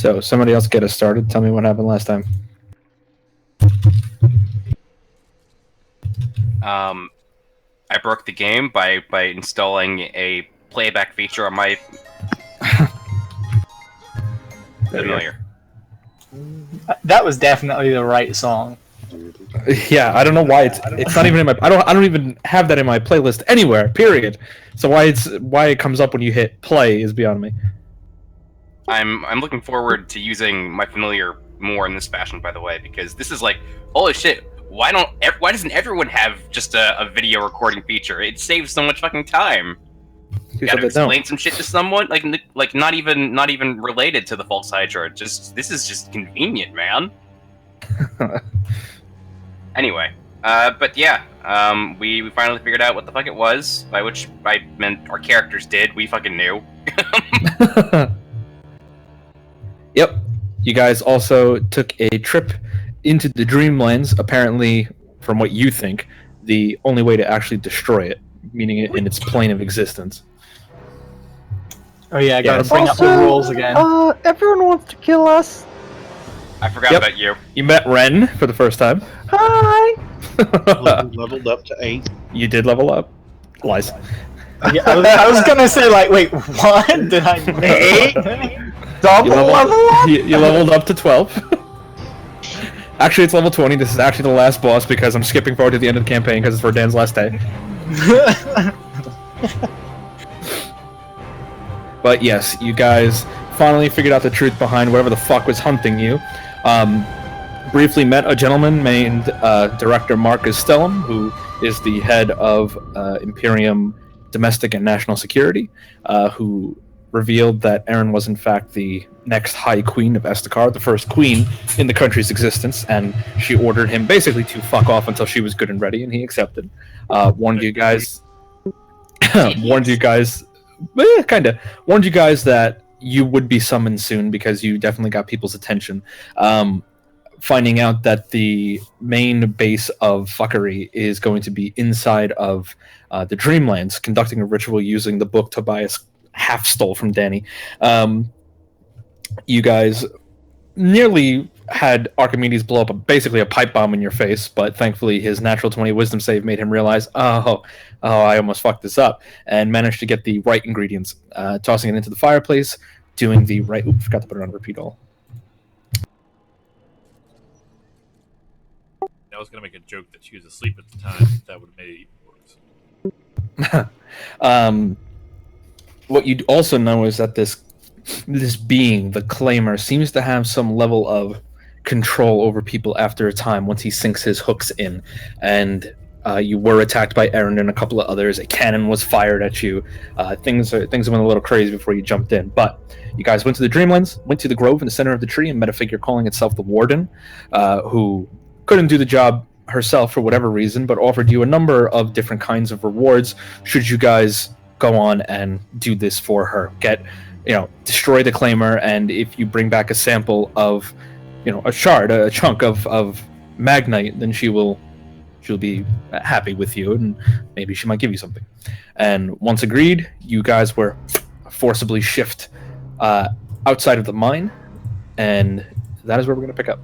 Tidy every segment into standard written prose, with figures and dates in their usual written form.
So somebody else get us started. Tell me what happened last time. I broke the game by installing a playback feature on my familiar. That was definitely the right song. Yeah, I don't know why it's not even in my I don't even have that in my playlist anywhere. Period. So why it comes up when you hit play is beyond me. I'm looking forward to using my familiar more in this fashion, by the way, because this is like, holy shit. Why doesn't everyone have just a video recording feature? It saves so much fucking time. You gotta explain some shit to someone, like not even related to the false hydra. This is just convenient, man. Anyway, but yeah, we finally figured out what the fuck it was, by which I meant our characters did. We fucking knew. Yep. You guys also took a trip into the Dreamlands, apparently, from what you think, the only way to actually destroy it, meaning it in its plane of existence. Oh yeah, I gotta bring up the rules again. Everyone wants to kill us. I forgot about you. You met Ren for the first time. Hi! Leveled up to 8. You did level up. Lies. Yeah, I was gonna say, like, wait, what? Did I make? Double level? You leveled up to 12. Actually, it's level 20. This is actually the last boss because I'm skipping forward to the end of the campaign because it's Verdan's last day. But yes, you guys finally figured out the truth behind whatever the fuck was hunting you. Briefly met a gentleman named Director Marcus Stellum, who is the head of Imperium Domestic and National Security, who revealed that Erin was in fact the next High Queen of Estakar, the first queen in the country's existence, and she ordered him basically to fuck off until she was good and ready, and he accepted. Warned you guys that you would be summoned soon because you definitely got people's attention. Finding out that the main base of fuckery is going to be inside of the Dreamlands, conducting a ritual using the book Tobias half stole from Danny. You guys nearly had Archimedes blow up basically a pipe bomb in your face, but thankfully his natural 20 wisdom save made him realize, I almost fucked this up, and managed to get the right ingredients, tossing it into the fireplace, doing the right... Oops, forgot to put it on repeat all. I was going to make a joke that she was asleep at the time. That would have made it worse. What you also know is that this being, the Claimer, seems to have some level of control over people after a time once he sinks his hooks in. And you were attacked by Erin and a couple of others. A cannon was fired at you. Things went a little crazy before you jumped in. But you guys went to the Dreamlands, went to the grove in the center of the tree, and met a figure calling itself the Warden, who couldn't do the job herself for whatever reason, but offered you a number of different kinds of rewards should you guys go on and do this for her. Destroy the Claimer, and if you bring back a sample of, a shard, a chunk of Magnite, then she'll be happy with you, and maybe she might give you something. And once agreed, you guys were forcibly shipped outside of the mine, and that is where we're going to pick up.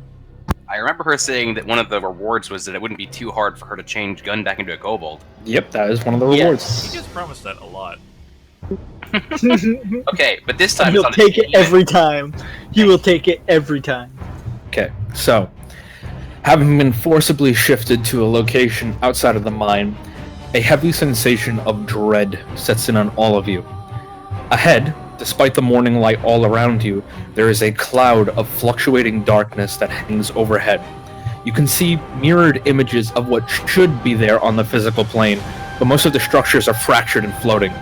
I remember her saying that one of the rewards was that it wouldn't be too hard for her to change Gun back into a kobold. Yep, that is one of the rewards. He just promised that a lot. Okay, but this time he'll take it every time. He will take it every time. Okay, so having been forcibly shifted to a location outside of the mine, a heavy sensation of dread sets in on all of you. Ahead, despite the morning light all around you, there is a cloud of fluctuating darkness that hangs overhead. You can see mirrored images of what should be there on the physical plane, but most of the structures are fractured and floating.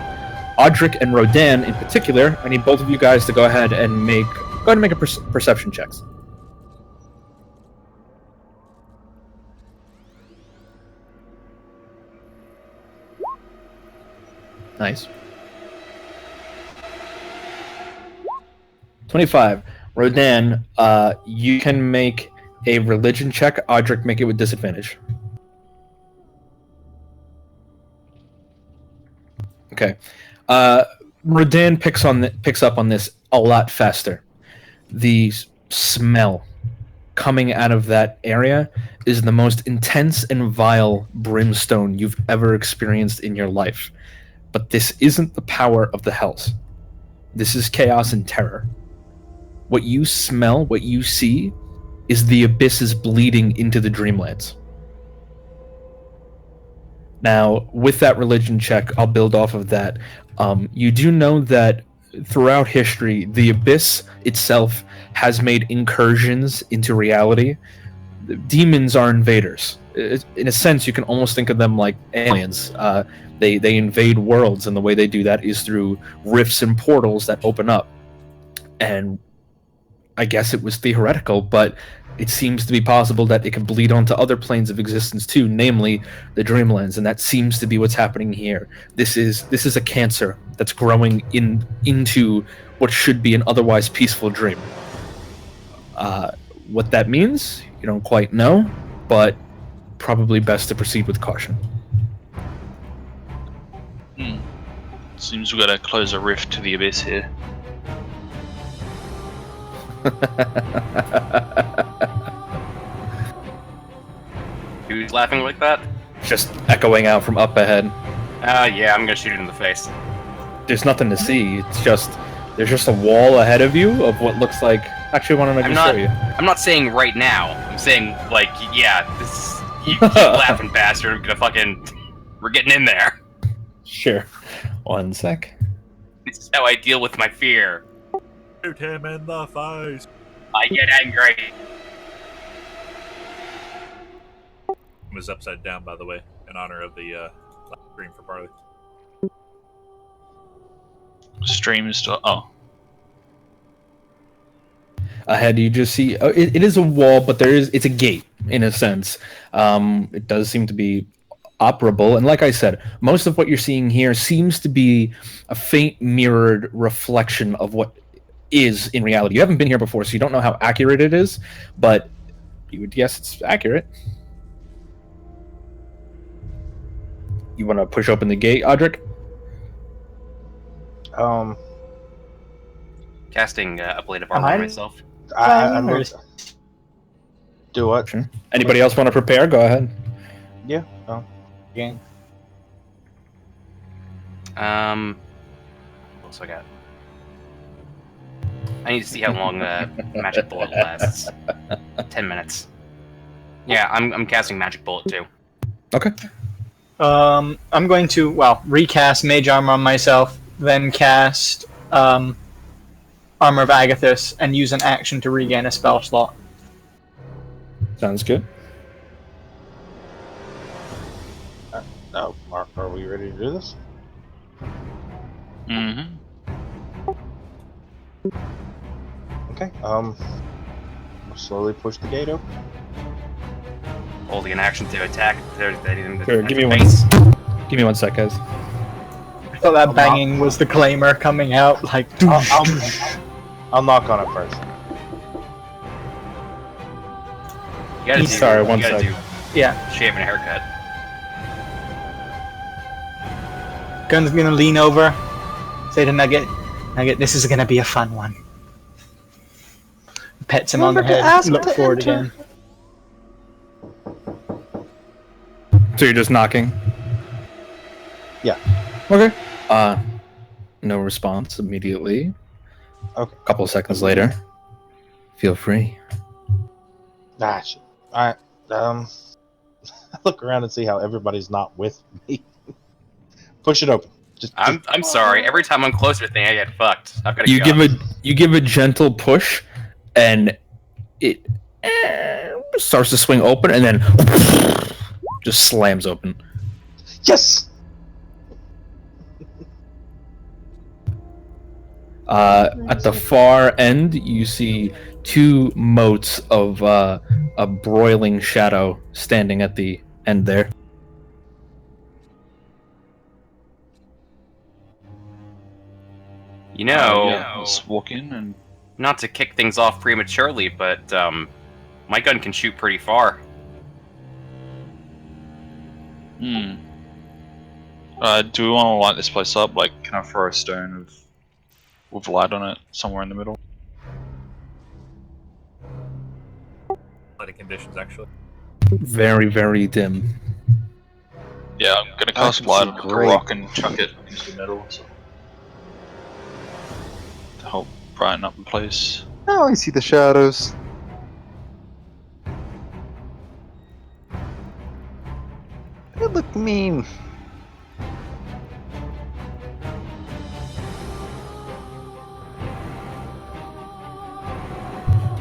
Audric and Rodan, in particular, I need both of you guys to go ahead and make a perception checks. Nice. 25. Rodan, you can make a religion check. Audric, make it with disadvantage. Okay. Rodan picks up on this a lot faster. the smell coming out of that area is the most intense and vile brimstone you've ever experienced in your life. But this isn't the power of the hells. This is chaos and terror. What you smell, what you see, is the abysses bleeding into the Dreamlands. Now, with that religion check, I'll build off of that. You do know that throughout history, the abyss itself has made incursions into reality. Demons are invaders. In a sense, you can almost think of them like aliens. They invade worlds, and the way they do that is through rifts and portals that open up. And I guess it was theoretical, but it seems to be possible that it can bleed onto other planes of existence too, namely the Dreamlands, and that seems to be what's happening here. This is a cancer that's growing into what should be an otherwise peaceful dream. What that means, you don't quite know, but probably best to proceed with caution. Seems we've got to close a rift to the abyss here. Who's laughing like that? Just echoing out from up ahead. Yeah, I'm gonna shoot it in the face. There's nothing to see. There's just a wall ahead of you of what looks like. Actually, why don't I just show you? I'm not saying right now. I'm saying like, yeah, this. You keep laughing, bastard. I'm gonna fucking. We're getting in there. Sure. One sec. This is how I deal with my fear. Shoot him in the face. I get angry. Was upside down, by the way, in honor of the stream for Barley. Stream is still. Oh. Ahead, you just see it is a wall, but it's a gate in a sense. It does seem to be operable, and like I said, most of what you're seeing here seems to be a faint mirrored reflection of what is in reality. You haven't been here before, so you don't know how accurate it is, but you would guess it's accurate. You want to push open the gate, Audric? Casting a blade of armor on myself. I'm Do what? Sure. Anybody else want to prepare? Go ahead. Yeah. Game. What else I got? I need to see how long the magic bullet lasts. 10 minutes. Yeah, I'm casting magic bullet too. Okay. I'm going to, recast Mage Armor on myself, then cast Armor of Agathis, and use an action to regain a spell slot. Sounds good. No, Mark, are we ready to do this? Mm-hmm. Okay. I'll slowly push the gate open. Holding an action to attack. Sure, give me one. Give me 1 sec, guys. I thought that banging was the claimer coming out, like... I'll knock on it first. You gotta do, Sorry, you one gotta sec. do Yeah. shave and a haircut. Gun's gonna lean over, say to Nugget, Nugget, this is gonna be a fun one. Pets him on the Remember to head, ask look to forward enter. again. So you're just knocking? Yeah. Okay. No response immediately. Okay. A couple of seconds later. Feel free. Ah, shit. Alright. I look around and see how everybody's not with me. Push it open. I'm sorry. Every time I'm closer to the thing, I get fucked. I've got to You give a gentle push, and it starts to swing open, and then just slams open. Yes! At the far end, you see two motes of a broiling shadow standing at the end there. You know, Let's walk in and. not to kick things off prematurely, but my gun can shoot pretty far. Do we want to light this place up? Like, can I throw a stone with light on it somewhere in the middle? lighting conditions, actually. Very, very dim. Yeah, I'm gonna cast can light see on the great. rock and chuck it into the middle so, to help brighten up the place. Now I see the shadows. They look mean.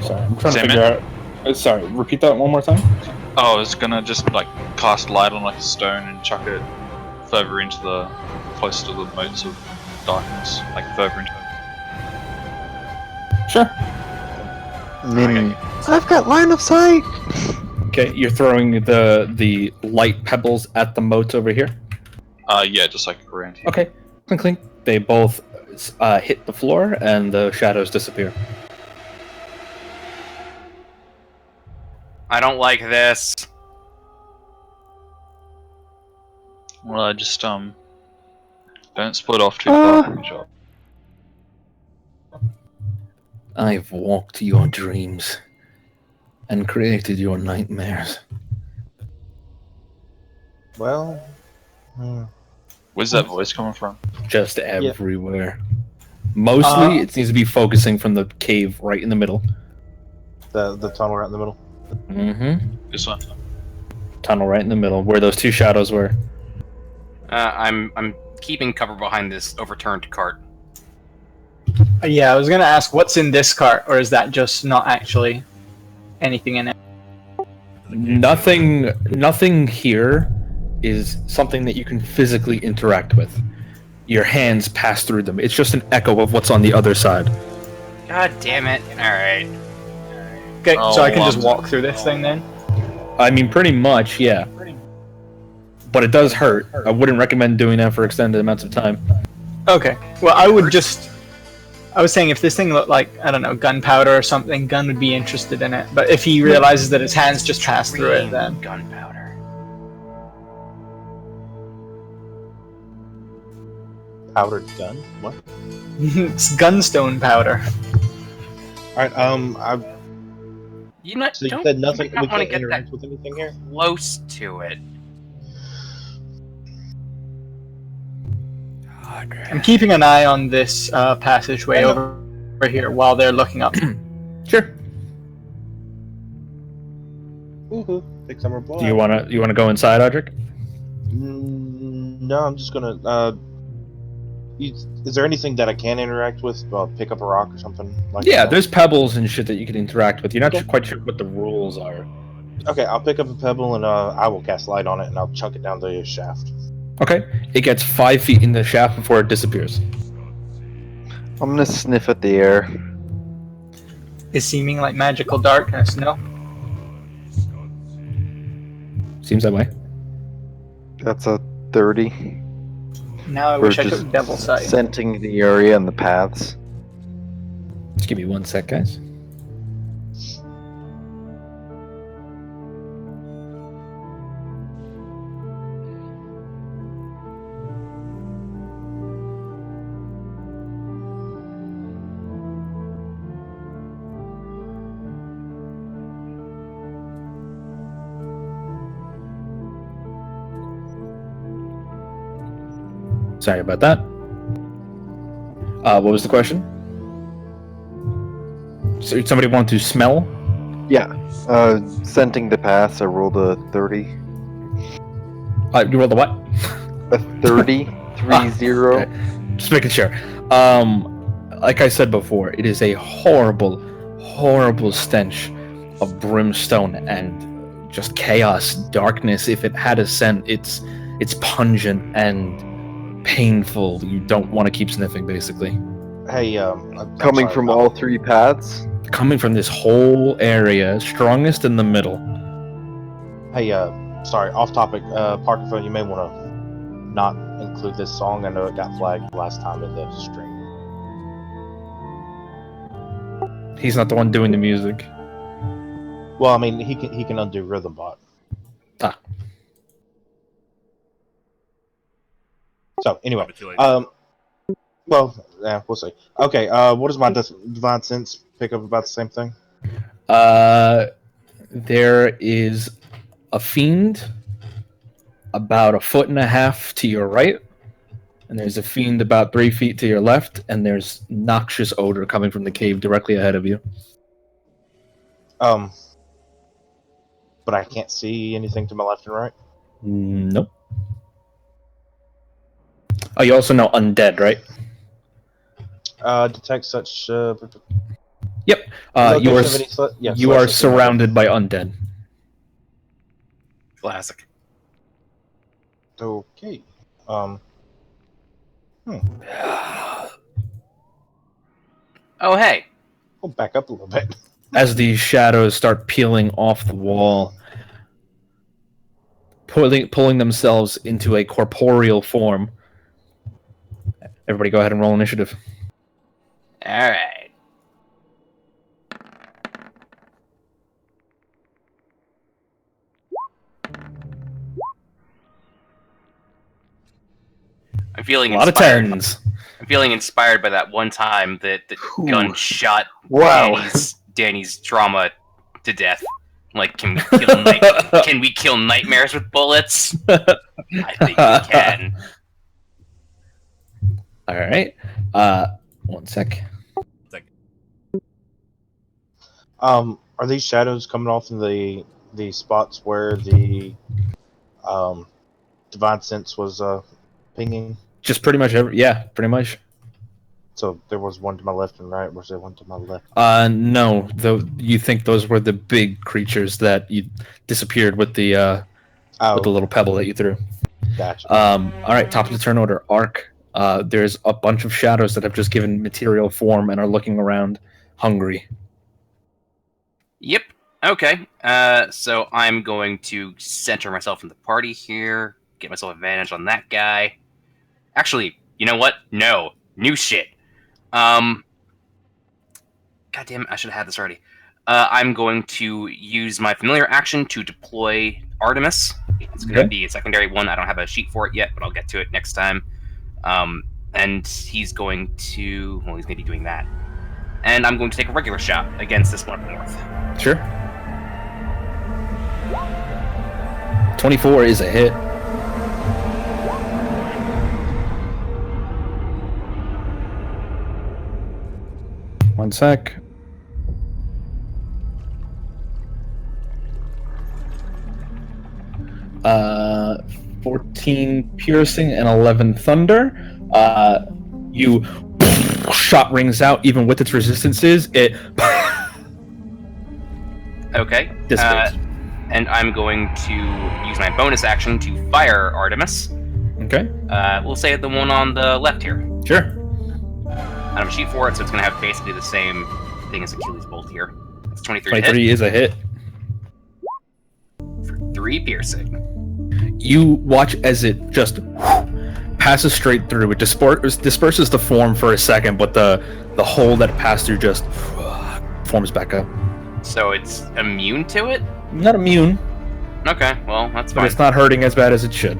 Sorry, I'm trying to Same figure out. Sorry, repeat that one more time. Oh, I was gonna just like cast light on like a stone and chuck it further into the closer to the motes of darkness, like further into. Sure. Min. I've got line of sight. Okay, you're throwing the light pebbles at the moat over here. Yeah, just like around here. Okay, clink clink. They both hit the floor, and the shadows disappear. I don't like this. Well, I just don't split off too far from each other. I've walked your dreams and created your nightmares. Well, Where's that voice coming from? Just everywhere. Mostly, it seems to be focusing from the cave right in the middle. the tunnel right in the middle. Mm-hmm. This one. Tunnel right in the middle, where those two shadows were. I'm keeping cover behind this overturned cart. Yeah, I was gonna ask what's in this cart, or is that just not actually anything in it? Nothing here is something that you can physically interact with. Your hands pass through them. It's just an echo of what's on the other side. God damn it. Alright. Okay, so I can just wow. walk through this thing then? I mean, pretty much, yeah. But it does hurt. I wouldn't recommend doing that for extended amounts of time. Okay, well I would just... I was saying if this thing looked like, I don't know, gunpowder or something, Gun would be interested in it. But if he realizes that his hands just pass through it, then... Gunpowder. Powdered gun. What? it's gunstone powder. All right. You not, So you don't, said nothing. you might We not want to can't get interact that with anything here. close to it. I'm keeping an eye on this passageway over here while they're looking up. Sure. Woohoo! Big summer boy. Do you wanna go inside, Audric? No, I'm just gonna. Is there anything that I can interact with? Pick up a rock or something like Yeah, that? there's pebbles and shit that you can interact with. You're not Okay. quite sure what the rules are. Okay, I'll pick up a pebble and I will cast light on it and I'll chuck it down the shaft. Okay. It gets 5 feet in the shaft before it disappears. I'm gonna sniff at the air. Is seeming like magical darkness, no? Seems that way. That's a 30. Now I We're wish I just took Devil Sight. scenting the area and the paths. Just give me 1 sec, guys. Sorry about that. What was the question? So somebody want to smell? Yeah. Scenting the paths, I rolled a 30. You rolled a what? A 30. 30. Okay. Just making sure. Like I said before, it is a horrible, horrible stench of brimstone and just chaos, darkness. If it had a scent, it's pungent and painful. You don't want to keep sniffing, basically. Hey, I'm Coming sorry, from all 3 paths. Coming from this whole area, strongest in the middle. Hey, sorry, off topic. Parkerphone, you may want to not include this song. I know it got flagged last time in the stream. He's not the one doing the music. Well, I mean, he can undo Rhythm Bot. Ah. So anyway, Too late. well, yeah, we'll see. Okay, what does my divine sense pick up about the same thing? There is a fiend about 1.5 feet to your right, and there's a fiend about 3 feet to your left, and there's noxious odor coming from the cave directly ahead of you. But I can't see anything to my left and right. Nope. Oh, you also know undead, right? Detect such. Yep. You are surrounded by undead. Classic. Okay. Oh, hey. We'll back up a little bit. As these shadows start peeling off the wall, pulling themselves into a corporeal form. Everybody go ahead and roll initiative. All right. I'm feeling A lot of inspired. tens. I'm feeling inspired by that one time that the gun shot Wow. Danny's trauma to death. Like, can we kill nightmares with bullets? I think we can. All right. One sec. Are these shadows coming off in the spots where the divine sense was pinging? Just pretty much pretty much. So there was one to my left and right. Was there one to my left? No. Though you think those were the big creatures that you disappeared with the little pebble that you threw. Gotcha. All right. Top of the turn order. Arc. There's a bunch of shadows that have just given material form and are looking around, hungry. Yep. Okay. So I'm going to center myself in the party here. Get myself advantage on that guy. Actually, you know what? No. New shit. God damn it, I should have had this already. I'm going to use my familiar action to deploy Artemis. It's going to be a secondary one. I don't have a sheet for it yet, but I'll get to it next time. And he's going to... Well, he's going to be doing that. And I'm going to take a regular shot against this one up north. Sure. 24 is a hit. One sec. Uh, 14 piercing and 11 thunder. You shot rings out, even with its resistances. It Okay. dissipates. And I'm going to use my bonus action to fire Artemis. Okay. We'll say the one on the left here. Sure. I don't have a sheet for it, so it's going to have basically the same thing as Achilles' bolt here. It's 23 to hit 23 is a hit. for 3 piercing. You watch as it just passes straight through. It disperses the form for a second, but the hole that it passed through just forms back up. So it's immune to it? Not immune, Okay, well, that's but fine. it's not hurting as bad as it should.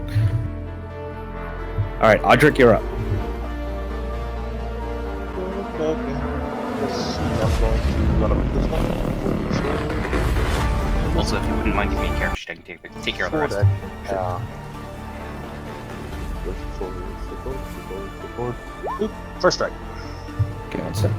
Alright, Audric, you're up. Okay. Let's see. I'm going to run up this one. Also, if you wouldn't mind giving me a character sheet, I can take care of the rest. Oop, first strike. Okay, one sec.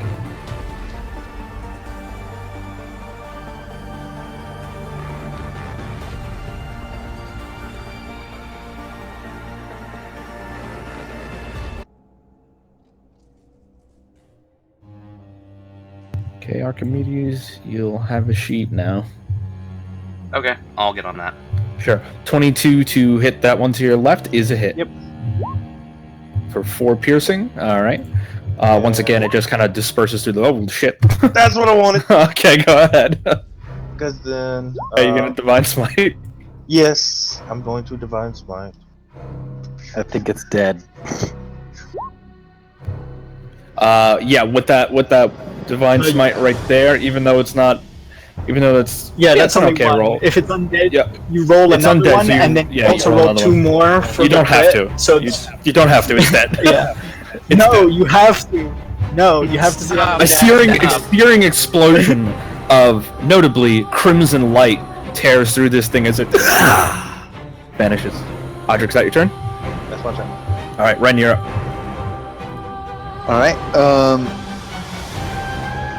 Okay, Archimedes, you'll have a sheet now. Okay, I'll get on that. Sure. 22 to hit that one to your left is a hit. Yep. For 4 piercing. Alright. Once again, it just kind of disperses through the... Oh, shit. That's what I wanted. Okay, go ahead. Because then... Are you going to Divine Smite? Yes, I'm going to Divine Smite. I think it's dead. Yeah, with that Divine Smite right there, even though it's... That's an only okay one. roll. If it's undead, Yeah. you roll It's another undead, one, so you- and then yeah, you also you roll roll another 2 one. more for You the don't have crit, to. So You don't have to, it's dead. yeah. No, you have to. No, you have to see how A searing explosion of notably crimson light tears through this thing as it vanishes. Audric, is that your turn? That's my turn. All right, Ren, you're up. All right.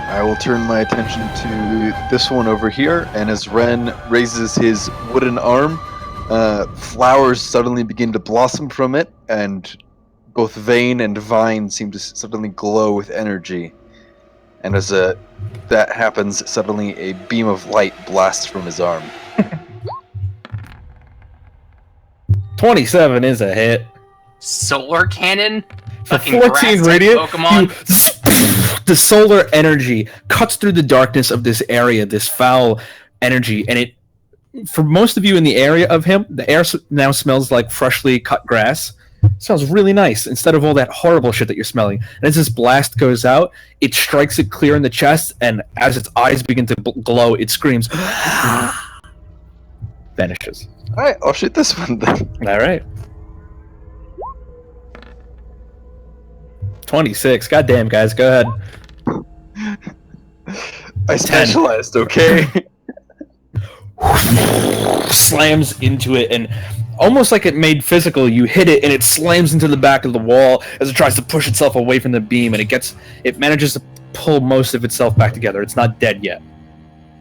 I will turn my attention to this one over here, and as Ren raises his wooden arm, flowers suddenly begin to blossom from it, and both vein and vine seem to suddenly glow with energy. And as that happens, suddenly a beam of light blasts from his arm. 27 is a hit. Solar cannon? For Fucking 14 grass-type radiant, Pokemon? the solar energy cuts through the darkness of this area, this foul energy, and it, for most of you in the area of him, the air now smells like freshly cut grass. It smells really nice instead of all that horrible shit that you're smelling. And as this blast goes out, it strikes it clear in the chest, and as its eyes begin to glow, it screams, vanishes. All right, I'll shoot this one then. All right. 26. Goddamn, guys, go ahead. I specialized, okay? Slams into it, and almost like it made physical, you hit it and it slams into the back of the wall as it tries to push itself away from the beam, and it manages to pull most of itself back together. It's not dead yet.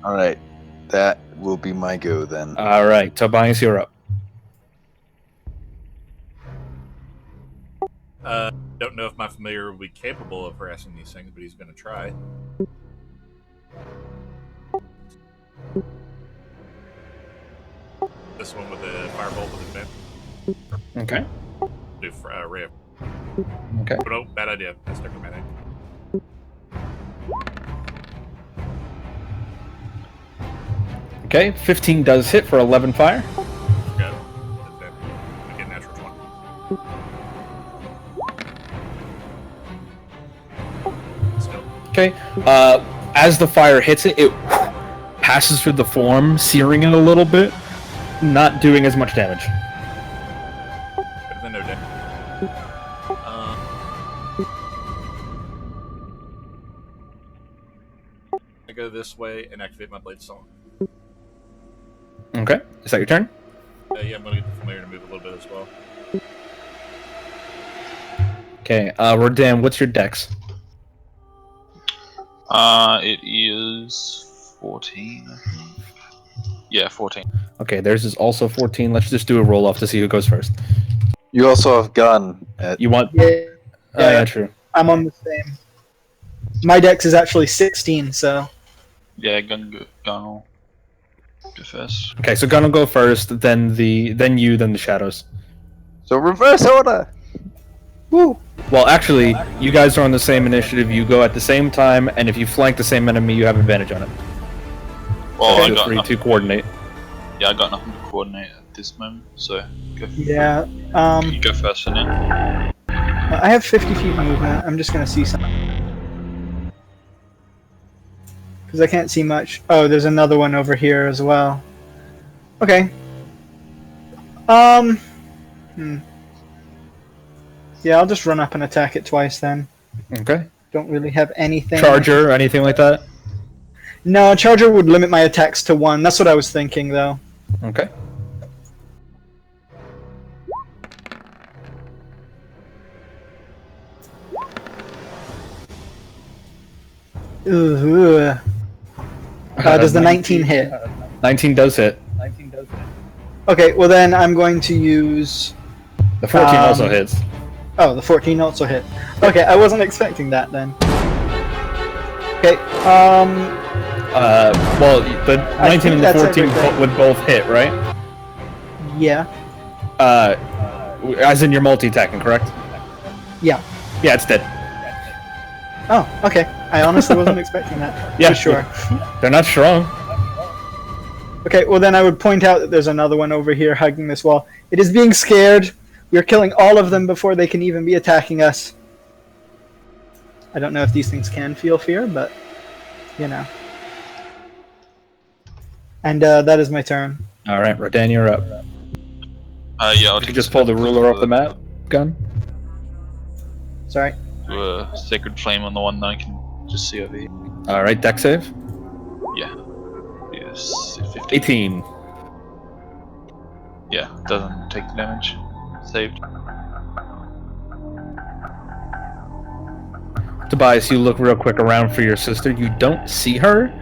All right, that will be my go then. All right, Tobias, you're up. Don't know if my familiar will be capable of harassing these things, but he's going to try. This one with the firebolt with his man. Okay. Do ray of. Okay. Oh, no, bad idea. That's necromantic. Okay, 15 does hit for 11 fire. Got it. That's it. I get a natural 20. Still. Okay. As the fire hits it, it passes through the form, searing it a little bit, not doing as much damage. Better than no damage. I go this way and activate my blade song. Okay. Is that your turn? Yeah, I'm gonna get the familiar to move a little bit as well. Okay. Rodan, what's your dex? It is 14, I think. Yeah, 14. Okay, theirs is also 14. Let's just do a roll off to see who goes first. You also have gun. You want? Yeah, Yeah, true. I'm on the same. My dex is actually 16, so Yeah, gun will go first. Okay, so Gun will go first, then you, then the shadows. So reverse order. woo. Well, actually, you guys are on the same initiative. You go at the same time, and if you flank the same enemy, you have advantage on it. Well, I Feel got free nothing. to coordinate. Yeah, I got nothing to coordinate at this moment, so go. Yeah. You go first for now. I have 50 feet movement. I'm just gonna see something because I can't see much. Oh, there's another one over here as well. Okay. Yeah, I'll just run up and attack it twice then. Okay. Don't really have anything. Charger or anything like that? No, Charger would limit my attacks to 1. That's what I was thinking, though. Okay. Ugh. Does the 19 hit? 19 does hit. Okay, well then I'm going to use... The 14 also hits. Oh, the 14 also hit. Okay, I wasn't expecting that then. Okay, Well, the I 19 think and the that's 14 everything. would both hit, right? yeah. As in you're multi-attacking, correct? Yeah. Yeah, it's dead. Oh, okay. I honestly wasn't expecting that. Yeah, For sure. They're not strong. Okay, well then I would point out that there's another one over here hugging this wall. It is being scared. We're killing all of them before they can even be attacking us. I don't know if these things can feel fear, but, you know. And that is my turn. All right, Rodan, you're up. Yeah, I'll You just pull the ruler off the map, Gun. Sorry. do a Sacred Flame on the one that I can just see over here. All right, deck save. Yeah. Yes, 15. 18. Yeah, doesn't take damage. Saved. Tobias, you look real quick around for your sister. You don't see her,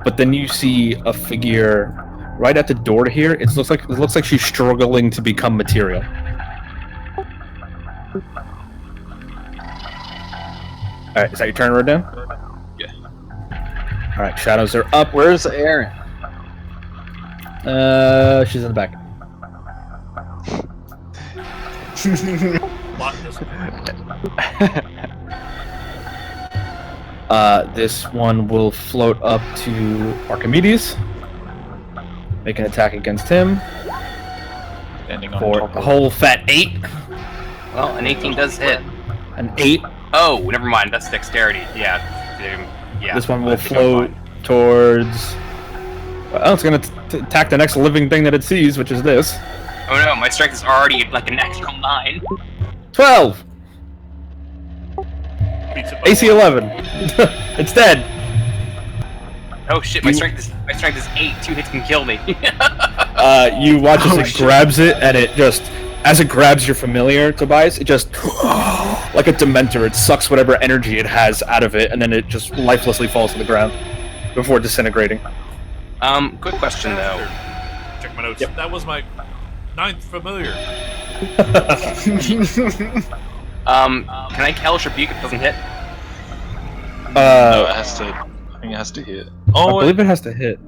but then you see a figure right at the door to here. It looks like she's struggling to become material. All right, is that your turn, Rodan? Yeah. All right, shadows are up. Where's Aaron? She's in the back. Block this This one will float up to Archimedes. Make an attack against him Standing on for top a of whole fat 8. Well, an 18 does hit. An 8. Oh, never mind. That's dexterity. Yeah. Yeah. This one will I think I'm float fine. towards. Well, it's gonna attack the next living thing that it sees, which is this. Oh no, my strength is already like a natural 9. 12. beats it by AC one. 11. It's dead. Oh shit, my strength is 8. 2 hits can kill me. You watch as Oh, it shit. grabs it, and it just, as it grabs your familiar, Tobias, it just, like a dementor, it sucks whatever energy it has out of it, and then it just lifelessly falls to the ground before disintegrating. Quick question though. Check my notes. Yep. That was my 9th familiar. Can I Hellish Rebuke if it doesn't hit? No, it has to. I think it has to hit. I Oh, believe it has to hit.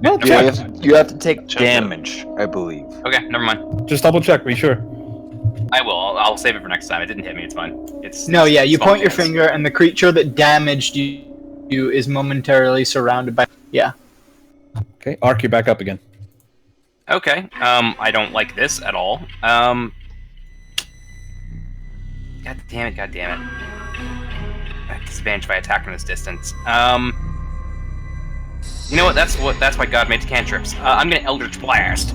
Well, Yeah, check. you have to take Check it. damage, I believe. Okay, never mind. Just double check, be sure. I will. I'll save it for next time. It didn't hit me. It's fine. It's No, yeah, you small point your chance. finger, and the creature that damaged you is momentarily surrounded by. Yeah. Okay, arc you back up again. Okay. I don't like this at all. God damn it! God damn it! Disadvantage if I attack from this distance. You know what? That's why God made the cantrips. I'm gonna Eldritch Blast.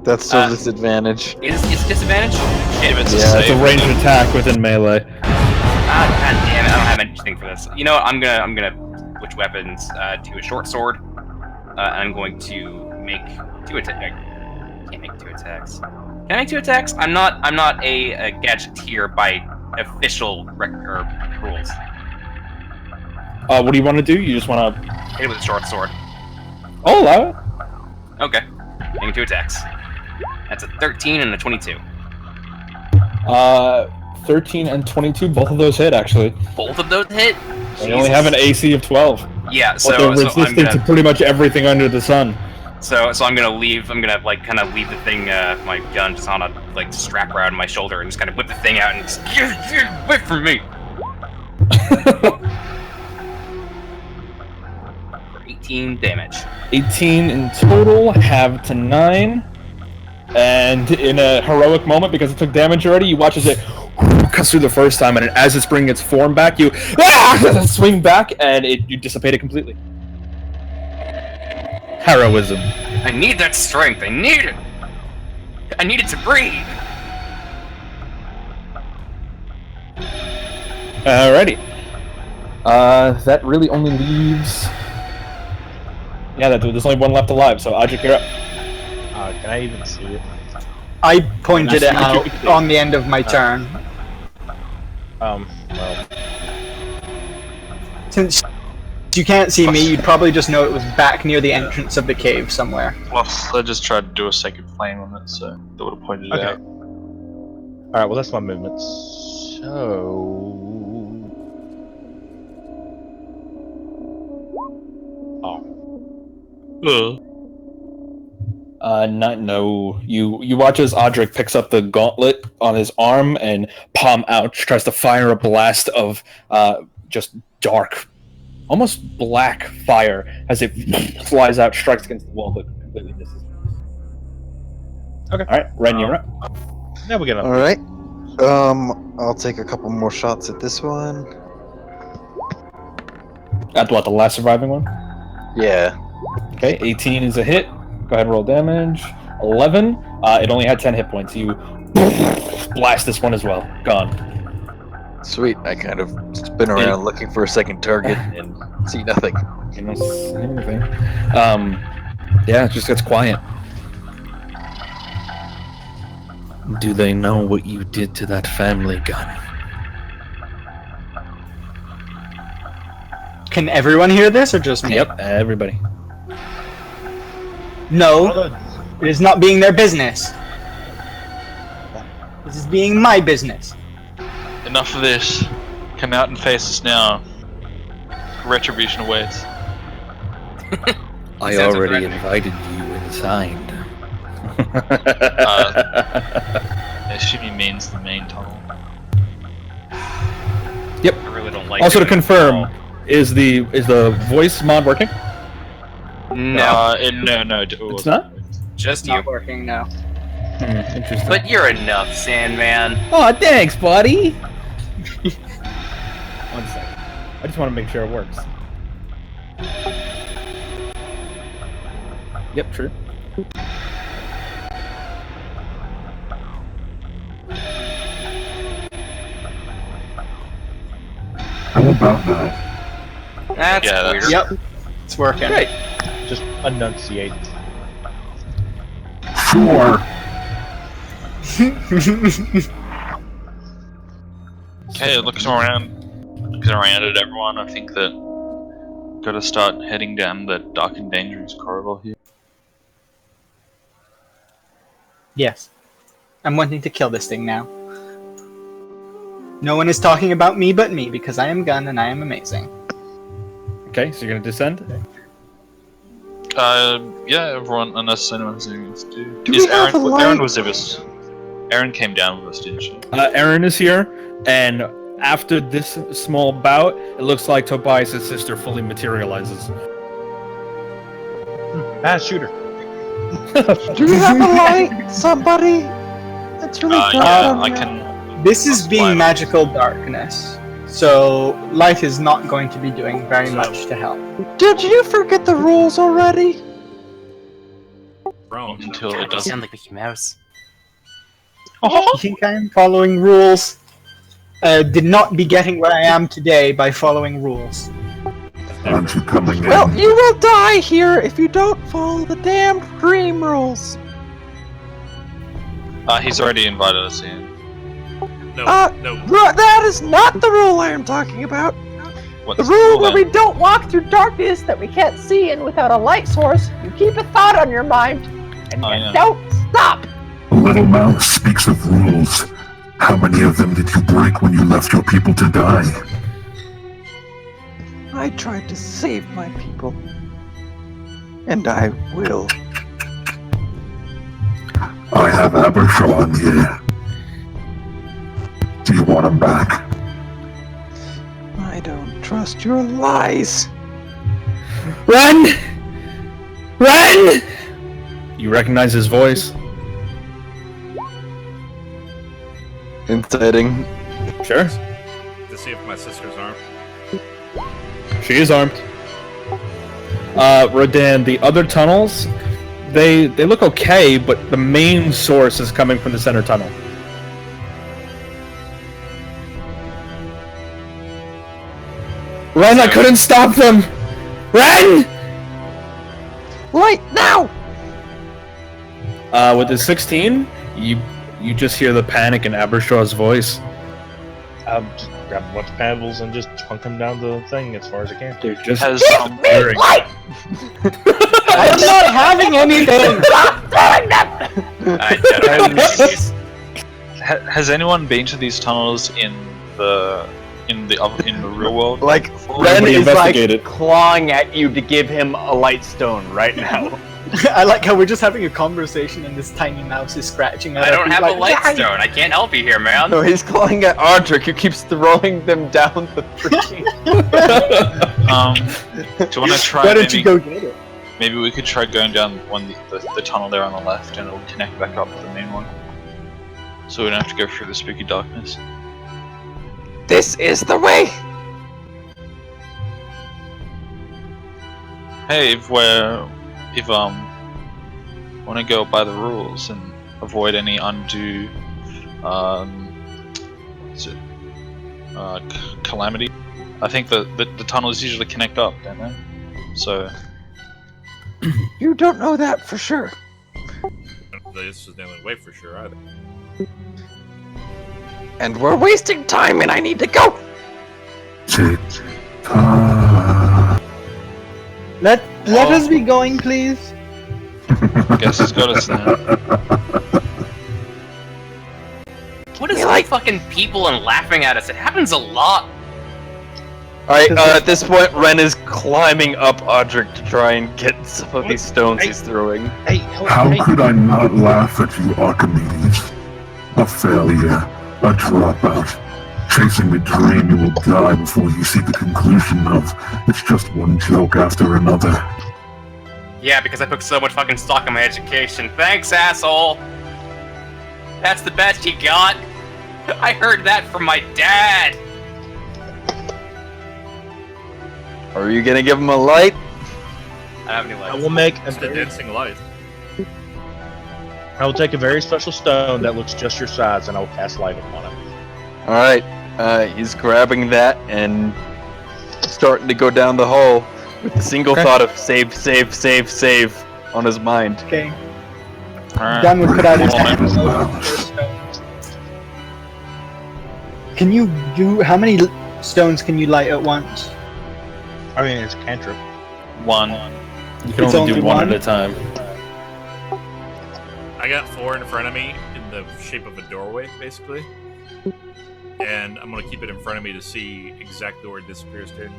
That's still disadvantage. Is it disadvantage? Shit. it's a Yeah, It's a save. ranged attack within melee. God damn it! I don't have anything for this. You know what? I'm gonna switch weapons to a short sword. And I'm going to make 2 attacks. I can't make 2 attacks. Can I make 2 attacks? I'm not a gadgeteer by official rules. What do you want to do? You just want to... Hit it with a short sword. Oh, allow it. Okay. Making 2 attacks. That's a 13 and a 22. 13 and 22, both of those hit, actually. Both of those hit? They only have an AC of 12. Yeah, But so they're I'm resistant gonna to pretty much everything under the sun. so I'm gonna leave. I'm gonna like kind of leave the thing, my gun, just on a like strap around my shoulder, and just kind of whip the thing out and just get away from me. For 18 damage. 18 in total, have to 9. And in a heroic moment, because it took damage already, you watch as it cuts through the first time, and as it's bringing its form back, you swing back, and you dissipate it completely. Heroism. I need that strength. I need it. I need it to breathe. Alrighty. That really only leaves... Yeah, there's only one left alive, so Ajik, you're up. Can I even see it? I pointed it Nice. out on the end of my turn. Well, Since you can't see me, you'd probably just know it was back near the entrance of the cave somewhere. Plus, I just tried to do a second flame on it, so that would have pointed it Okay. out. alright, well, that's my movement. So. Oh. No. You watch as Audric picks up the gauntlet on his arm and palm out tries to fire a blast of just dark, almost black fire as it flies out, strikes against the wall, but completely misses. Okay. All right, Ren, you're up. Now we get up. All right. I'll take a couple more shots at this one. At what, the last surviving one? Yeah. Okay, 18 is a hit. Go ahead and roll damage. 11. It only had 10 hit points. You blast this one as well. Gone. Sweet. I kind of spin around looking for a second target and see nothing. You know, anything. Yeah, it just gets quiet. Do they know what you did to that family gun? Can everyone hear this, or just me? Yep, everybody. No, it is not being their business. This is being my business. Enough of this. Come out and face us now. Retribution awaits. I Sounds already threatening. invited you inside. I assume he means the main tunnel. Yep. I really don't like Also to it. confirm, is the voice mod working? No, No, It's not? just It's you. not working now. Interesting. But you're enough, Sandman. Oh, thanks, buddy. 1 second. I just want to make sure it works. Yep, true. How about that? That's Yeah, weird. Yep, it's working. Great. Just enunciate. Sure. Okay, looking around at everyone, I think that gotta start heading down the dark and dangerous corridor here. Yes. I'm wanting to kill this thing now. No one is talking about me but me, because I am Gun and I am amazing. Okay, so you're gonna descend? Yeah, everyone, unless anyone has anything else to do. Do Is we have a light? Aaron was with us. Aaron came down with us, didn't she? Aaron is here, and after this small bout, it looks like Tobias' sister fully materializes. Shooter. Do we have a light? Somebody? It's really dark. Yeah, on I here. can. This is Plus being light. magical darkness, so light is not going to be doing very much to help. Did you forget the rules already? Wrong. Until it You doesn't. sound like Mickey Mouse. I think I am following rules. Did not be getting where I am today by following rules. Aren't you coming in? Well, you will die here if you don't follow the damned dream rules. He's already invited us in. No, no. That is not the rule I am talking about. What's The rule where then? we don't walk through darkness that we can't see in without a light source. You keep a thought on your mind, and Oh, you yeah. don't stop. A little mouth speaks of rules. How many of them did you break when you left your people to die? I tried to save my people, and I will. I have Abershaw here. Do you want him back? I don't trust your lies. Run! Run! You recognize his voice? Inciting. Sure. To see if my sister's armed. She is armed. Rodan, the other tunnels, they look okay, but the main source is coming from the center tunnel. Run! I couldn't stop them! Run! Light now! With the 16, you just hear the panic in Abershaw's voice. I'll just grab a bunch of paddles and just chunk them down the thing as far as I can. They're just Has hearing. Light! I am not having anything! Stop doing that! I don't have these. Has anyone been to these tunnels in the real world? Like, before? Ren Nobody is investigated. like clawing at you to give him a light stone right now. I like how we're just having a conversation and this tiny mouse is scratching at I don't us. have Like, a light stone. I can't help you here, man. No, he's clawing at Ardrick, who keeps throwing them down the freaking. Do you want to try? Why don't you go get it? Maybe we could try going down the tunnel there on the left, and it'll connect back up to the main one. So we don't have to go through the spooky darkness. This is the way! Hey, if want to go by the rules and avoid any undue, what's it? Calamity. I think the tunnels usually connect up, don't they? So You don't know that for sure. This is the only way for sure either. And we're wasting time and I need to go! Let us be going, please. guess he's got us now. What is like fucking people and laughing at us? It happens a lot. Alright, at this point, Ren is climbing up Audric to try and get some of these stones he's throwing. Hey, How could I not laugh at you, Archimedes? A failure, a dropout. Chasing the dream you will die before you see the conclusion of. It's just one joke after another. Yeah, because I put so much fucking stock in my education. Thanks, asshole! That's the best he got! I heard that from my dad! Are you gonna give him a light? I don't have any lights. I will make a It's the dancing light. I will take a very special stone that looks just your size, and I will cast light upon it. Alright, he's grabbing that and starting to go down the hole with the single thought of save on his mind. Okay. Alright. Gun would put out his hand. Wow. Can you do... How many stones can you light at once? I mean, it's a cantrip. One. You can It's only do only one one? at a time. I got 4 in front of me in the shape of a doorway, basically. And I'm gonna keep it in front of me to see exactly where it disappears to.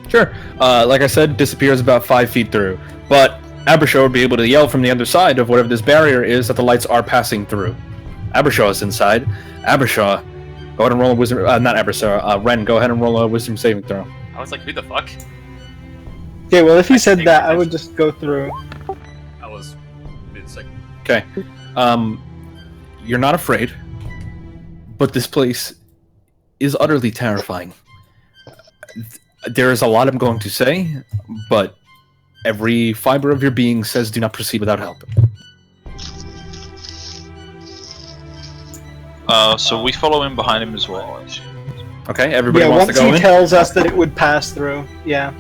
Sure. Like I said, disappears about 5 feet through. But Abershaw would be able to yell from the other side of whatever this barrier is that the lights are passing through. Abershaw is inside. Abershaw, go ahead and roll a wisdom... not Abershaw. Ren, go ahead and roll a wisdom saving throw. I was like, who the fuck? Okay, well, if you said that, I would just go through. I was mid-second. Okay. You're not afraid, but this place is utterly terrifying. There is a lot I'm going to say, but every fiber of your being says do not proceed without help. So we follow in behind him as well. Okay, everybody Yeah, wants to once go he in? tells us that it would pass through, yeah.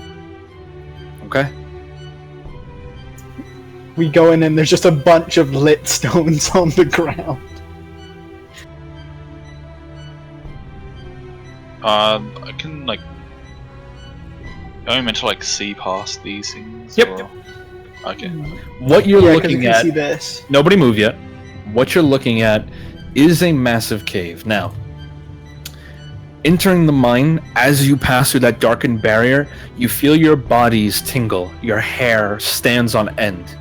Okay. We go in and there's just a bunch of lit stones on the ground. I can like. I only meant to like see past these things. Yep. Or... Okay. What you're Yeah, 'cause you looking can at... see this. Nobody move yet. What you're looking at is a massive cave. Now, entering the mine, as you pass through that darkened barrier, you feel your bodies tingle. Your hair stands on end.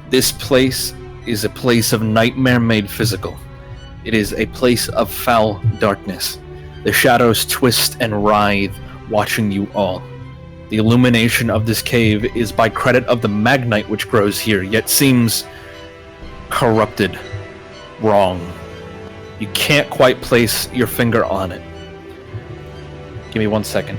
This place is a place of nightmare made physical. It is a place of foul darkness. The shadows twist and writhe, watching you all. The illumination of this cave is by credit of the magnite which grows here, yet seems corrupted, wrong. You can't quite place your finger on it. Give me 1 second.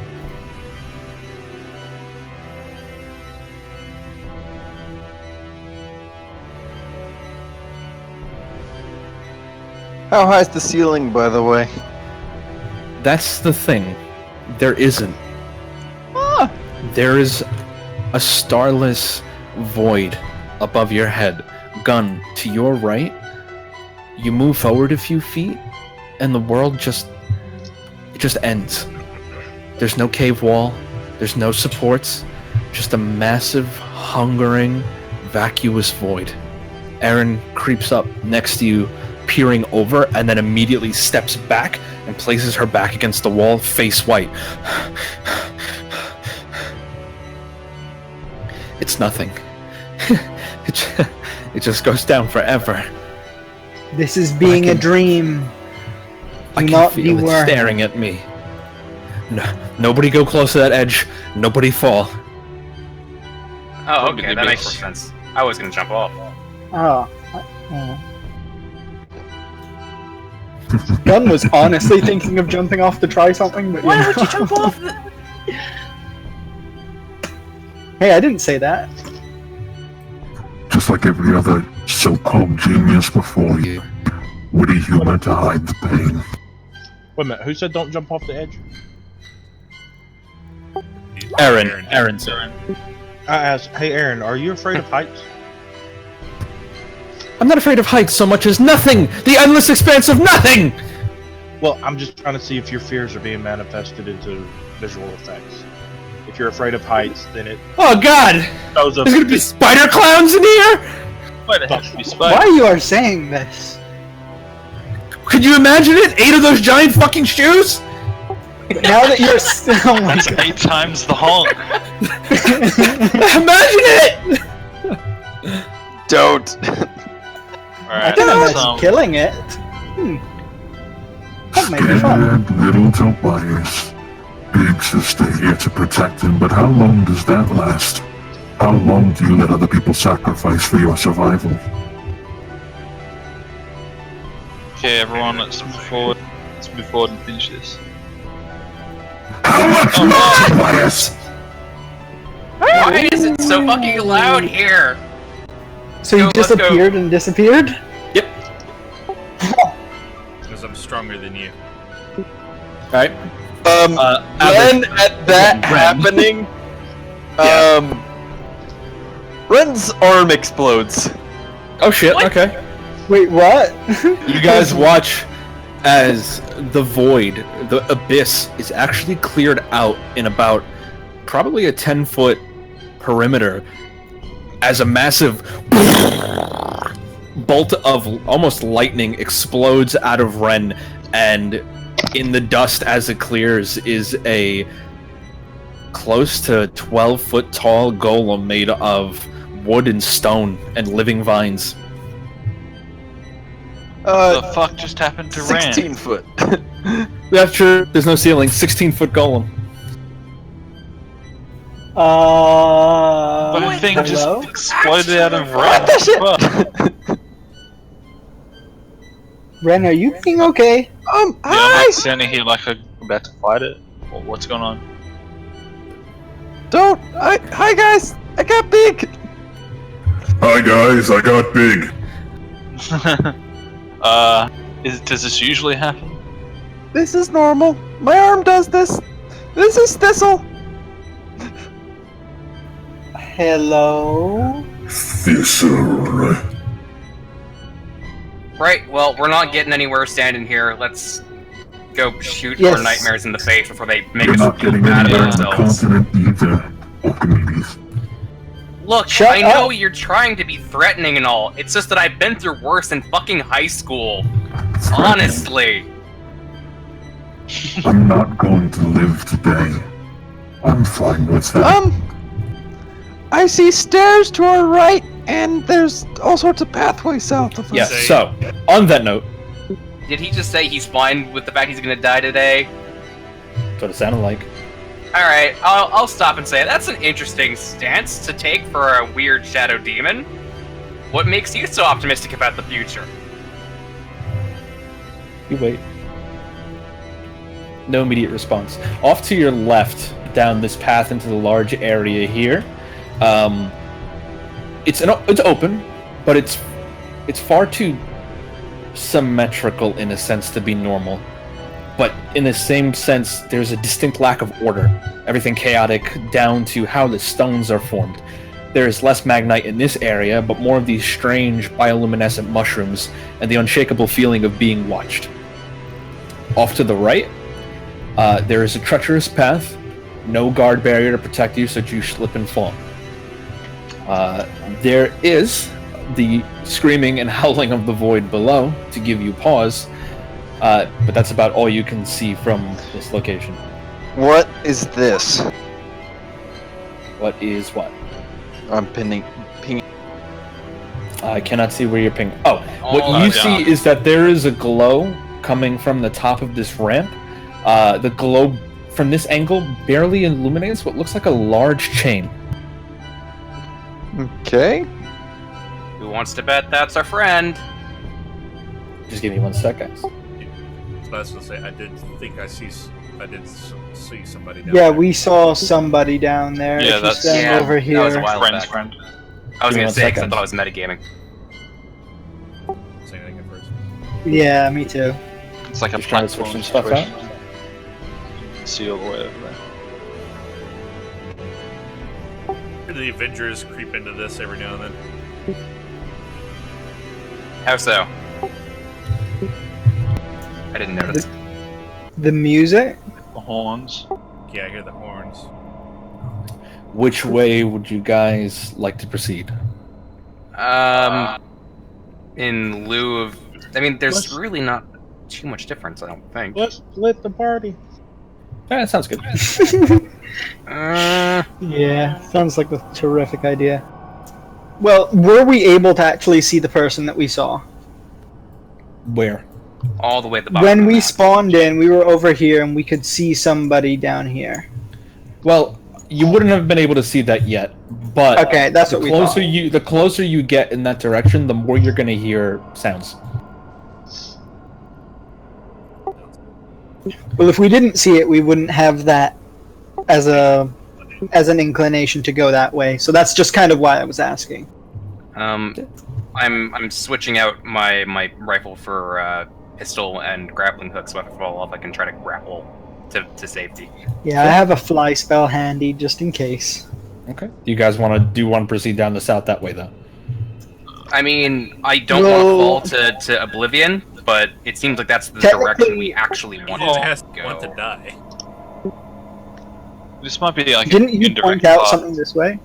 How high is the ceiling, by the way? That's the thing. There isn't. There is a starless void above your head. Gun, to your right, you move forward a few feet, and the world it just ends. There's no cave wall, there's no supports, just a massive, hungering, vacuous void. Erin creeps up next to you, peering over, and then immediately steps back and places her back against the wall, face white. It's nothing. It just goes down forever. This is being a dream. I Do can not be feel it worried. staring at me. No, nobody go close to that edge. Nobody fall. Oh, okay, that makes more sense. I was gonna jump off. Oh. Gun was honestly thinking of jumping off to try something, but Why would you jump off? Hey, I didn't say that. Just like every other so-called genius before you. Witty humor to hide the pain. Wait a minute, who said don't jump off the edge? Aaron, sir. I asked, hey Aaron, are you afraid of heights? I'm not afraid of heights so much as nothing! The endless expanse of nothing! Well, I'm just trying to see if your fears are being manifested into visual effects. If you're afraid of heights, then it Oh god! shows There's gonna be spider clowns in here? Why the heck should be Why spider? you are saying this? Could you imagine it? 8 of those giant fucking shoes? Now that you're oh my That's god. 8 times the honk. Imagine it! Don't. I Alright, can let's, imagine killing it. That might be fun. Scared little Tobias. Big sister here to protect him, but how long does that last? How long do you let other people sacrifice for your survival? Okay, everyone, let's move forward. Let's move forward and finish this. How much more, Tobias? Why is it so fucking loud here? So you Let's go. disappeared and disappeared? Because I'm stronger than you. Alright. Then at that happening, Ren's arm explodes. Oh shit, What? okay. Wait, what? You guys watch as the void, the abyss, is actually cleared out in about probably a 10-foot perimeter as a massive bolt of almost lightning explodes out of Ren, and in the dust as it clears is a close to 12-foot tall golem made of wood and stone and living vines. What the fuck just happened to Ran? 16 foot. That's true. There's no ceiling. 16-foot golem. Fucking thing just hello? exploded out of Ran. What the shit? Ren, are you being okay? Yeah, I'm like standing here like I'm about to fight it. What's going on? Don't. Hi guys. I got big. Hi guys, I got big. Does this usually happen? This is normal. My arm does this. This is Thistle. Hello? Thistle. Right, well, we're not getting anywhere standing here. Let's go shoot Yes. our nightmares in the face before they make You're us not feel getting bad anywhere about on the ourselves. continent either, Archimedes. Look, Shut I know up. you're trying to be threatening and all. It's just that I've been through worse in fucking high school. Honestly. I'm not going to live today. I'm fine with that. I see stairs to our right, and there's all sorts of pathways south of us. Yeah, Say- so, on that note, Did he just say he's fine with the fact he's gonna die today? that's what it sounded like. Alright, I'll stop and say that's an interesting stance to take for a weird shadow demon. What makes you so optimistic about the future? You wait. No immediate response. Off to your left, down this path into the large area here, it's open, but it's far too symmetrical in a sense to be normal. But in the same sense, there's a distinct lack of order. Everything chaotic down to how the stones are formed. There's less magnite in this area, but more of these strange bioluminescent mushrooms and the unshakable feeling of being watched. Off to the right, there is a treacherous path, no guard barrier to protect you so that you slip and fall. There is the screaming and howling of the void below to give you pause, but that's about all you can see from this location. What is this? What is what? I'm pinging. I cannot see where you're pinging. Oh, what Oh, you God. see is that there is a glow coming from the top of this ramp. The glow from this angle barely illuminates what looks like a large chain. Okay. Who wants to bet that's our friend? Just give me 1 sec, guys. So that's to say, I did see somebody down Yeah, there. we saw somebody down there. Yeah, If you that's- stand Yeah, over that was a here. while Friend's back. friend. I was Give me gonna 1 say because I second. thought it was metagaming. Say anything at first. Yeah, me too. It's like a Just trying to switch platform some stuff out. situation. You can see all the way over there. The Avengers creep into this every now and then. How so? I didn't notice. The music? The horns. Yeah, I hear the horns. Which way would you guys like to proceed? In lieu of, I mean, there's really not too much difference, I don't think. Let's split the party. Yeah, that sounds good. Yeah, sounds like a terrific idea. Well, were we able to actually see the person that we saw? Where? All the way at the bottom. When of the we map. spawned in, we were over here and we could see somebody down here. Well, you wouldn't have been able to see that yet, but Okay, that's what we thought. the closer you get in that direction, the more you're going to hear sounds. Well, if we didn't see it, we wouldn't have that as an inclination to go that way. So that's just kind of why I was asking. I'm switching out my rifle for pistol and grappling hook, so if I fall off, I can try to grapple to safety. Yeah, I have a fly spell handy just in case. Okay. Do you guys want to proceed down the south that way, though? I mean, I don't want to fall to oblivion, but it seems like that's the direction we actually want He to has go. want to die. This might be like Didn't an you indirect point out path. something this way?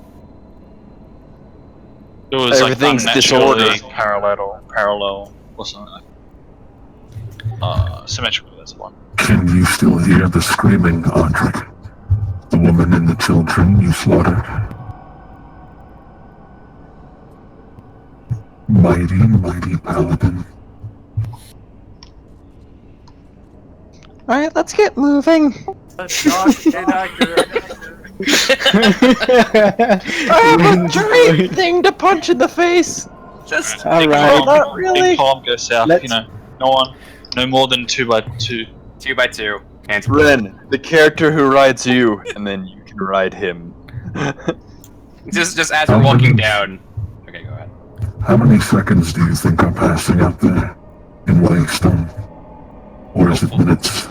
It was Everything's like unnaturally disorder. parallel or something. Symmetrical. That's the one. Can you still hear the screaming, Audric? The woman and the children you slaughtered? Mighty, mighty paladin. Alright, let's get moving. That's not inaccurate. I have a great thing to punch in the face. Just All Big right. column, Not really. Big column go south. Let's- You know, no more than 2 by 2. 2 by 2. Hands Ren, the character who rides you, and then you can ride him. just as we're walking down. Okay, go ahead. How many seconds do you think are passing up there in Waystone? Or is it minutes?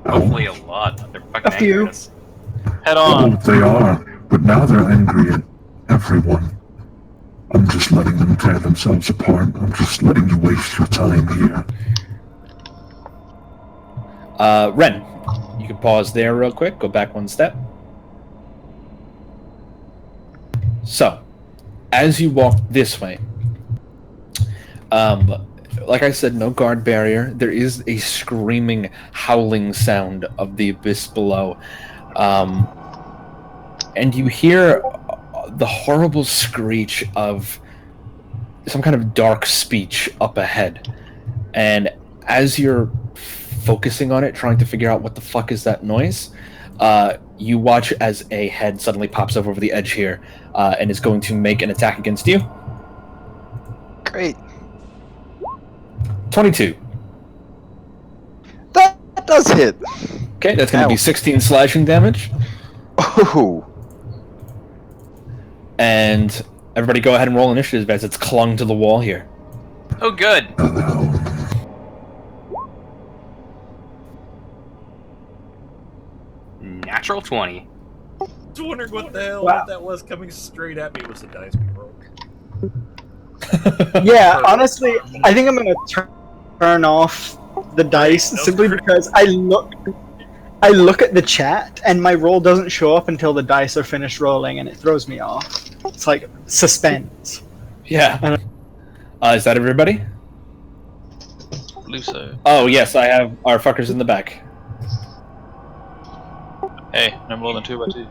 Hopefully a lot. They're fucking A few. angry at us. Head Oh, on. they are, but now they're angry at everyone. I'm just letting them tear themselves apart. I'm just letting you waste your time here. Ren, you can pause there real quick. Go back one step. So, as you walk this way, like I said, no guard barrier. There is a screaming, howling sound of the abyss below. And you hear the horrible screech of some kind of dark speech up ahead. And as you're focusing on it, trying to figure out what the fuck is that noise, you watch as a head suddenly pops up over the edge here and is going to make an attack against you. Great. 22. That does hit. Okay, that's going to Ow. be 16 slashing damage. Oh. And everybody go ahead and roll initiative as it's clung to the wall here. Oh, good. Hello. Natural 20. I was wondering what the hell Wow. that was coming straight at me was the dice we rolled. Yeah, honestly, I think I'm gonna turn off the dice simply because I look at the chat and my roll doesn't show up until the dice are finished rolling, and it throws me off. It's like suspense. Yeah. Is that everybody? believe so. Oh, yes, I have our fuckers in the back. Hey, no more than 2 by 2.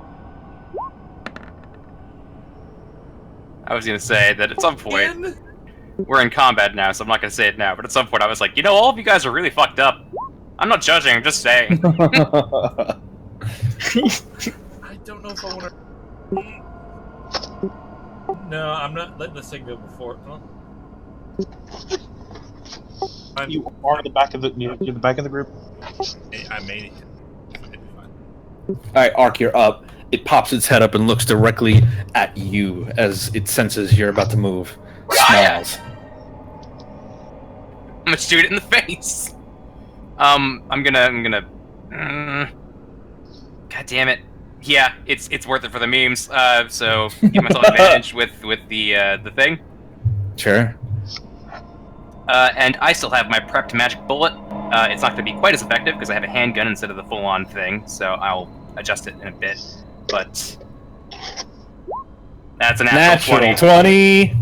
I was gonna say that at some point, we're in combat now, so I'm not gonna say it now, but at some point I was like, you know, all of you guys are really fucked up. I'm not judging, I'm just saying. I don't know if I want to. No, I'm not letting this thing go before. Huh? You are the back of the you're the back of the group. I may. Alright, Ark, you're up. It pops its head up and looks directly at you as it senses you're about to move. Smiles. I'm gonna shoot it in the face. I'm gonna. God damn it. Yeah, it's worth it for the memes. So give myself advantage with the thing. Sure. And I still have my prepped magic bullet. It's not going to be quite as effective because I have a handgun instead of the full-on thing, so I'll adjust it in a bit. But that's a natural 20.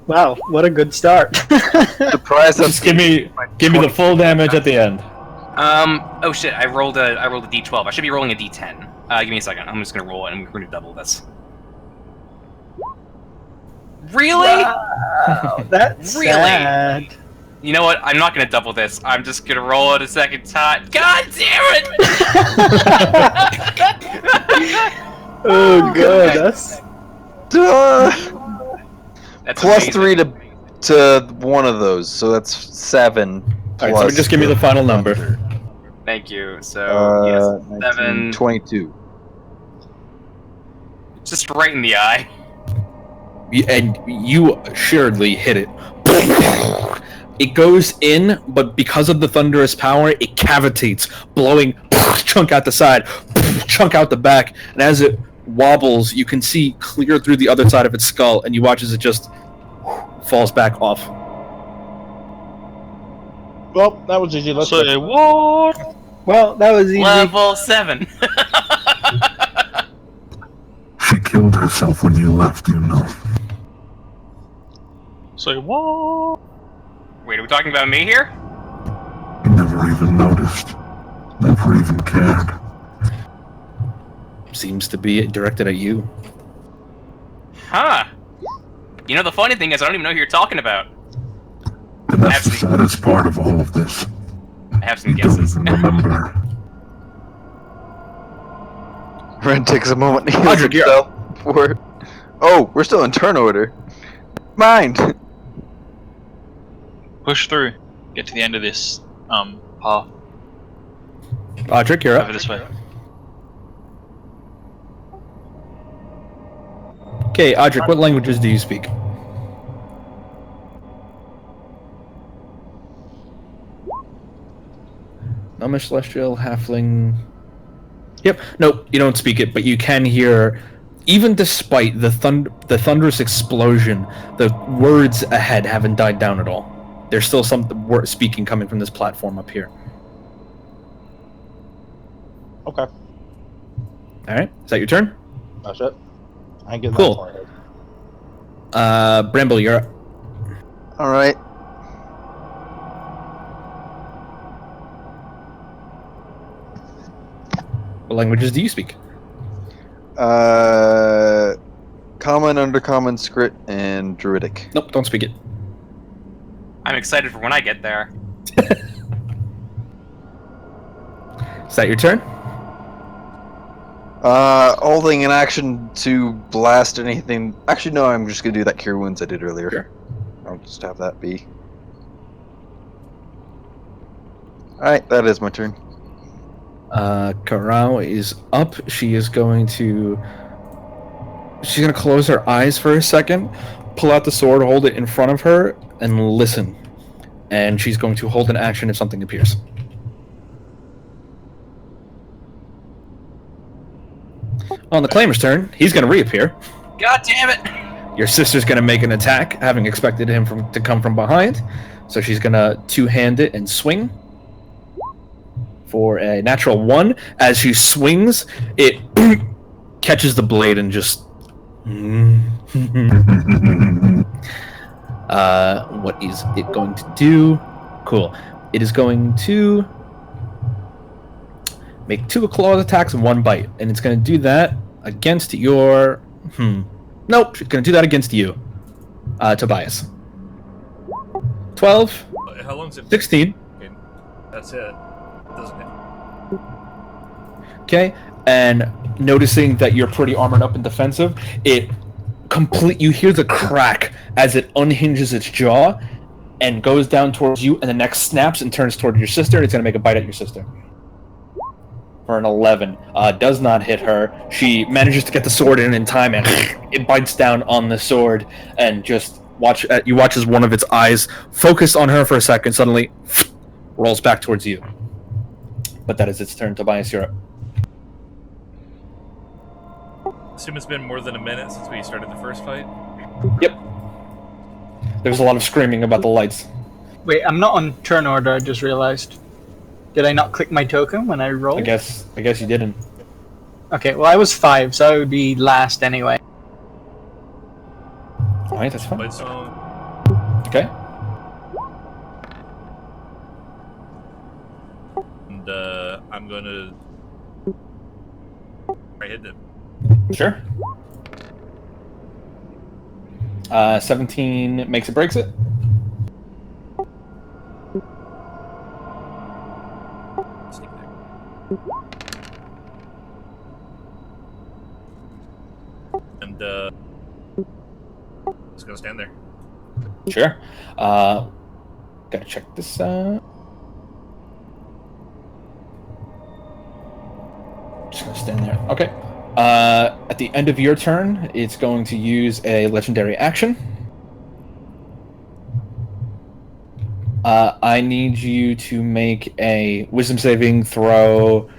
Wow, what a good start. Surprise us. Just give me the full damage at the end. Oh shit! I rolled a d12. I should be rolling a d10. Give me a second. I'm just gonna roll it, and we're gonna double this. Really? Wow, that's Really? sad. You know what? I'm not gonna double this. I'm just gonna roll it a second time. God damn it! Oh god, that's That's Plus amazing. 3 to one of those, so that's 7. Alright, so just give me the final number. Thank you. So yes, 19, 7. 22. Just right in the eye. And you assuredly hit it. It goes in, but because of the thunderous power, it cavitates, blowing chunk out the side, chunk out the back, and as it wobbles, you can see clear through the other side of its skull, and you watch as it just falls back off. Well, that was easy. Let's Say what? well, that was easy. Level 7. She killed herself when you left, you know. Say what? Wait, are we talking about me here? You never even noticed. Never even cared. Seems to be directed at you. Huh. You know, the funny thing is, I don't even know who you're talking about. And that's the saddest part of all of this. I have some You don't guesses. even remember. Ren takes a moment to heal Audric, you're himself before... Oh, we're still in turn order. Mind! Push through. Get to the end of this path. Audric, you're Over up. this way. Okay, Audric, what languages do you speak? Gnomish, Celestial, Halfling... Yep, nope, you don't speak it, but you can hear, even despite the thunderous explosion, the words ahead haven't died down at all. There's still some speaking coming from this platform up here. Okay, Alright, is that your turn? that's it. I ain't getting Cool. that far ahead. Bramble, you're up. Alright. What languages do you speak? Common, Undercommon, Scrit, and Druidic. Nope, don't speak it. I'm excited for when I get there. Is that your turn? Holding an action to blast anything. Actually, no, I'm just gonna do that Cure Wounds I did earlier. Sure. I'll just have that be. Alright, that is my turn. Karao is up. She's gonna close her eyes for a second, pull out the sword, hold it in front of her, and listen. And she's going to hold an action if something appears. On the Claimer's turn, he's gonna reappear. God damn it! Your sister's gonna make an attack, having expected him to come from behind. So she's gonna two-hand it and swing. For a natural 1, as she swings, it catches the blade and just... what is it going to do? Cool. It is going to make 2 claw attacks and 1 bite, and it's going to do that against your... Nope, it's going to do that against you, Tobias. 12, How long's it? 16. Okay, that's it. Doesn't it? Okay, and noticing that you're pretty armored up and defensive, you hear the crack as it unhinges its jaw and goes down towards you, and the neck snaps and turns toward your sister, and it's going to make a bite at your sister. For an 11. Does not hit her. She manages to get the sword in time, and it bites down on the sword, and just you watch as one of its eyes focus on her for a second, suddenly rolls back towards you. But that is its turn. Tobias, you're up. Assume it's been more than a minute since we started the first fight. Yep. There's a lot of screaming about the lights. Wait, I'm not on turn order, I just realized. Did I not click my token when I rolled? I guess you didn't. Okay, well I was 5, so I would be last anyway. Alright, that's fine. Lights on. Okay. And I'm gonna try hit it. Sure. 17 makes it, breaks it. Sneak attack. And just gonna stand there. Sure. Gotta check this out. Just gonna stand there. Okay. At the end of your turn, it's going to use a legendary action. I need you to make a wisdom saving throw,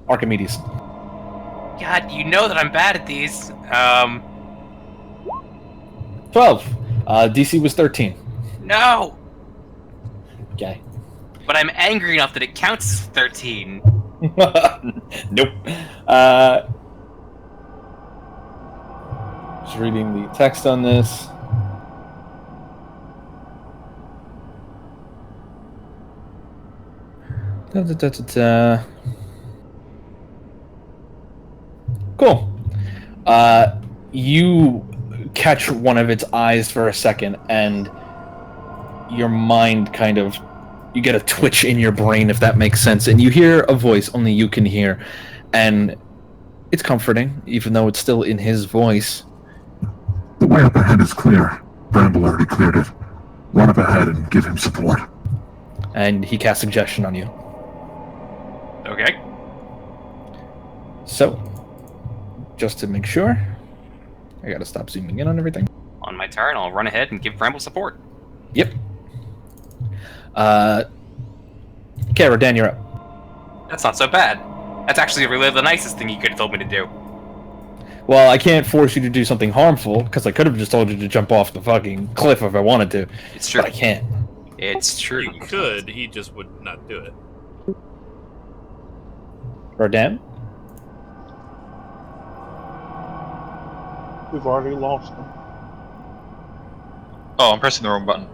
Archimedes. God, you know that I'm bad at these. 12. DC was 13. No! Okay. But I'm angry enough that it counts as 13. Nope. Just reading the text on this. Cool. You catch one of its eyes for a second, and your mind kind of, you get a twitch in your brain, if that makes sense, and you hear a voice only you can hear, and it's comforting, even though it's still in his voice. The way up ahead is clear. Bramble already cleared it. Run up ahead and give him support. And he casts suggestion on you. Okay. So, just to make sure, I gotta stop zooming in on everything. On my turn, I'll run ahead and give Bramble support. Yep. Okay, Rodan, you're up. That's not so bad. That's actually really the nicest thing you could have told me to do. Well, I can't force you to do something harmful, because I could have just told you to jump off the fucking cliff if I wanted to. It's true. But I can't. It's true. You could, he just would not do it. Rodan? We've already lost him. Oh, I'm pressing the wrong button.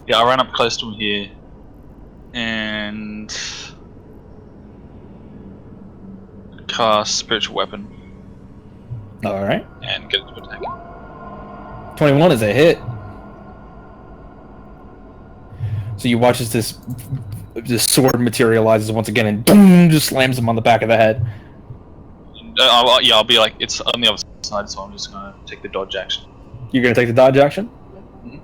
Yeah, I ran up close to him here, and cast Spiritual Weapon. Alright. And get it to attack. 21 is a hit. So you watch as this sword materializes once again and boom, just slams him on the back of the head. I'll be like, it's on the other side, so I'm just gonna take the dodge action. You're gonna take the dodge action? Mm-hmm.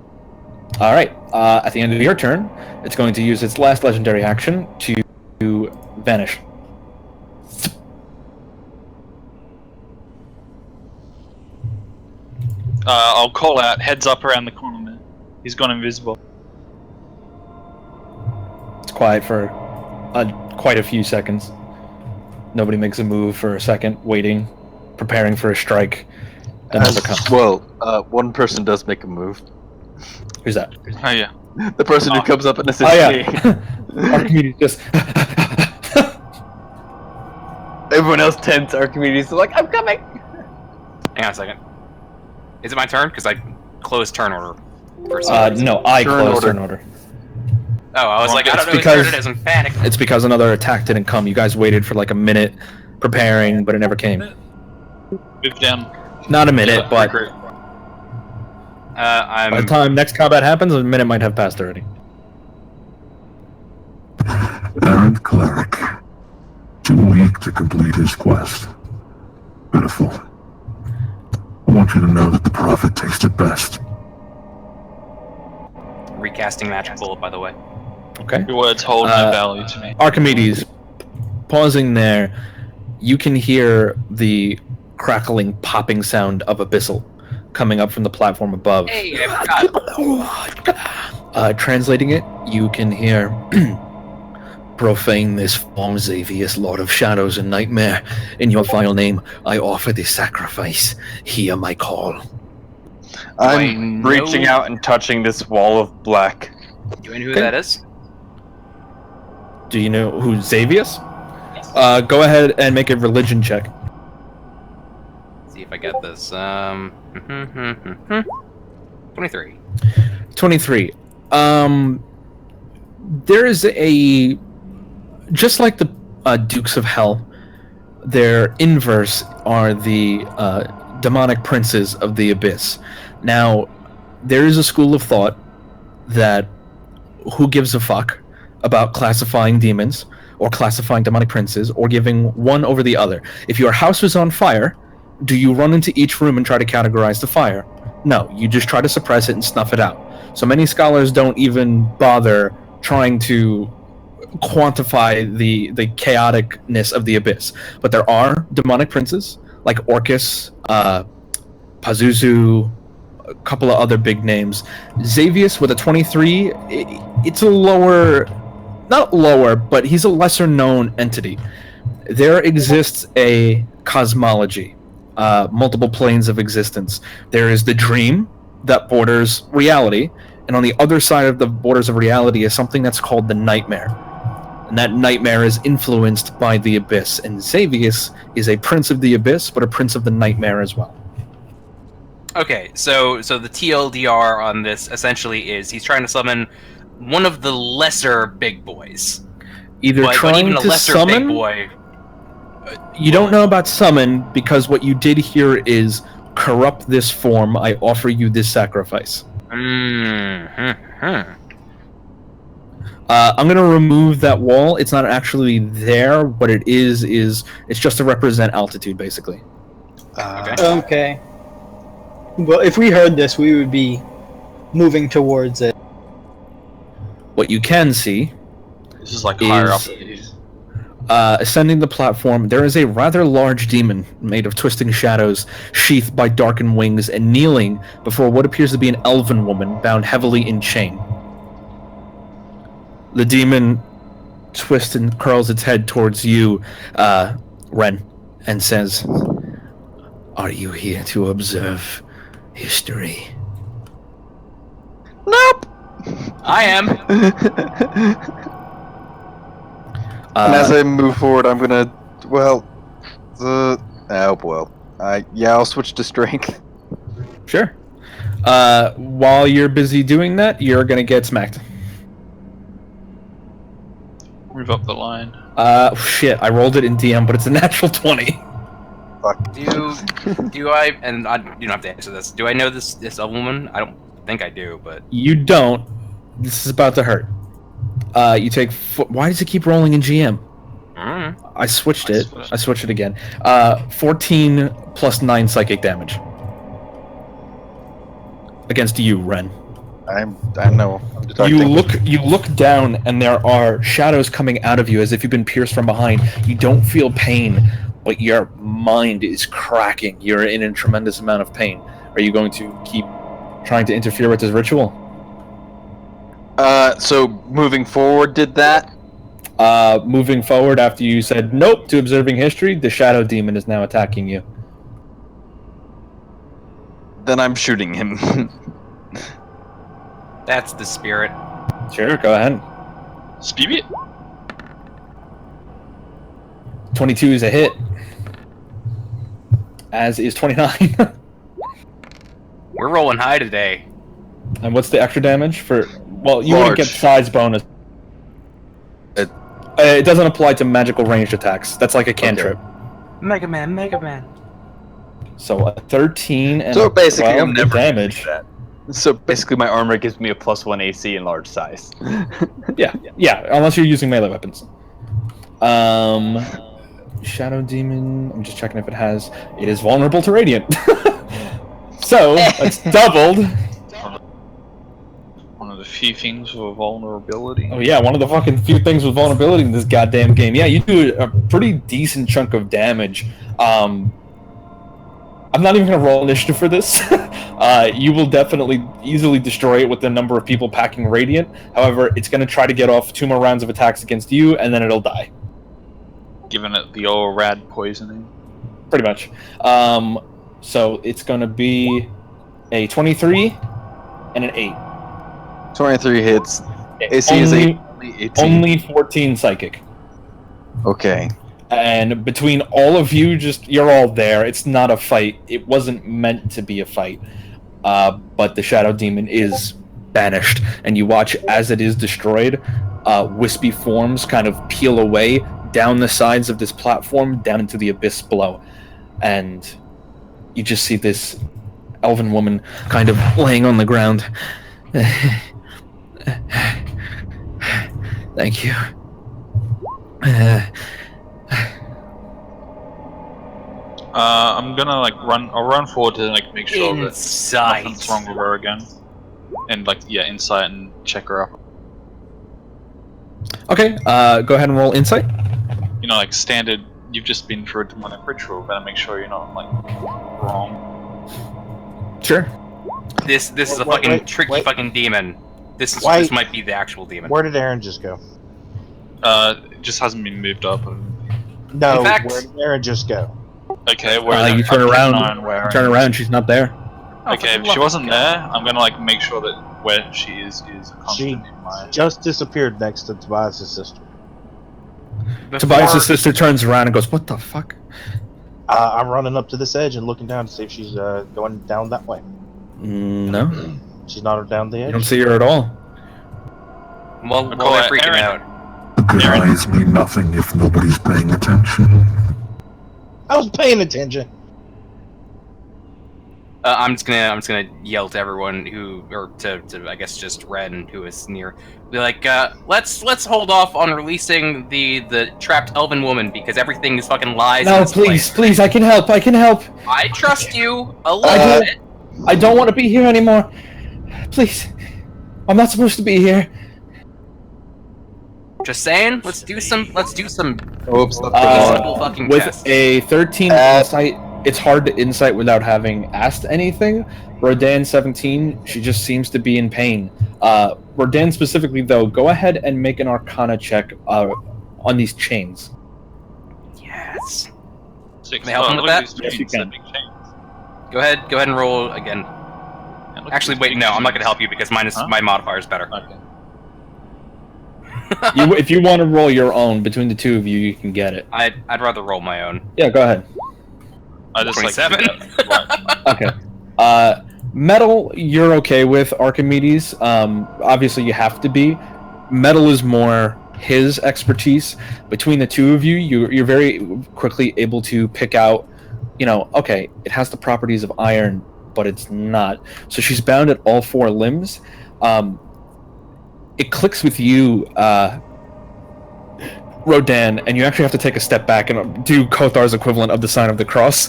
Alright, at the end of your turn, it's going to use its last legendary action to vanish. I'll call out, heads up around the corner, man. He's gone invisible. It's quiet for quite a few seconds. Nobody makes a move for a second, waiting, preparing for a strike. Another comes. Well, one person does make a move. Who's that? Oh yeah. The person who comes up and assists Oh yeah. me. Archimedes just. Everyone else tense. Archimedes is like, I'm coming. Hang on a second. Is it my turn? Because I closed turn order. For some reason. No, I Turn closed order. turn order. Oh, I was like, I It's don't know whose because- turn it is. I'm panicking. It's because another attack didn't come. You guys waited for like a minute, preparing, but it never came. Move down. Not a minute, but Great. I'm. by the time next combat happens, a minute might have passed already. Errant cleric. Too weak to complete his quest. Pitiful. I want you to know that the prophet tasted best. recasting Magic Bullet, by the way. Okay. Your words hold no value to me. Archimedes, pausing there, you can hear the crackling, popping sound of Abyssal coming up from the platform above. Hey, I forgot. Translating it, you can hear, profane this form, Xavius, Lord of Shadows and Nightmare. In your vile name, I offer this sacrifice. Hear my call. I'm reaching out and touching this wall of black. Do you know who that is? Do you know who Xavius? Yes. Go ahead and make a religion check. See if I get this. 23. 23. There is a... Just like the Dukes of Hell, their inverse are the demonic princes of the Abyss. Now, there is a school of thought that who gives a fuck about classifying demons or classifying demonic princes or giving one over the other. If your house is on fire, do you run into each room and try to categorize the fire? No, you just try to suppress it and snuff it out. So many scholars don't even bother trying to quantify the chaoticness of the Abyss. But there are demonic princes like Orcus, Pazuzu, a couple of other big names. Xavius with a 23, it's a lower, not lower, but he's a lesser known entity. There exists a cosmology, multiple planes of existence. There is the dream that borders reality, and on the other side of the borders of reality is something that's called the nightmare. And that nightmare is influenced by the Abyss, and Xavius is a prince of the Abyss, but a prince of the nightmare as well. Okay, so the TLDR on this essentially is he's trying to summon one of the lesser big boys. Either but even a lesser summon, big boy. You don't know about summon because what you did here is corrupt this form. I offer you this sacrifice. Mm-hmm. I'm gonna remove that wall. It's not actually there. What it is it's just to represent altitude, basically. Okay. Well, if we heard this, we would be moving towards it. What you can see This is like higher up. ascending the platform, there is a rather large demon made of twisting shadows, sheathed by darkened wings, and kneeling before what appears to be an elven woman bound heavily in chain. The demon twists and curls its head towards you, Ren, and says, "Are you here to observe history?" Nope. I am. And as I move forward, I'm gonna, I'll switch to strength. Sure. While you're busy doing that, you're gonna get smacked. Move up the line. Shit, I rolled it in DM, but it's a natural 20. Do I, and you don't have to answer this, do I know this woman? I don't think I do, but... You don't. This is about to hurt. You take... Why does it keep rolling in GM? I switched it. I switched it again. 14 plus 9 psychic damage. Against you, Ren. I know. I'm deducting. You look down, and there are shadows coming out of you as if you've been pierced from behind. You don't feel pain, but your mind is cracking. You're in a tremendous amount of pain. Are you going to keep trying to interfere with this ritual? So moving forward, did that? Moving forward, after you said nope to observing history, the shadow demon is now attacking you. Then I'm shooting him. That's the spirit. Sure, go ahead. Speed it. 22 is a hit. As is 29. We're rolling high today. And what's the extra damage for... Well, you wouldn't get Large. size bonus. It doesn't apply to magical ranged attacks. That's like a cantrip. Mega Man. So a 13 and So a basically, 12 I'm never damage. that. So basically, my armor gives me a +1 AC in large size. Yeah, unless you're using melee weapons. Shadow Demon, I'm just checking if it has... It is vulnerable to Radiant. So, it's doubled. One of the few things with vulnerability. Oh yeah, one of the fucking few things with vulnerability in this goddamn game. Yeah, you do a pretty decent chunk of damage. I'm not even going to roll initiative for this. You will definitely easily destroy it with the number of people packing Radiant. However, it's going to try to get off 2 more rounds of attacks against you, and then it'll die. Giving it the old rad poisoning. Pretty much. So it's going to be a 23 and an 8. 23 hits. AC is 18. Only 14 psychic. Okay. And between all of you, you're all there. It's not a fight. It wasn't meant to be a fight. But the Shadow Demon is banished. And you watch as it is destroyed, wispy forms kind of peel away down the sides of this platform, down into the abyss below. And you just see this elven woman kind of laying on the ground. Thank you. I'm gonna I'll run forward to make sure Insight. that nothing's wrong with her again. And insight and check her up. Okay, go ahead and roll insight. Standard, you've just been through a demonic ritual, better make sure you're not wrong. Sure. This is a fucking tricky fucking demon. This might be the actual demon. Where did Aaron just go? It just hasn't been moved up. No, In fact- where did Aaron just go? Okay, where You turn around, she's not there. Okay, if she wasn't there, I'm gonna make sure that where she is a constant She in my. just disappeared next to Tobias' sister. Tobias' sister turns around and goes, "What the fuck?" I'm running up to this edge and looking down to see if she's going down that way. No, She's not down the you edge. don't see her at all. Well, they're freaking out. The good eyes mean nothing if nobody's paying attention. I was paying attention. I'm just gonna yell to everyone to I guess just Ren, who is near. Be like, let's hold off on releasing the trapped elven woman because everything is fucking lies. in No, this place. please, I can help. I trust you a little bit. I don't want to be here anymore. Please, I'm not supposed to be here. Just saying. Let's do some. Oops. Simple fucking With test. a 13 insight, it's hard to insight without having asked anything. Rodan 17, she just seems to be in pain. Rodan specifically, though, go ahead and make an Arcana check on these chains. Yes. 6. Can I help him with that? Yes, you can. Big Go ahead and roll again. chain. Actually, wait. No, I'm not gonna help you because my modifier is better. Okay. If you want to roll your own between the two of you, you can get it. I'd rather roll my own. Yeah, go ahead. I just 27. Okay. Metal, you're okay with Archimedes. Obviously, you have to be. Metal is more his expertise. Between the two of you, you're very quickly able to pick out, okay, it has the properties of iron, but it's not. So she's bound at all 4 limbs. It clicks with you, Rodan, and you actually have to take a step back and do Kothar's equivalent of the sign of the cross.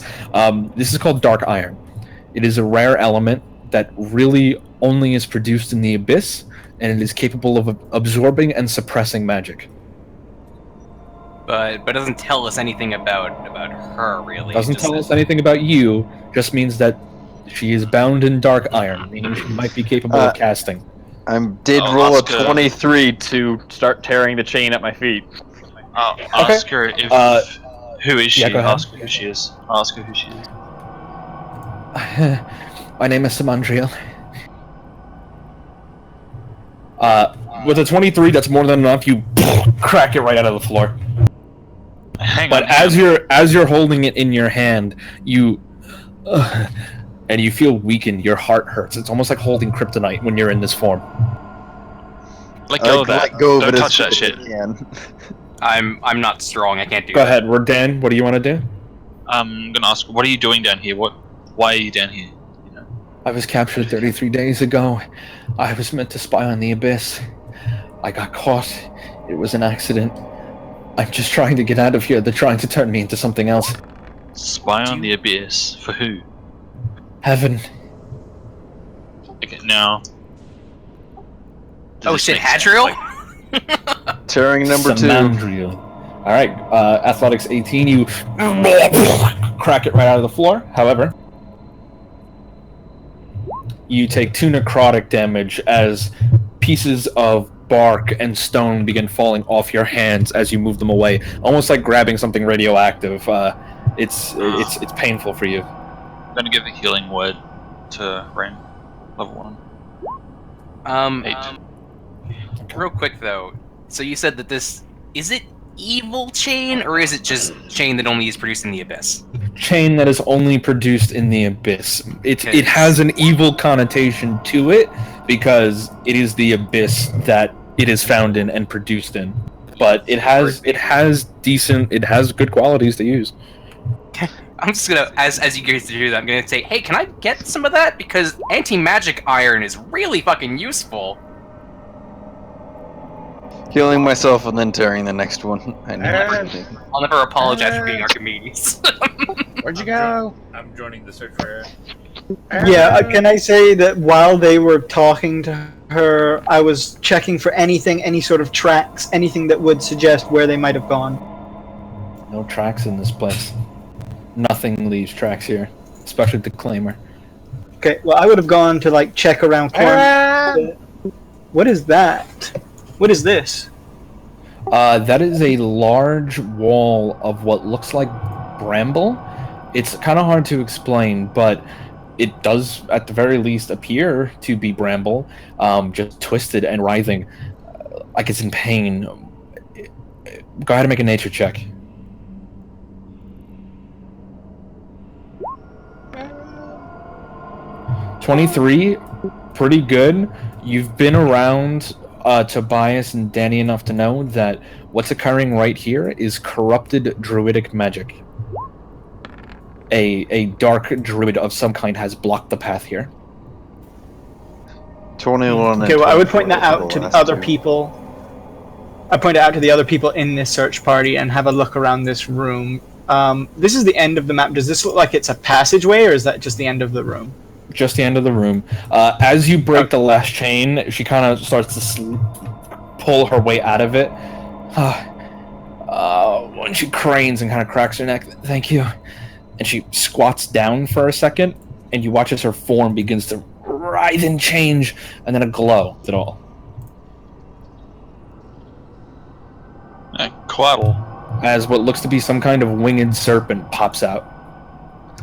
This is called dark iron. It is a rare element that really only is produced in the abyss, and it is capable of absorbing and suppressing magic. But it doesn't tell us anything about her really. Doesn't tell us anything about you. Just means that she is bound in dark iron, meaning she might be capable of casting. I did I'll roll a ask her- 23 to start tearing the chain at my feet. I'll Okay. ask her if. Who is she? yeah, go ahead. Ask her who she is. I'll ask her who she is. My name is Samandriel. With a 23, that's more than enough. You crack it right out of the floor. Hang But on. as you're holding it in your hand, and you feel weakened. Your heart hurts. It's almost like holding kryptonite when you're in this form. Let go of that. Let go of Don't it touch as that shit. quick as you can. I'm not strong. I can't do Go that. ahead, Rodan. What do you want to do? I'm gonna ask. What are you doing down here? Why are you down here? I was captured 33 days ago. I was meant to spy on the abyss. I got caught. It was an accident. I'm just trying to get out of here. They're trying to turn me into something else. Spy on the abyss for who? Heaven. Okay, now. Oh Does shit, this make sense? Hadriel? Tearing number 2. Samandriel. All right, athletics 18. You crack it right out of the floor. However, you take 2 necrotic damage as pieces of bark and stone begin falling off your hands as you move them away, almost like grabbing something radioactive. It's painful for you. I'm gonna give a healing word to Ren, level 1. 8. Real quick though, so you said that this is it evil chain or is it just chain that only is produced in the abyss? Chain that is only produced in the abyss. It has an evil connotation to it because it is the abyss that it is found in and produced in. But it has good qualities to use. I'm just gonna, as you guys do that, I'm gonna say, hey, can I get some of that? Because anti-magic iron is really fucking useful. Healing myself and then tearing the next one. I'll never apologize for being Archimedes. Where'd you go? I'm joining the search for Yeah, can I say that while they were talking to her, I was checking for anything, any sort of tracks, anything that would suggest where they might have gone. No tracks in this place. Nothing leaves tracks here, especially the claimer. Okay, well, I would have gone to, like, check around corners. What is that? What is this? That is a large wall of what looks like bramble. It's kind of hard to explain, but it does, at the very least, appear to be bramble, just twisted and writhing, like it's in pain. Go ahead and make a nature check. 23, pretty good. You've been around Tobias and Danny enough to know that what's occurring right here is corrupted druidic magic. A dark druid of some kind has blocked the path here. 21. Okay, well, I would point that out to the other people. I point it out to the other people in this search party and have a look around this room. This is the end of the map. Does this look like it's a passageway, or is that just the end of the room? Just the end of the room. As you break the last chain, she kind of starts to pull her way out of it. When she cranes and kind of cracks her neck, thank you. And she squats down for a second, and you watch as her form begins to writhe and change, and then a glow at all. Coatl. As what looks to be some kind of winged serpent pops out.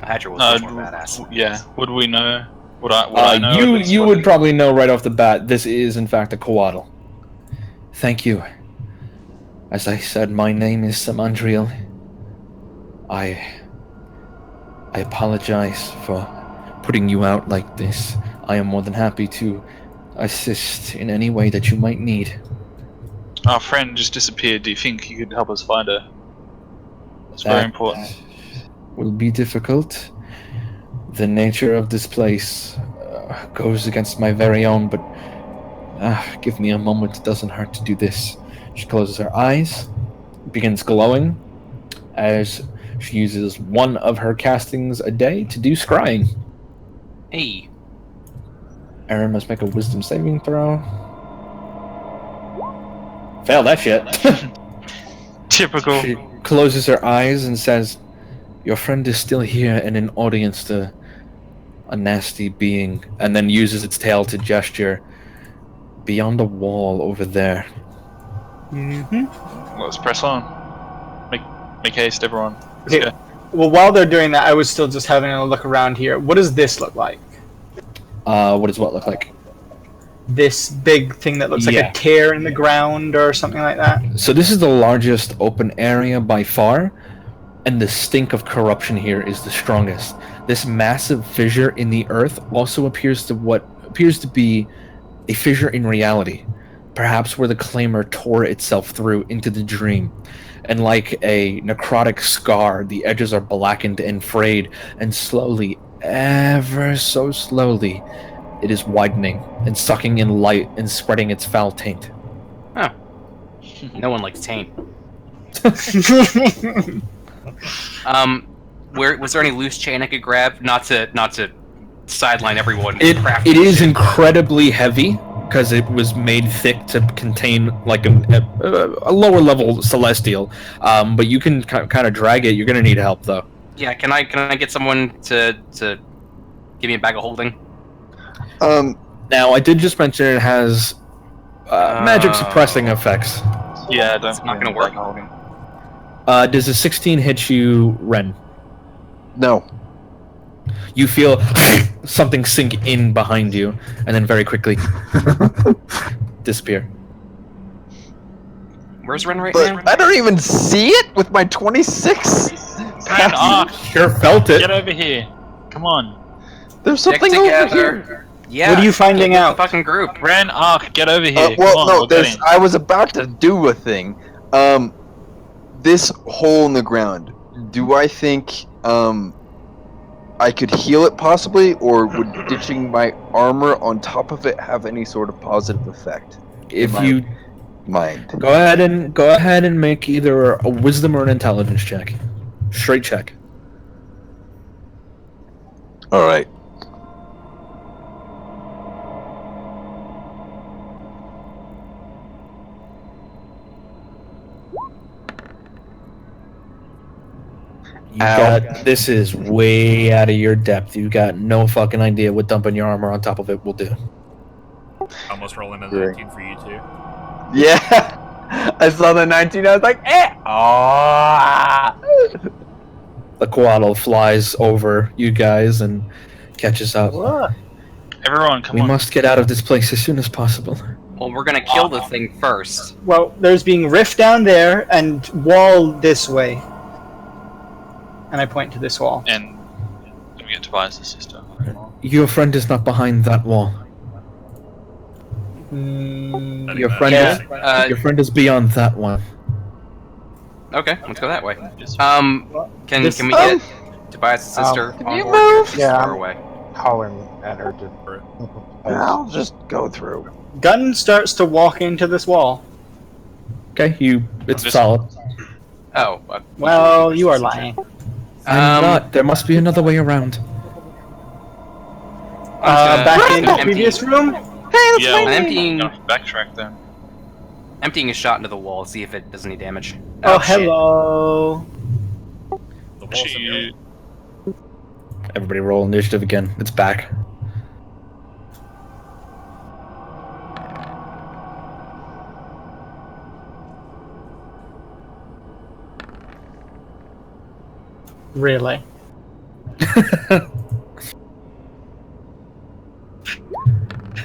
Hadra was much more badass. Yeah, would we know? Would I know? You would probably know right off the bat, this is in fact a Coatl. Thank you. As I said, my name is Samandriel. I apologize for putting you out like this. I am more than happy to assist in any way that you might need. Our friend just disappeared. Do you think you could help us find her? It's very important. Will be difficult. The nature of this place goes against my very own, but give me a moment. It doesn't hurt to do this. She closes her eyes, begins glowing, as she uses one of her castings a day to do scrying. Hey. Aaron must make a wisdom saving throw. Fail that shit. Typical. She closes her eyes and says, "Your friend is still here and in audience to a nasty being," and then uses its tail to gesture beyond a wall over there. Let's press on. Make haste, everyone. Let's Okay. go. Well, while they're doing that, I was still just having a look around here. What does this look like? What does what look like? This big thing that looks like a tear in the ground or something like that? So this is the largest open area by far, and the stink of corruption here is the strongest. This massive fissure in the earth also appears to be a fissure in reality, perhaps where the claimer tore itself through into the dream. And like a necrotic scar, the edges are blackened and frayed, and slowly, ever so slowly, it is widening and sucking in light and spreading its foul taint. Huh. No one likes taint. Was there any loose chain I could grab? Not to sideline everyone. It is incredibly heavy because it was made thick to contain like a lower level celestial. But you can kind of drag it. You're gonna need help though. Yeah, can I get someone to give me a bag of holding? Now, I did just mention it has magic suppressing effects. Yeah, I don't It's not think gonna work. Does a 16 hit you, Ren? No. You feel something sink in behind you, and then very quickly disappear. Where's Ren right But now? I don't even see it with my 26. Man, Ark, Sure felt it. get over here. Come on. There's Stick something over together. here. Yeah. What are you finding get out? The fucking group. Ren, Ark, get over here. Well, Come on, no, we're there's. getting- I was about to do a thing. This hole in the ground. Do I think I could heal it possibly, or would ditching my armor on top of it have any sort of positive effect? If My you mind. go ahead and make either a wisdom or an intelligence check. Straight check. All right. You got this is way out of your depth. You got no fucking idea what dumping your armor on top of it will do. Almost rolling a Great. 19 for you too. Yeah, I saw the 19. I was like, eh. Oh. The Quaddle flies over you guys and catches up. Everyone, come We on. must get out of this place as soon as possible. Well, we're gonna kill the thing first. Well, there's being rift down there and wall this way. And I point to this wall. And let me get Tobias' sister. Your friend is not behind that wall. Your friend yeah. is your friend is beyond that one. Okay, let's go that way. Just- Can This- we get Tobias' sister Can on you board? move? She's Yeah, far I'm- away. Hollering at her to. I'll just go through. Gun starts to walk into this wall. Okay, it's Just- solid. Oh. Well, you are lying. I'm not. There must be another way around. Back in the empty- previous room? Yeah, I'm we're emptying, gonna backtrack then. emptying a shot into the wall, see if it does any damage. Oh, shit. hello. The walls are She, Everybody roll initiative again. It's back. Really?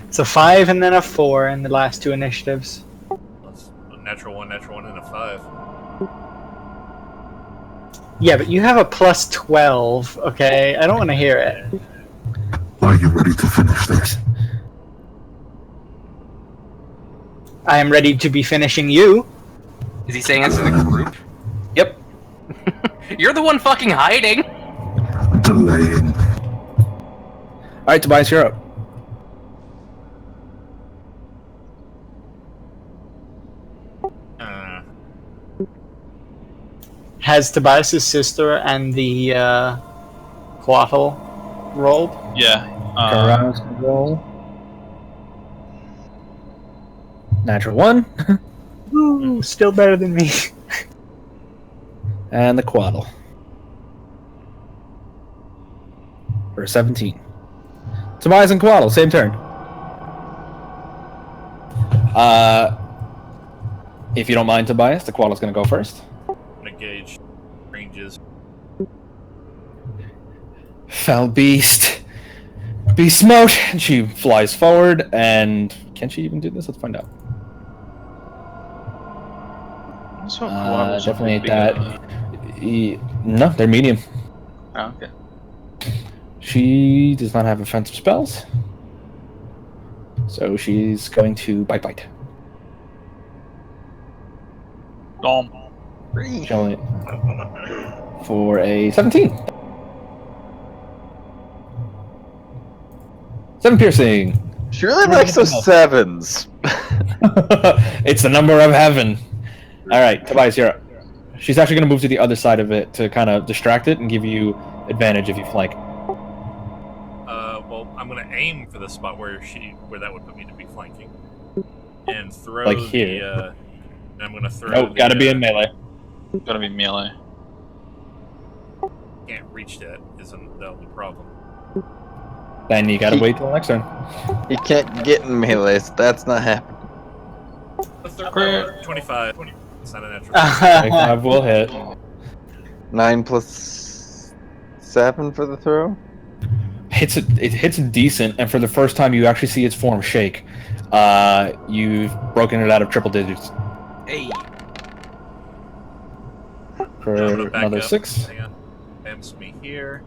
It's a 5 and then a 4 in the last two initiatives. That's a natural 1, and a 5. Yeah, but you have a plus 12, okay? I don't want to hear it. Are you ready to finish this? I am ready to be finishing you. Is he saying this to the group? Yep. You're the one fucking hiding! Delaying. Alright, Tobias, you're up. Has Tobias' sister and the Quattl rolled? yeah. Carouse roll. Natural 1. Ooh, still better than me. And the Quaddle. For 17. Tobias and Quaddle, same turn. If you don't mind, Tobias, the Quaddle's gonna go first. I'm gonna gauge ranges. Foul beast. Be smote. And she flies forward, and can she even do this? Let's find out. That's what Quaddles are Definitely big, that. No, they're medium. Oh, okay. She does not have offensive spells, so she's going to bite. Showing it for a 17. 7 piercing. She really likes those 7s. It's the number of heaven. All right, Tobias, you're up. She's actually going to move to the other side of it to kind of distract it and give you advantage if you flank. Well, I'm gonna aim for the spot where that would put me to be flanking, and throw Like here. and I'm gonna throw. Nope, got to be in melee. Gotta be melee. Can't reach that. Isn't the only problem? Then you gotta wait till the next turn. He can't get in melee, so that's not happening. 25. It's not a natural. 25 will hit. 9 plus 7 for the throw. It hits decent, and for the first time you actually see its form shake. You've broken it out of triple digits. Hey. For I'm gonna back another up. 6. Hang on. Amps me here.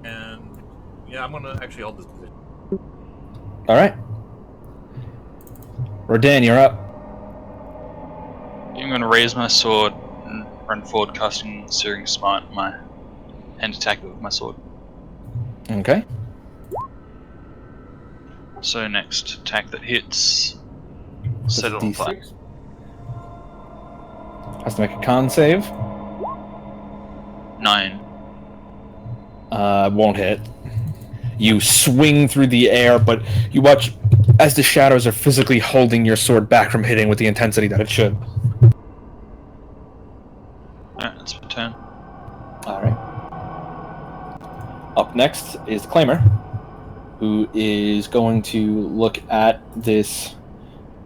And yeah, I'm gonna actually hold this position. Alright. Rodan, you're up. I'm going to raise my sword and run forward, casting Searing Smite, my hand attack with my sword. Okay. So next attack that hits, set it on fire. D6. Has to make a con save. 9. Won't hit. You swing through the air, but you watch as the shadows are physically holding your sword back from hitting with the intensity that it should. Alright, that's my turn. Alright. Up next is Claimer, who is going to look at this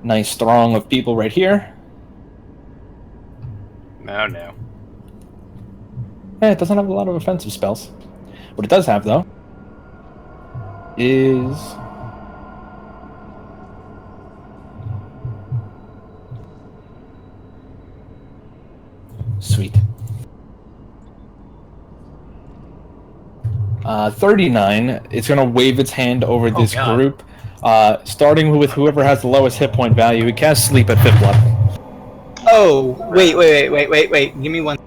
nice throng of people right here. Oh no. It doesn't have a lot of offensive spells. What it does have, though, is... Sweet. 39. It's going to wave its hand over this God. group, starting with whoever has the lowest hit point value. It casts Sleep at 5th level. Oh, wait. Give me one.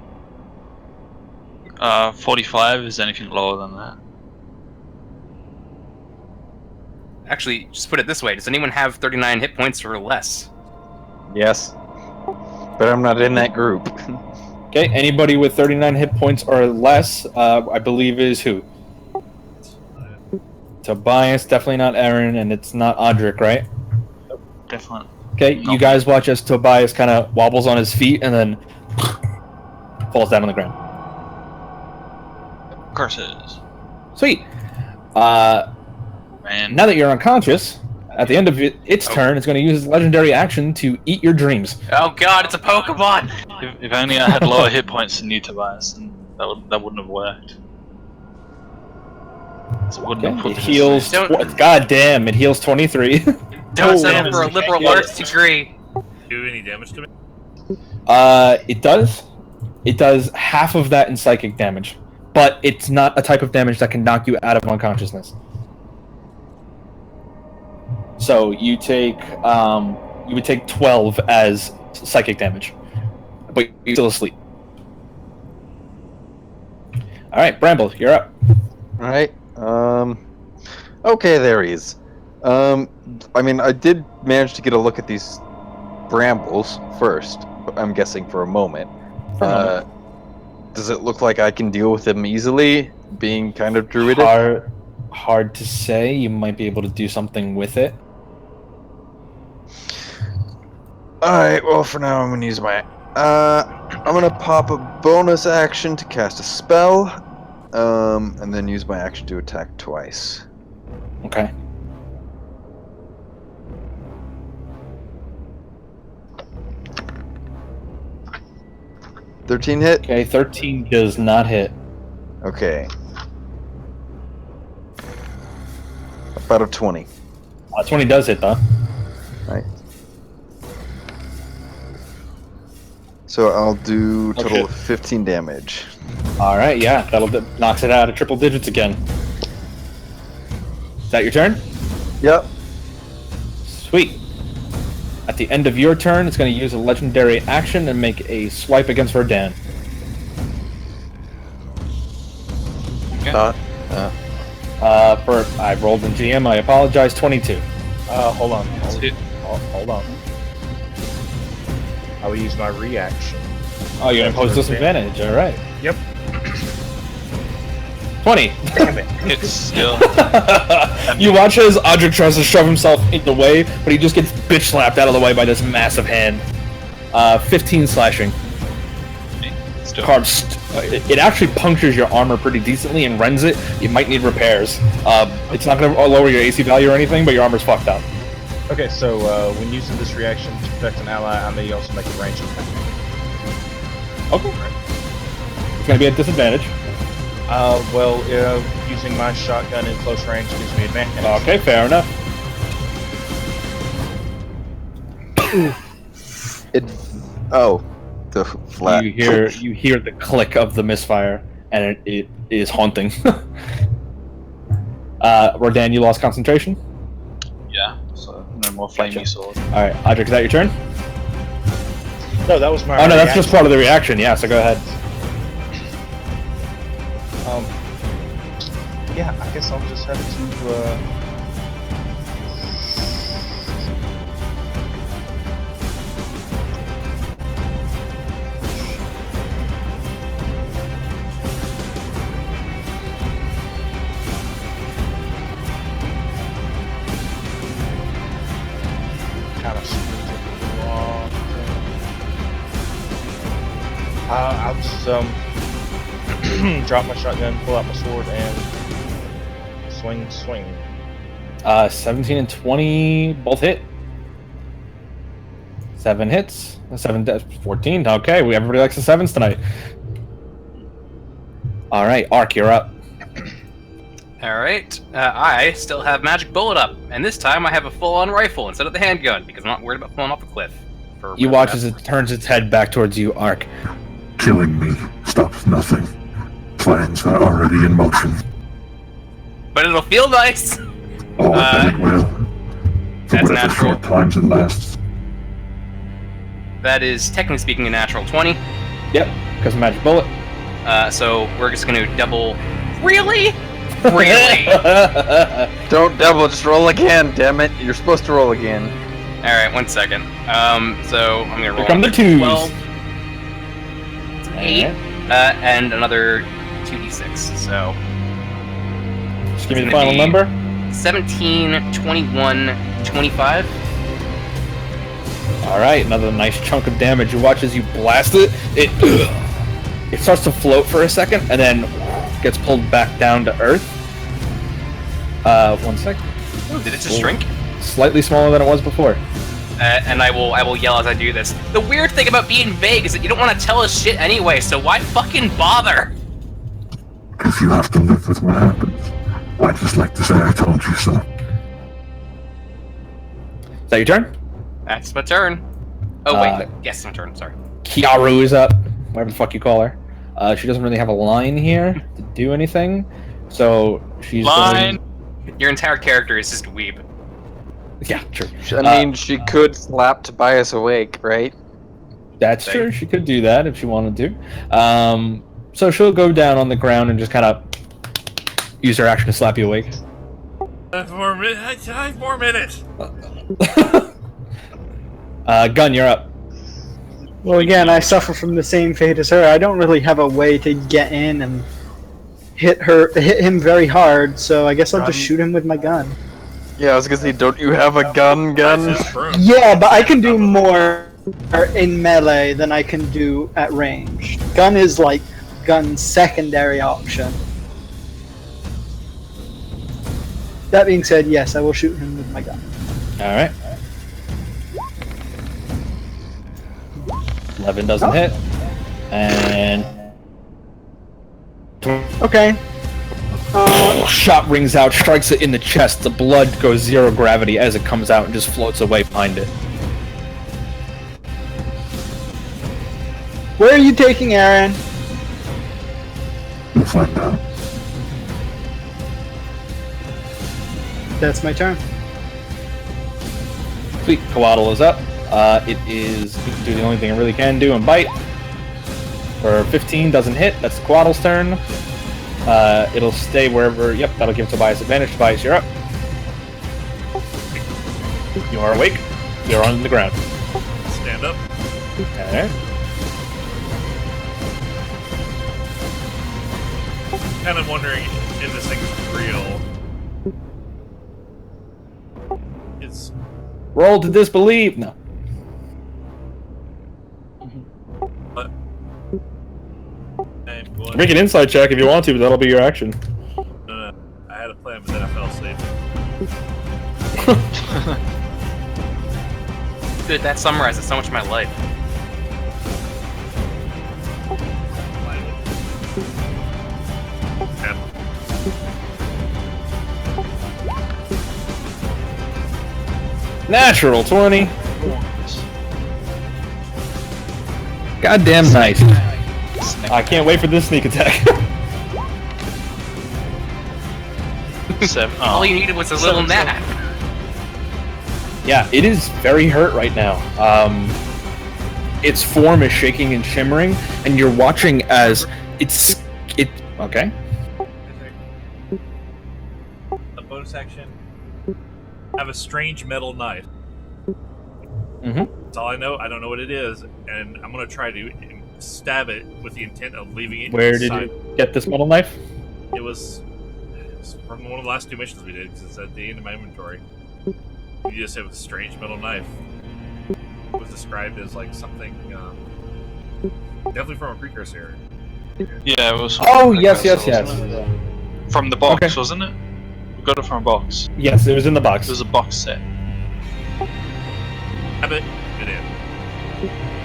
45 is anything lower than that. Actually, just put it this way: does anyone have 39 hit points or less? Yes. But I'm not in that group. Okay, anybody with 39 hit points or less, I believe is who? Tobias, definitely not Aaron, and it's not Audric, right? Definitely. Okay, you guys watch as Tobias kind of wobbles on his feet and then falls down on the ground. Of course it is. Sweet. Man. Now that you're unconscious, at the end of its turn, it's going to use its legendary action to eat your dreams. Oh god, it's a Pokemon! If only I had lower hit points than you, Tobias, then that wouldn't have worked. So it wouldn't have put It me heals. to sleep. God damn! It heals 23. Don't settle for a liberal arts degree. Do any damage to me? It does. It does half of that in psychic damage, but it's not a type of damage that can knock you out of unconsciousness. So you take, you would take 12 as psychic damage, but you're still asleep. All right, Bramble, you're up. Alright. Okay, there he is. I mean, I did manage to get a look at these brambles first, I'm guessing for a moment. Does it look like I can deal with them easily, being kind of druidic? Hard to say. You might be able to do something with it. Alright, well for now I'm gonna use my... I'm gonna pop a bonus action to cast a spell, and then use my action to attack twice. Okay. $13 hit? Okay, 13 does not hit. Okay. About a 20. 20 does hit, though. Right. So I'll do total of 15 damage. All right, yeah, knocks it out of triple digits again. Is that your turn? Yep. Sweet. At the end of your turn, it's going to use a legendary action and make a swipe against Rodan. I rolled in GM. I apologize. 22. Hold on. Hold on. I will use my reaction. Oh, you're going to impose disadvantage. All right. Yep. 20. Damn it. It's still. You watch as Audric tries to shove himself in the way, but he just gets bitch slapped out of the way by this massive hand. 15 slashing. it actually punctures your armor pretty decently and rends it. You might need repairs. It's not going to lower your AC value or anything, but your armor's fucked up. Okay, so when using this reaction to protect an ally, I may also make a range attack. Okay. It's going to be at disadvantage. Using my shotgun in close range gives me advantage. Okay, fair enough. The flat. You hear the click of the misfire, and it is haunting. Rodan, you lost concentration? Yeah, so no more flamey sword. Alright, Audric, is that your turn? No, that was my Oh no, that's just part of the reaction, yeah, so go ahead. Yeah, I guess I'll just have to, kind of I'll just drop my shotgun, pull out my sword, and swing. 17 and 20 both hit. 7 hits. 14. Okay, everybody likes the 7s tonight. Alright, Ark, you're up. Alright, I still have Magic Bullet up, and this time I have a full-on rifle instead of the handgun, because I'm not worried about falling off a cliff. You watch as it turns its head back towards you, Ark. Killing me stops nothing. Plans are already in motion. But it'll feel nice! Oh, I bet it will. For That's whatever natural. short times it lasts. That is, technically speaking, a natural 20. Yep, because of Magic Bullet. So we're just gonna double... Really? Really? Don't double, just roll again, damn it. You're supposed to roll again. Alright, 1 second. So I'm gonna roll... Here come the 2s. 12. It's an 8. And another 2d6, so... Just give me the final number. 17, 21, 25. Alright, another nice chunk of damage. You watch as you blast it. It starts to float for a second, and then gets pulled back down to earth. 1 sec. Ooh, did it just shrink? Slightly smaller than it was before. And I will yell as I do this. The weird thing about being vague is that you don't want to tell us shit anyway, so why fucking bother? Because you have to live with what happens. I just like to say I told you so. Is that your turn? That's my turn. Oh wait, yes, my turn. Sorry. Kiaru is up. Whatever the fuck you call her. She doesn't really have a line here to do anything, so she's Line. Your entire character is just a weeb. Yeah, true. I mean, she could slap Tobias awake, right? That's true. She could do that if she wanted to. So she'll go down on the ground and just kind of use her action to slap you awake. 4 minutes. 4 minutes. Gun, you're up. Well, again, I suffer from the same fate as her. I don't really have a way to get in and hit him very hard, so I guess I'll just shoot him with my gun. Yeah, I was gonna say, don't you have a gun? Yeah, but I can do more in melee than I can do at range. Gun is like gun's secondary option. That being said, yes, I will shoot him with my gun. Alright. 11 doesn't hit. And... Okay. Shot rings out, strikes it in the chest. The blood goes 0 gravity as it comes out and just floats away behind it. Where are you taking Aaron? We'll find out. That's my turn. Sweet, Coatl is up. It is do the only thing it really can do and bite. For 15, doesn't hit. That's Coatl's turn. It'll stay wherever. Yep, that'll give Tobias advantage. Tobias, you're up. You are awake. You're on the ground. Stand up. Okay. Kind of wondering if this thing is real. It's Roll to disbelieve. No. What? Make an insight check if you want to, but that'll be your action. No. I had a plan, but then I fell asleep. Dude, that summarizes so much of my life. Natural 20. Goddamn nice. I can't wait for this sneak attack. 7. Oh. All you needed was a little nap. Yeah, it is very hurt right now. Its form is shaking and shimmering, and you're watching as okay. A bonus action. Have a strange metal knife. That's all I know. I don't know what it is, and I'm gonna try to stab it with the intent of leaving it. Where inside. did you get this metal knife? It was from one of the last 2 missions we did, because it's at the end of my inventory. You just have a strange metal knife. It was described as like something, definitely from a precursor. Yeah, it was. Oh, yes. From the box, Okay. wasn't it? We got it from a box. Yes, it was in the box. It was a box set. Have it in.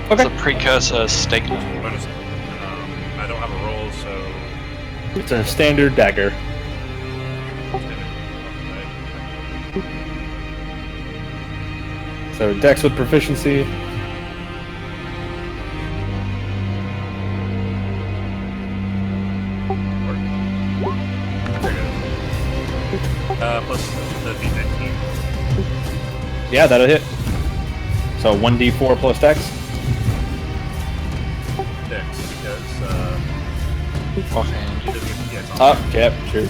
It's a precursor stake knife. Bonus. I don't have a roll, so. It's a standard dagger. So Dex with proficiency. Plus the D19. Yeah, that'll hit. So 1d4 plus Dex. Dex, because Offhand. he doesn't get the Up, yep, sure.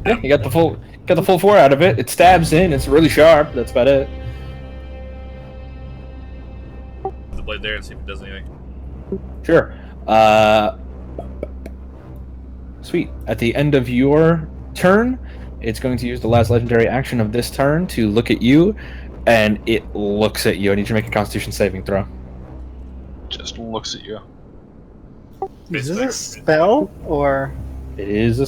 Yeah, you got the full 4 out of it. It stabs in. It's really sharp. That's about it. the blade there and see if it does anything. Sure. Sweet. At the end of your turn, it's going to use the last legendary action of this turn to look at you, and it looks at you. I need you to make a Constitution saving throw. Just looks at you. Is this a spell or? It is a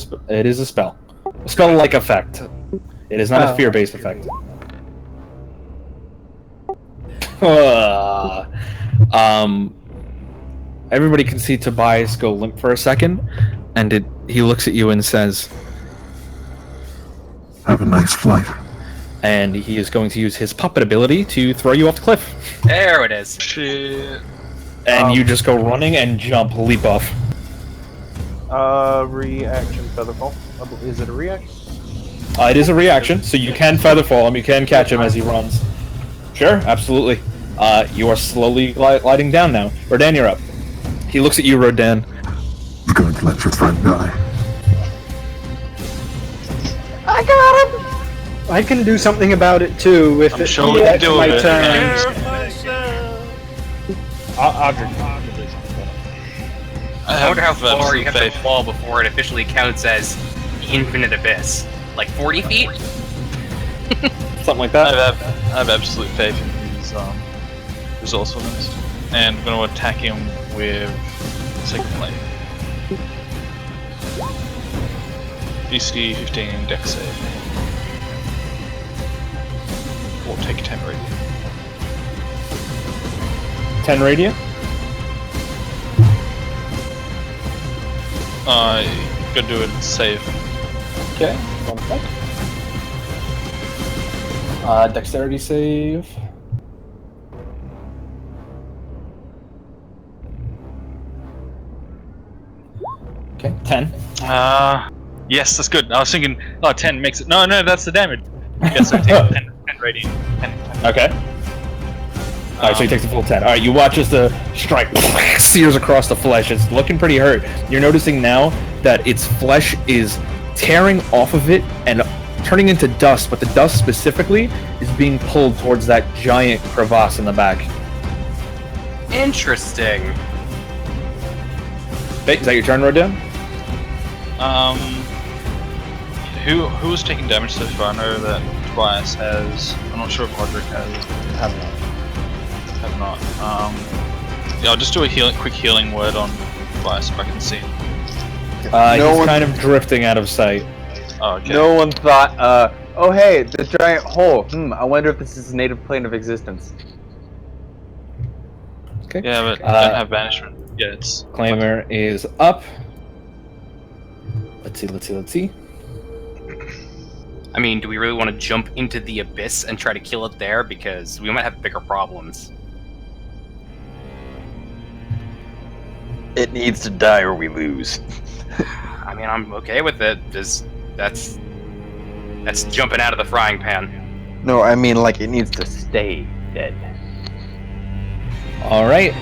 spell. A spell-like effect. It is not a fear-based effect. Everybody can see Tobias go limp for a second, and he looks at you and says, Have a nice flight. and he is going to use his puppet ability to throw you off the cliff. There it is. Shit. And you just go running and leap off. Reaction featherfall. Is it a reaction? It is a reaction, so you can featherfall him. You can catch him as he runs. Sure, absolutely. You are slowly gliding down now. Rodan, you're up. He looks at you, Rodan. You're going to let your friend die. I got him! I can do something about it too with I'm sure we can do my it. turn. I'll drink. I wonder how far absolute you have to faith. fall before it officially counts as infinite abyss. Like 40 feet? Something like that. I have absolute faith in his resourcefulness, and I'm going to attack him with Second Blade. DC 15 Dex save. Or take 10 radiant. 10 radiant. Gonna do it save. Okay, 1 sec. Dexterity save. Okay, 10. Yes, that's good. I was thinking, 10 makes it. No, that's the damage. Yes, I take 10 radiant. 10. Okay. Alright, so he takes the full 10. Alright, you watch as the strike sears across the flesh. It's looking pretty hurt. You're noticing now that its flesh is tearing off of it and turning into dust, but the dust specifically is being pulled towards that giant crevasse in the back. Interesting. Hey, is that your turn, Rodan? Who was taking damage so far? I know that Tobias has. I'm not sure if Audric has. Have not. Have not. Yeah, I'll just do a quick healing word on Tobias if I can see him. He's kind of drifting out of sight. Oh, okay. No one thought, oh hey, the giant hole. I wonder if this is a native plane of existence. Okay. Yeah, but I don't have banishment. Yeah, it's... Claimer is up. Let's see. I mean, do we really want to jump into the abyss and try to kill it there? Because we might have bigger problems. It needs to die or we lose. I mean, I'm okay with it. That's jumping out of the frying pan. No, I mean like it needs to stay dead. All right.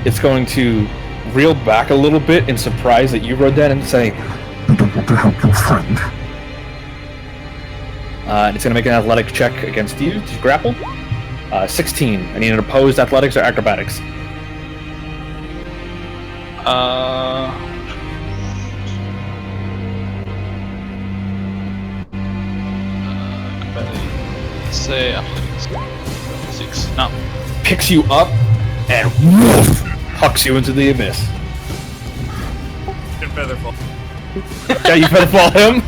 It's going to reel back a little bit in surprise that you rode that and say, I don't want to help your friend. and it's going to make an athletic check against you to grapple. 16. I need an opposed athletics or acrobatics. Say athletics. 6. No. Picks you up and woof, hucks you into the abyss. Good feather fall. Yeah, you better fall him.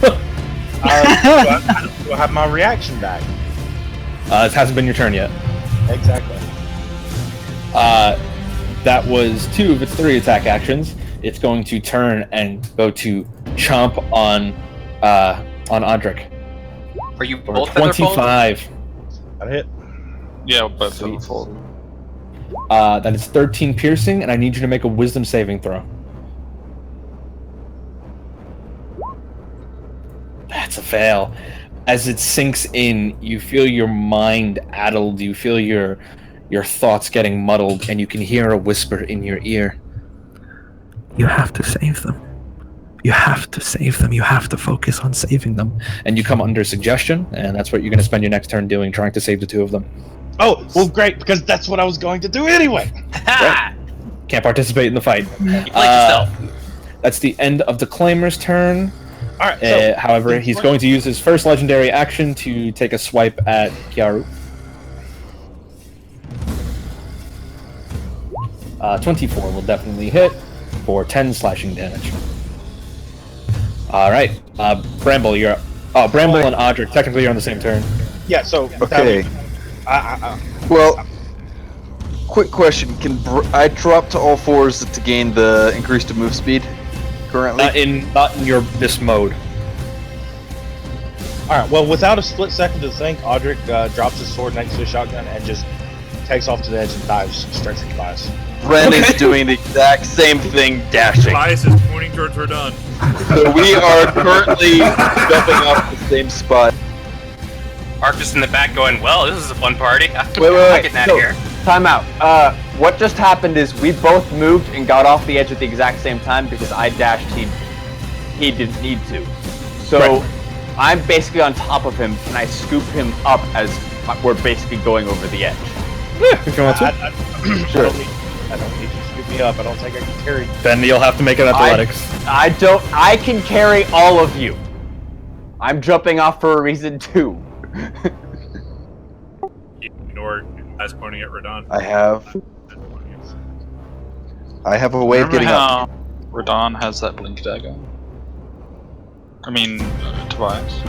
Do I have my reaction back? It hasn't been your turn yet. Exactly. That was 2 of its 3 attack actions. It's going to turn and go to chomp on Audric. Are you For both feather fall? 25. Got a hit. Yeah, both Sweet. of fall. That is 13 piercing, and I need you to make a wisdom saving throw. That's a fail. As it sinks in, you feel your mind addled, you feel your thoughts getting muddled, and you can hear a whisper in your ear. You have to save them. You have to save them. You have to focus on saving them. And you come under suggestion, and that's what you're going to spend your next turn doing, trying to save the 2 of them. Oh, well, great, because that's what I was going to do anyway. Ha! Can't participate in the fight. You played yourself. That's the end of the Claimer's turn. All right. So, However, he's going to use his first legendary action to take a swipe at Kiaru. 24 will definitely hit for 10 slashing damage. All right, Bramble, you're up. Oh, Bramble and Audric, technically you're on the same turn. yeah. So Okay. Well, quick question: can I drop to all 4s to gain the increased move speed? Currently, Not in your this mode. all right. Well, without a split second to think, Audric drops his sword next to the shotgun and just takes off to the edge and dives straight for Tobias. Ren is doing the exact same thing, dashing. Tobias is pointing towards Rodon. So we are currently jumping off the same spot. Arcus in the back going, well, this is a fun party. I'm Wait. getting out of here. Time out. What just happened is we both moved and got off the edge at the exact same time because I dashed. He didn't need to. So Right. I'm basically on top of him. Can I scoop him up as we're basically going over the edge? If you want to. Sure. I don't need you to scoop me up. I don't think I can carry. Then you'll have to make an athletics. I can carry all of you. I'm jumping off for a reason too. Ignore eyes pointing at Rodon. I have a way of Remember getting up. how Radon has that blink dagger? I mean, Tobias.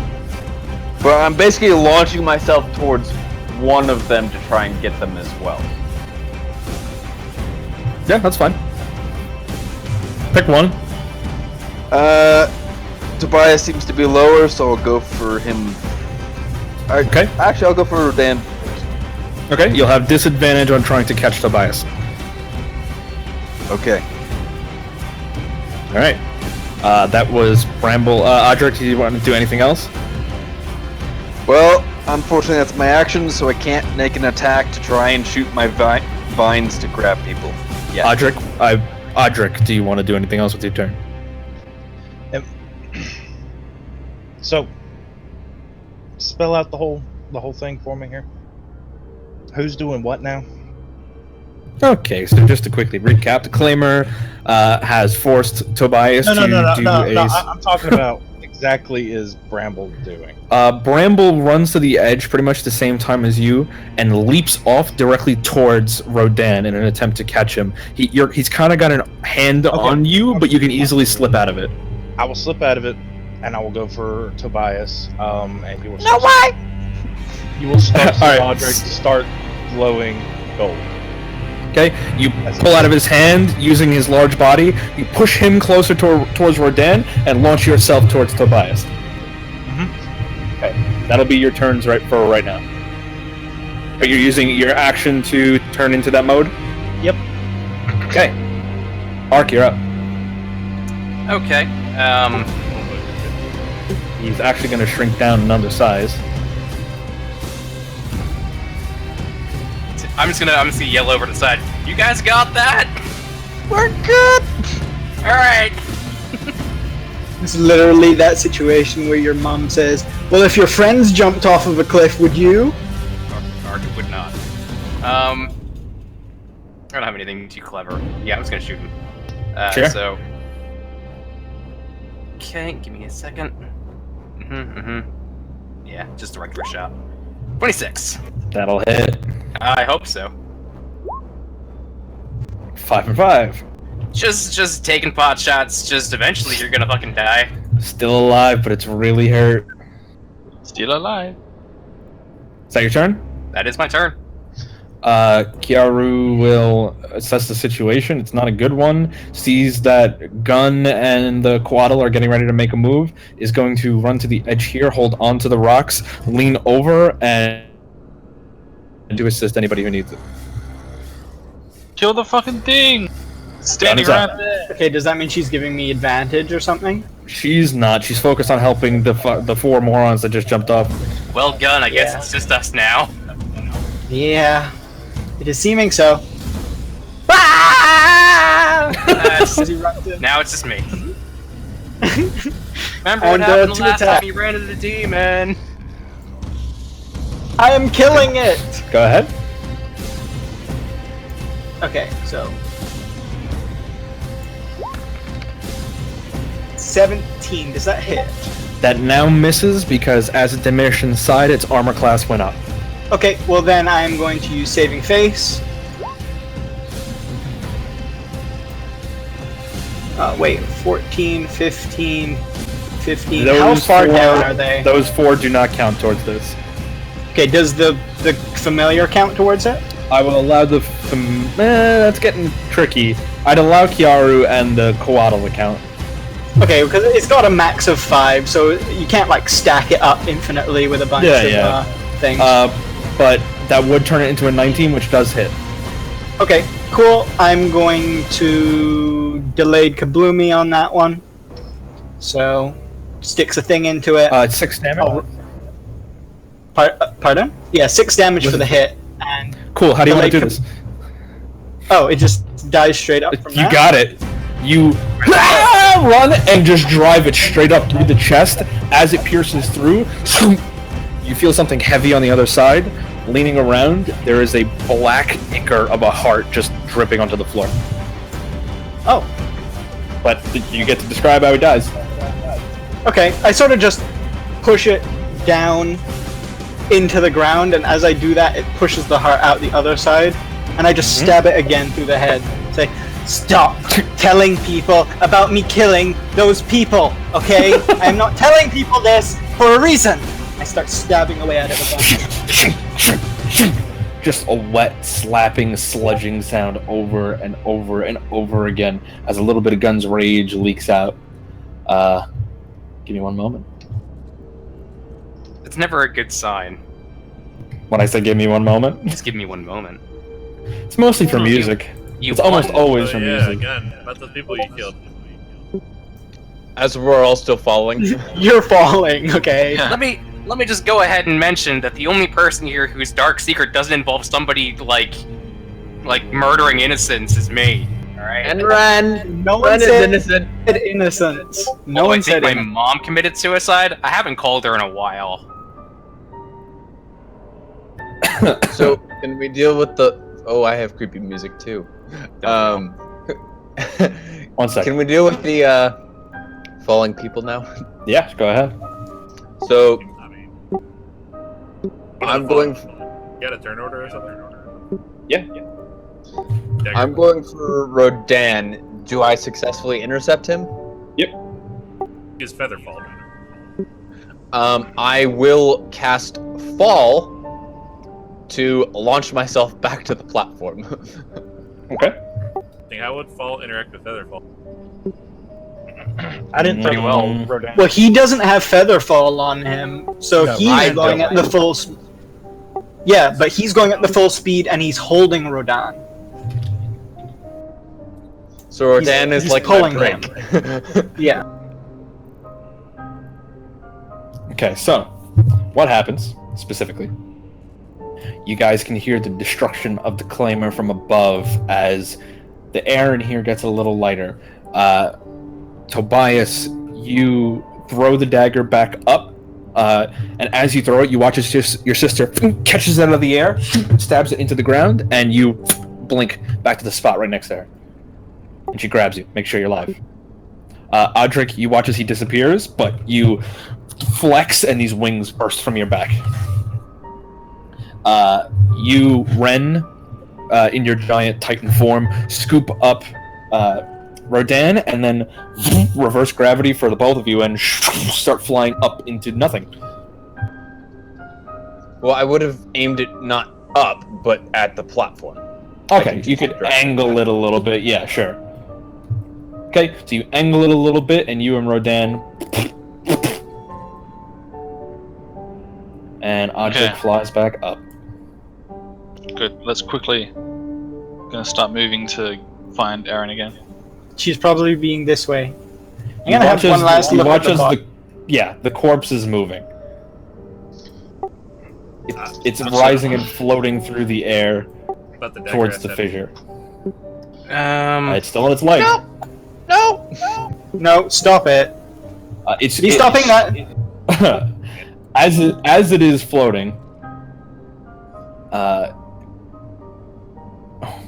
But I'm basically launching myself towards one of them to try and get them as well. Yeah, that's fine. Pick one. Tobias seems to be lower, so I'll go for him. Okay. Actually, I'll go for Dan. Okay, you'll have disadvantage on trying to catch Tobias. Okay. All right. That was Bramble. Audric, do you want to do anything else? Well, unfortunately, that's my action, so I can't make an attack to try and shoot my vines to grab people. Yeah. Audric, do you want to do anything else with your turn? So, spell out the whole thing for me here. Who's doing what now? Okay, so just to quickly recap, the Claimer has forced Tobias to do No. a... I'm talking about exactly is Bramble doing? Bramble runs to the edge pretty much the same time as you and leaps off directly towards Rodan in an attempt to catch him. He's kind of got a hand on you, but you can easily slip out of it. I will slip out of it, and I will go for Tobias. And you will No way! You will start All right. Roderick to start glowing gold. Okay, you pull out of his hand using his large body. You push him closer towards Rodan and launch yourself towards Tobias. Okay, that'll be your turns right now. But you're using your action to turn into that mode? Yep. Okay. Ark, you're up. Okay. He's actually going to shrink down another size. I'm just gonna yell over to the side. You guys got that? We're good! Alright. It's literally that situation where your mom says, well, if your friends jumped off of a cliff, would you? Ark would not. I don't have anything too clever. Yeah, I'm just gonna shoot him. Sure. So. Okay, give me a second. Yeah, just a regular shot. 26. That'll hit. I hope so. 5 and 5. Just taking pot shots. Just eventually you're gonna fucking die. Still alive, but it's really hurt. Still alive. Is that your turn? That is my turn. Kiaru will assess the situation. It's not a good one. Sees that Gun and the Quaddle are getting ready to make a move. Is going to run to the edge here, hold on to the rocks, lean over, and to assist anybody who needs it. Kill the fucking thing! Standing Gun is right there. Okay, does that mean she's giving me advantage or something? She's not. She's focused on helping the 4 morons that just jumped off. Well, Gun, I guess it's just us now. Yeah, it is seeming so. Now it's just me. Remember And, what happened the to last attack. time you ran into the demon? I am killing it! Go ahead. Okay, so 17, does that hit? That now misses because as it diminished inside, its armor class went up. Okay, well then I'm going to use Saving Face. Wait, 14, 15, 15. How far down are they? Those 4 do not count towards this. Okay, does the familiar count towards it? I will allow the... that's getting tricky. I'd allow Kiaru and the Koaddle to count. Okay, because it's got a max of 5, so you can't like stack it up infinitely with a bunch of things. But that would turn it into a 19, which does hit. Okay, cool. I'm going to delayed kabloomy on that one. So, sticks a thing into it. It's 6 damage. Pardon? Yeah, 6 damage for the hit. And cool, how do you want to do this? Oh, it just dies straight up from You that? got it. You run and just drive it straight up through the chest. As it pierces through, you feel something heavy on the other side. Leaning around, there is a black ichor of a heart just dripping onto the floor. Oh. But you get to describe how he dies. Okay, I sort of just push it down into the ground, and as I do that, it pushes the heart out the other side, and I just stab it again through the head. Say, stop telling people about me killing those people, okay? I'm not telling people this for a reason. I start stabbing away at it a bunch. Just a wet, slapping, sludging sound over and over and over again as a little bit of Gun's rage leaks out. Give me one moment. It's never a good sign. When I say give me one moment, Just give me one moment. it's mostly for music. You It's almost won. always for yeah, music. again, about the people you killed. As we're all still following. You're falling, okay? Let me just go ahead and mention that the only person here whose dark secret doesn't involve somebody like murdering innocents is me. All right. And Ren! No one Ren is said innocent. innocence. No I one think said my innocence. mom committed suicide. I haven't called her in a while. So, can we deal with the... Oh, I have creepy music too. 1 second. Can we deal with the eyeballing people now? Yeah, go ahead. So I mean, I'm going. You got a turn order or something? Yeah. I'm going for Rodan. Do I successfully intercept him? His feather fall. I will cast Fall to launch myself back to the platform. Okay. How would fall interact with feather fall? I didn't Pretty think well. Rodan. Well, he doesn't have Featherfall on him, so No, he's I going at don't. the full. Yeah, but he's going at the full speed, and he's holding Rodan. So Rodan is he's like pulling my him. brake. Yeah. Okay, so what happens specifically? You guys can hear the destruction of the claimer from above as the air in here gets a little lighter. Tobias, you throw the dagger back up, and as you throw it, you watch as your sister catches it out of the air, stabs it into the ground, and you blink back to the spot right next to her. And she grabs you. Make sure you're alive. Audric, you watch as he disappears, but you flex and these wings burst from your back. You, Ren, in your giant titan form, scoop up Rodan and then reverse gravity for the both of you and start flying up into nothing. Well, I would have aimed it not up, but at the platform. Okay, you could angle it a little bit. Yeah, sure. Okay, so you angle it a little bit, and you and Rodan... And Audric flies back up. Good. Let's quickly gonna start moving to find Aaron again. She's probably being this way. I'm You gonna have watch as one last you look watch at the as bot. the corpse is moving. It's rising and floating through the air About the towards the digress fissure. Um, It's still in its light. No, stop it. It's He's stopping that. as it is floating.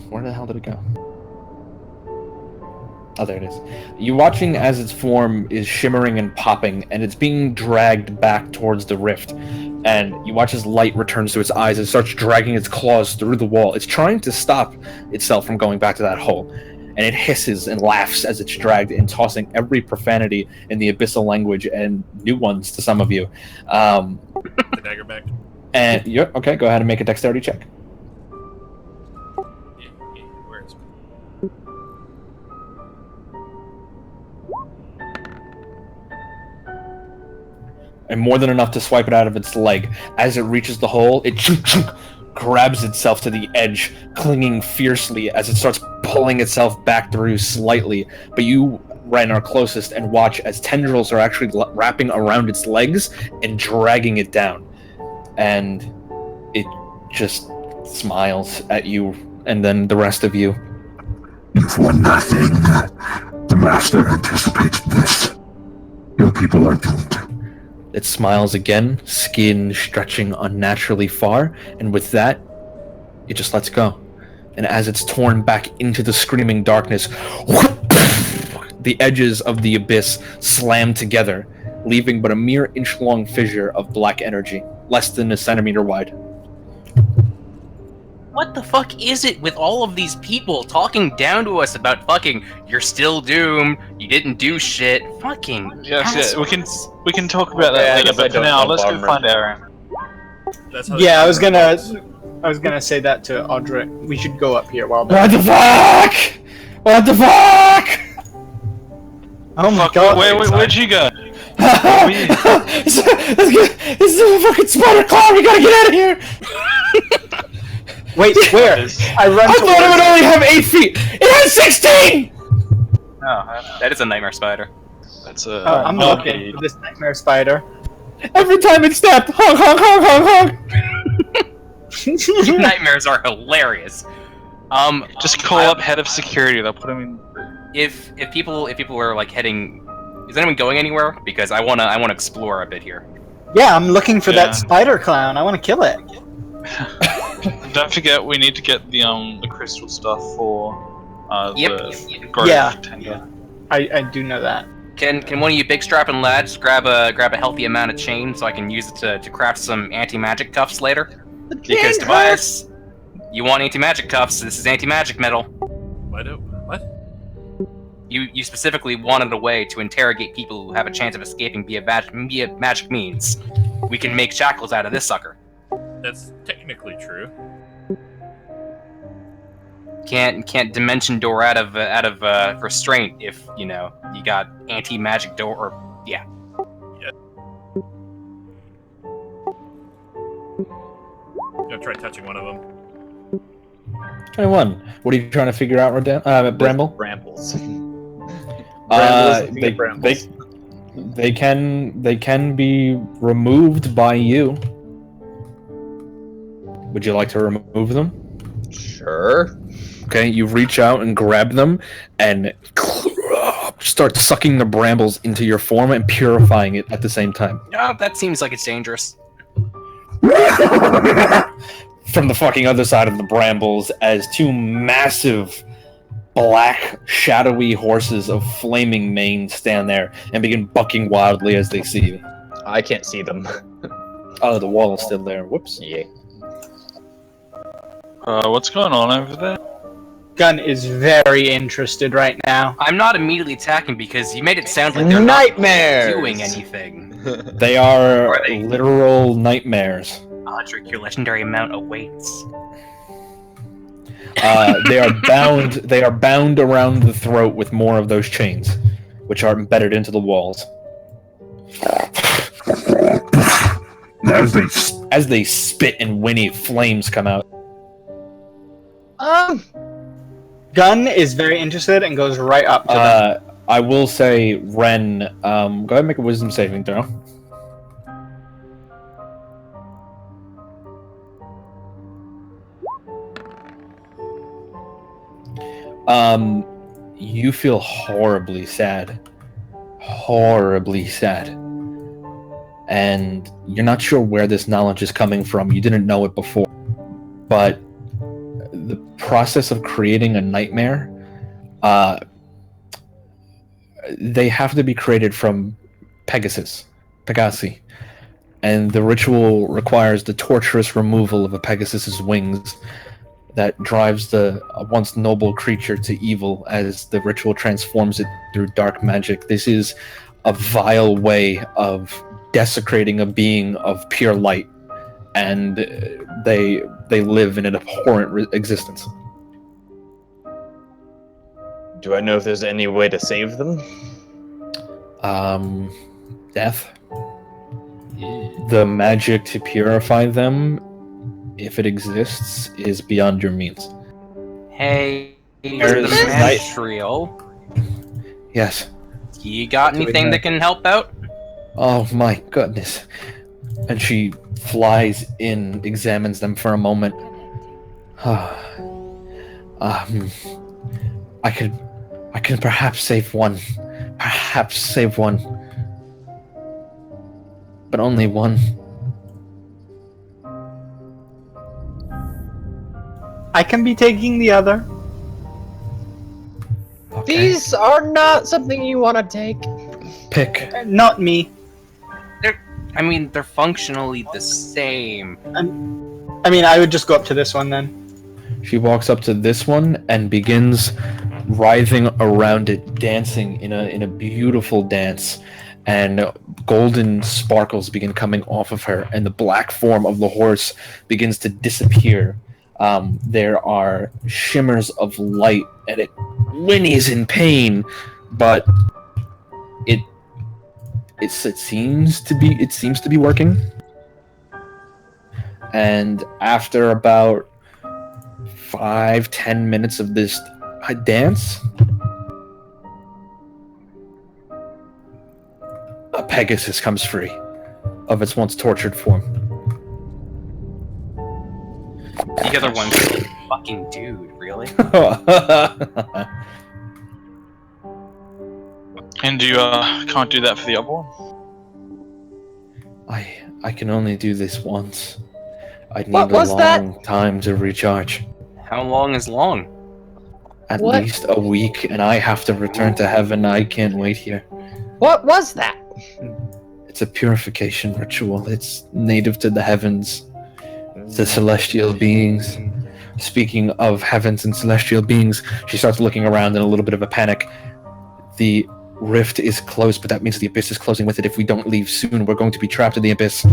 Where the hell did it go? Oh, there it is. You're watching as its form is shimmering and popping, and it's being dragged back towards the rift. And you watch as light returns to its eyes and starts dragging its claws through the wall. It's trying to stop itself from going back to that hole. And it hisses and laughs as it's dragged in, tossing every profanity in the abyssal language and new ones to some of you. The dagger back. And yeah, okay, go ahead and make a dexterity check. Yeah, where is it? And more than enough to swipe it out of its leg. As it reaches the hole, it grabs itself to the edge, clinging fiercely as it starts pulling itself back through slightly. But you, Ren, are closest and watch as tendrils are actually wrapping around its legs and dragging it down. And it just smiles at you and then the rest of you. You've won nothing. The Master anticipates this. Your people are doomed. It smiles again, skin stretching unnaturally far, and with that, it just lets go. And as it's torn back into the screaming darkness, the edges of the abyss slam together, leaving but a mere inch-long fissure of black energy, less than a centimeter wide. what the fuck is it with all of these people talking down to us about fucking, you're still doomed, you didn't do shit, fucking Yes, assholes. we can talk about Yeah, I that later, guess I but for don't now, know let's go Bomber. find Aaron. That's how Yeah, I was gonna say that to Audrey. We should go up here while What the fuck? What the fuck? Oh my Fuck, god. where'd you go? This is a fucking spider clown. We gotta get out of here. Wait, where? I run I thought it would towards only have 8 feet. It has 16. Oh, that is a nightmare spider. That's a. Oh, I'm looking for this nightmare spider. Every time it snapped, honk, honk, honk, honk, honk. Nightmares are hilarious. Just call up head of security. They'll put him in. If people were like heading, is anyone going anywhere? Because I wanna explore a bit here. Yeah, I'm looking for Yeah. that spider clown. I want to kill it. Don't forget, we need to get the crystal stuff for Yep. the grove Yeah. tender. I do know that. Can one of you big strapping lads grab a healthy amount of chain so I can use it to craft some anti-magic cuffs later? Because Tobias, you want anti-magic cuffs. This is anti-magic metal. What? You specifically wanted a way to interrogate people who have a chance of escaping via magic means. We can make shackles out of this sucker. That's technically true. Can't dimension door out of restraint if you got anti-magic door or yeah. Gonna try touching one of them. 21. What are you trying to figure out, Bramble? Brambles. They can be removed by you. Would you like to remove them? Sure. Okay, you reach out and grab them and start sucking the brambles into your form and purifying it at the same time. Oh, that seems like it's dangerous. From the fucking other side of the brambles, as two massive black, shadowy horses of flaming mane stand there and begin bucking wildly as they see you. I can't see them. Oh, the wall is still there. Whoops. Yeah. What's going on over there? Gun is very interested right now. I'm not immediately attacking because you made it sound like they're nightmares not doing anything. They are literal nightmares. Audric, your legendary mount awaits. They are bound. They are bound around the throat with more of those chains, which are embedded into the walls. As they spit and whinny, flames come out. Gun is very interested and goes right up to them. I will say, Ren, go ahead and make a wisdom saving throw. You feel horribly sad. Horribly sad. And you're not sure where this knowledge is coming from. You didn't know it before. But the process of creating a nightmare, they have to be created from Pegasi. And the ritual requires the torturous removal of a Pegasus's wings that drives the once noble creature to evil as the ritual transforms it through dark magic. This is a vile way of desecrating a being of pure light, and they live in an abhorrent existence. Do I know if there's any way to save them? Death. The magic to purify them, if it exists, is beyond your means. Hey, There's the match trio. Yes. You got anything that can help out? Oh my goodness. And she flies in, examines them for a moment. I can perhaps save one. Perhaps save one. But only one. I can be taking the other. Okay. These are not something you want to take. Pick. Not me. They're functionally the same. I would just go up to this one then. She walks up to this one and begins writhing around it, dancing in a beautiful dance, and golden sparkles begin coming off of her, and the black form of the horse begins to disappear. There are shimmers of light, and it whinnies in pain, but it seems to be working. And after about 5-10 minutes of this dance, a Pegasus comes free of its once tortured form. The other one's a fucking dude, really? And you can't do that for the other one? I can only do this once. I'd need What a was long time to recharge. How long is long? At What? least a week, and I have to return to heaven. I can't wait here. What was that? It's a purification ritual. It's native to the heavens, the celestial beings. Speaking of heavens and celestial beings, she starts looking around in a little bit of a panic. The rift is closed, but that means the abyss is closing with it. If we don't leave soon, we're going to be trapped in the abyss.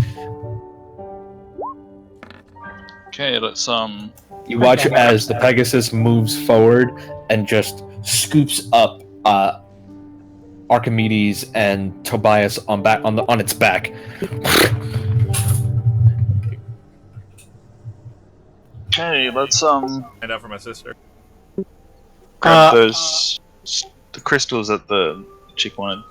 Okay, let's You watch as the Pegasus moves forward and just scoops up Archimedes and Tobias on its back. Okay, let's Find out for my sister. grab the crystals that the chick wanted.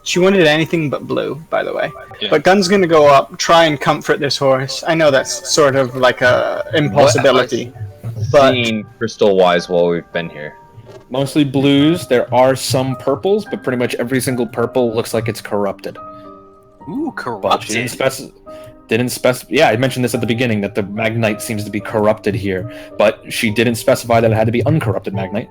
She wanted anything but blue, by the way. Yeah. But Gun's gonna go up, try and comfort this horse. I know that's sort of like a impossibility, but Seen crystal-wise while we've been here. Mostly blues. There are some purples, but pretty much every single purple looks like it's corrupted. Ooh, But she didn't specify. Yeah, I mentioned this at the beginning that the Magnite seems to be corrupted here, but she didn't specify that it had to be uncorrupted Magnite.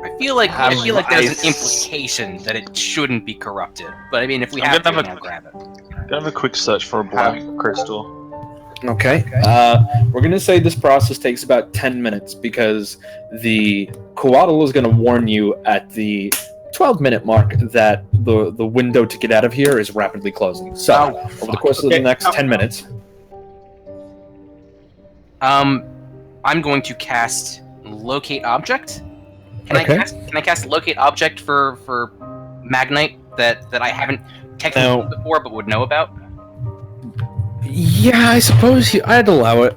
I feel like there's an implication that it shouldn't be corrupted. But I mean, if we have to, I'll grab it. Gonna have a quick search for a black crystal. Okay. We're gonna say this process takes about 10 minutes because the Coatl is gonna warn you at the 12-minute mark that the window to get out of here is rapidly closing. So, over the course of the next 10 minutes, I'm going to cast Locate Object. Can I cast Locate Object for Magnite that I haven't technically seen before but would know about? yeah, I suppose I'd allow it.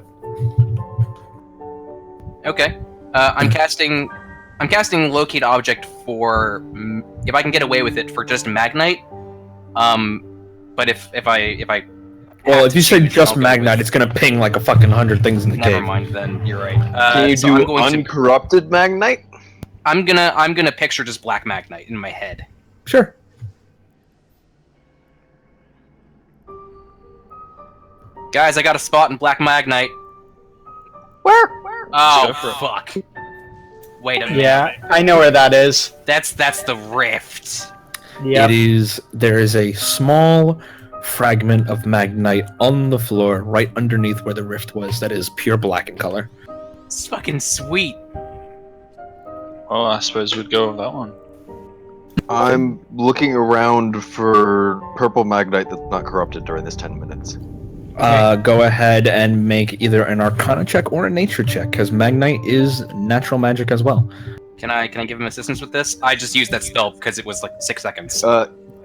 Okay. I'm casting Locate Object for if I can get away with it for just Magnite. But if I Well, if you say just Magnite, it's gonna ping like a fucking 100 things in the cave. never mind, then you're right. Can you so do I'm going uncorrupted Magnite? I'm gonna picture just Black Magnite in my head. Sure. Guys, I got a spot in Black Magnite. Where? Oh fuck! Wait a minute. yeah, I know where that is. That's the rift. Yeah. There is a small fragment of Magnite on the floor right underneath where the rift was that is pure black in color. It's fucking sweet. Oh, I suppose we'd go with that one. I'm looking around for purple Magnite that's not corrupted during this 10 minutes. Go ahead and make either an Arcana check or a Nature check, because Magnite is natural magic as well. Can I give him assistance with this? I just used that spell because it was like 6 seconds.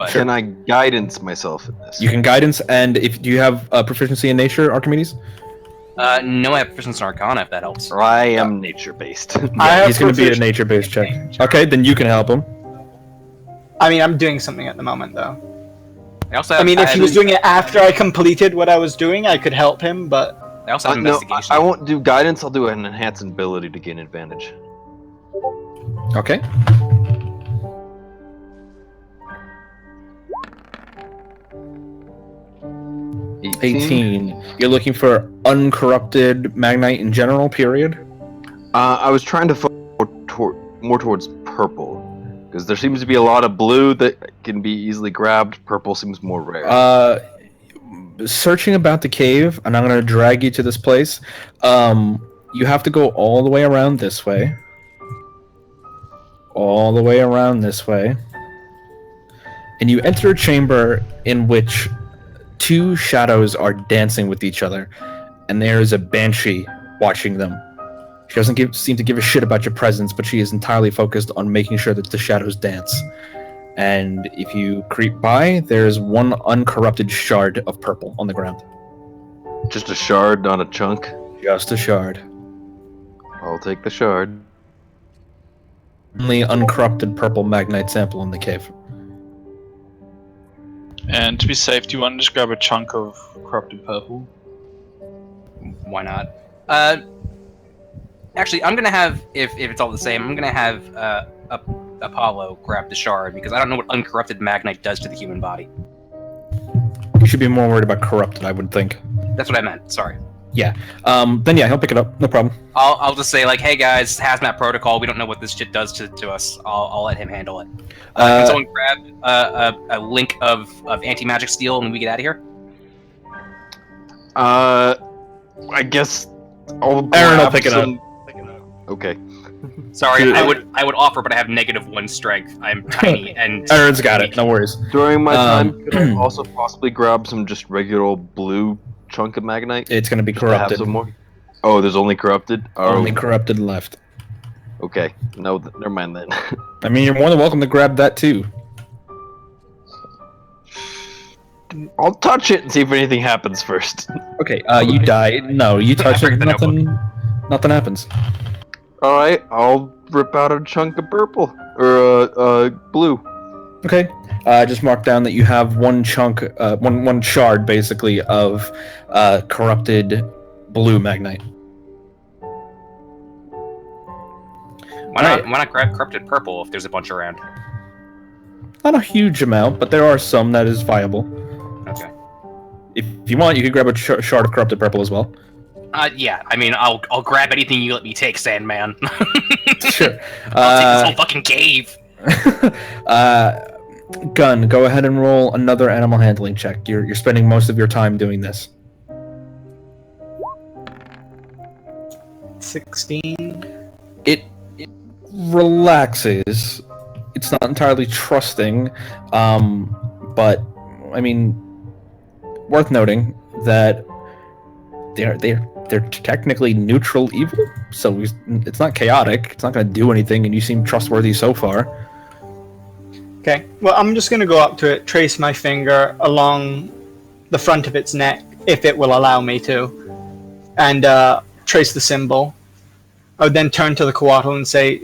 Can I guidance myself in this? You can guidance, and do you have proficiency in Nature, Archimedes? No, I have proficiency in Arcana if that helps. I am nature-based. He's going to be a nature-based check. Okay, then you can help him. I mean, I'm doing something at the moment, though. I mean, if he was doing it after I completed what I was doing, I could help him, but... I also have investigation. I won't do guidance, I'll do an enhanced ability to gain advantage. Okay. $18. You're looking for uncorrupted Magnite in general, period? I was trying to focus more towards purple. Because there seems to be a lot of blue that can be easily grabbed. Purple seems more rare. Searching about the cave, and I'm going to drag you to this place. You have to go all the way around this way. All the way around this way. And you enter a chamber in which two shadows are dancing with each other. And there is a banshee watching them. She doesn't seem to give a shit about your presence, but she is entirely focused on making sure that the shadows dance. And if you creep by, there's one uncorrupted shard of purple on the ground. Just a shard, not a chunk? Just a shard. I'll take the shard. Only uncorrupted purple Magnite sample in the cave. And to be safe, do you want to just grab a chunk of corrupted purple? Why not? Actually, I'm gonna have, if it's all the same, I'm gonna have Apollo grab the shard, because I don't know what uncorrupted Magnite does to the human body. You should be more worried about corrupted, I would think. That's what I meant, sorry. Yeah. Then yeah, he'll pick it up. No problem. I'll just say like, hey guys, hazmat protocol. We don't know what this shit does to us. I'll let him handle it. Can someone grab a link of anti-magic steel when we get out of here? I guess I'll Aaron will pick it up. Okay. Sorry, I would offer, but I have -1 strength. I'm tiny and. Aaron's got it. No worries. During my time, could I also possibly grab some just regular old blue chunk of magnite? It's gonna be Just to have corrupted. some more? Oh, there's only corrupted? Oh, Only corrupted left. okay. No, never mind then. I mean, you're more than welcome to grab that too. I'll touch it and see if anything happens first. Okay. You die. No, you touch it. Nothing happens. Alright, I'll rip out a chunk of purple. Or, blue. Okay. Just mark down that you have one chunk, one shard, basically, of corrupted blue magnite. Why not grab corrupted purple if there's a bunch around? Not a huge amount, but there are some that is viable. Okay. If you want, you could grab a shard of corrupted purple as well. Yeah. I mean, I'll grab anything you let me take, Sandman. Sure. I'll take this whole fucking cave. Gun, go ahead and roll another animal handling check. You're spending most of your time doing this. 16. It relaxes. It's not entirely trusting, but I mean, worth noting that they're technically neutral evil, so it's not chaotic. It's not going to do anything, and you seem trustworthy so far. Okay, well, I'm just going to go up to it, trace my finger along the front of its neck, if it will allow me to, and trace the symbol. I would then turn to the Coatl and say,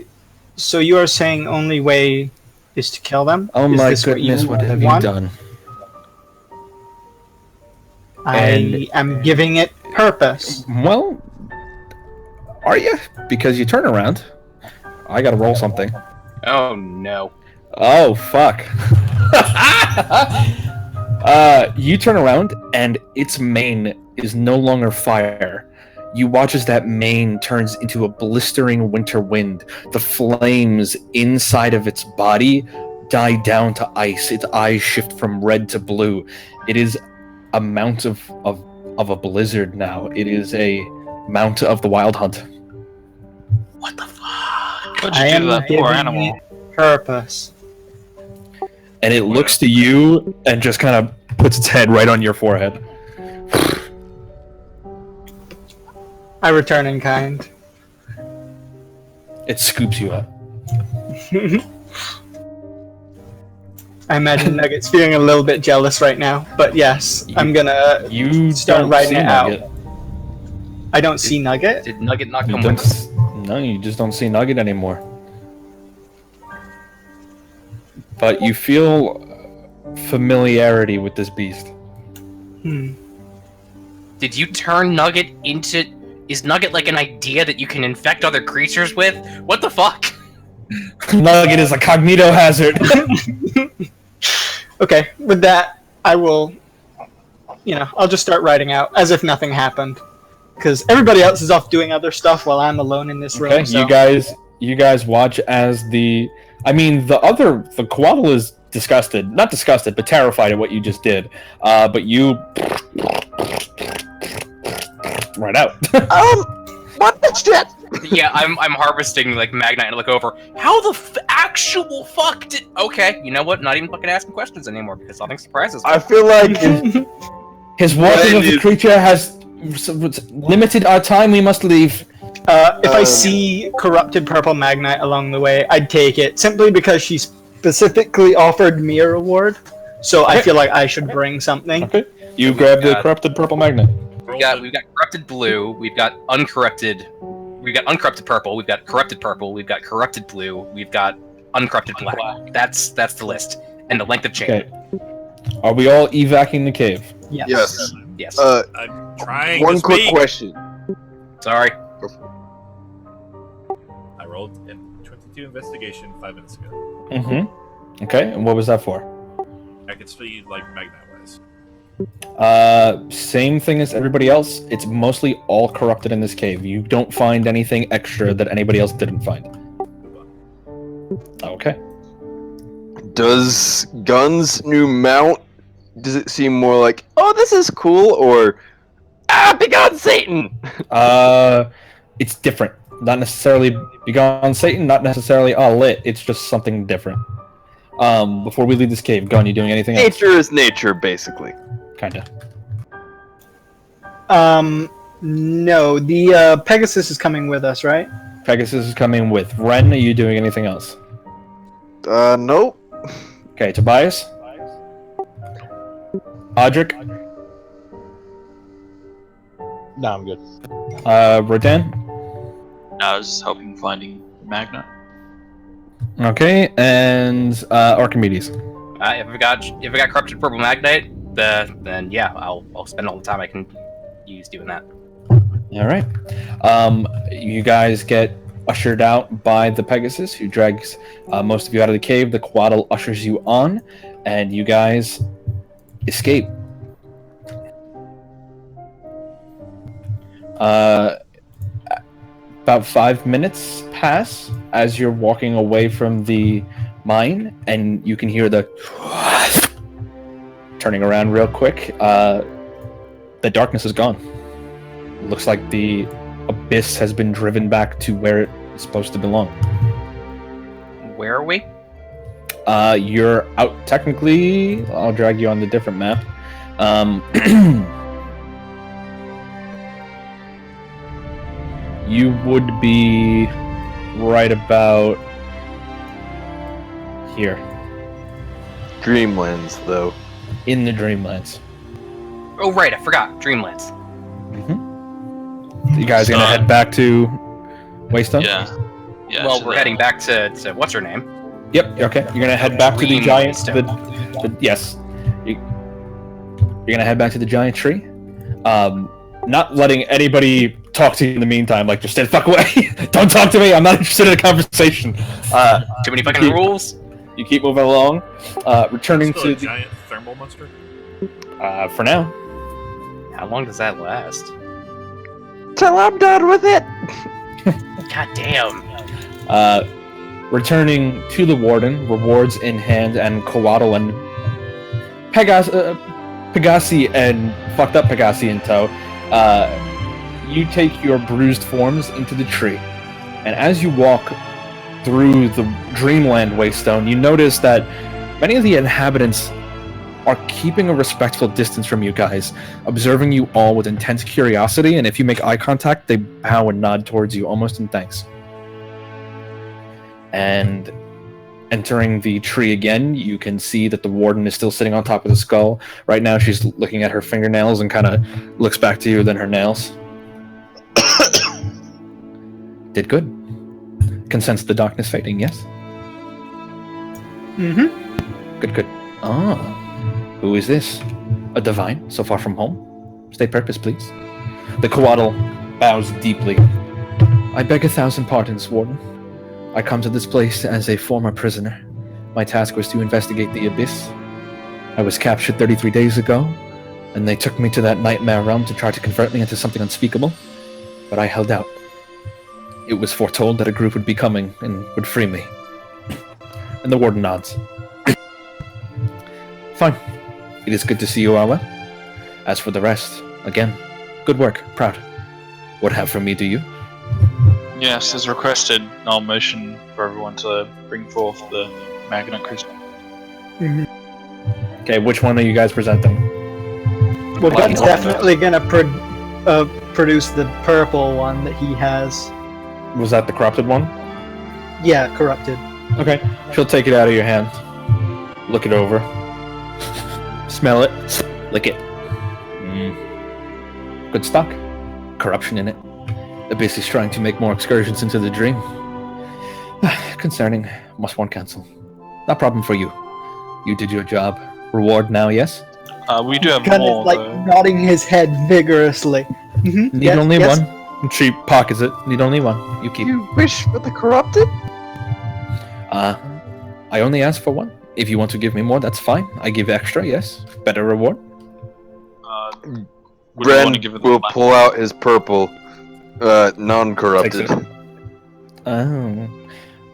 so you are saying only way is to kill them? Oh Is my this goodness, what have you want? done? I am giving it purpose. Well, are you? Because you turn around. I gotta roll something. Oh no. Oh, fuck. You turn around, and its mane is no longer fire. You watch as that mane turns into a blistering winter wind. The flames inside of its body die down to ice. Its eyes shift from red to blue. It is a mount of a blizzard now. It is a mount of the Wild Hunt. What the fuck? What'd you do to that poor animal? Purpose. And it looks to you and just kind of puts its head right on your forehead. I return in kind. It scoops you up. I imagine Nugget's feeling a little bit jealous right now, but yes, I'm gonna start writing it out. I don't see Nugget. Did Nugget not come You with us? no, you just don't see Nugget anymore. But you feel familiarity with this beast. Did you turn Nugget into... Is Nugget like an idea that you can infect other creatures with? What the fuck? Nugget is a cognito hazard. Okay, with that, I will, I'll just start writing out as if nothing happened. Because everybody else is off doing other stuff while I'm alone in this room. Okay, So. you guys watch as the Coatl is disgusted. Not disgusted, but terrified at what you just did. But you... right out. What the shit? Yeah, I'm harvesting like Magnite and I look over. How the actual fuck did? Okay, you know what? Not even fucking asking questions anymore because nothing surprises me. I feel like his walking of the creature has limited our time. We must leave. If I see corrupted purple magnite along the way, I'd take it simply because she specifically offered me a reward. So I feel like I should bring something. Okay. You grab the corrupted purple magnet. We've got corrupted blue. We've got uncorrupted. We've got uncorrupted purple. We've got corrupted purple. We've got corrupted blue. We've got uncorrupted black. That's the list and the length of chain. Okay. Are we all evacuating the cave? Yes. Yes. I'm trying one to quick speak. question. Sorry. I rolled a 22 investigation 5 minutes ago. Mm-hmm. Okay, and what was that for? I could speed like Magnite wise. Same thing as everybody else. It's mostly all corrupted in this cave. You don't find anything extra that anybody else didn't find. Okay. Does Gun's new mount, does it seem more like, oh, this is cool, or, begone Satan? It's different. Not necessarily begone Satan, not necessarily lit. It's just something different. Before we leave this cave, Gun, you doing anything else? Nature is nature, basically. Kinda. No, the Pegasus is coming with us, right? Pegasus is coming with. Ren, are you doing anything else? Nope. Okay, Tobias? Audric? No, I'm good. Rodan? I was helping finding Magna. Okay, and Archimedes. If I got corrupted purple magnite, then yeah, I'll spend all the time I can use doing that. All right. You guys get ushered out by the Pegasus, who drags most of you out of the cave. The Quaddle ushers you on, and you guys escape. About 5 minutes pass as you're walking away from the mine, and you can hear the turning around real quick. The darkness is gone. Looks like the abyss has been driven back to where it's supposed to belong. Where are we? You're out technically. I'll drag you on the different map. You would be right about here. Dreamlands, though. In the Dreamlands. Oh right, I forgot. Dreamlands. You guys gonna head back to Waystone? Yeah. Well, to we're the- heading back to what's her name? Yep. Okay. You're gonna head back to the Green giant. Waystone. Yes. You're gonna head back to the giant tree. Not letting anybody talk to you in the meantime. Like, just stay the fuck away. Don't talk to me. I'm not interested in a conversation. Too many fucking rules. You keep moving along. Returning Still to a the, giant thermal monster. for now. How long does that last? Till I'm done with it! God damn. Returning to the Warden, rewards in hand, and Coatl and Pegasi and fucked up Pegasi in tow. You take your bruised forms into the tree, and as you walk through the Dreamland Waystone, you notice that many of the inhabitants are keeping a respectful distance from you guys, observing you all with intense curiosity, and if you make eye contact, they bow and nod towards you, almost in thanks. And entering the tree again, you can see that the Warden is still sitting on top of the skull. Right now, she's looking at her fingernails and kind of looks back to you, then her nails. Did good. Can sense the darkness fading, yes? Mm-hmm. Good, good. Ah. Who is this? A divine, so far from home? State purpose, please. The Coatl bows deeply. I beg 1,000 pardons, Warden. I come to this place as a former prisoner. My task was to investigate the Abyss. I was captured 33 days ago, and they took me to that nightmare realm to try to convert me into something unspeakable. But I held out. It was foretold that a group would be coming and would free me. And the Warden nods. Fine. It is good to see you are well. As for the rest, again, good work, proud. What have from me do you? Yes, as requested, I'll motion for everyone to bring forth the Magna Crystal. Okay, which one are you guys presenting? Well, Gun's definitely gonna produce the purple one that he has. Was that the corrupted one? Yeah, corrupted. Okay. She'll take it out of your hand. Look it over. Smell it. Lick it. Good stock. Corruption in it. Abyss is trying to make more excursions into the dream. Concerning. Must want cancel. Not problem for you. You did your job. Reward now, yes? We do have Gun more, is like though. nodding his head vigorously. Need Yes, only yes. one. She pockets it. Need only one. You keep. You wish for the corrupted? I only ask for one. If you want to give me more, that's fine. I give extra, yes. Better reward. Would you want to Ren give it will the pull out his purple, non-corrupted. Takes Oh,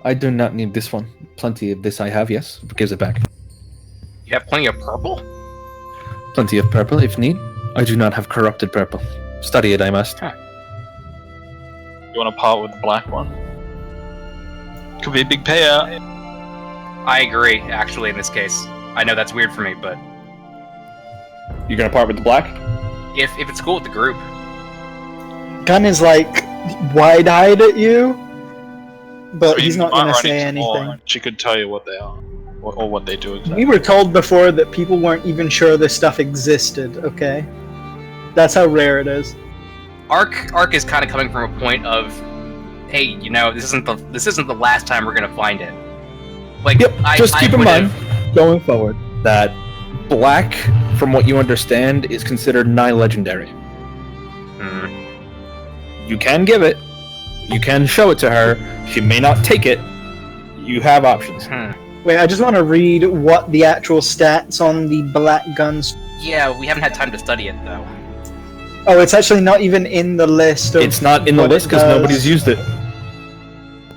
I do not need this one. Plenty of this I have, yes. Gives it back. You have plenty of purple? Plenty of purple, if need. I do not have corrupted purple. Study it, I must. You want to part with the black one? Could be a big payout. I agree, actually, in this case. I know that's weird for me, but You're gonna part with the black? if it's cool with the group. Gun is like wide-eyed at you, but I mean, he's not you might gonna run say into more, anything. and she could tell you what they are, or what they do exactly. We were told before that people weren't even sure this stuff existed. Okay, that's how rare it is. Ark is kind of coming from a point of, hey, you know, this isn't the last time we're gonna find it. Like, Yep, just keep in mind, going forward, that black, from what you understand, is considered nigh legendary. You can give it, you can show it to her, she may not take it, you have options. Wait, I just want to read what the actual stats on the black guns. Yeah, we haven't had time to study it though. Oh, it's actually not even in the list. Of It's not in the what list it because does. nobody's used it.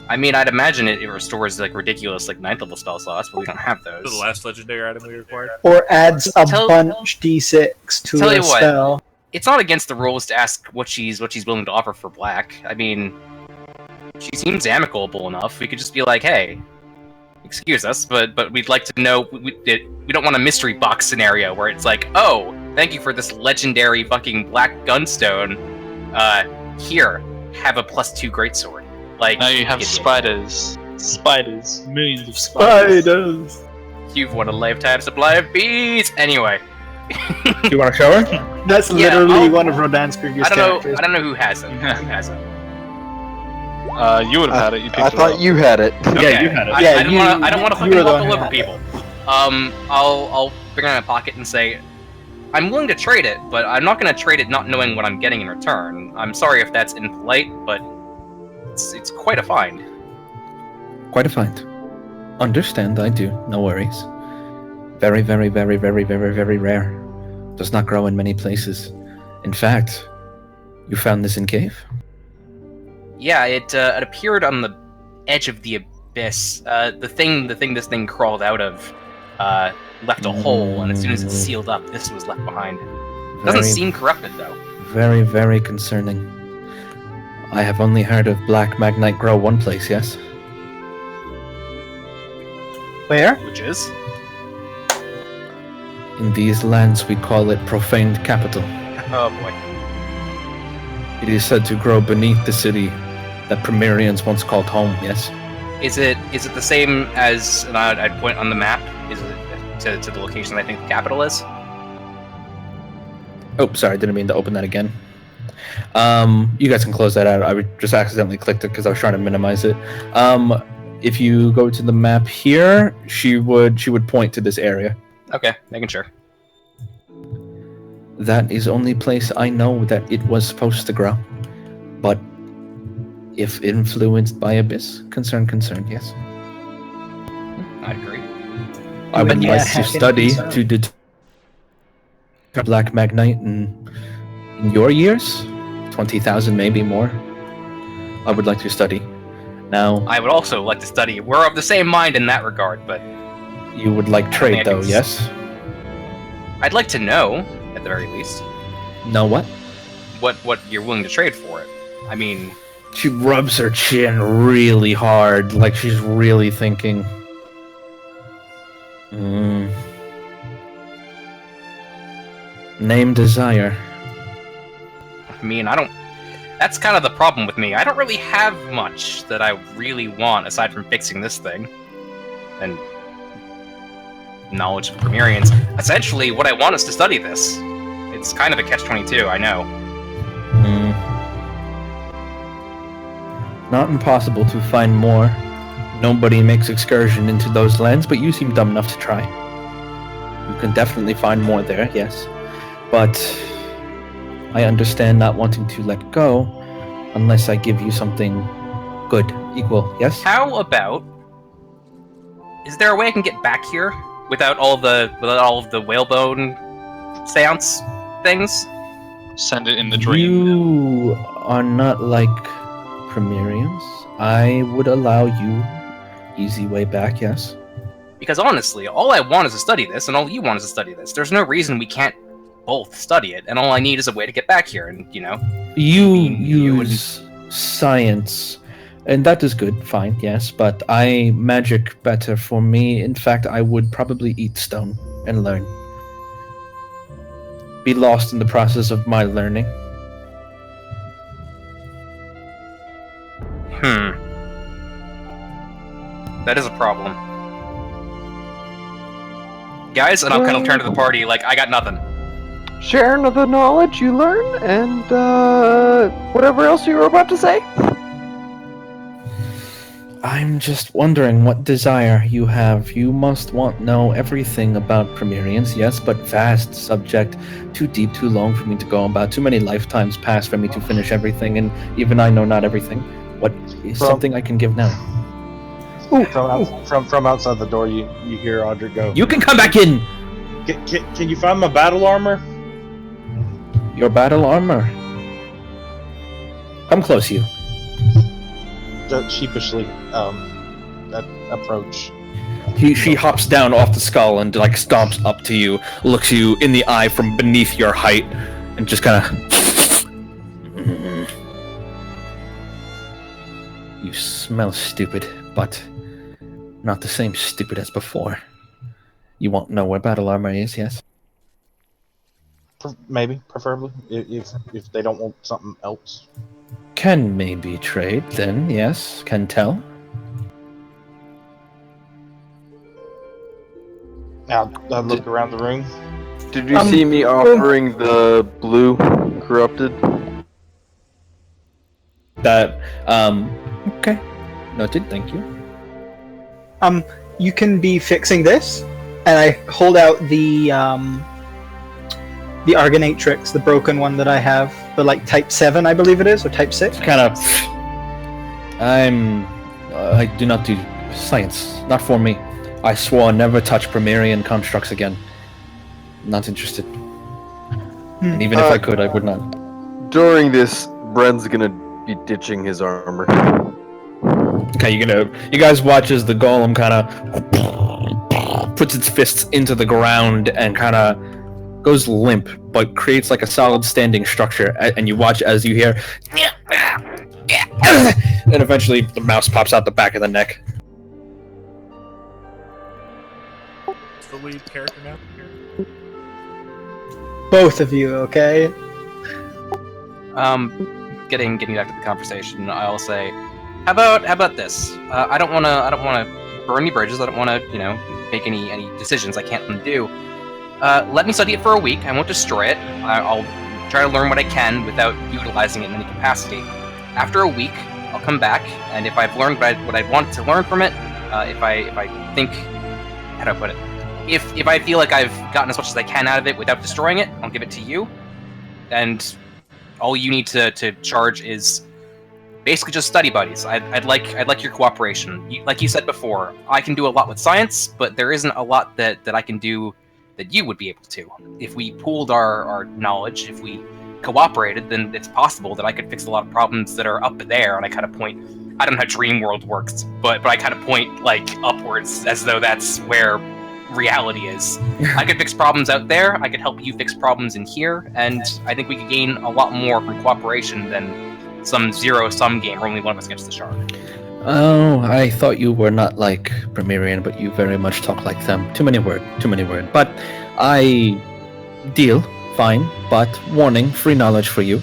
I mean, I'd imagine it restores like ridiculous like 9th level spell slots, but we don't have those. This is the last legendary item we required. Or adds a Tell- bunch d6 to Tell a you what. spell. It's not against the rules to ask what she's willing to offer for black. I mean, she seems amicable enough. We could just be like, hey, excuse us, but we'd like to know. We don't want a mystery box scenario where it's like, oh, thank you for this legendary fucking black gunstone. Here, have a +2 greatsword. Like, Now you have get it. spiders. Spiders. Millions of spiders. Spiders. You've won a lifetime supply of bees. Anyway, Do you want to show her? That's Yeah, literally I'll- one of Rodan's previous characters. I don't know who has it. Who has it? You would have had it. You picked I it thought up. you had it. Yeah, you had it. Yeah, I don't want to you fucking were the walk one all who over had people. I'll bring it in my pocket and say, I'm willing to trade it, but I'm not going to trade it not knowing what I'm getting in return. I'm sorry if that's impolite, but it's quite a find. Quite a find. Understand, I do. No worries. Very, very, very, very, very, very rare. Does not grow in many places. In fact, you found this in cave? Yeah, it appeared on the edge of the abyss. The thing this thing crawled out of left a hole, and as soon as it sealed up, this was left behind. Doesn't Very- seem corrupted though. Very, very concerning. I have only heard of black magnite grow one place, yes? Where? Which is? In these lands we call it profaned capital. Oh boy. It is said to grow beneath the city that Primarians once called home, yes? Is it the same as, and I'd point on the map, is it to the location I think the capital is? Oh, sorry, didn't mean to open that again. You guys can close that out. I just accidentally clicked it because I was trying to minimize it. If you go to the map here, she would point to this area. Okay, making sure. That is only place I know that it was supposed to grow. But if influenced by Abyss, concern, yes. I agree. I would Yeah, like to hacking study concern. to detect black magnite in your years, 20,000 maybe more. I would like to study. Now, I would also like to study. We're of the same mind in that regard, but you would like think I trade can though, s- yes? I'd like to know, at the very least, Know what? what you're willing to trade for it. I mean, She rubs her chin really hard, like she's really thinking. Name desire. I don't. That's kind of the problem with me. I don't really have much that I really want aside from fixing this thing. And knowledge of Primarians. Essentially, what I want is to study this. It's kind of a catch-22, I know. Not impossible to find more. Nobody makes excursion into those lands, but you seem dumb enough to try. You can definitely find more there, yes. But I understand not wanting to let go unless I give you something good, equal, yes? How about... Is there a way I can get back here without all of the whalebone seance? things? Send it in the dream. You are not like Primerians. I would allow you easy way back, yes. Because honestly, all I want is to study this, and all you want is to study this. There's no reason we can't both study it, and all I need is a way to get back here, and, you know... You use science, and that is good, fine, yes, but magic better for me. In fact, I would probably eat stone and learn. Be lost in the process of my learning. That is a problem. Guys, and I'll kind of turn to the party like, I got nothing. Sharing of the knowledge you learn, and whatever else you were about to say. I'm just wondering what desire you have. You must know everything about Primerians, yes, but vast subject. Too deep, too long for me to go about. Too many lifetimes pass for me to finish everything, and even I know not everything. What is something I can give now? From outside the door, you hear Audrey go. You can come back in! Can you find my battle armor? Your battle armor? Come close, you. Sheepishly approach. She hops down off the skull and like stomps up to you, looks you in the eye from beneath your height, and just kind of. You smell stupid, but not the same stupid as before. You won't know where battle armor is, yes? Maybe, preferably, if they don't want something else. Can maybe trade, then, yes. Can tell. I'll look around the room. Did you see me offering the blue corrupted? That, okay. Noted, thank you. You can be fixing this, and I hold out the Argonatrix, the broken one that I have, the like Type 7, I believe it is, or Type 6. Kind of. I do not do science. Not for me. I swore never touch Primerian constructs again. Not interested. And even if I could, I would not. During this, Bren's gonna be ditching his armor. Okay, you guys watch as the golem kind of puts its fists into the ground and kind of goes limp, but creates like a solid standing structure. And you watch as you hear, and eventually the mouse pops out the back of the neck. What's the lead character now? Both of you, okay? Getting back to the conversation, I'll say, how about this? I don't want to burn any bridges. I don't want to, make any decisions I can't undo. Let me study it for a week. I won't destroy it. I'll try to learn what I can without utilizing it in any capacity. After a week, I'll come back, and if I've learned what I want to learn from it, if I think, how do I put it? If I feel like I've gotten as much as I can out of it without destroying it, I'll give it to you. And all you need to charge is basically just study buddies. I'd like your cooperation. Like you said before, I can do a lot with science, but there isn't a lot that I can do that you would be able to. If we pooled our knowledge, if we cooperated, then it's possible that I could fix a lot of problems that are up there, and I kind of point, I don't know how Dream World works, but I kind of point like upwards as though that's where reality is. I could fix problems out there, I could help you fix problems in here, and I think we could gain a lot more from cooperation than some zero-sum game where only one of us gets the shark. Oh, I thought you were not like Primerian, but you very much talk like them. Too many word. But I deal, fine, but warning, free knowledge for you.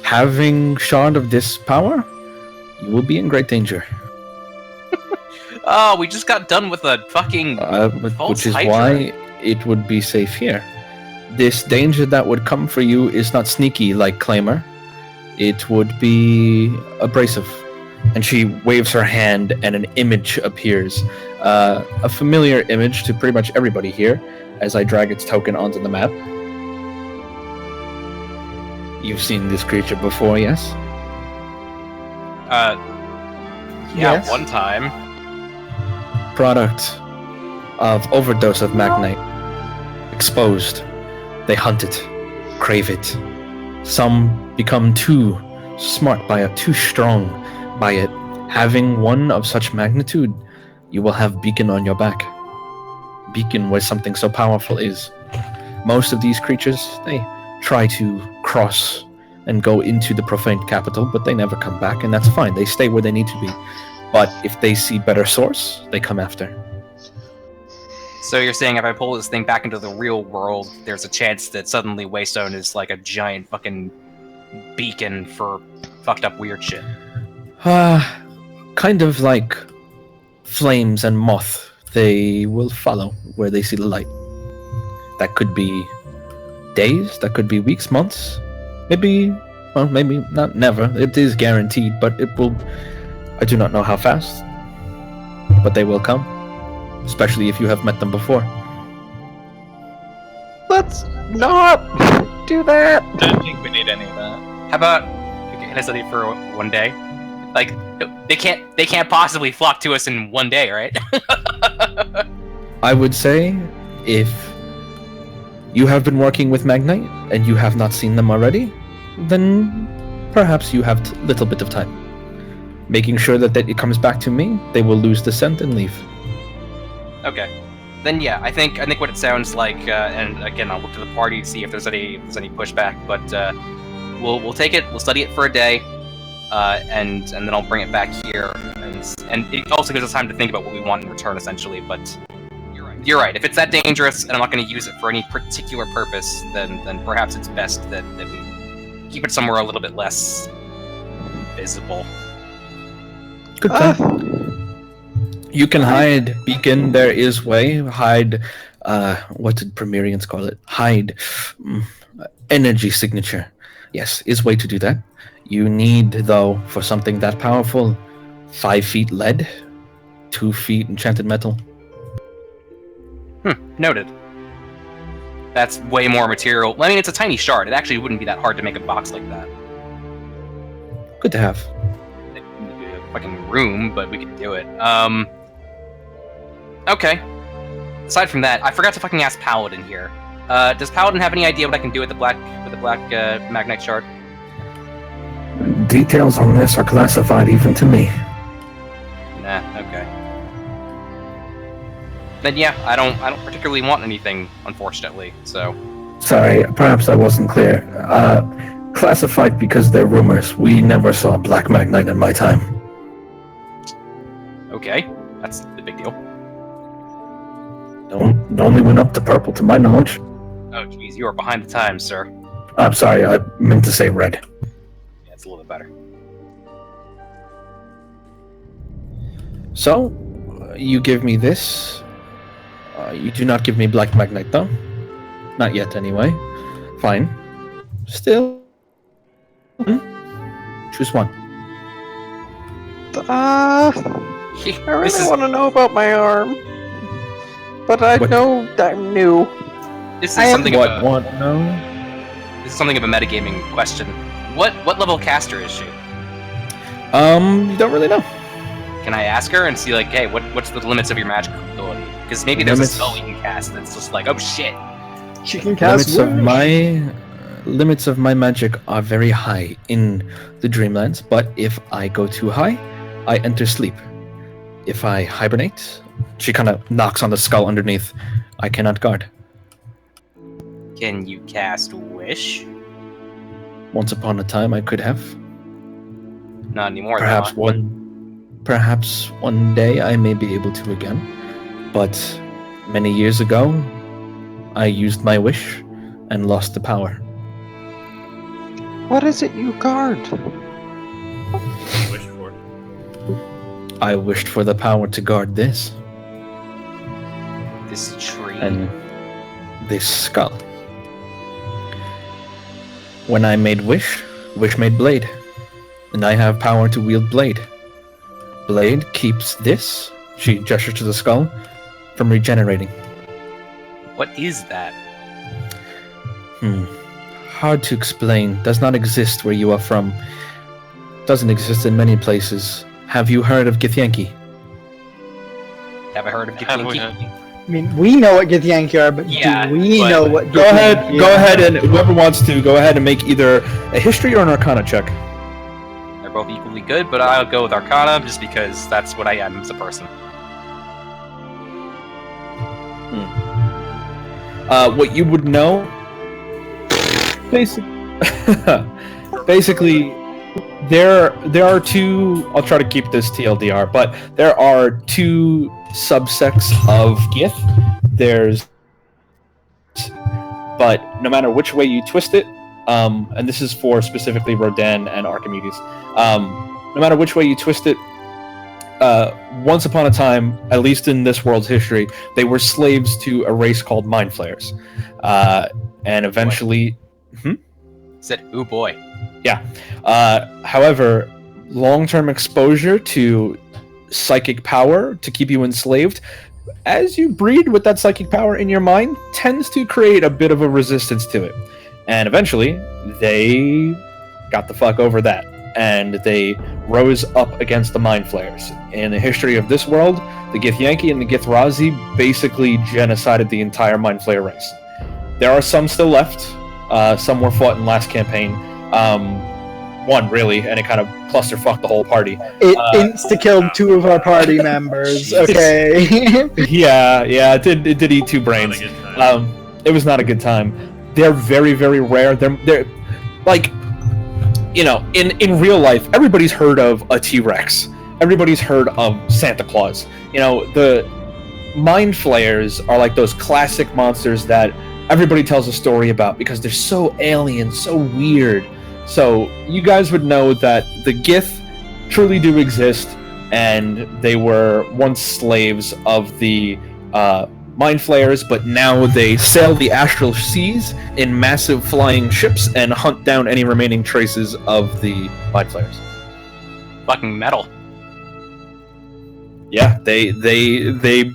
Having shard of this power, you will be in great danger. Oh, we just got done with a fucking which is Hydra. why it would be safe here. This danger that would come for you is not sneaky like Claimer. It would be abrasive. And she waves her hand and an image appears. A familiar image to pretty much everybody here as I drag its token onto the map. You've seen this creature before, yes? Yeah, Yes. one time. Product of overdose of magnite. Exposed. They hunt it. crave it. Some become too smart by it, too strong by it. Having one of such magnitude, you will have Beacon on your back. Beacon where something so powerful is. Most of these creatures, they try to cross and go into the profaned capital, but they never come back, and that's fine. They stay where they need to be. But if they see better source, they come after. So you're saying if I pull this thing back into the real world, there's a chance that suddenly Waystone is like a giant fucking beacon for fucked up weird shit? Kind of like flames and moth. They will follow where they see the light. That could be days, that could be weeks, months. Maybe not never. It is guaranteed, but it will... I do not know how fast, but they will come. Especially if you have met them before. Let's not do that. Don't think we need any of that. How about can I study for one day? Like they can't possibly flock to us in one day, right? I would say if you have been working with Magnite and you have not seen them already, then perhaps you have a little bit of time. Making sure that it comes back to me, they will lose the scent and leave. Okay, then yeah, I think what it sounds like, and again, I'll look to the party to see if there's any pushback. But we'll take it, we'll study it for a day, and then I'll bring it back here, and it also gives us time to think about what we want in return, essentially. But you're right. If it's that dangerous and I'm not going to use it for any particular purpose, then perhaps it's best that we keep it somewhere a little bit less visible. Good plan. You can hide Beacon, there is way. Hide, what did Premierians call it? Hide energy signature. Yes, is way to do that. You need, though, for something that powerful, 5 feet lead, 2 feet enchanted metal. Noted. That's way more material. Well, I mean, it's a tiny shard. It actually wouldn't be that hard to make a box like that. Good to have. It would be a fucking room, but we could do it. Okay. Aside from that, I forgot to fucking ask Paladin here. Does Paladin have any idea what I can do with the black Magnite shard? Details on this are classified even to me. Nah, okay. Then yeah, I don't particularly want anything, unfortunately, so... Sorry, perhaps I wasn't clear. Classified because they're rumors. We never saw Black Magnite in my time. Okay, that's the big deal. Only went up to purple to my knowledge. Oh jeez, you are behind the times, sir. I'm sorry, I meant to say red. Yeah, it's a little bit better. So, you give me this. You do not give me Black Magnite, though. Not yet, anyway. Fine. Still. Choose one. I really want to know about my arm. But I know I'm new. This is something of a... What? No? This is something of a metagaming question. What level caster is she? You don't really know. Can I ask her and see, like, hey, what's the limits of your magic ability? Because maybe there's a spell you can cast that's just like, oh shit. She can cast limits of my magic are very high in the Dreamlands, but if I go too high, I enter sleep. If I hibernate, she kind of knocks on the skull underneath. I cannot guard. Can you cast Wish? Once upon a time, I could have. Not anymore. Perhaps one day I may be able to again. But many years ago, I used my wish and lost the power. What is it you guard? Wish for. I wished for the power to guard this. This tree. And this skull. When I made Wish made Blade. And I have power to wield Blade. Blade keeps this, she gestures to the skull, from regenerating. What is that? Hard to explain. Does not exist where you are from. Doesn't exist in many places. Have you heard of Githyanki? Have I heard of Have we Githyanki? I mean, we know what Githyanki are, but Yeah, do we but- know what Go ahead, Githyanki go are? ahead, and whoever wants to, go ahead and make either a history or an arcana check. They're both equally good, but I'll go with Arcana just because that's what I am as a person. What you would know, basically, there are two. I'll try to keep this TLDR, but there are two subsects of Gith. But no matter which way you twist it, and this is for specifically Rodan and Archimedes. No matter which way you twist it, once upon a time, at least in this world's history, they were slaves to a race called Mind Flayers, and eventually. Said, "Ooh boy." Yeah. However, long-term exposure to psychic power to keep you enslaved, as you breed with that psychic power in your mind, tends to create a bit of a resistance to it. And eventually, they got the fuck over that, and they rose up against the Mind Flayers. In the history of this world, the Githyanki and the Githrazi basically genocided the entire Mind Flayer race. There are some still left. Some were fought in last campaign. One, really, and it kind of clusterfucked the whole party. It insta-killed 2 of our party members, okay? Yeah, it did eat 2 brains. Not a good time. It was not a good time. They're very, very rare. They're like, you know, in real life, everybody's heard of a T-Rex. Everybody's heard of Santa Claus. You know, the Mind Flayers are like those classic monsters that everybody tells a story about because they're so alien, so weird. So you guys would know that the Gith truly do exist, and they were once slaves of the Mind Flayers, but now they sail the astral seas in massive flying ships and hunt down any remaining traces of the Mind Flayers. Fucking metal. Yeah, the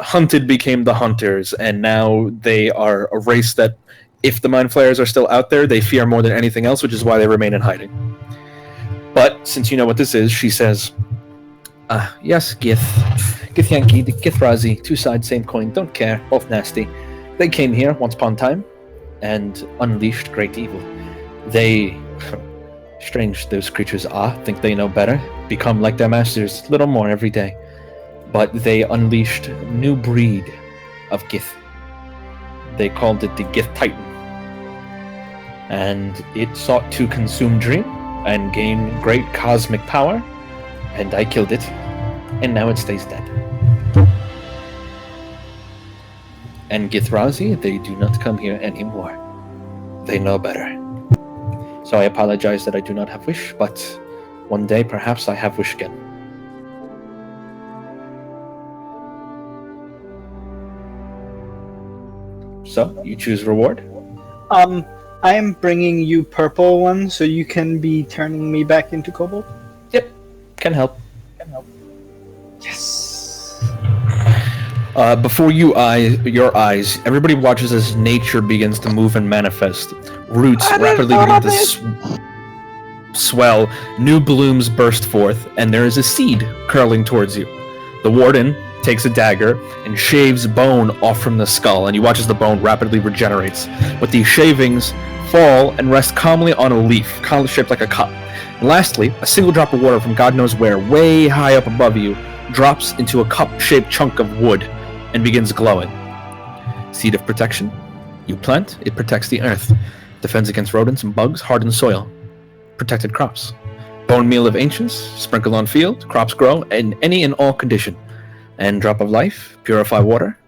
hunted became the hunters, and now they are a race that, if the Mind Flayers are still out there, they fear more than anything else, which is why they remain in hiding. But since you know what this is, she says, yes, Githyanki, the Githrazi, 2 sides, same coin, don't care, both nasty. They came here once upon a time and unleashed great evil. They, strange those creatures are, think they know better, become like their masters, little more every day. But they unleashed a new breed of Gith. They called it the Gith Titan. And it sought to consume Dream and gain great cosmic power, and I killed it, and now it stays dead. And Githrazi, they do not come here anymore. They know better. So I apologize that I do not have wish, but one day perhaps I have wish again. So, you choose reward? I am bringing you purple one, so you can be turning me back into kobold. Yep, can help. Yes. Before your eyes, everybody watches as nature begins to move and manifest. Roots rapidly begin to swell, new blooms burst forth, and there is a seed curling towards you. The warden takes a dagger and shaves bone off from the skull, and you watch as the bone rapidly regenerates. But these shavings fall and rest calmly on a leaf, calmly shaped like a cup. And lastly, a single drop of water from God knows where, way high up above you, drops into a cup-shaped chunk of wood and begins glowing. Seed of protection. You plant, it protects the earth. Defends against rodents and bugs, hardens soil. Protected crops. Bone meal of ancients, sprinkle on field, crops grow in any and all condition. And drop of life, purify water,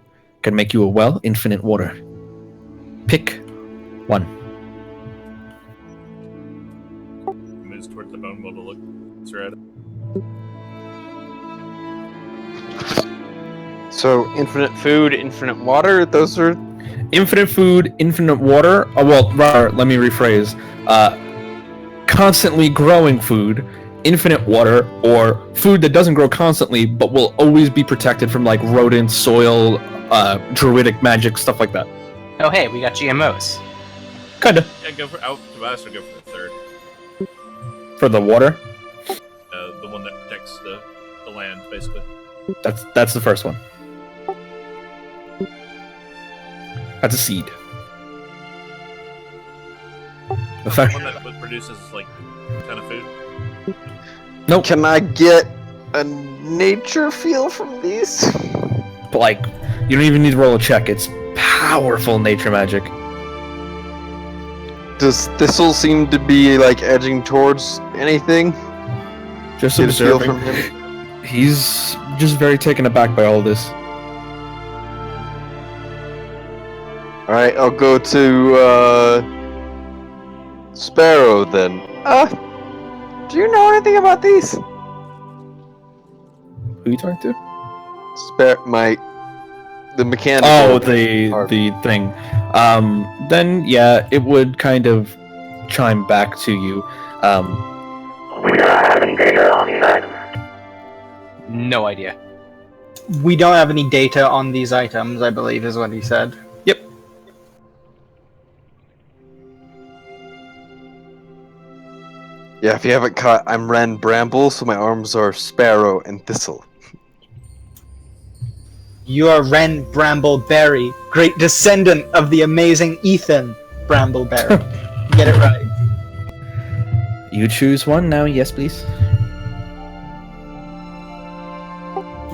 can make you a well, infinite water. Pick one. Moves towards the bone mold to look at it. So, infinite food, infinite water, those are... Infinite food, infinite water. Rather, let me rephrase. Constantly growing food, infinite water, or food that doesn't grow constantly but will always be protected from like rodents, soil, druidic magic, stuff like that. Oh hey, we got GMOs. Kinda. Yeah, go for Tobias would go for the third. For the water, The one that protects the land, basically. that's the first one. That's a seed. The Effect- one that produces like a ton of food. Nope. Can I get a nature feel from these? But like, you don't even need to roll a check. It's powerful nature magic. Does Thistle seem to be like edging towards anything? Just Get a feel observing. from him. He's just very taken aback by all this. All right, I'll go to Sparrow then. Do you know anything about these? Who are you talking to? The mechanical. Oh, the part. thing. Then yeah, it would kind of chime back to you. We don't have any data on these items. No idea. We don't have any data on these items, I believe, is what he said. Yep. Yeah, if you haven't caught, I'm Ren Bramble, so my arms are Sparrow and Thistle. You are Ren Brambleberry, great descendant of the amazing Ethan Brambleberry. Get it right. You choose one now, yes, please.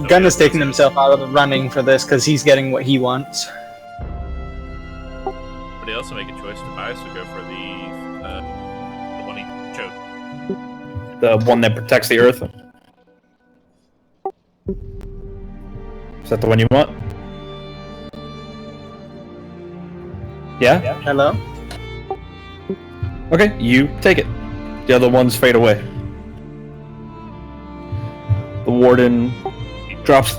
Gunn has taken himself out of the running for this because he's getting what he wants. But he also make a choice to buy, so go for the one he chose. The one that protects the earth. Is that the one you want? Yeah? Hello? Okay, you take it. The other ones fade away. The warden drops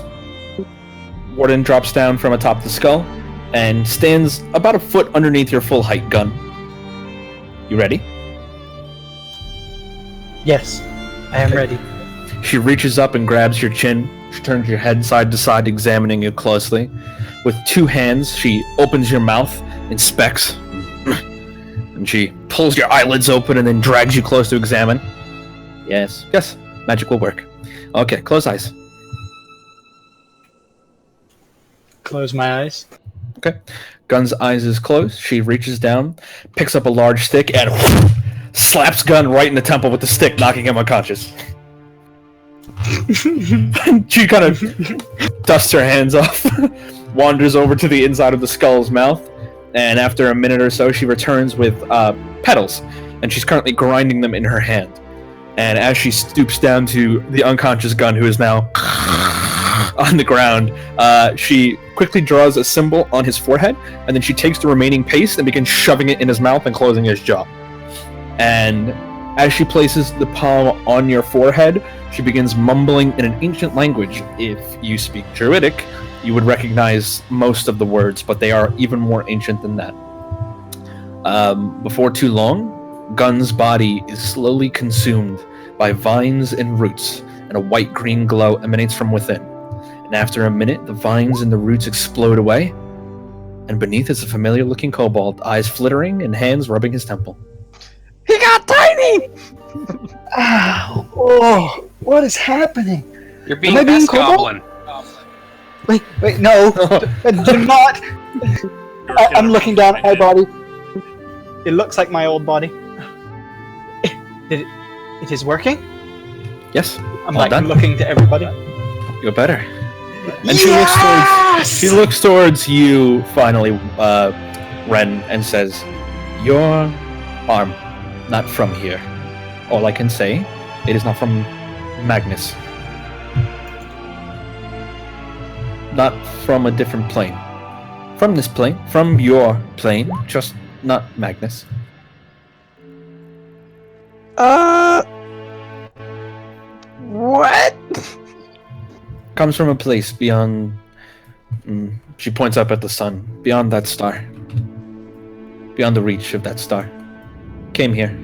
down from atop the skull and stands about a foot underneath your full height gun. You ready? Yes, I am ready. She reaches up and grabs your chin. She turns your head side to side, examining you closely. With two hands, she opens your mouth, inspects, and she pulls your eyelids open and then drags you close to examine. Yes, magic will work. Okay, close eyes. Close my eyes. Okay. Gun's eyes is closed. She reaches down, picks up a large stick, and slaps Gun right in the temple with the stick, knocking him unconscious. She kind of dusts her hands off, wanders over to the inside of the skull's mouth, and after a minute or so, she returns with petals, and she's currently grinding them in her hand. And as she stoops down to the unconscious Gun, who is now on the ground, she quickly draws a symbol on his forehead, and then she takes the remaining paste and begins shoving it in his mouth and closing his jaw. And as she places the palm on your forehead, she begins mumbling in an ancient language. If you speak Druidic, you would recognize most of the words, but they are even more ancient than that. Before too long, Gun's body is slowly consumed by vines and roots, and a white-green glow emanates from within. And after a minute, the vines and the roots explode away, and beneath is a familiar-looking kobold, eyes flittering and hands rubbing his temple. He got tiny! Ow! Oh, what is happening? You're being Am I being best kobold? goblin. Wait, no! Do not! I'm looking down at my body. It looks like my old body. It is working? Yes, I'm all like done. looking to everybody. You're better. And Yes! she looks towards you finally, Ren, and says, "Your arm, not from here. All I can say, it is not from Magnus. Not from a different plane. From this plane, from your plane, just not Magnus." What? Comes from a place beyond... she points up at the sun. Beyond that star. Beyond the reach of that star. Came here.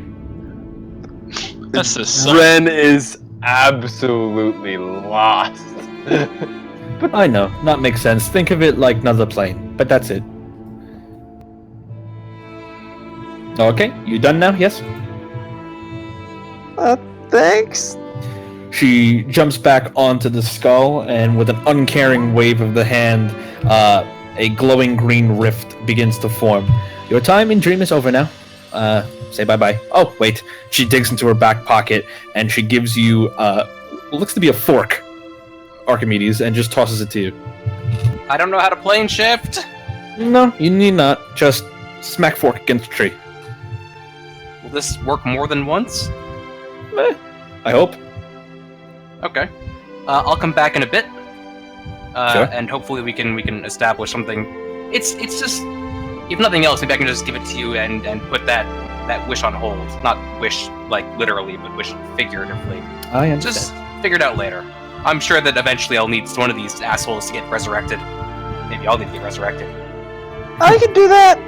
That's the sun. Ren is absolutely lost. I know, not make sense. Think of it like another plane, but that's it. Okay, you done now? Yes? Thanks. She jumps back onto the skull and with an uncaring wave of the hand, a glowing green rift begins to form. Your time in Dream is over now. Say bye-bye. Oh, wait. She digs into her back pocket, and she gives you, what looks to be a fork, Archimedes, and just tosses it to you. I don't know how to plane shift. No, you need not. Just smack fork against the tree. Will this work more than once? I hope. Okay. I'll come back in a bit. Sure. And hopefully we can establish something. It's just, if nothing else, maybe I can just give it to you and put that wish on hold. Not wish like literally, but wish figuratively. I understand. Just figure it out later. I'm sure that eventually I'll need one of these assholes to get resurrected. Maybe I'll need to get resurrected. I can do that.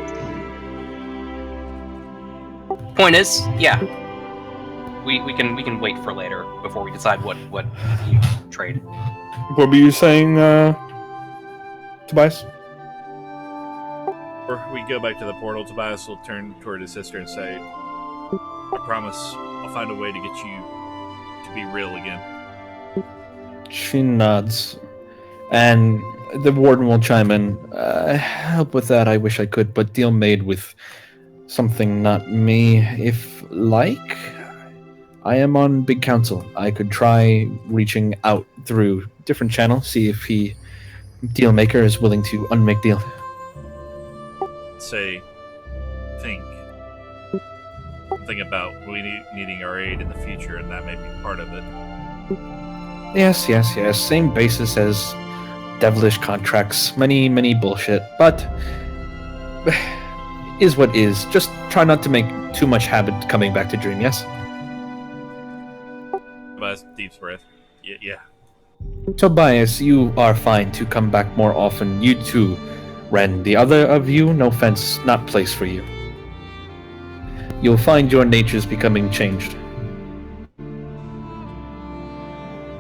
Point is, yeah, we can wait for later before we decide what you trade. What were you saying, Tobias? Before we go back to the portal, Tobias will turn toward his sister and say, I promise I'll find a way to get you to be real again. She nods. And the warden will chime in. Help with that, I wish I could, but deal made with something not me. If like, I am on Big Council. I could try reaching out through different channels, see if deal maker is willing to unmake deal. Say, think about needing our aid in the future, and that may be part of it. Yes. Same basis as devilish contracts. Many bullshit. But is what is. Just try not to make too much habit coming back to Dream, yes? Tobias, deep breath. Yeah. Tobias, you are fine to come back more often. You too, Ren. The other of you, no offense, not place for you. You'll find your natures becoming changed.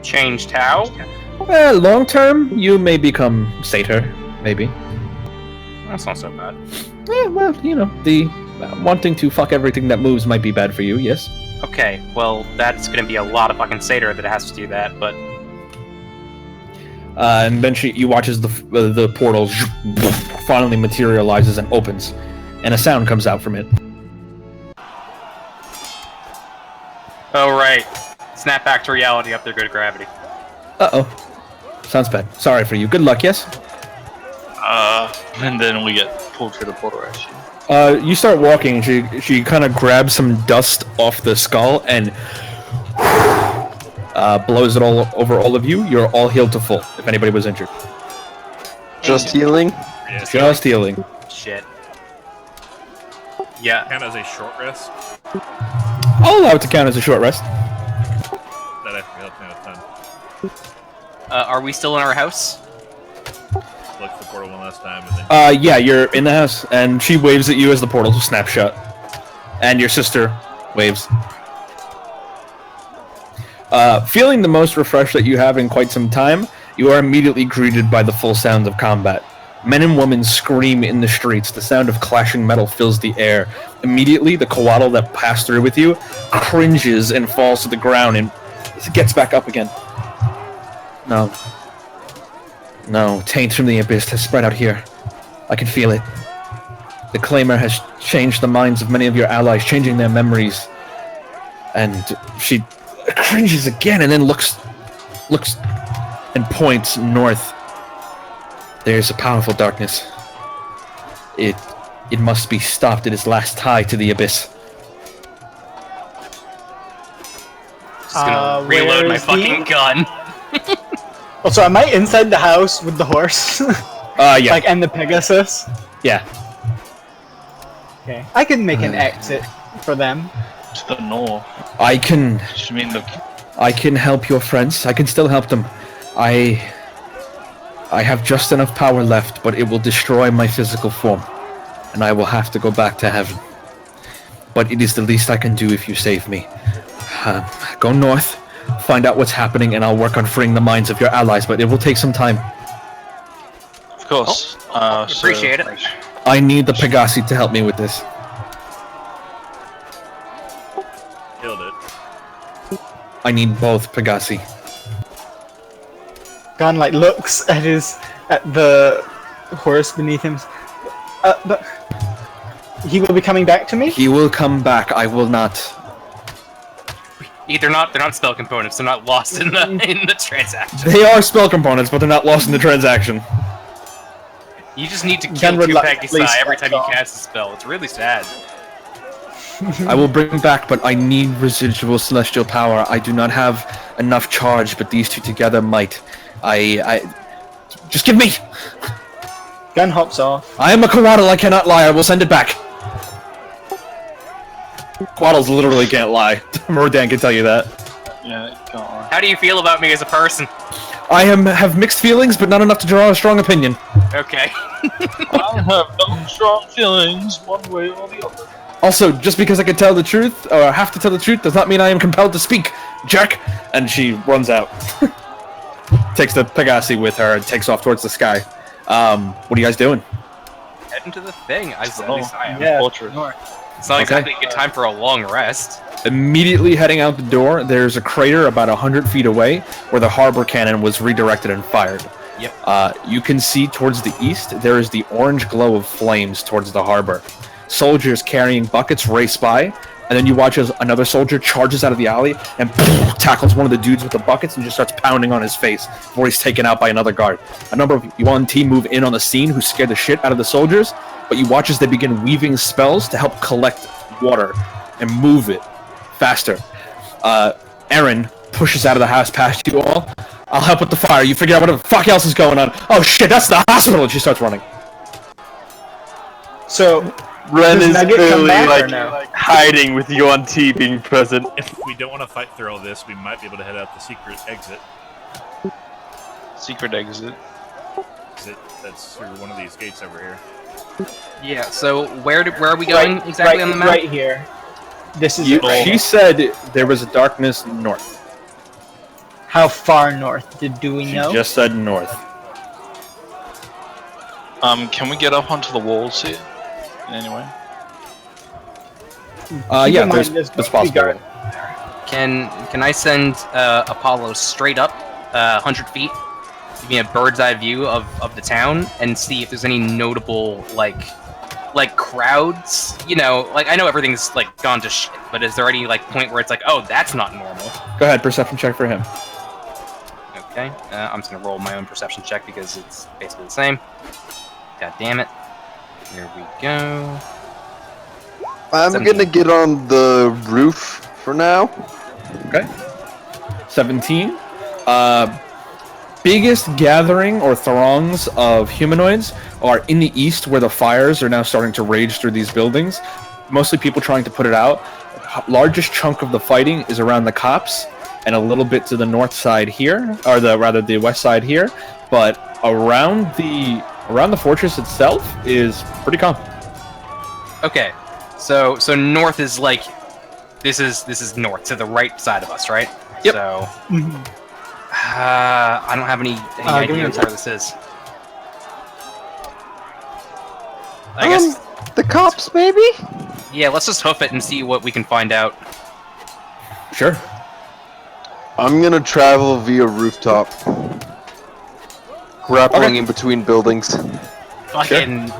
Changed how? Well, long term, you may become satyr, maybe. That's not so bad. Well, the wanting to fuck everything that moves might be bad for you, yes? Okay, well, that's gonna be a lot of fucking satyr that has to do that, but... And then you watch as the portal finally materializes and opens, and a sound comes out from it. Oh, right. Snap back to reality up there, good gravity. Uh-oh. Sounds bad. Sorry for you. Good luck, yes? And then we get pulled through the portal, actually. You start walking, she kind of grabs some dust off the skull and blows it all over all of you. You're all healed to full, if anybody was injured. Just healing? Yes. Just healing. Shit. Yeah. Count as a short rest? I'll allow it to count as a short rest. That actually helped me a ton. Are we still in our house? Look at the portal one last time and then... Yeah, you're in the house, and she waves at you as the portal snaps shut. And your sister waves. Feeling the most refreshed that you have in quite some time, you are immediately greeted by the full sound of combat. Men and women scream in the streets. The sound of clashing metal fills the air. Immediately, the coatl that passed through with you cringes and falls to the ground and gets back up again. No, taint from the abyss has spread out here. I can feel it. The Claimer has changed the minds of many of your allies, changing their memories. And she cringes again and then looks and points north. There's a powerful darkness. It must be stopped at its last tie to the abyss. Just gonna reload my fucking gun. Also, am I inside the house with the horse? Yeah. Like, and the Pegasus? Yeah. Okay. I can make an exit for them. To the north. I can help your friends. I can still help them. I have just enough power left, but it will destroy my physical form, and I will have to go back to heaven. But it is the least I can do if you save me. Go north, find out what's happening, and I'll work on freeing the minds of your allies, but it will take some time. Of course. Appreciate it. I need the Pegasi to help me with this. Killed it. I need both Pegasi. Gon like looks at the horse beneath him. But he will be coming back to me? He will come back. I will not. They're not spell components. They're not lost in the transaction. They are spell components, but they're not lost in the transaction. You just need to kill Tupaki-sai every time you cast a spell. It's really sad. I will bring back, but I need residual celestial power. I do not have enough charge, but these two together might. I just give me. Gun hops off. I am a Quaddle. I cannot lie. I will send it back. Quaddles literally can't lie. Mordan can tell you that. Yeah, you can't lie. How do you feel about me as a person? I have mixed feelings, but not enough to draw a strong opinion. Okay. I have no strong feelings one way or the other. Also, just because I can tell the truth, or have to tell the truth, does not mean I am compelled to speak, jerk! And she runs out. Takes the Pegasi with her and takes off towards the sky. What are you guys doing? Heading to the thing. At least I am. Yeah. It's not exactly a good time for a long rest. Immediately heading out the door, there's a crater about 100 feet away where the harbor cannon was redirected and fired. Yep. You can see towards the east, there is the orange glow of flames towards the harbor. Soldiers carrying buckets race by, and then you watch as another soldier charges out of the alley and tackles one of the dudes with the buckets and just starts pounding on his face before he's taken out by another guard. A number of Yuan team move in on the scene who scare the shit out of the soldiers, but you watch as they begin weaving spells to help collect water and move it faster. Aaron pushes out of the house past you all. I'll help with the fire. You figure out whatever the fuck else is going on. Oh shit, that's the hospital! And she starts running. So, Ren does is Nugget come clearly back or like no? hiding with Yuan T being present. If we don't want to fight through all this, we might be able to head out the secret exit. Secret exit. That's through one of these gates over here. Yeah. So where are we going exactly on the map? Right here. This is it right She here. said there was a darkness north. How far north? Do we She know? just said north. Can we get up onto the walls here? In any way? Keep Yeah, in mind there's there's possible. going to be guard. Can I send Apollo straight up 100 feet, give me a bird's eye view of the town, and see if there's any notable like crowds? You know, like I know everything's like gone to shit, but is there any like point where it's like, oh, that's not normal? Go ahead, perception check for him. Okay, I'm just gonna roll my own perception check because it's basically the same. God damn it! Here we go. I'm 17. gonna get on the roof for now. Okay. 17. Biggest gathering or throngs of humanoids are in the east, where the fires are now starting to rage through these buildings. Mostly people trying to put it out. Largest chunk of the fighting is around the cops and a little bit to the north side here, or the west side here. But around the fortress itself is pretty calm. Okay, so north is like this is north to the right side of us, right? Yep. So I don't have any idea where this is. I guess The cops, maybe? yeah. Let's just hoof it and see what we can find out. Sure. I'm gonna travel via rooftop. Grappling Okay. in between buildings. Fucking,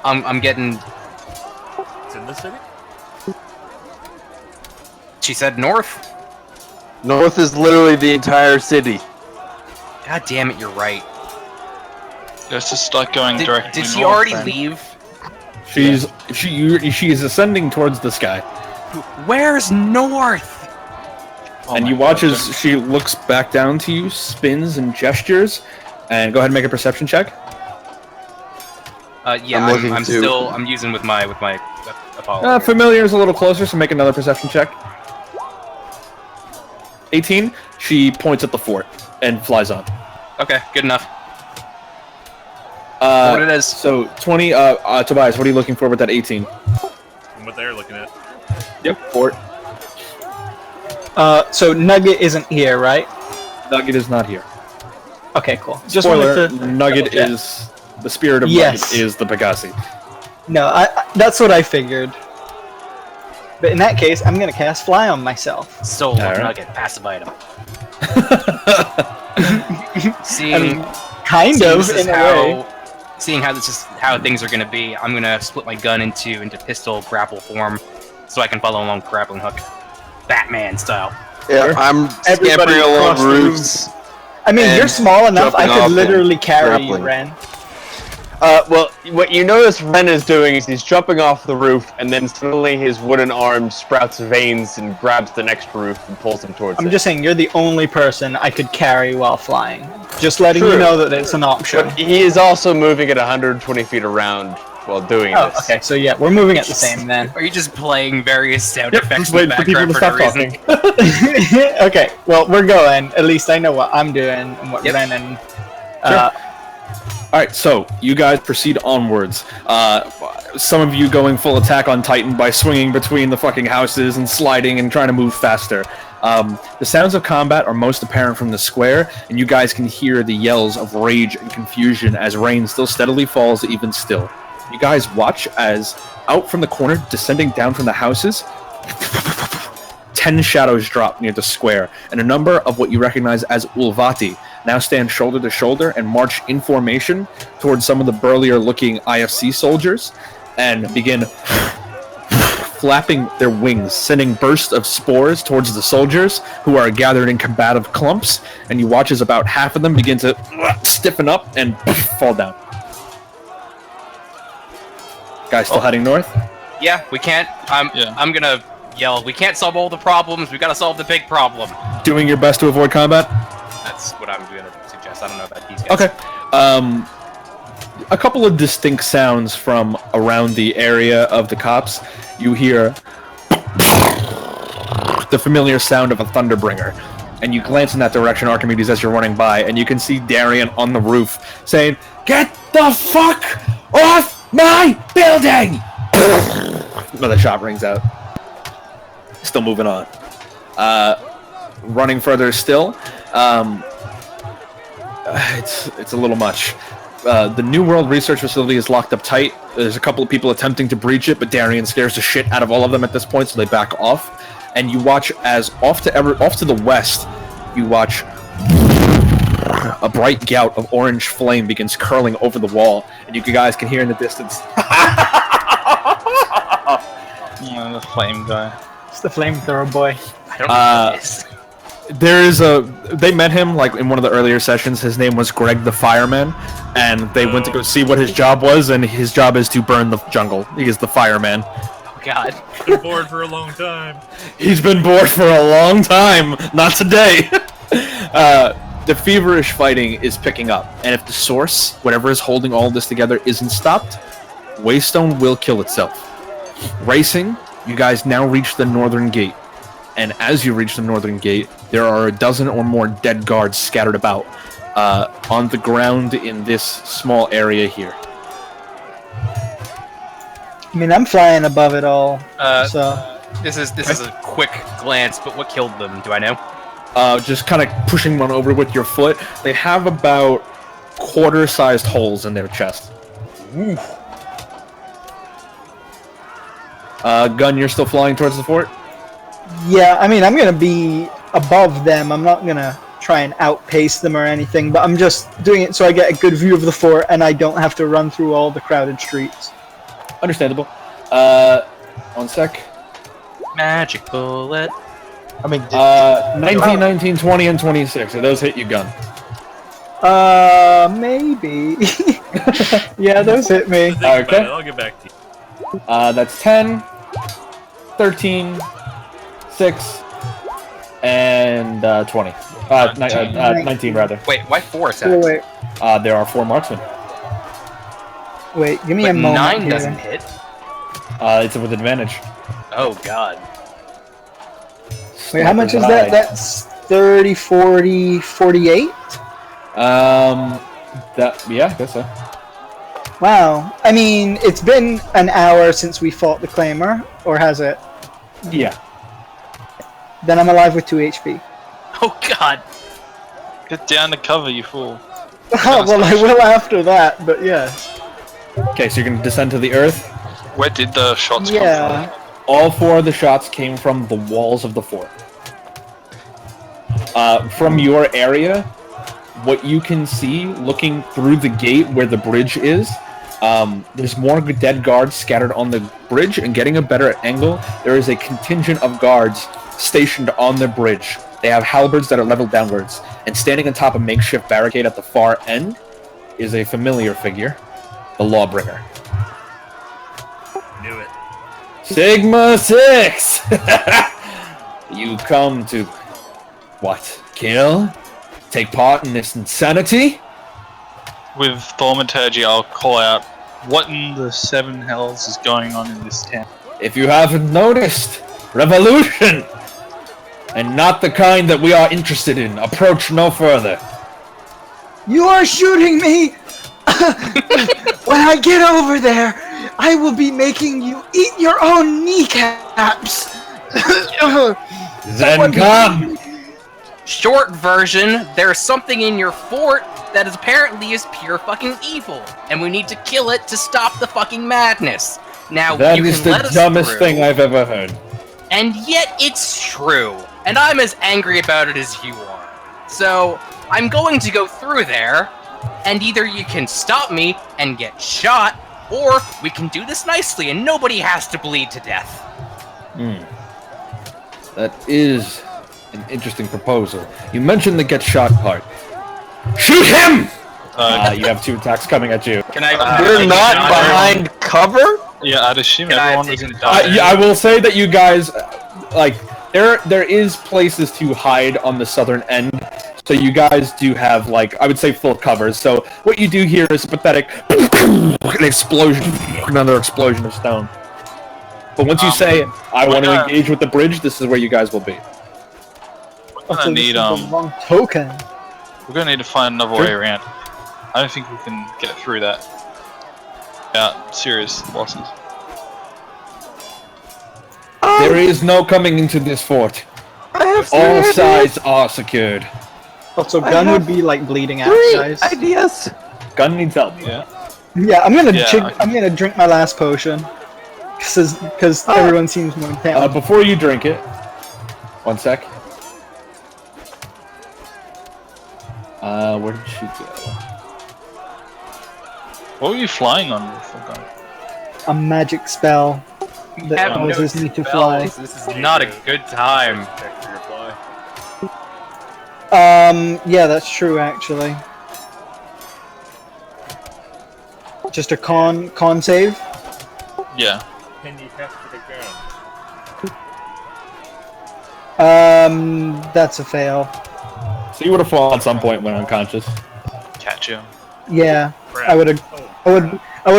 I'm getting. It's in the city? She said north. North is literally the entire city. God damn it, you're right. Let's just start going directly Did she north, already then. leave? She is ascending towards the sky. Where's north? Oh And my you watch God. as she looks back down to you, spins and gestures, and go ahead and make a perception check. Yeah, I'm looking I'm too. still using with my Apollo. Familiar is a little closer, so make another perception check. 18. She points at the fort and flies on. Okay, good enough. What it is? So 20. Tobias, what are you looking for with that 18? And what they're looking at. Yep, fort. So Nugget isn't here, right? Nugget is not here. Okay, cool. Just Spoiler: wanted to Nugget double check. is the spirit of Yes. Nugget is the Pegasi. No, I that's what I figured. But in that case, I'm gonna cast Fly on myself. Soul of Alright. Nugget, passive item. See, And Kind of, in a way. Seeing how this is how things are going to be, I'm going to split my gun into pistol grapple form, so I can follow along grappling hook, Batman style. Yeah, I'm scampering along roofs. I mean, you're small enough. I jumping could off literally and carry you, grappling. Ren. Well, what you notice Ren is doing is he's jumping off the roof, and then suddenly his wooden arm sprouts veins and grabs the next roof and pulls him towards it. I'm just saying, you're the only person I could carry while flying. Just letting you True. know that it's an option. But he is also moving at 120 feet around while doing Oh, this. okay, so yeah, we're moving at the same then. Are you just playing various sound Yep, effects just in the waiting for people background to for stop no reason? talking. Okay, well, we're going. At least I know what I'm doing and what Yep. Ren and... Alright, so you guys proceed onwards. Some of you going full attack on Titan by swinging between the fucking houses and sliding and trying to move faster. The sounds of combat are most apparent from the square, and you guys can hear the yells of rage and confusion as rain still steadily falls even still. You guys watch as, out from the corner, descending down from the houses, 10 shadows drop near the square, and a number of what you recognize as Ulvati now stand shoulder to shoulder and march in formation towards some of the burlier-looking IFC soldiers, and begin flapping their wings, sending bursts of spores towards the soldiers, who are gathered in combative clumps, and you watch as about half of them begin to stiffen up and fall down. Guys still heading north? Yeah, we can't. I'm gonna yell. We can't solve all the problems. We gotta solve the big problem. Doing your best to avoid combat? That's what I'm gonna suggest. I don't know about these guys. Okay. A couple of distinct sounds from around the area of the cops. You hear the familiar sound of a Thunderbringer, and you glance in that direction, Archimedes, as you're running by, and you can see Darian on the roof saying, "Get the fuck off my building!" Another shot rings out. Still moving on. Running further still. It's a little much. The New World Research Facility is locked up tight. There's a couple of people attempting to breach it, but Darian scares the shit out of all of them at this point, so they back off. And you watch as off to the west, you watch a bright gout of orange flame begins curling over the wall, and you guys can hear in the distance. Yeah, the flame guy. It's the flamethrower boy. I don't know what this. They met him like in one of the earlier sessions. His name was Greg the Fireman, and they went to go see what his job was, and his job is to burn the jungle. He is the fireman. Oh God. Been bored for a long time. He's been bored for a long time. Not today. The feverish fighting is picking up, and if the source, whatever is holding all this together, isn't stopped, Waystone will kill itself. Racing, you guys now reach the northern gate, and as you reach the northern gate, there are a dozen or more dead guards scattered about on the ground in this small area here. I mean, I'm flying above it all, so... This is a quick glance, but what killed them? Do I know? Just kind of pushing one over with your foot. They have about quarter-sized holes in their chest. Ooh. Gun, you're still flying towards the fort? Yeah, I mean, I'm gonna be above them. I'm not gonna try and outpace them or anything, but I'm just doing it so I get a good view of the fort and I don't have to run through all the crowded streets. Understandable. One sec. Magic bullet. I mean, 19, 19, 20, and 26. Are those hit you, Gun? Maybe. Yeah, those hit me. Okay. I'll get back to you. That's 10, 13, 6, and 20. 19 rather. Wait, why 4 attacks? Wait, There are 4 marksmen. wait, give me But a moment 9 here. doesn't hit. It's with advantage. Oh God. Wait, how much is that? That's 30, 40, 48? Yeah, I guess so. Wow. I mean, it's been an hour since we fought the Claimer, or has it? Yeah. Then I'm alive with 2 HP. Oh God. Get down to cover, you fool. Oh, well, I will after that, but yes. Okay, so you're gonna descend to the earth. Where did the shots come Yeah. All 4 of the shots came from the walls of the fort. From your area, what you can see looking through the gate where the bridge is, there's more dead guards scattered on the bridge, and getting a better angle, there is a contingent of guards stationed on the bridge. They have halberds that are leveled downwards, and standing on top of a makeshift barricade at the far end is a familiar figure, the Lawbringer. Knew it. Sigma 6! You come to, what, kill? Take part in this insanity? With thaumaturgy, I'll call out, what in the seven hells is going on in this town? If you haven't noticed, revolution! And not the kind that we are interested in. Approach no further. You are shooting me! When I get over there, I will be making you eat your own kneecaps! Then come! Short version, there's something in your fort that is apparently pure fucking evil, and we need to kill it to stop the fucking madness. Now, That you is can the let us dumbest through, thing I've ever heard. and yet it's true, and I'm as angry about it as you are. So, I'm going to go through there, and either you can stop me and get shot, or we can do this nicely and nobody has to bleed to death. That is an interesting proposal. You mentioned the get shot part. Shoot him! You have 2 attacks coming at you. Can I? We're not behind cover. Yeah, I'd assume everyone was in Yeah, I will say that you guys, like, there is places to hide on the southern end, so you guys do have, like, I would say full cover. So what you do here is pathetic, an explosion, another explosion of stone. But once you say, I want to engage with the bridge, this is where you guys will be. We're gonna need the wrong token. We're gonna need to find another way around. I don't think we can get through that without serious losses. There is no coming into this fort. All sides are secured. Also, Gun would be like bleeding out, guys. Ideas. Gun needs help. Yeah. Yeah, I'm gonna Yeah, I'm gonna drink my last potion, because everyone seems more down. Before you drink it, 1 sec. Where did she go? What were you flying on before going? A magic spell that have no causes me to fly. This is not a good time. Yeah, that's true actually. Just a con save. Yeah. Can you test it again? That's a fail. So you would have fallen at some point when unconscious. Catch you. Yeah, I would have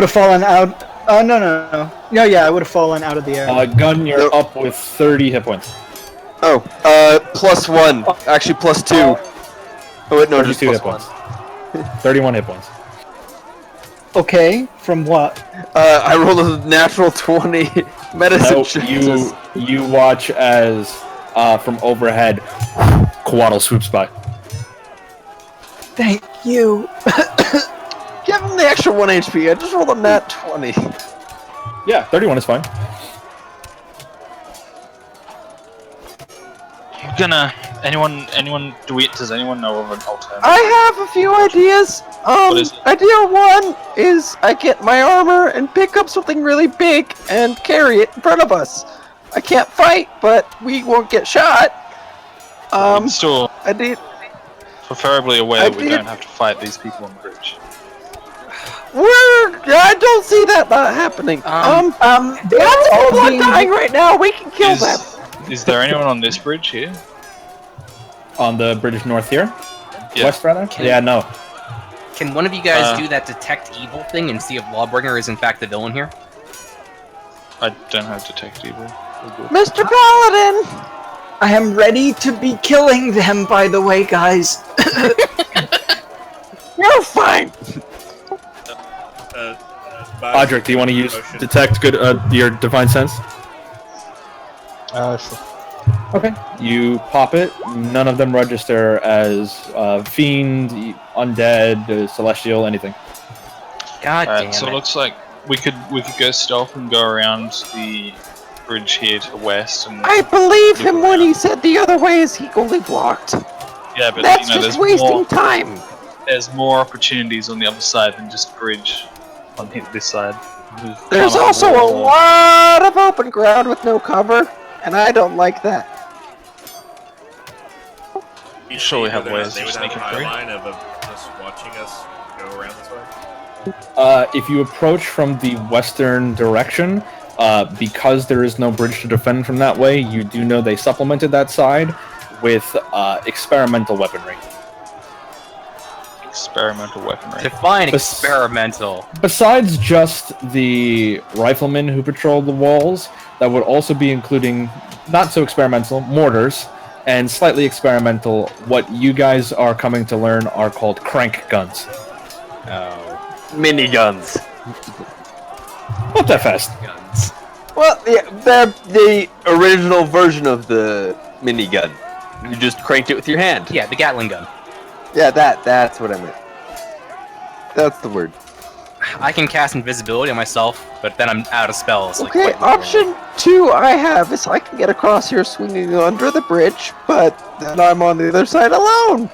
fallen out. Oh no. Yeah, I would have fallen out of the air. Gun, you're up with 30 hit points. Oh, +1. Actually, +2. Oh wait, no, just 32 hit +1. points. 31 hit points. Okay, from what? I rolled a natural 20 medicine check. You watch as from overhead, Quaddle swoops by. Thank you. Give him the extra 1 HP. I just rolled a nat 20. Yeah, 31 is fine. You're gonna does anyone know of an alternative? I have a few ideas. What is it? Idea 1 is I get my armor and pick up something really big and carry it in front of us. I can't fight, but we won't get shot. Still, preferably aware we don't have to fight these people on the bridge. I don't see that not happening. They're lots of all people are being- dying right now. We can kill them. Is there anyone on this bridge here? On the British North here? Yeah. West, rather? Yeah, no. Can one of you guys do that detect evil thing and see if Lawbringer is in fact the villain here? I don't have detect evil. Mr. Paladin! I am ready to be killing them, by the way, guys. You're fine! Audric, do you want to use detect your divine sense? Sure. Okay. You pop it. None of them register as fiend, undead, celestial, anything. God damn so it. it looks like we could go stealth and go around the bridge here to the west. And I believe him when he said the other way is equally blocked. yeah, but That's you know, just there's wasting more, time. there's more opportunities on the other side than just bridge on this side. There's also a lot of open ground with no cover, and I don't like that. You sure we have ways They of would have sneaking an through? eye line of just watching us go around this way. If you approach from the western direction, because there is no bridge to defend from that way, you do know they supplemented that side with experimental weaponry. Experimental weaponry. Define experimental. Besides just the riflemen who patrol the walls, that would also be including, not so experimental, mortars, and slightly experimental, what you guys are coming to learn are called crank guns. Oh. Miniguns. Not that fast. Guns. Well, yeah, they're the original version of the minigun. You just cranked it with your hand. Yeah, the Gatling gun. Yeah, that's what I meant. That's the word. I can cast invisibility on myself, but then I'm out of spells. Like, Okay, quite literally. option 2 I have is I can get across here swinging under the bridge, but then I'm on the other side alone.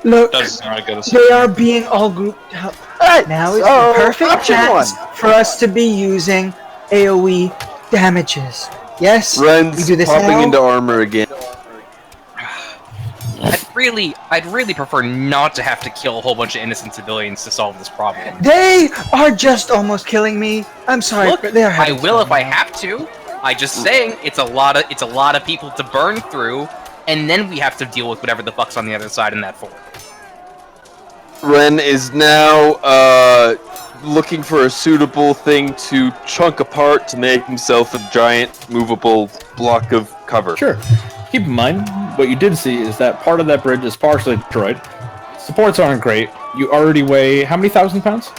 Look, Doesn't really get us. they are being all grouped up. Alright, Now is so, the perfect option chance 1. for us to be using AoE damages. Yes, we Ren's do this popping now. into armor again. I'd really prefer not to have to kill a whole bunch of innocent civilians to solve this problem. They are just almost killing me. I'm sorry, Look, but they are. I having will fun. if I have to. I just saying it's a lot of people to burn through, and then we have to deal with whatever the fuck's on the other side in that fort. Ren is now looking for a suitable thing to chunk apart to make himself a giant movable block of cover. Sure. Keep in mind, what you did see is that part of that bridge is partially destroyed. Supports aren't great. You already weigh how many thousand pounds?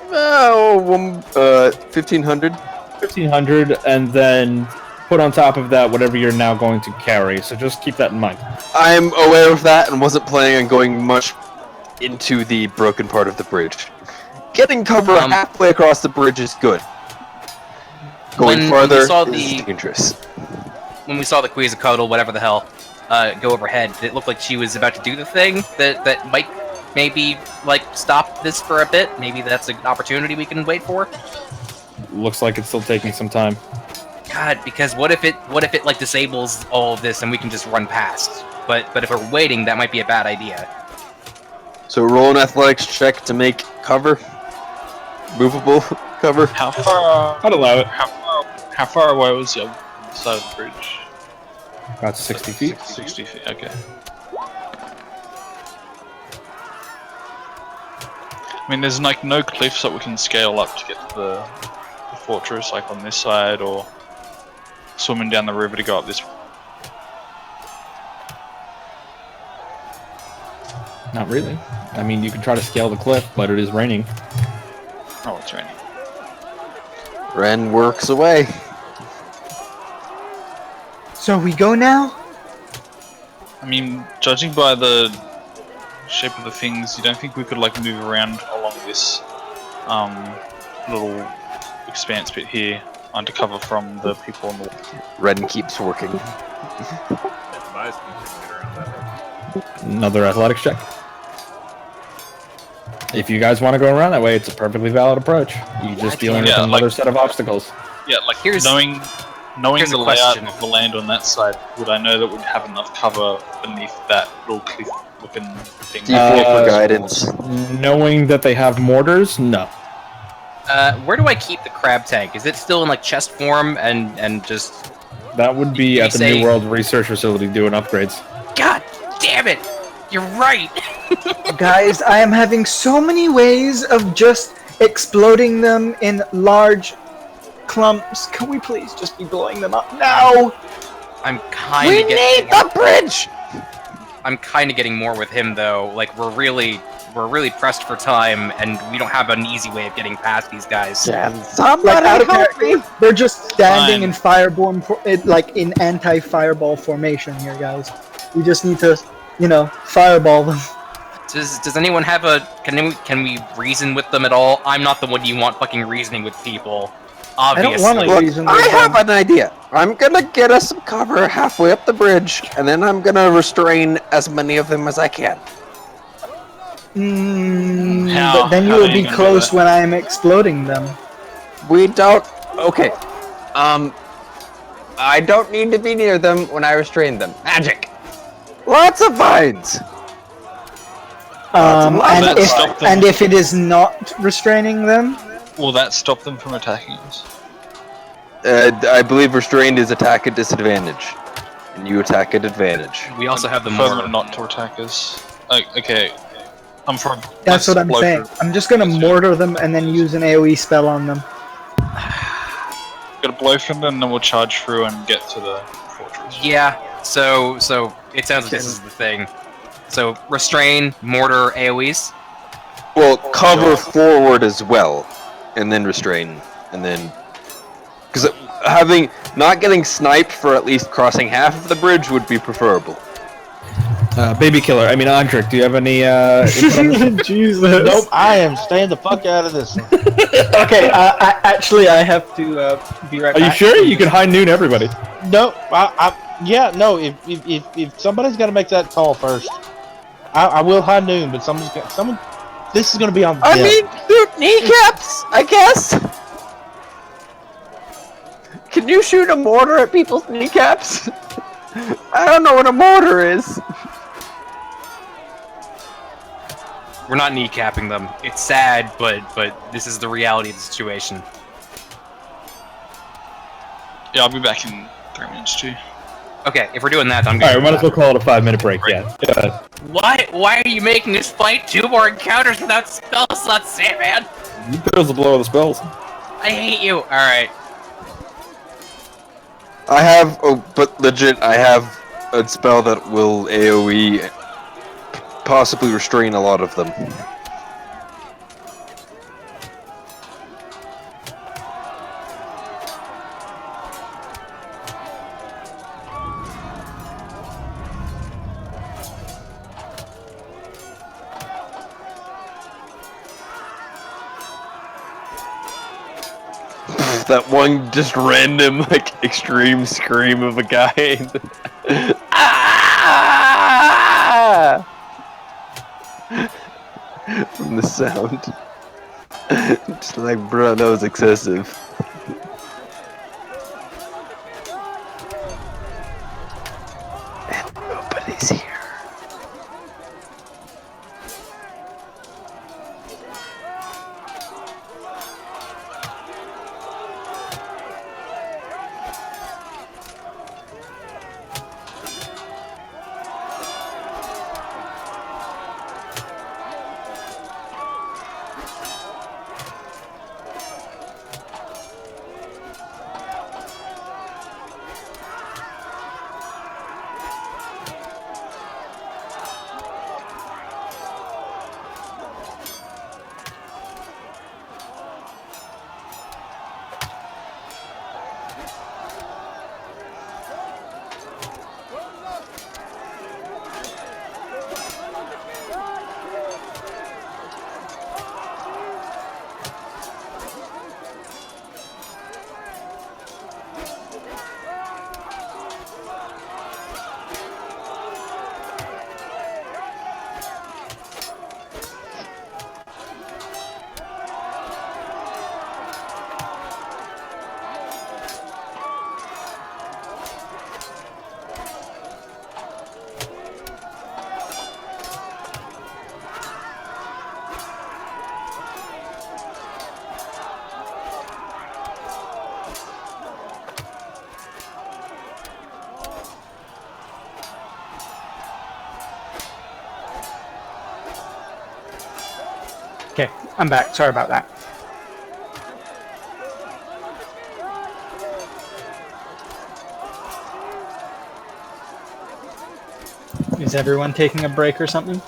1,500. 1,500, and then put on top of that whatever you're now going to carry. So just keep that in mind. I'm aware of that and wasn't planning on going much into the broken part of the bridge. Getting cover halfway across the bridge is good. Going farther is dangerous. When we saw the Quetzalcoatl, whatever the hell, go overhead, it looked like she was about to do the thing that might maybe like stop this for a bit. Maybe that's an opportunity we can wait for. Looks like it's still taking some time. God, because what if it like disables all of this and we can just run past? But if we're waiting, that might be a bad idea. So roll an athletics check to make cover. Movable cover. How far? I'd allow it. How far away was the other side of the bridge? About 60 feet. 60 feet. Okay. I mean, there's like no cliffs that we can scale up to get to the fortress, like on this side, or swimming down the river to go up this. Not really. I mean, you can try to scale the cliff, but it is raining. Oh, it's raining. Ren works away. So we go now? I mean, judging by the shape of the things, you don't think we could like move around along this little expanse bit here under cover from the people on the wall? Ren keeps working. Another athletics check. If you guys want to go around that way, it's a perfectly valid approach. You're just dealing with another set of obstacles. Yeah, like knowing the layout of the land on that side, would I know that we'd have enough cover beneath that little cliff-looking thing? D4 for guidance. Knowing that they have mortars, no. Where do I keep the crab tank? Is it still in like chest form and just? That would be at the New World Research Facility doing upgrades. God damn it! You're right. Guys, I am having so many ways of just exploding them in large clumps. Can we please just be blowing them up now? I'm kind We of getting. need the bridge! I'm kind of getting more with him though. Like we're really pressed for time, and we don't have an easy way of getting past these guys. Like out of character, they're just standing in fireborn, like in anti-fireball formation here, guys. We just need to, fireball them. Does anyone have a? Can we reason with them at all? I'm not the one you want fucking reasoning with people. Obviously. I don't want to reason with I them. have an idea. I'm gonna get us some cover halfway up the bridge, and then I'm gonna restrain as many of them as I can. But then you how will are you be gonna do close that? when I am exploding them. We don't. Okay. I don't need to be near them when I restrain them. Magic. Lots of vines. And that stop them? if it is not restraining them, Will that stop them from attacking us? I believe restrained is attack at disadvantage, and you attack at advantage. We also have the Prefer mortar. them not to attack us. Okay, I'm for. that's what I'm saying. I'm just gonna mortar them and then use an AoE spell on them. Got to blow from them, and then we'll charge through and get to the fortress. Yeah. So it sounds like this is the thing. So restrain, mortar, AoEs. Well, cover forward as well, and then restrain, and then because not getting sniped for at least crossing half of the bridge would be preferable. Baby killer. I mean, Andrik, do you have any? Jesus. Nope, I am staying the fuck out of this one. Okay, I have to be right Are back. you sure you can high noon everybody? No, no. If somebody's got to make that call first, I will high noon. But someone, this is gonna be on. I mean, dude, kneecaps, I guess. Can you shoot a mortar at people's kneecaps? I don't know what a mortar is. We're not kneecapping them. It's sad, but this is the reality of the situation. Yeah, I'll be back in 3 minutes too. Okay, if we're doing that, I'm good. Alright, we might as well call it a 5-minute break. Yeah. Why are you making us fight 2 more encounters without spell slots, Sandman? You put us the blow of the spells. I hate you. All right. I have, but legit, I have a spell that will AoE, possibly restrain a lot of them. That one just random, like, extreme scream of a guy. Ah! From the sound. Just like, bro, that was excessive. And nobody's here. Okay, I'm back. Sorry about that. Is everyone taking a break or something?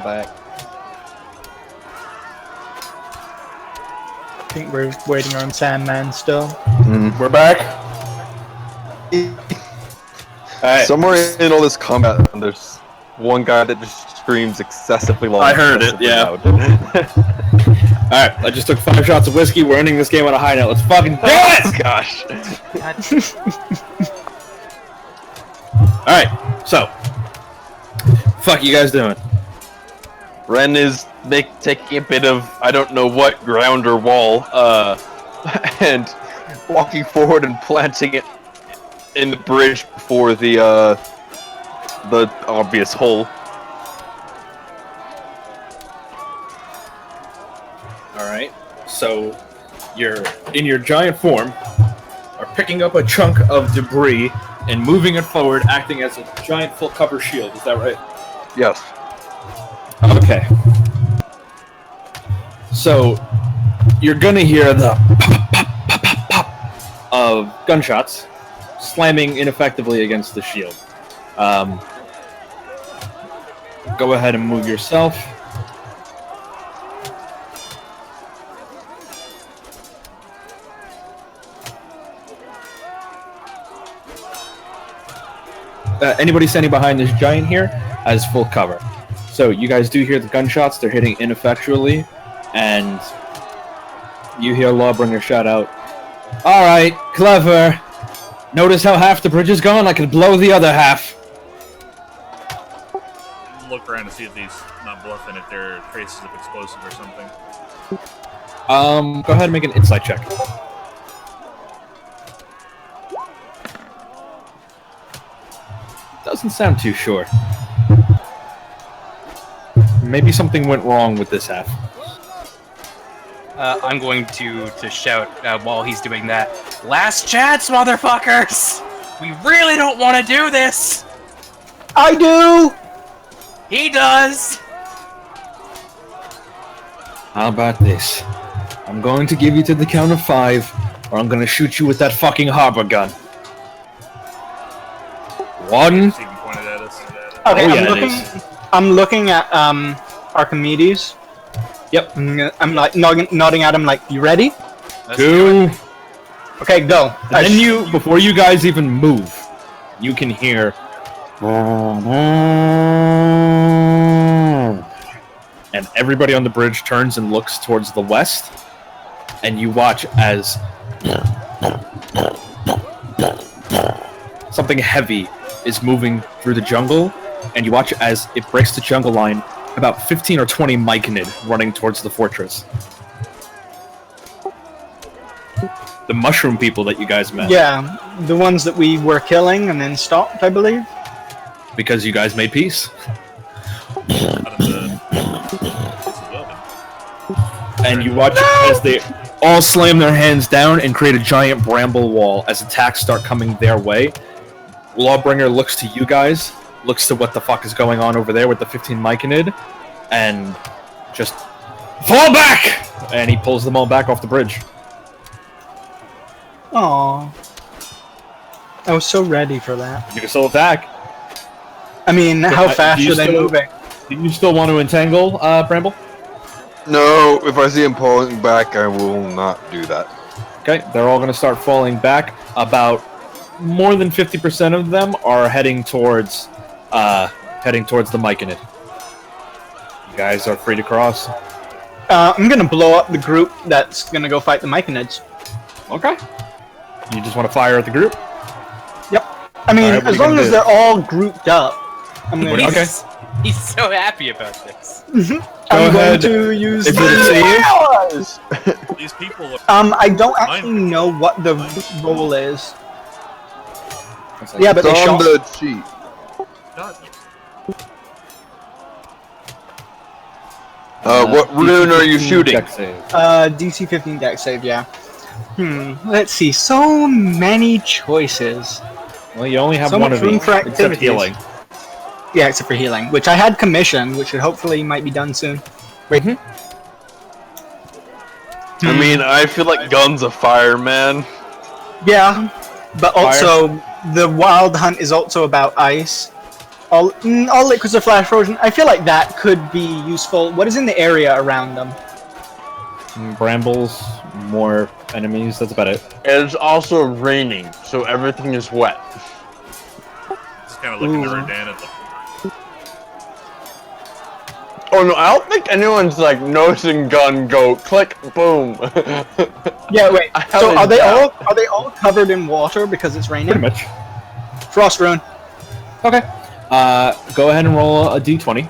back. I think we're waiting on Sandman still. We're back. Alright. Somewhere in all this combat, there's one guy that just screams excessively loud. I heard it, yeah. Alright, I just took 5 shots of whiskey. We're ending this game on a high note. Let's fucking do it! Gosh. Alright, so. Fuck you guys doing? Ren is taking a bit of, I don't know what, ground or wall, and walking forward and planting it in the bridge before the obvious hole. Alright, so you're in your giant form, are picking up a chunk of debris and moving it forward, acting as a giant full cover shield, is that right? Yes. Okay. So, you're gonna hear the pop, pop, pop, pop, pop of gunshots slamming ineffectively against the shield. Go ahead and move yourself. Anybody standing behind this giant here has full cover. So you guys do hear the gunshots, they're hitting ineffectually, and you hear Lawbringer shout out, "Alright, clever. Notice how half the bridge is gone? I could blow the other half." Look around to see if these not bluffing, if they're traces of explosive or something. Go ahead and make an insight check. Doesn't sound too sure. Maybe something went wrong with this half. I'm going to shout while he's doing that. Last chance, motherfuckers! We really don't want to do this! I do! He does! How about this? I'm going to give you to the count of 5, or I'm going to shoot you with that fucking harbor gun. 1. See, you pointed at us. Okay, Oh, yeah, I'm looking at Archimedes. Yep. I'm like nodding at him like, you ready? 2. Okay, go. And then before you guys even move, you can hear. And everybody on the bridge turns and looks towards the west, and you watch as something heavy is moving through the jungle, and you watch as it breaks the jungle line, about 15 or 20 Myconid running towards the fortress. The mushroom people that you guys met. Yeah, the ones that we were killing and then stopped, I believe. Because you guys made peace. And you watch as they all slam their hands down and create a giant bramble wall as attacks start coming their way. Lawbringer looks to you guys, looks to what the fuck is going on over there with the 15 Myconid, and just fall back! And he pulls them all back off the bridge. Aww. I was so ready for that. You can still attack. I mean, how fast are they moving? Do you still want to entangle, Bramble? No, if I see him pulling back, I will not do that. Okay, they're all going to start falling back. About more than 50% of them are heading towards the Myconid. You guys are free to cross. I'm gonna blow up the group that's gonna go fight the Myconids. Okay. You just want to fire at the group? Yep. I mean, Alright, as long as they're all grouped up, I'm gonna. Okay. He's so happy about this. I'm going to use Is it a save? These people are... I don't actually know what the role is. Yeah, but it's they on shot. the cheat. What rune are you shooting? Dex save. DC 15 dex save, yeah. Let's see. So many choices. Well, you only have So one much of room each, for except activities. healing. Yeah, except for healing, which I had commissioned, which should hopefully might be done soon. Wait. I mean, I feel like guns of fire, man. Yeah, but also the Wild Hunt is also about ice. All liquids are flash frozen. I feel like that could be useful. What is in the area around them? Brambles, more enemies. That's about it. It's also raining, so everything is wet. Just kind of looking to Rodan at the. Oh no, I don't think anyone's like noticing gun go click boom. Yeah, wait. So are they all covered in water because it's raining? Pretty much. Frost rune. Okay. Go ahead and roll a d20.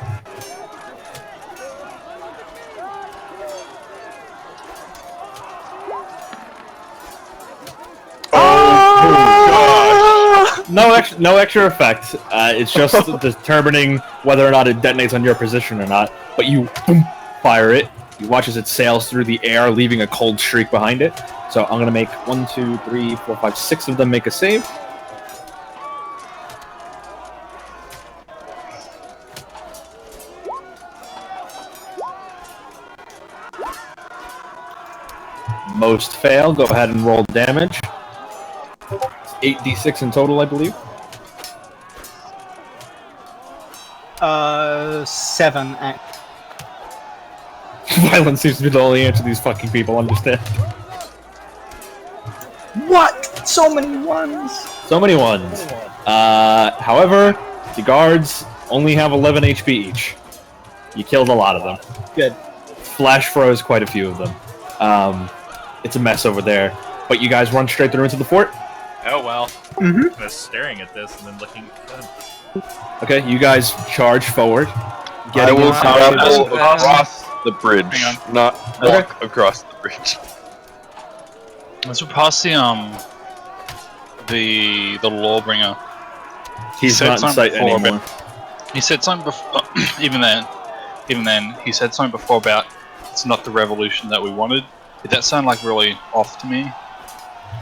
No extra effect. It's just determining whether or not it detonates on your position or not. But you boom, fire it. You watch as it sails through the air, leaving a cold streak behind it. So I'm gonna make 1, 2, 3, 4, 5, 6 of them make a save. Most fail. Go ahead and roll damage. It's 8d6 in total, I believe. 7. Violence seems to be the only answer these fucking people understand. What? So many ones. So many ones. However, the guards only have 11 HP each. You killed a lot of them. Good. Flash froze quite a few of them. It's a mess over there. But you guys run straight through into the fort? Oh well. Mm-hmm. Just staring at this and then looking at them. Okay, you guys charge forward. I will travel across across the bridge, not walk across the bridge. As we pass the Lawbringer, He's not in sight anymore. He said something before. even then, he said something before about it's not the revolution that we wanted. Did that sound like really off to me?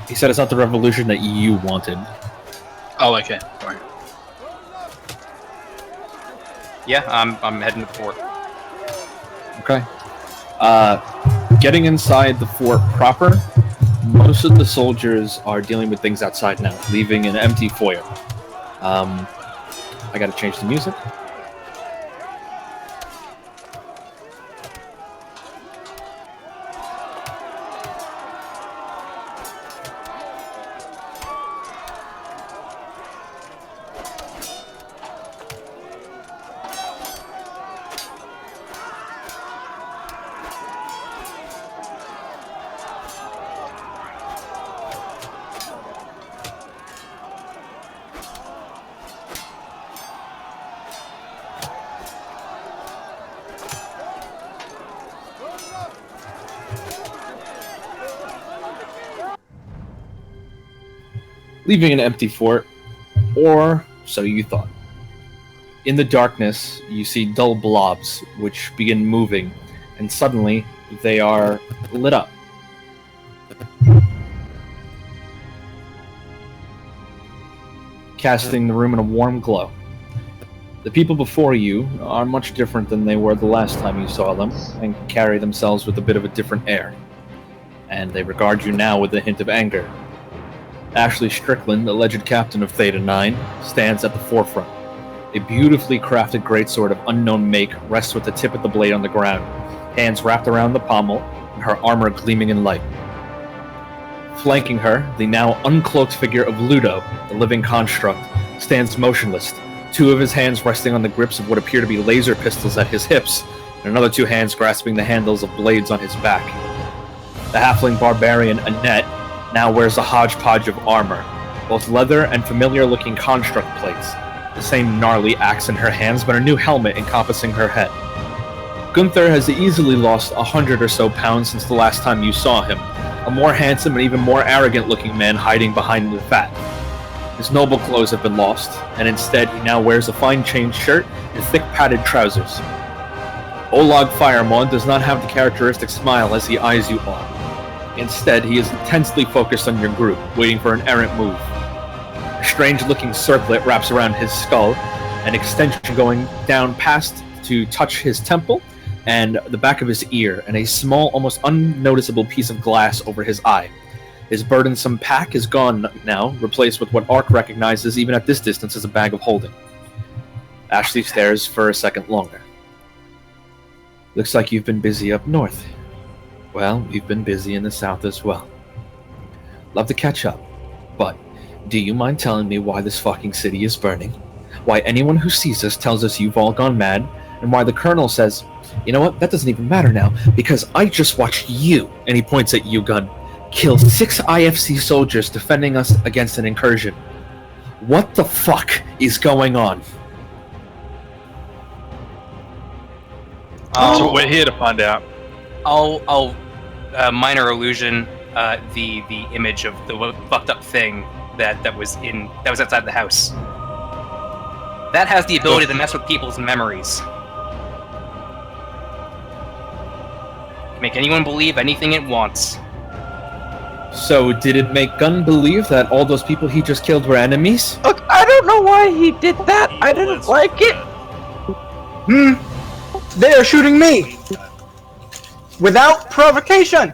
He said it's not the revolution that you wanted. Oh, okay. Right. Yeah, I'm heading to the fort. Okay. Getting inside the fort proper, most of the soldiers are dealing with things outside now, leaving an empty foyer. I gotta change the music. Leaving an empty fort, or so you thought. In the darkness, you see dull blobs which begin moving, and suddenly they are lit up. Casting the room in a warm glow. The people before you are much different than they were the last time you saw them, and carry themselves with a bit of a different air. And they regard you now with a hint of anger. Ashley Strickland, alleged captain of Theta 9, stands at the forefront. A beautifully crafted greatsword of unknown make rests with the tip of the blade on the ground, hands wrapped around the pommel, and her armor gleaming in light. Flanking her, the now uncloaked figure of Ludo, the living construct, stands motionless, 2 of his hands resting on the grips of what appear to be laser pistols at his hips, and another 2 hands grasping the handles of blades on his back. The halfling barbarian Annette now wears a hodgepodge of armor, both leather and familiar-looking construct plates, the same gnarly axe in her hands, but a new helmet encompassing her head. Gunther has easily lost 100 or so pounds since the last time you saw him, a more handsome and even more arrogant-looking man hiding behind the fat. His noble clothes have been lost, and instead he now wears a fine-chained shirt and thick padded trousers. Olag Firemaw does not have the characteristic smile as he eyes you all. Instead, he is intensely focused on your group, waiting for an errant move. A strange-looking circlet wraps around his skull, an extension going down past to touch his temple, and the back of his ear, and a small, almost unnoticeable piece of glass over his eye. His burdensome pack is gone now, replaced with what Ark recognizes even at this distance as a bag of holding. Ashley stares for a second longer. Looks like you've been busy up north. Well, we've been busy in the south as well. Love to catch up, but do you mind telling me why this fucking city is burning? Why anyone who sees us tells us you've all gone mad, and why the colonel says, you know what, that doesn't even matter now, because I just watched you, and he points at you, Gun, kill 6 IFC soldiers defending us against an incursion. What the fuck is going on? So we're here to find out. I'll minor illusion the image of the fucked up thing that was outside the house. That has the ability to mess with people's memories. Make anyone believe anything it wants. So did it make Gun believe that all those people he just killed were enemies? Look, I don't know why he did that. I didn't like it. They are shooting me! Without provocation!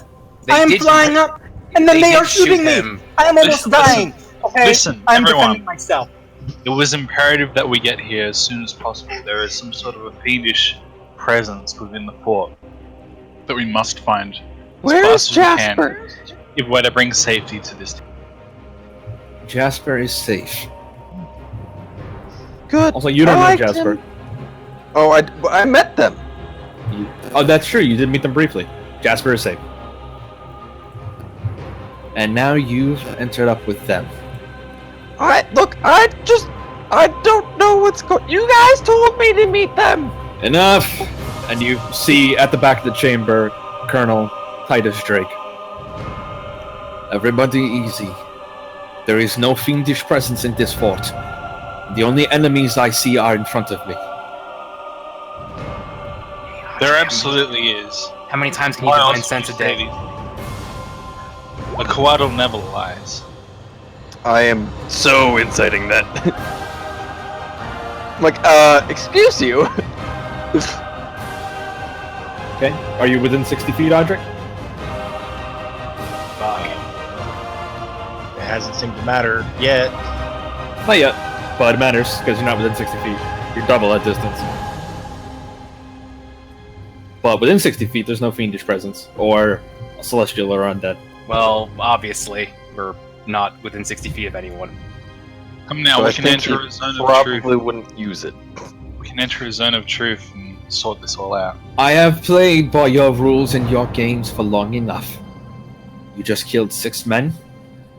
I am flying up, and then they are shooting me! I am almost dying! Okay? Listen, I'm everyone. defending myself. It was imperative that we get here as soon as possible. There is some sort of a fiendish presence within the fort that we must find. Where is Jasper? If we're to bring safety to this team. Jasper is safe. Good. Also, you don't know Jasper. Oh, I met them. Oh, that's true. You did meet them briefly. Jasper is safe. And now you've entered up with them. I don't know what's going. You guys told me to meet them. Enough! And you see at the back of the chamber, Colonel Titus Drake. Everybody easy. There is no fiendish presence in this fort. The only enemies I see are in front of me. There absolutely is. How many times can you Why divine else sense a would you say day? these? A coatl never lies. I am so inciting that. Like, excuse you. Okay, are you within 60 feet, Audric? It hasn't seemed to matter yet. Not yet, but it matters, because you're not within 60 feet. You're double that distance. But within 60 feet, there's no fiendish presence, or a celestial or undead. Well, obviously, we're not within 60 feet of anyone. Come now, So we I can think enter he a zone of probably truth. wouldn't use it. We can enter a zone of truth and sort this all out. I have played by your rules and your games for long enough. You just killed 6 men.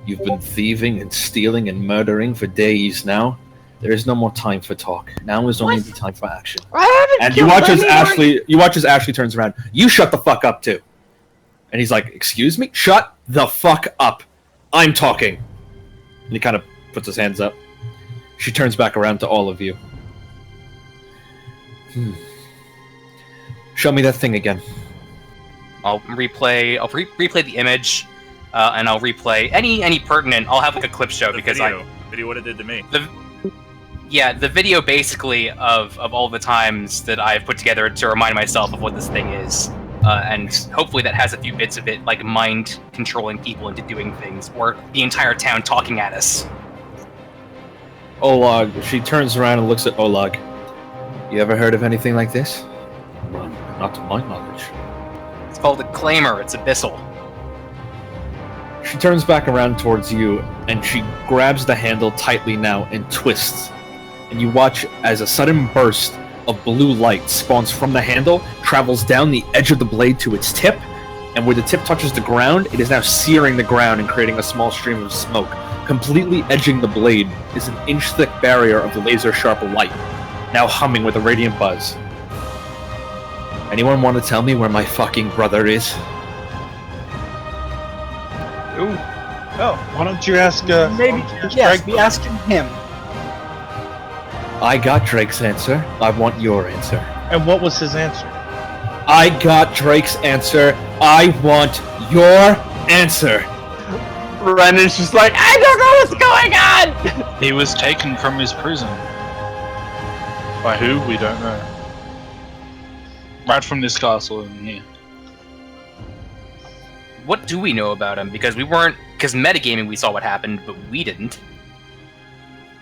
You've been thieving and stealing and murdering for days now. There is no more time for talk. Now is only the time for action. I haven't And you watch as Ashley turns around. You shut the fuck up too. And he's like, "Excuse me? Shut the fuck up. I'm talking." And he kind of puts his hands up. She turns back around to all of you. Show me that thing again. I'll replay the image, and I'll replay any pertinent. I'll have like a clip show because video what it did to me. The video basically of all the times that I've put together to remind myself of what this thing is, and hopefully that has a few bits of it, like mind controlling people into doing things, or the entire town talking at us. Olag. She turns around and looks at Olag. You ever heard of anything like this? Well, not to my knowledge. It's called a claimer. It's abyssal. She turns back around towards you, and she grabs the handle tightly now and twists. And you watch as a sudden burst of blue light spawns from the handle, travels down the edge of the blade to its tip, and where the tip touches the ground, it is now searing the ground and creating a small stream of smoke. Completely edging the blade is an inch-thick barrier of the laser-sharp light, now humming with a radiant buzz. Anyone want to tell me where my fucking brother is? Ooh. Oh, why don't you ask, Maybe, yes, be asking him. I got Drake's answer. I want your answer. And what was his answer? I got Drake's answer. I want your answer. Renan's just like, I don't know what's going on! He was taken from his prison. By who? We don't know. Right from this castle in here. What do we know about him? Because metagaming we saw what happened, but we didn't.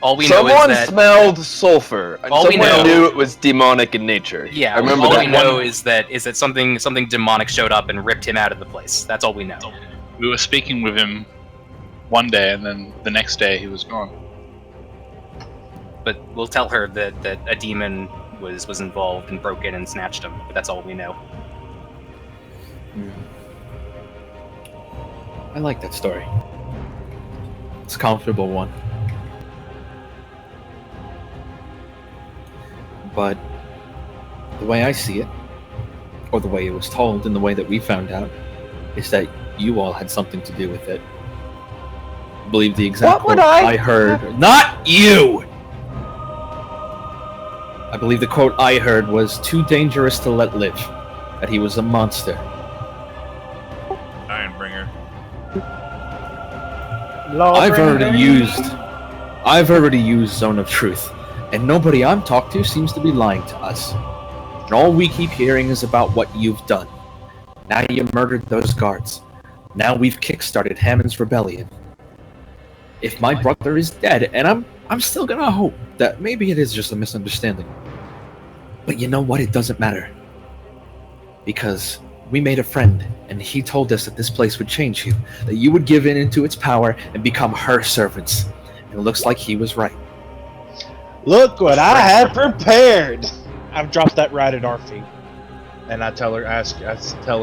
All we know Someone is that smelled sulfur, and all we someone know- knew it was demonic in nature. yeah. I remember all that we know one. is that something demonic showed up and ripped him out of the place. That's all we know. We were speaking with him one day, and then the next day he was gone. But we'll tell her that a demon was involved and broke in and snatched him. But that's all we know. I like that story. It's a comfortable one. But the way I see it, or the way it was told and the way that we found out, is that you all had something to do with it. I believe the exact What would quote I heard... Not you! I believe the quote I heard was, "Too dangerous to let live." That he was a monster. Ironbringer. I've already used Zone of Truth, and nobody I'm talked to seems to be lying to us. And all we keep hearing is about what you've done. Now you murdered those guards. Now we've kickstarted Hammond's rebellion. If my brother is dead, and I'm still gonna hope that maybe it is just a misunderstanding. But you know what? It doesn't matter. Because we made a friend, and he told us that this place would change you, that you would give in into its power and become her servants. And it looks like he was right. Look what I had prepared. I've dropped that right at our feet, and I tell her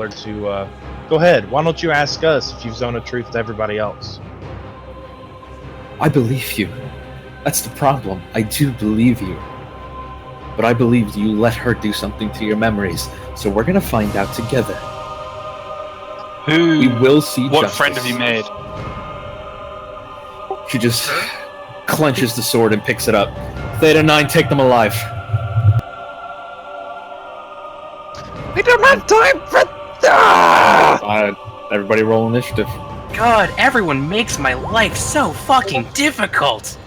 to go ahead. Why don't you ask us if you've zoned a truth to everybody else? I believe you. That's the problem. I do believe you. But I believe you let her do something to your memories, so we're gonna find out together. Who? We will see What justice. friend have you made? She just clenches the sword and picks it up. Theta 9, take them alive. We don't have time for that! Everybody roll initiative. God, everyone makes my life so fucking difficult.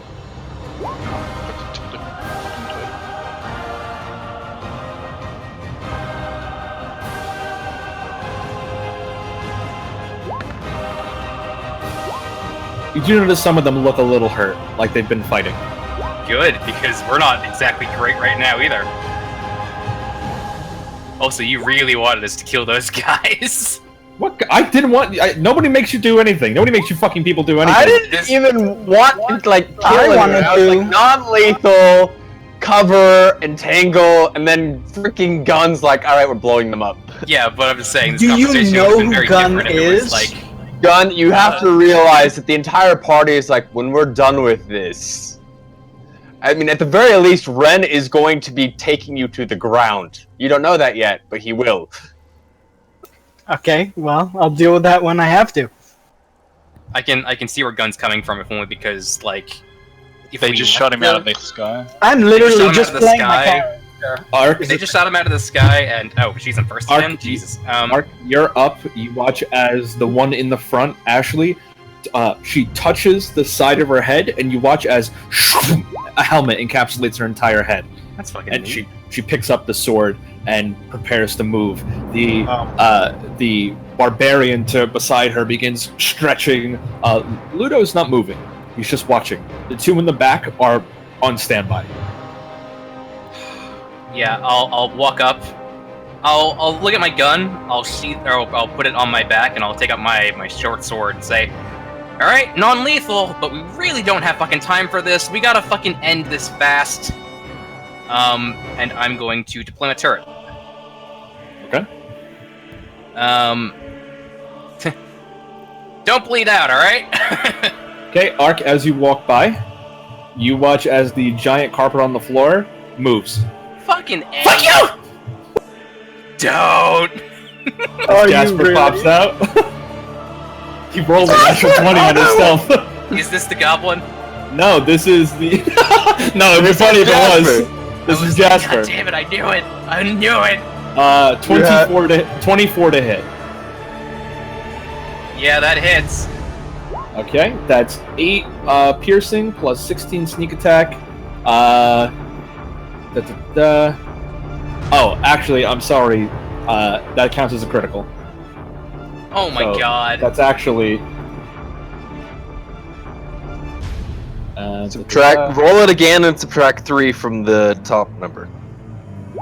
You do notice some of them look a little hurt, like they've been fighting. Good, because we're not exactly great right now either. Also, you really wanted us to kill those guys. What? I didn't want. Nobody makes you do anything. Nobody makes you fucking people do anything. I didn't even want to, like, kill I him. wanted I was to. like, non-lethal, cover, entangle, and then freaking guns like, alright, we're blowing them up. Yeah, but I'm just saying, this Do you conversation know would have been who very Gun different if it was is? like... Gun, you have to realize that the entire party is like, when we're done with this... I mean, at the very least, Ren is going to be taking you to the ground. You don't know that yet, but he will. Okay, well, I'll deal with that when I have to. I can see where Gun's coming from, if only because, like... If They we just left shot him out the- of the sky. I'm They literally shot him just out of the playing my sky. character. Ark, They just shot him out of the sky, and... Oh, she's in first Ark, again? Jesus. Mark, you're up. You watch as the one in the front, Ashley, she touches the side of her head, and you watch as a helmet encapsulates her entire head. That's fucking And neat. she picks up the sword and prepares to move. The barbarian beside her begins stretching. Ludo's not moving. He's just watching. The two in the back are on standby. Yeah, I'll walk up. I'll look at my gun. I'll put it on my back, and I'll take up my short sword and say, "All right, non-lethal, but we really don't have fucking time for this. We gotta fucking end this fast." And I'm going to deploy my turret. Okay. Don't bleed out, all right? Okay, Ark, as you walk by, you watch as the giant carpet on the floor moves. Fucking A. Fuck you! Don't. Jasper pops out. He rolled a natural 20 on his stealth. Is this the goblin? No, this is the... No, it'd be funny if it was. This is Jasper. God damn it, I knew it. I knew it. 24 to hit. Yeah, that hits. Okay, that's 8 piercing plus 16 sneak attack. Oh, actually, I'm sorry. That counts as a critical. Oh my So, god. That's actually... Subtract. Roll it again and subtract 3 from the top number.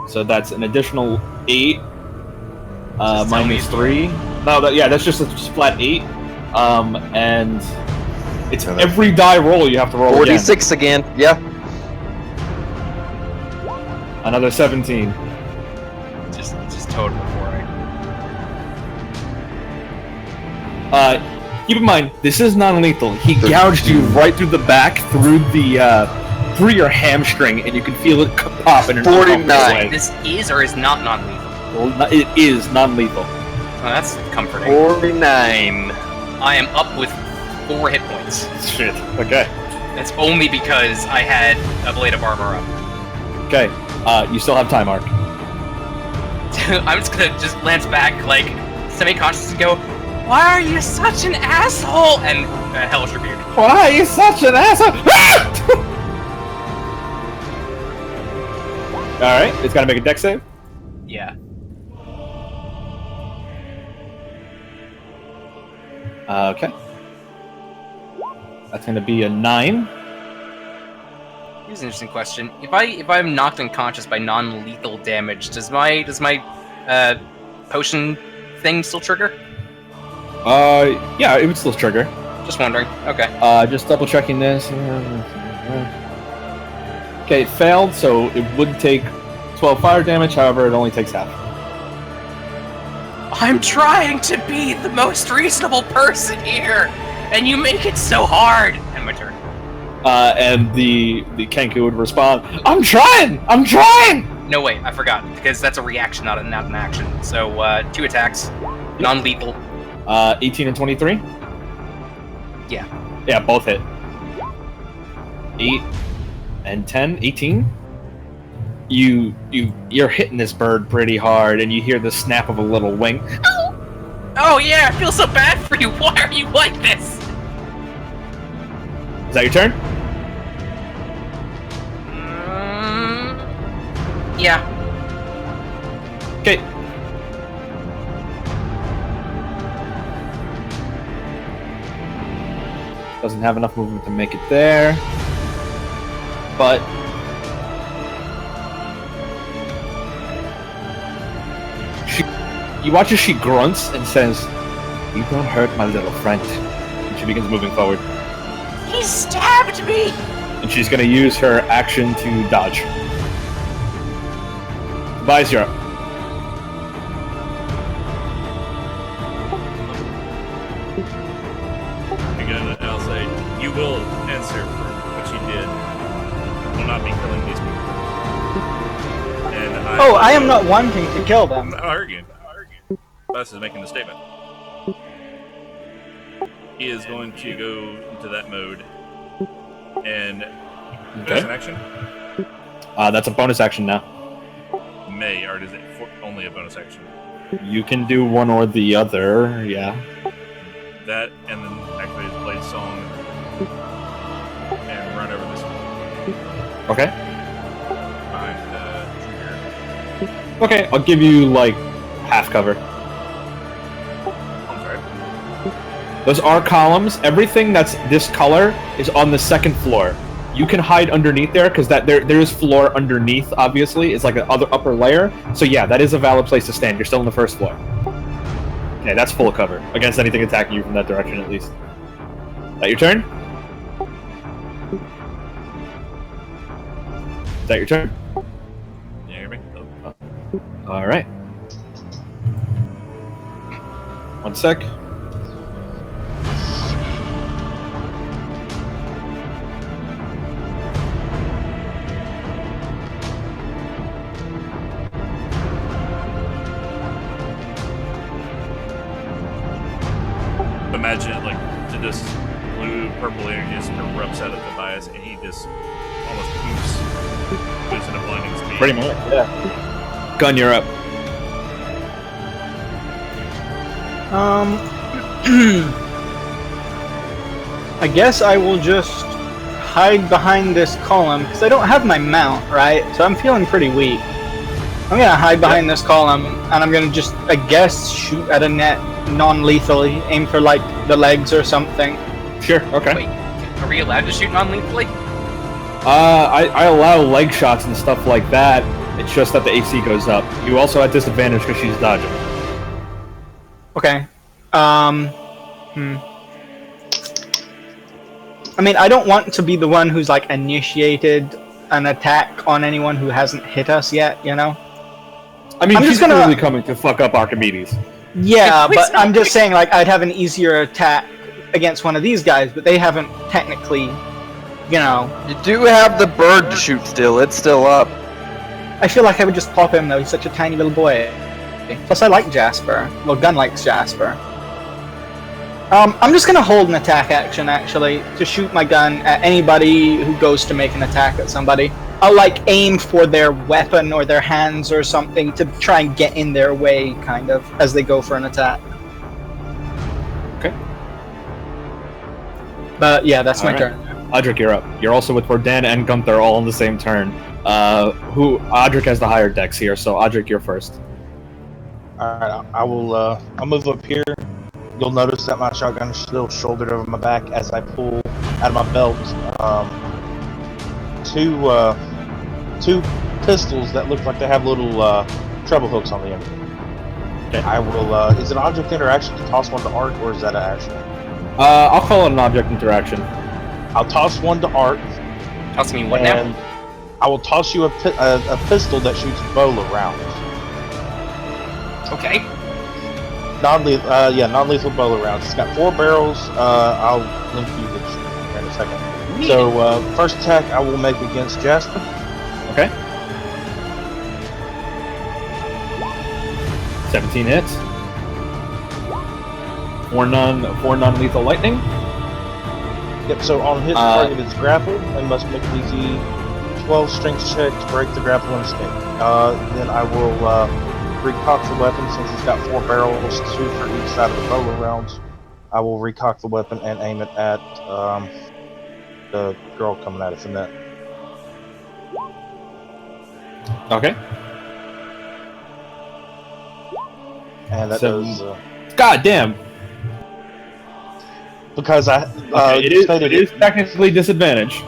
So that's an additional 8. Just tell me. Minus 3. No, that's just a flat 8. And it's every die roll you have to roll 46 again. Yeah. Another 17. Just total boring. Keep in mind, this is non-lethal. He gouged you right through the back, through your hamstring, and you can feel it pop in an 49. This is or is not non-lethal? Well, it is non-lethal. Oh, that's comforting. 49. I am up with 4 hit points. Shit. Okay. That's only because I had a blade of armor up. Okay. You still have time, Ark. I'm just gonna glance back, like, semi-conscious and go, "Why are you such an asshole?" And Hellish Rebuke. Why are you such an asshole? Alright, it's gotta make a dex save. Yeah. Okay. That's gonna be a 9. Here's an interesting question. If I'm knocked unconscious by non-lethal damage, does my potion thing still trigger? Yeah, it would still trigger. Just wondering. Okay. Just double checking this. Okay, it failed, so it would take 12 fire damage, however, it only takes half. I'm trying to be the most reasonable person here, and you make it so hard! And my turn. And the Kenku would respond, I'm trying! No, wait, I forgot, because that's a reaction, not an action. So, 2 attacks, non-lethal. 18 and 23? Yeah. Yeah, both hit. 8 and 10, 18? You're hitting this bird pretty hard, and you hear the snap of a little wing. Oh yeah, I feel so bad for you. Why are you like this? Is that your turn? Yeah. Okay. Doesn't have enough movement to make it there. But you watch as she grunts and says, "You don't hurt my little friend." And she begins moving forward. He stabbed me! And she's going to use her action to dodge. Tobias, you're up. Again, I'll say, you will answer for what you did. You will not be killing these people. And I am not wanting to kill them. I'm not arguing. Bus is making the statement. He is going to go into that mode. And bonus action? That's a bonus action now. May, or is it only a bonus action? You can do one or the other, yeah. That, and then activate his blade song and run over this one. Okay. Behind the trigger. Okay, I'll give you, like, half cover. I'm sorry. Those are columns. Everything that's this color is on the second floor. You can hide underneath there, because there is floor underneath, obviously. It's like an upper layer. So yeah, that is a valid place to stand. You're still on the first floor. Okay, that's full cover. Against anything attacking you from that direction, at least. Is that your turn? Is that your turn? You hear me? Oh. Alright. One sec. Imagine it like this blue purple energy just erupts out of Tobias and he just almost moves in a blinding speed. Pretty much, yeah. Gun, you're up. I guess I will just hide behind this column, because I don't have my mount, right? So I'm feeling pretty weak. I'm gonna hide behind this column, and I'm gonna just, I guess, shoot at a net non-lethally, aim for, like, the legs or something. Sure, okay. Wait, are we allowed to shoot non-lethally? I allow leg shots and stuff like that. It's just that the AC goes up. You also have disadvantage because she's dodging. Okay. I mean, I don't want to be the one who's like initiated an attack on anyone who hasn't hit us yet, you know? I mean, I'm she's just gonna- clearly coming to fuck up Archimedes. Yeah, but I'm just saying, like, I'd have an easier attack against one of these guys, but they haven't technically, you know... You do have the bird to shoot still. It's still up. I feel like I would just pop him, though. He's such a tiny little boy. Plus, I like Jasper. Well, Gun likes Jasper. I'm just gonna hold an attack action, actually, to shoot my gun at anybody who goes to make an attack at somebody. I'll, like, aim for their weapon or their hands or something to try and get in their way, kind of, as they go for an attack. Okay. But, yeah, that's my turn. Audric, you're up. You're also with Rodan and Gunther all on the same turn. Audric has the higher dex here, so Audric, you're first. Alright, I'll move up here. You'll notice that my shotgun is still shouldered over my back as I pull out of my belt two pistols that look like they have little treble hooks on the end. Okay. I will, is it an object interaction to toss one to Art, or is that an action? I'll call it an object interaction. I'll toss one to Art. Toss me what now? I will toss you a pistol that shoots bola rounds. Okay. Non-lethal bola rounds. It's got 4 barrels. I'll link you this in a second. So, first attack I will make against Jasper. Okay. 17 hits. 4 non-lethal lightning. Yep, so on hit, the target is grappled and must make a DC 12 strength check to break the grapple and escape. Then I will recock the weapon since it's got 4 barrels, 2 for each side of the bola rounds. I will recock the weapon and aim it at the girl coming at us in that. Okay. And that So- does... God damn. because I It is technically disadvantage.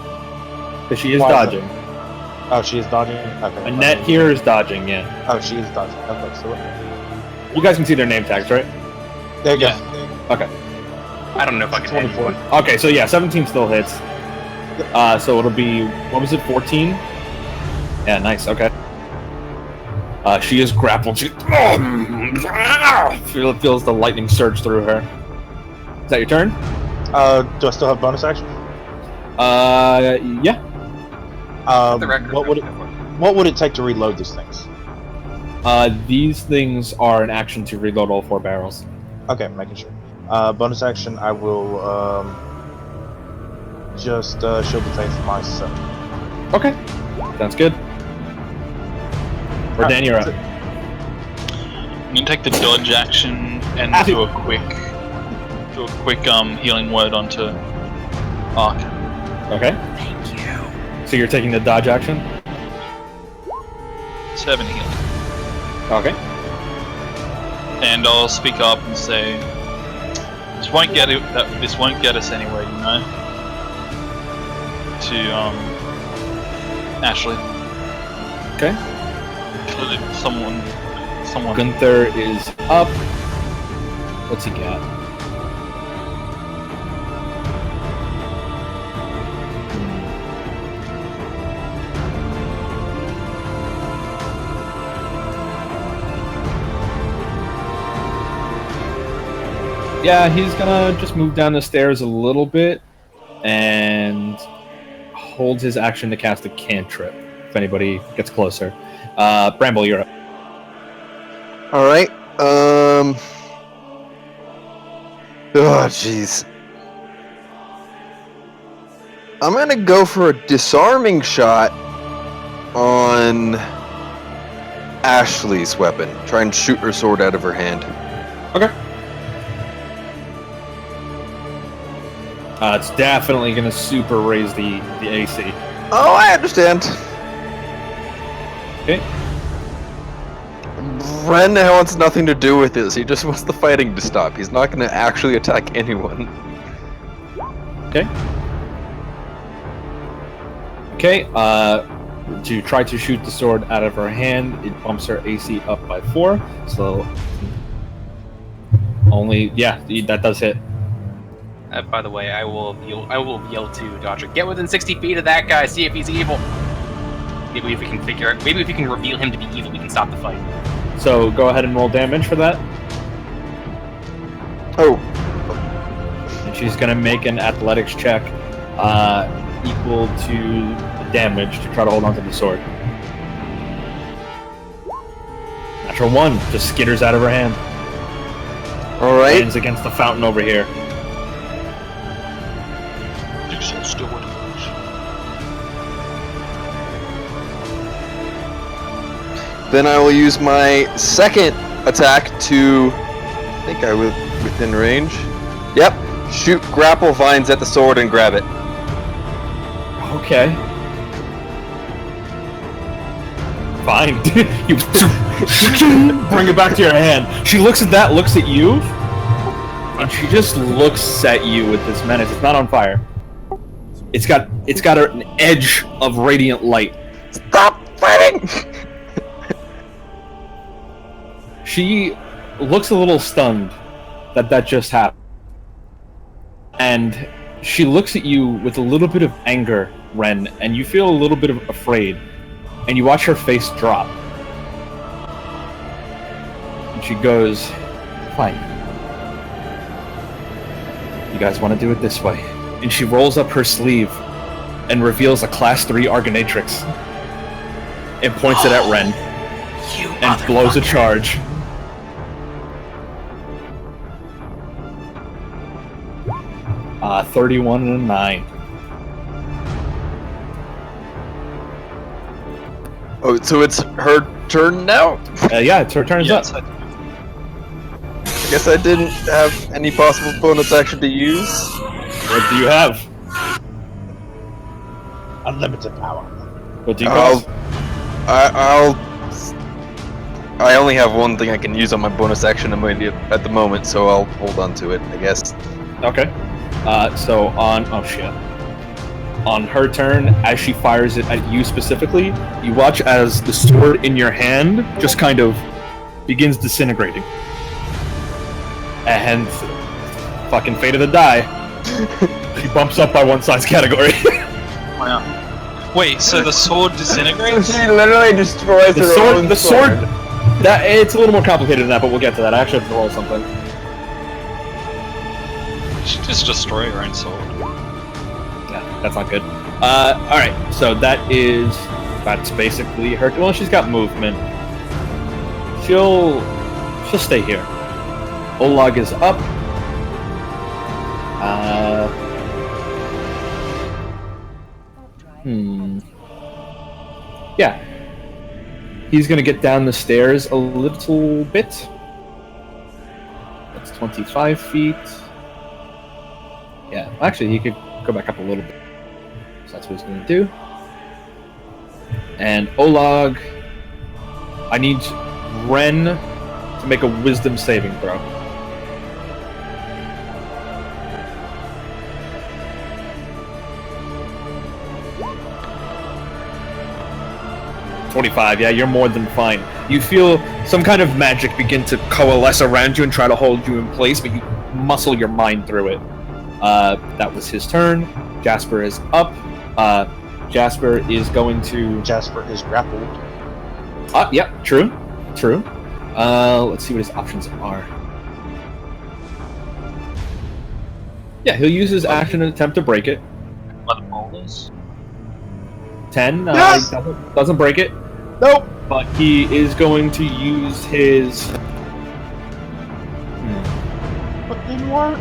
Because she is Why is dodging. Oh, she is dodging? Okay. Annette here is dodging, yeah. Oh, she is dodging. Okay, so... You guys can see their name tags, right? There you go. Okay. I don't know if I can hit 24. one. Okay, so yeah, 17 still hits. So it'll be, what was it, 14? Yeah, nice, okay. She is grappled. She feels the lightning surge through her. Is that your turn? Do I still have bonus action? Yeah. What would it take to reload these things? These things are an action to reload all 4 barrels. Okay, making sure. Bonus action, I will just shield the faith myself. Okay. Sounds good. Rodan, you're up. You can take the dodge action and do a quick healing word onto Ark. Okay. Thank you. So you're taking the dodge action? 7 healing. Okay. And I'll speak up and say, this won't get us anywhere, you know. To Ashley. Okay. Clearly someone. Gunther is up. What's he got? Yeah, he's gonna just move down the stairs a little bit and hold his action to cast a cantrip if anybody gets closer. Bramble, you're up. Alright, oh jeez. I'm gonna go for a disarming shot on Ashley's weapon. Try and shoot her sword out of her hand. Okay. It's definitely gonna super raise the AC. Oh, I understand. Okay. Ren wants nothing to do with this. He just wants the fighting to stop. He's not going to actually attack anyone. Okay. Okay, to try to shoot the sword out of her hand, it bumps her AC up by 4, so only, yeah, that does hit. By the way, I will yell to Dodger, get within 60 feet of that guy, see if he's evil. Maybe if we can maybe if we can reveal him to be evil, we can stop the fight. So go ahead and roll damage for that. Oh. And she's gonna make an athletics check equal to the damage to try to hold on to the sword. Natural 1, just skitters out of her hand. Alright. Lands against the fountain over here. Then I will use my second attack to... I think I was within range. Yep. Shoot grapple vines at the sword and grab it. Okay. Fine. You bring it back to your hand. She looks at that, looks at you, and she just looks at you with this menace. It's not on fire. It's got an edge of radiant light. Stop fighting! She looks a little stunned that just happened. And she looks at you with a little bit of anger, Ren, and you feel a little bit of afraid. And you watch her face drop. And she goes, fine. You guys want to do it this way. And she rolls up her sleeve and reveals a Class 3 Argonatrix. And points it at Ren. And blows a charge. Uh, 31 and a 9. Oh, so it's her turn now? Yeah, it's her turn. Yes. Up. I guess I didn't have any possible bonus action to use. What do you have? Unlimited power. What do you call? I only have one thing I can use on my bonus action at the moment, so I'll hold on to it, I guess. Okay. So on... Oh, shit. On her turn, as she fires it at you specifically, you watch as the sword in your hand just kind of begins disintegrating. And... fucking fate of the die. She bumps up by one size category. Wow. Wait, so the sword disintegrates? She literally destroys her own The sword... That, it's a little more complicated than that, but we'll get to that. I actually have to roll something. She just destroy her own sword. Yeah, that's not good. Alright, so that's basically her. Well, she's got movement. She'll stay here. Olag is up. Yeah. He's gonna get down the stairs a little bit. That's 25 feet. Yeah, actually, he could go back up a little bit. So that's what he's gonna do. And Olag, I need Ren to make a wisdom saving throw. $25, yeah, you're more than fine. You feel some kind of magic begin to coalesce around you and try to hold you in place, but you muscle your mind through it. That was his turn. Jasper is up. Jasper is going to... Jasper is grappled. Yeah, true. Let's see what his options are. Yeah, he'll use his action and attempt to break it. By the boulders? 10, Yes! doesn't break it. Nope! But he is going to use his... What didn't work?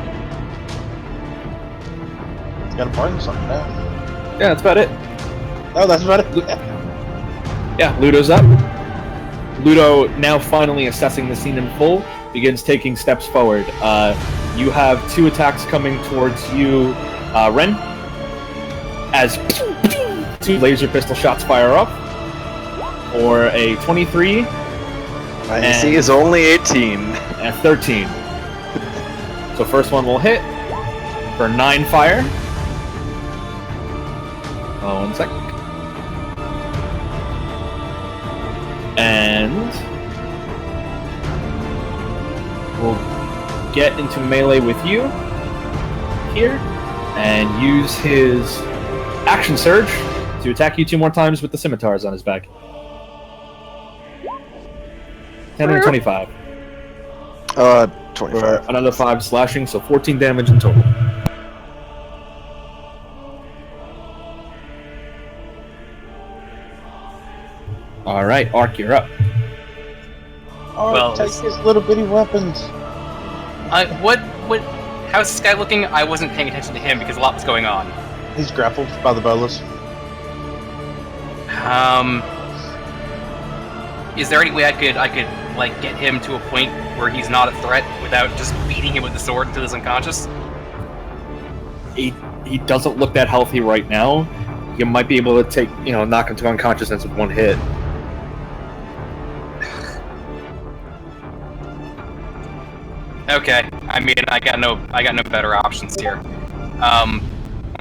Gotta burn something now. Yeah, that's about it. Oh, that's about it? Yeah, Ludo's up. Ludo, now finally assessing the scene in full, begins taking steps forward. You have 2 attacks coming towards you, Ren. As 2 laser pistol shots fire up. Or a 23. My AC is only 18. And 13. So first one will hit. For 9 fire. Oh, 1 sec. And we'll get into melee with you here and use his action surge to attack you 2 more times with the scimitars on his back. 10 and 25. 25. Another 5 slashing, so 14 damage in total. Alright, Ark, you're up. Oh, Well, take his little bitty weapons. What? How's this guy looking? I wasn't paying attention to him because a lot was going on. He's grappled by the bolas. Is there any way I could like get him to a point where he's not a threat without just beating him with the sword until he's unconscious? He doesn't look that healthy right now. You might be able to knock him to unconsciousness with 1 hit. Okay. I mean, I got no better options here. I'm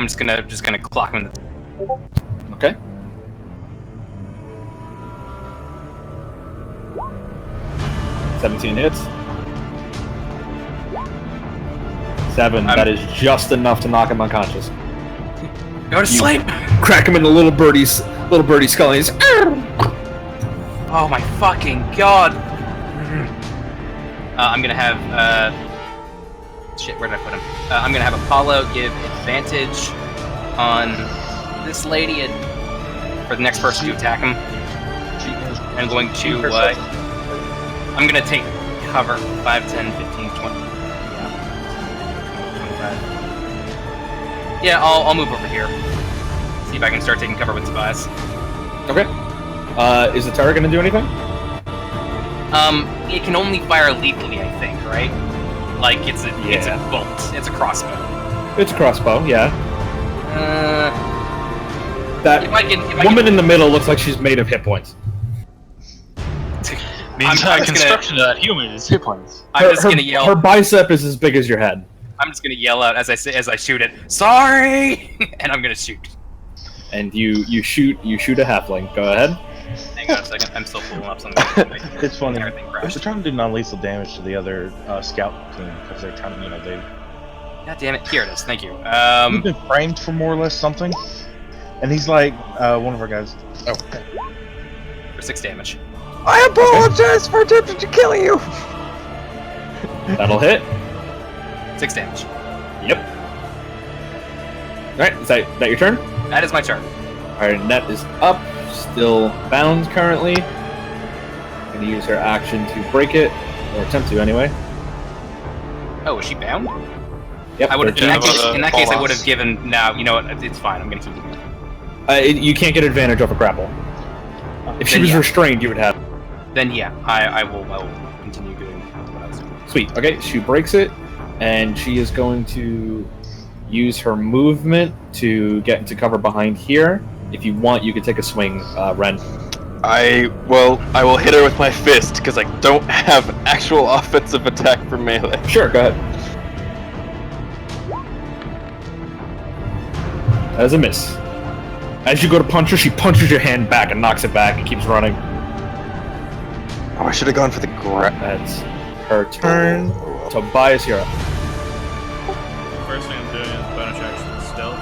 just gonna clock him. Okay. $17 hits. 7. That is just enough to knock him unconscious. Go to sleep. Crack him in the little birdie skull. And he's, Oh my fucking god. I'm gonna have shit. Where did I put him? I'm gonna have Apollo give advantage on this lady for the next person to attack him. I'm going to. I'm gonna take cover. 5, 10, 15, 20. Yeah. 25. Yeah, I'll move over here. See if I can start taking cover with Tobias. Okay. Is the turret gonna do anything? It can only fire lethally, I think, right? Like it's a bolt. It's a crossbow. It's a crossbow, yeah. That if I woman in the middle looks like she's made of hit points. The entire construction of that human is hit points. I'm just gonna yell. Her bicep is as big as your head. I'm just gonna yell out as I shoot it. Sorry, and I'm gonna shoot. And you shoot a halfling. Go ahead. Hang on a second. I'm still pulling up something. It's funny. Everything They're crashed. trying to do non-lethal damage to the other scout team because they're trying to, they. God damn it! Here it is. Thank you. We've been framed for more or less something, and he's like, one of our guys. Oh. For 6 damage. I apologize for attempting to kill you! That'll hit. 6 damage. Yep. Alright, is that your turn? That is my turn. Alright, Net is up. Still bound currently. Gonna use her action to break it. Or attempt to, anyway. Oh, is she bound? Yep. I would have. In that case, I would have fallouts. given. No, you know what? It's fine. I'm gonna keep it. You can't get advantage over grapple. If she Then was yeah. restrained, you would have. Then yeah, I will continue doing what I was doing. Sweet. Okay, she breaks it, and she is going to use her movement to get into cover behind here. If you want, you could take a swing, Ren. I will hit her with my fist because I don't have actual offensive attack for melee. Sure, go ahead. That is a miss. As you go to punch her, she punches your hand back and knocks it back and keeps running. Oh, I should have gone for the grab. That's her turn. Tobias, you're up. First thing I'm doing is bonus action stealth.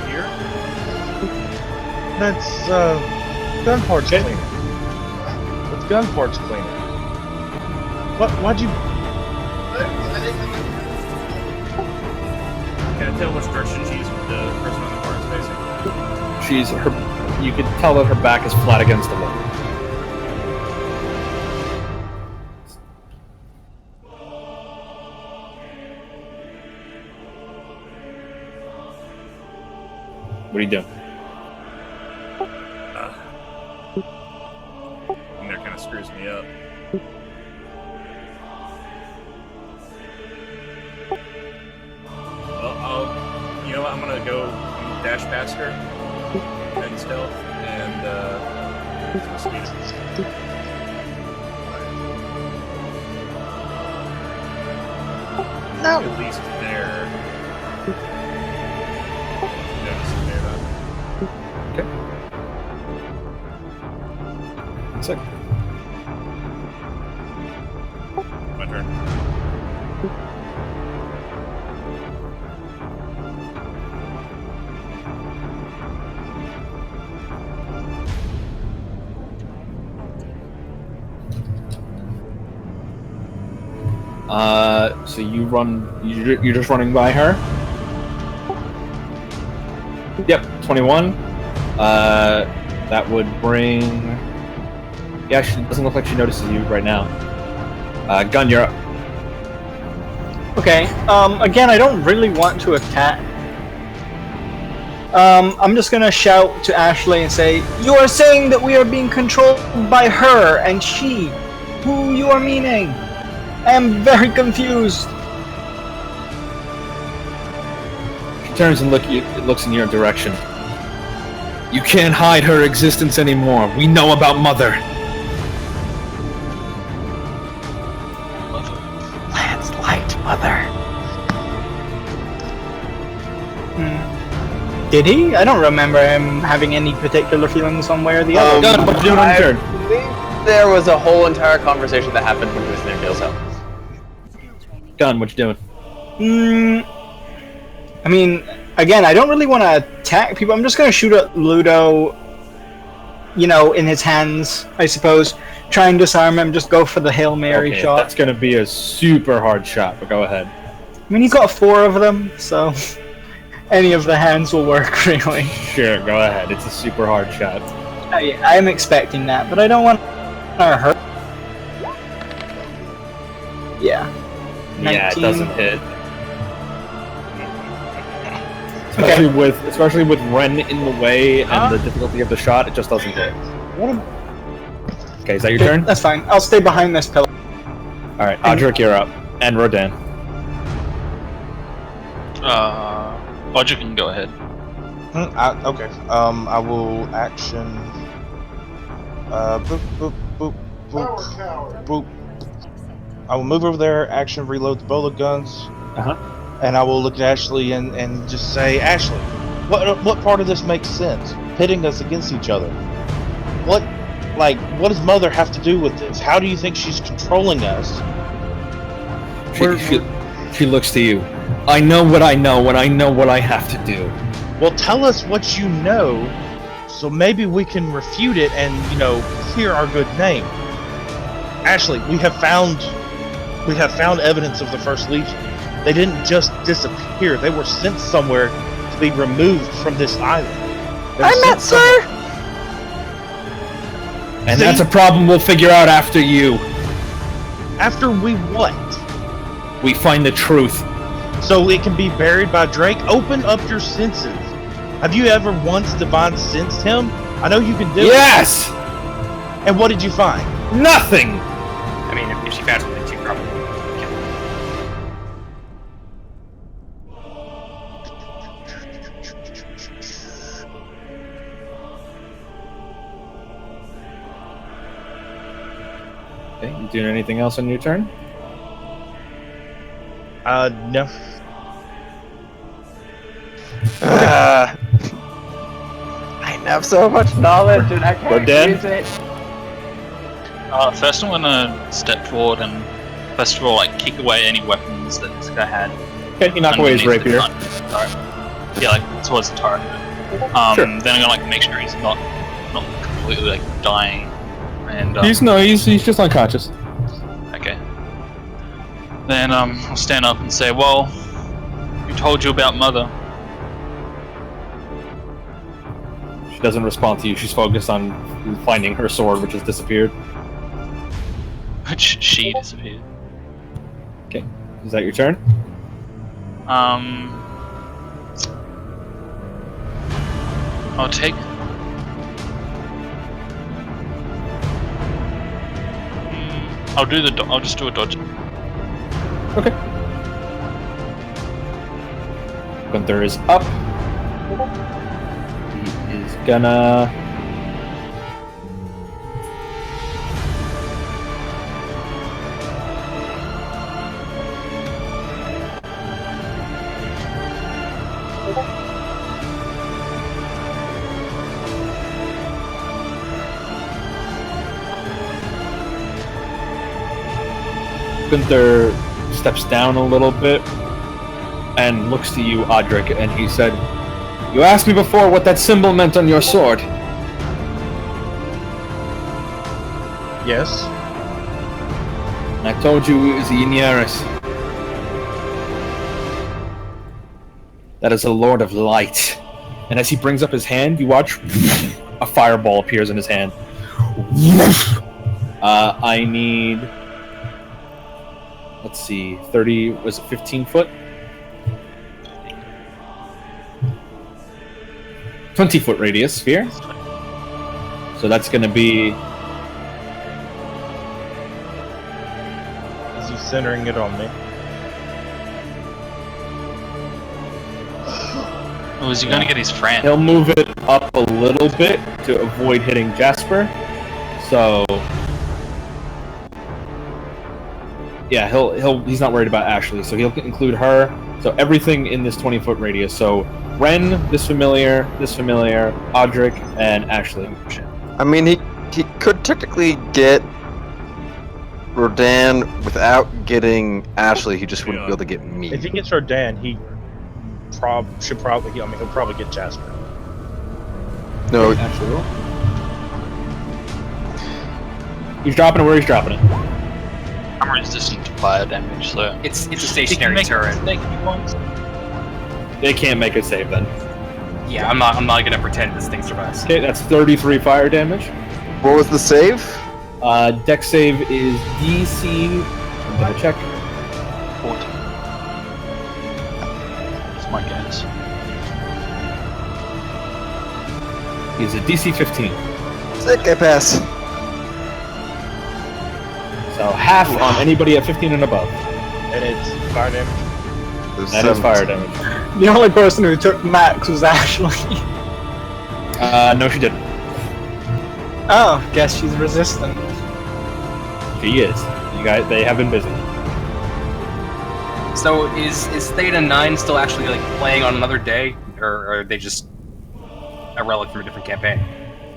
Here? That's gun parts cleaner. That's gun parts cleaner. Why'd you? Can I tell which direction she's the person on the car is facing? You can tell that her back is flat against the wall. What are you doing? And that kind of screws me up. Well, you know what? I'm gonna go dash past her and stealth and speed it. at least there. Yeah, just near that. One sec. My turn. So you run. You're just running by her. Yep, 21. That would bring. Yeah, she doesn't look like she notices you right now. Gun, you're up. Okay. Again, I don't really want to attack. I'm just gonna shout to Ashley and say, "You are saying that we are being controlled by her and she. Who you are meaning? I am very confused." She turns and looks in your direction. You can't hide her existence anymore. We know about Mother. Lance liked Mother. Did he? I don't remember him having any particular feelings one way or the other. Gun, what you doing on your turn? I believe there was a whole entire conversation that happened when he was near Gil's house. Gun, what you doing? I mean, again, I don't really want to attack people. I'm just going to shoot at Ludo, you know, in his hands, I suppose. Try and disarm him, just go for the Hail Mary Okay, shot. that's going to be a super hard shot, but go ahead. I mean, he's got 4 of them, so any of the hands will work, really. Sure, go ahead. It's a super hard shot. I am expecting that, but I don't want to hurt. Yeah. 19. Yeah, it doesn't hit. Okay. Especially with Ren in the way and the difficulty of the shot, it just doesn't hit. Okay, is that your turn? That's fine. I'll stay behind this pillar. Alright, Audric, you're up. And Rodan. Roger can go ahead. Okay. I will action. Boop, boop, boop, boop, boop. I will move over there, action, reload the bola guns. And I will look at Ashley and just say, Ashley, what part of this makes sense? Pitting us against each other. What does Mother have to do with this? How do you think she's controlling us? She looks to you. I know what I know, and I know what I have to do. Well, tell us what you know, so maybe we can refute it and, clear our good name. Ashley, we have found evidence of the First Legion. They didn't just disappear. They were sent somewhere to be removed from this island. I met sir! And that's a problem we'll figure out after you. After we what? We find the truth. So it can be buried by Drake? Open up your senses. Have you ever once divine sensed him? I know you can do it. Yes! And what did you find? Nothing! I mean, if she found something, she'd probably kill him. Okay, you doing anything else on your turn? No. I have so much knowledge and I can't use it. First I'm gonna step forward and first of all kick away any weapons that this guy had. Okay, you knock away his rapier. Yeah, towards the turret. Sure. Then I'm gonna make sure he's not completely dying. And He's just unconscious. okay. Then I'll stand up and say, well, who told you about Mother? She doesn't respond to you. She's focused on finding her sword, which has disappeared. Which she disappeared. Okay, is that your turn? I'll take. I'll just do a dodge. Okay. Gunther is up. He is gonna... Gunther steps down a little bit and looks to you, Audric, and he said, "You asked me before what that symbol meant on your sword." Yes. And I told you it was Aeneas. That is a Lord of Light. And as he brings up his hand, you watch a fireball appears in his hand. I need... Let's see, 30... Was it 15 foot? 20 foot radius sphere. So that's going to be... Is he centering it on me? Or is he going to get his friend? He'll move it up a little bit to avoid hitting Jasper. So... Yeah, he's not worried about Ashley, so he'll include her. So everything in this 20-foot radius. So Ren, this familiar, Audric, and Ashley. I mean, he could technically get Rodan without getting Ashley. He just wouldn't be able to get me. If he gets Rodan, he should probably. I mean, he'll probably get Jasper. No. Ashley will. He's dropping it where he's dropping it. I'm resistant to fire damage, so It's a stationary turret. They can't make a save then. Yeah, I'm not gonna pretend this thing survives. Okay, that's 33 fire damage. What was the save? Dex save is DC. I'm gonna check. 40. That's my guess. He's a DC 15. Sick, I pass. So half on anybody at 15 and above. And it's fire damage. That is fire damage. The only person who took max was Ashley. No, she didn't. Oh, guess she's resistant. She is. You guys, they have been busy. So is Theta 9 still actually like playing on another day, or are they just a relic from a different campaign?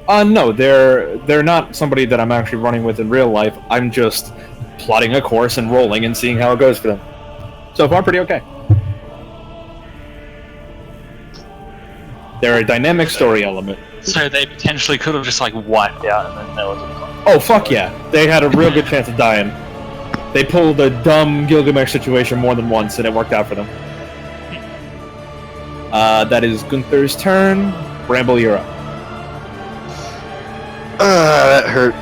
No, they're not somebody that I'm actually running with in real life. I'm just plotting a course and rolling and seeing how it goes for them. So far, pretty okay. They're a dynamic story element. So they potentially could have just like wiped out and then there was a... Oh, fuck yeah. They had a real good chance of dying. They pulled a dumb Gilgamesh situation more than once and it worked out for them. That is Gunther's turn. Bramble, you're up. That hurt.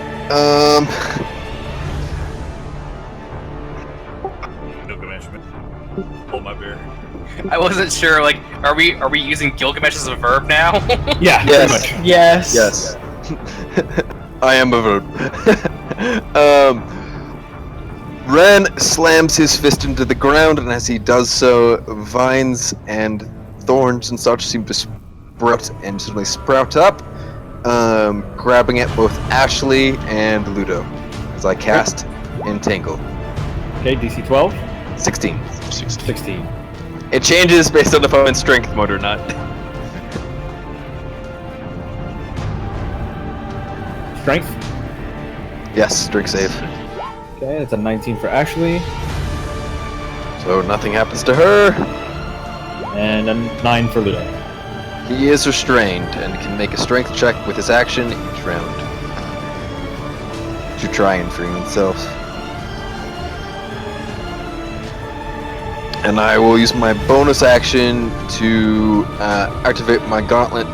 Hold my beer. I wasn't sure. Like, are we using Gilgamesh as a verb now? Yeah. Yes. Pretty much. Yes. Yes. I am a verb. Ren slams his fist into the ground, and as he does so, vines and thorns and such seem to sprout and suddenly sprout up, grabbing at both Ashley and Ludo as I cast Entangle. Okay, DC 12. 16. 16. It changes based on if I'm in strength mode or not. Strength. Yes, strength save. Okay, that's a 19 for Ashley. So nothing happens to her. And a 9 for Ludo. He is restrained and can make a strength check with his action each round to try and free himself. And I will use my bonus action to activate my gauntlet.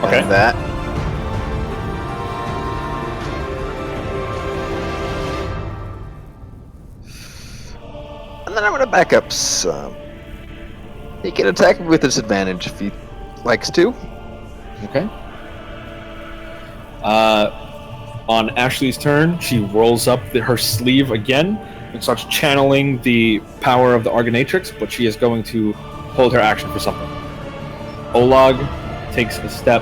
Okay. And that. And then I'm going to back up some. He can attack me with disadvantage if he likes to. Okay. On Ashley's turn, she rolls up her sleeve again and starts channeling the power of the Argonatrix, but she is going to hold her action for something. Olag takes a step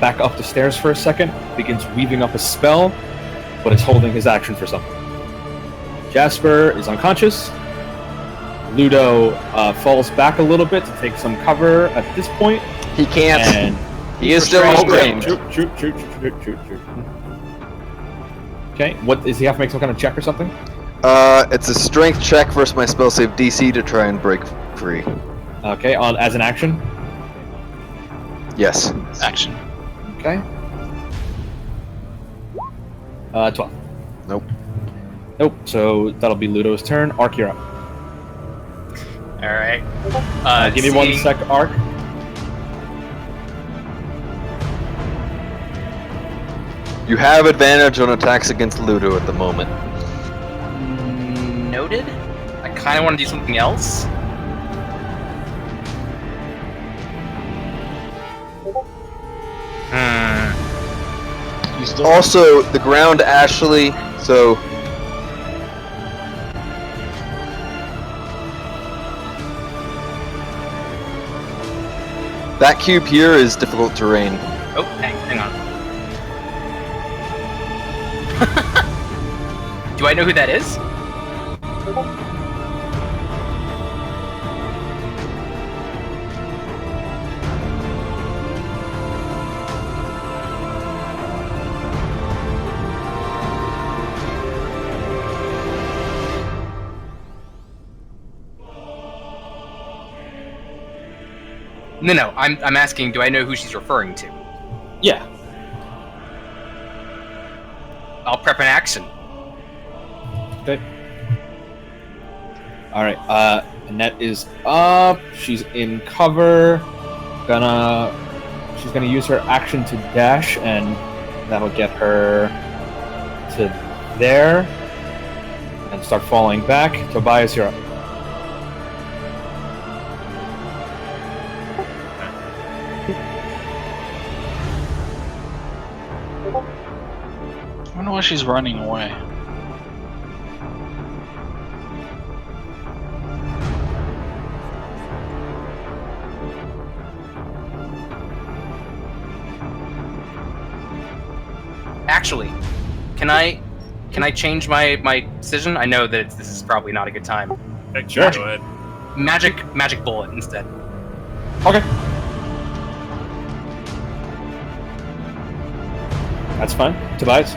back up the stairs for a second, begins weaving up a spell, but is holding his action for something. Jasper is unconscious. Ludo falls back a little bit to take some cover at this point. He can't. And He is still restrained. Shoot. Okay, what does he have to make some kind of check or something? It's a strength check versus my spell save DC to try and break free. Okay, as an action. Yes. Action. Okay. 12. Nope. Nope. So that'll be Ludo's turn. Ark, you're up. All right. Give me 1 sec, Ark. You have advantage on attacks against Ludo at the moment. Noted. I kind of want to do something else. Also, the ground actually, so... That cube here is difficult terrain. Oh, hang on. Do I know who that is? No, I'm asking, do I know who she's referring to? Yeah. I'll prep an action. Okay. Alright, Annette is up. She's in cover. She's gonna use her action to dash, and that'll get her to there. And start falling back. Tobias, you're up. I wonder why she's running away. Actually, can I change my decision? I know that this is probably not a good time. Sure. Go ahead. Magic bullet instead. Okay. That's fine. Tobias?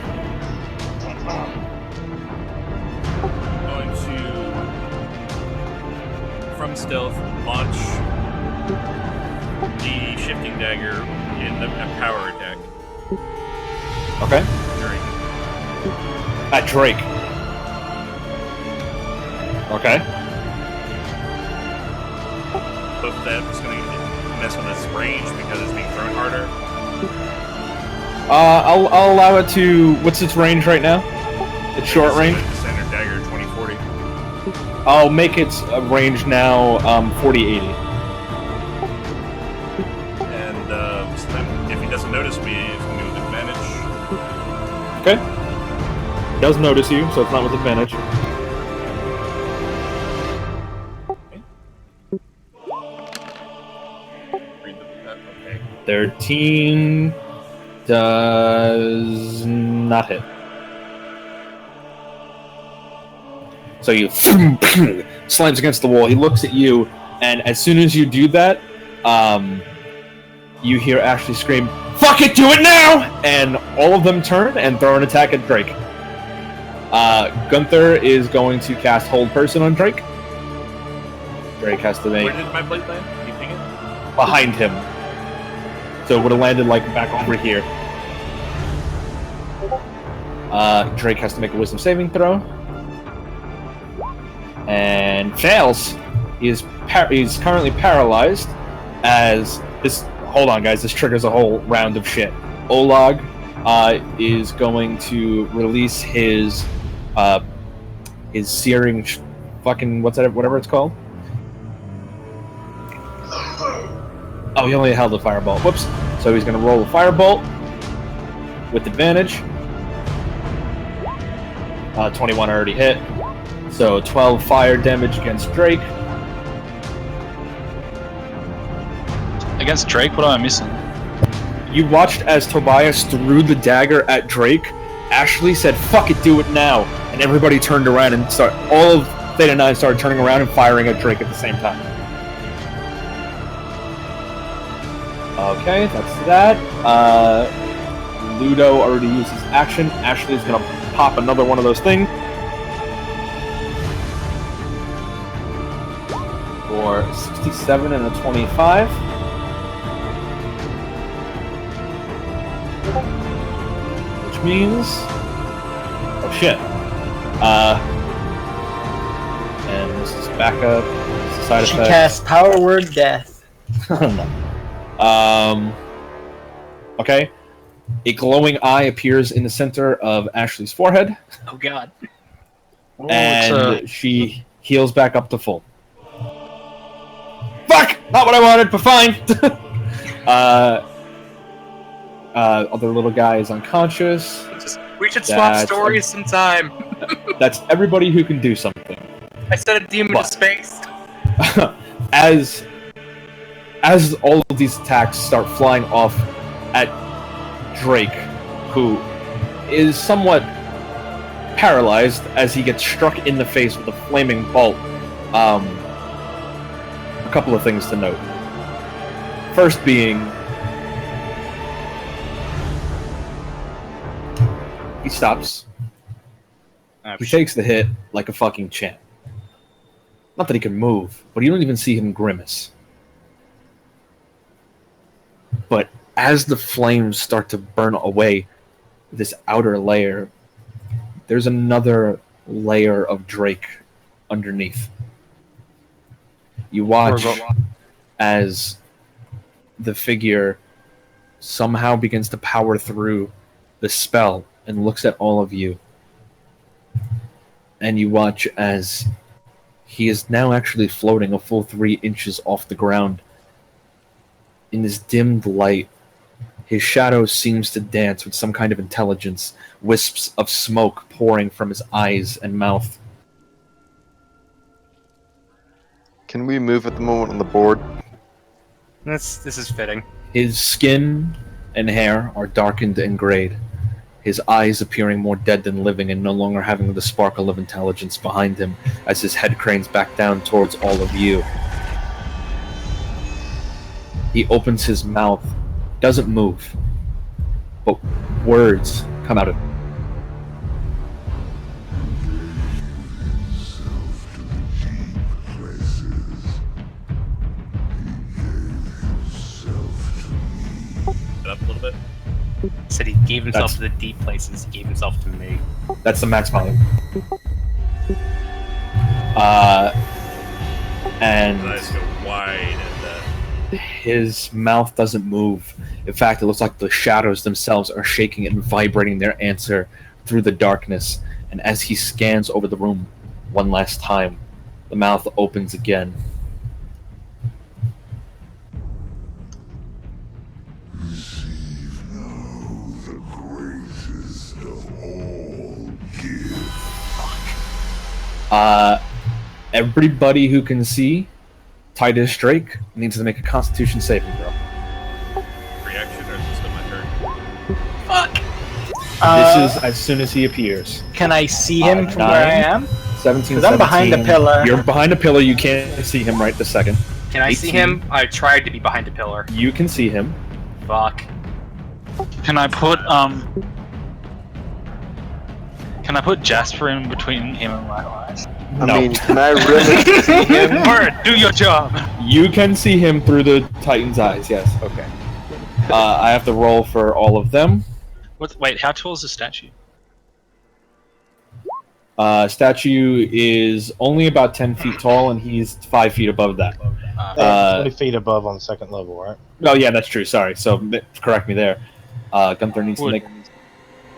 Going to, from stealth, launch the shifting dagger in a power attack. Okay. Drake. At Drake. Okay. Both of them is going to mess with its range because it's being thrown harder. I'll allow it to. What's its range right now? It's short range. Standard dagger 2040. I'll make its range now 40-80. And so then if he doesn't notice me, it's going to be with advantage. Okay. Does notice you, so it's not with advantage. Read that. Okay. 13 does not hit. So you slams against the wall. He looks at you, and as soon as you do that, you hear Ashley scream, "Fuck it, do it now!" And all of them turn and throw an attack at Drake. Gunther is going to cast Hold Person on Drake. Drake has to make... Where did my blade land? Can you ping it? Behind him. So it would have landed like back over here. Drake has to make a wisdom saving throw. And fails. He's currently paralyzed as this... Hold on, guys. This triggers a whole round of shit. Olag is going to release his searing fucking... whatever it's called. Oh, he only held the firebolt. Whoops. So he's going to roll a firebolt with advantage. 21 already hit. So 12 fire damage against Drake. Against Drake? What am I missing? You watched as Tobias threw the dagger at Drake. Ashley said, "Fuck it, do it now." And everybody turned around and started. All of Theta and I started turning around and firing at Drake at the same time. Okay, that's that. Ludo already used his action. Ashley's gonna pop another one of those things. For 67 and a 25. Which means... Oh shit. And this is backup. This is side She effect. casts Power Word Death. No. Okay. A glowing eye appears in the center of Ashley's forehead. Oh god. And she heals back up to full. Fuck! Not what I wanted, but fine! Other little guy is unconscious. We should swap stories sometime. That's everybody who can do something. I sent a demon to space. As all of these attacks start flying off at Drake, who is somewhat paralyzed as he gets struck in the face with a flaming bolt, a couple of things to note. First being, he stops. He takes the hit like a fucking champ. Not that he can move, but you don't even see him grimace. But as the flames start to burn away this outer layer, there's another layer of Drake underneath. You watch as the figure somehow begins to power through the spell and looks at all of you. And you watch as he is now actually floating a full 3 inches off the ground. In this dimmed light, his shadow seems to dance with some kind of intelligence, wisps of smoke pouring from his eyes and mouth. Can we move at the moment on the board? This is fitting. His skin and hair are darkened and grayed, his eyes appearing more dead than living and no longer having the sparkle of intelligence behind him as his head cranes back down towards all of you. He opens his mouth, doesn't move, but words come out of him. Up a little bit. Said he gave himself to the deep places. He gave himself to me. That's the max volume. And His eyes go wide and his mouth doesn't move. In fact, it looks like the shadows themselves are shaking and vibrating their answer through the darkness. And as he scans over the room one last time, the mouth opens again. Everybody who can see Titus Drake needs to make a Constitution saving throw. reaction or is this still my turn? Fuck! This is as soon as he appears. Can I see him from where I am? 17, 'Cause I'm behind a pillar. You're behind a pillar, you can't see him right this second. Can I see him? I tried to be behind a pillar. You can see him. Fuck. Can I put Jasper in between him and my eyes? I mean, can I really see him? Alright, do your job! You can see him through the Titan's eyes, yes. Okay. I have to roll for all of them. Wait, how tall is the statue? Statue is only about 10 feet tall, and he's 5 feet above that. 20 feet above on the second level, right? Oh, yeah, that's true. Sorry. So, correct me there. Gunther needs to make...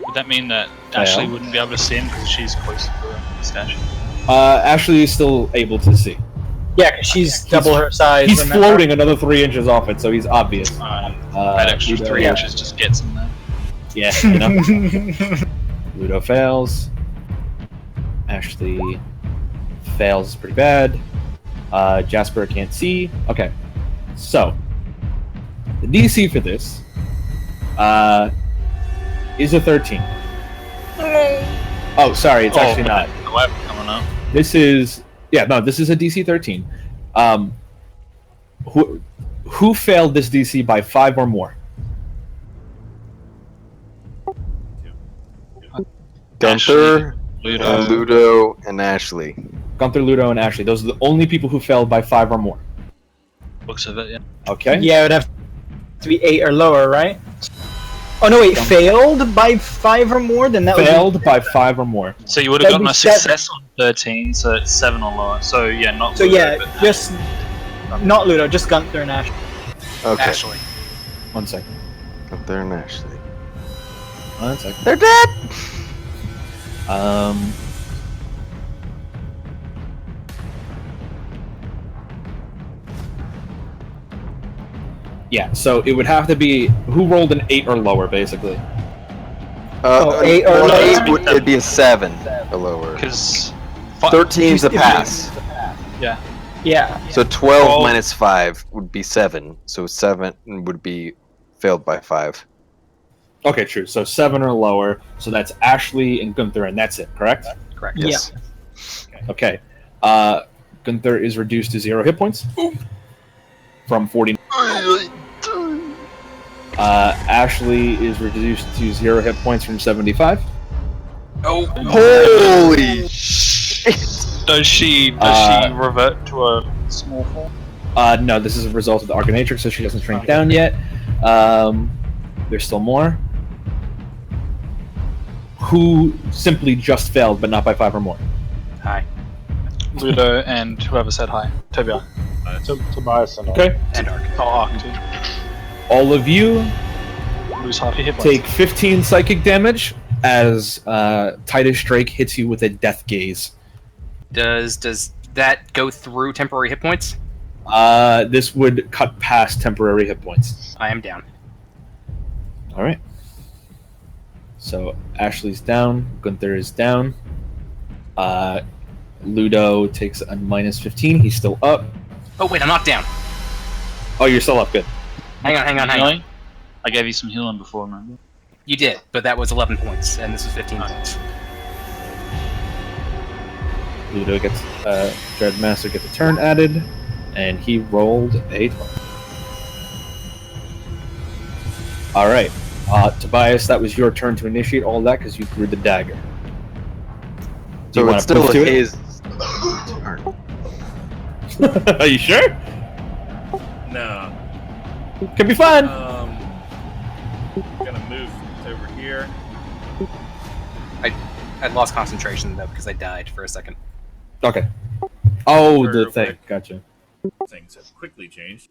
Would that mean that Ashley wouldn't be able to see him because she's closer to the statue? Ashley is still able to see. Yeah, because she's double her size. He's remember? floating another 3 inches off it, so he's obvious. That extra 3 inches just gets him there. Yeah, you know. Ludo fails. Ashley fails pretty bad. Jasper can't see. Okay, so the DC for this is a 13. Oh, sorry, it's actually not. The web coming up. This is Yeah, no, this is a DC 13. Who failed this DC by 5 or more? Gunther, Ludo. Ludo, and Ashley. Gunther, Ludo, and Ashley. Those are the only people who failed by 5 or more. Looks of it, yeah. Okay. Yeah, it would have to be 8 or lower, right? Oh no, wait, failed by 5 or more? Then that Failed would be... by 5 or more. So you would have That'd gotten be a success on 13, so it's 7 or lower. So yeah, not So Ludo, yeah, but just... Not Ludo, just Gunther and Ash. Okay. Ashley. 1 second. Gunther and Ashley. 1 second. They're dead! Yeah, so it would have to be who rolled an 8 or lower, basically. 8 or well, lower? it'd be a 7 or lower. because 13's a pass. Yeah. Yeah. So 12 12 minus 5 would be 7. So 7 would be failed by 5. Okay, true. So 7 or lower. So that's Ashley and Gunther, and that's it, correct? Correct. Yes. Okay. Gunther is reduced to 0 hit points from 40. Ashley is reduced to 0 hit points from 75. Oh. Holy shit! Does she revert to a small form? No, this is a result of the Arcanatrix, so she doesn't shrink down yet. There's still more. Who simply just failed, but not by 5 or more? Hi. Ludo and whoever said hi. Tobias. Tobias and Okay. And Arc. Oh, Arc too. All of you Lose half your hit points. take 15 psychic damage as Titus Drake hits you with a death gaze. Does that go through temporary hit points? This would cut past temporary hit points. I am down. Alright. So Ashley's down, Gunther is down. Ludo takes a minus 15, he's still up. Oh wait, I'm not down. Oh, you're still up, good. Hang on. Healing? I gave you some healing before, remember? You did, but that was 11 points, and this was 15 points. Ludo gets, Dreadmaster gets a turn added, and he rolled a 12. Alright, Tobias, that was your turn to initiate all that because you threw the dagger. Do you So want it's to still push to it? his turn. Are you sure? No. Could be fun! I'm gonna move over here. I lost concentration though because I died for a second. Okay. Oh, Real the thing. quick. Gotcha. Things have quickly changed.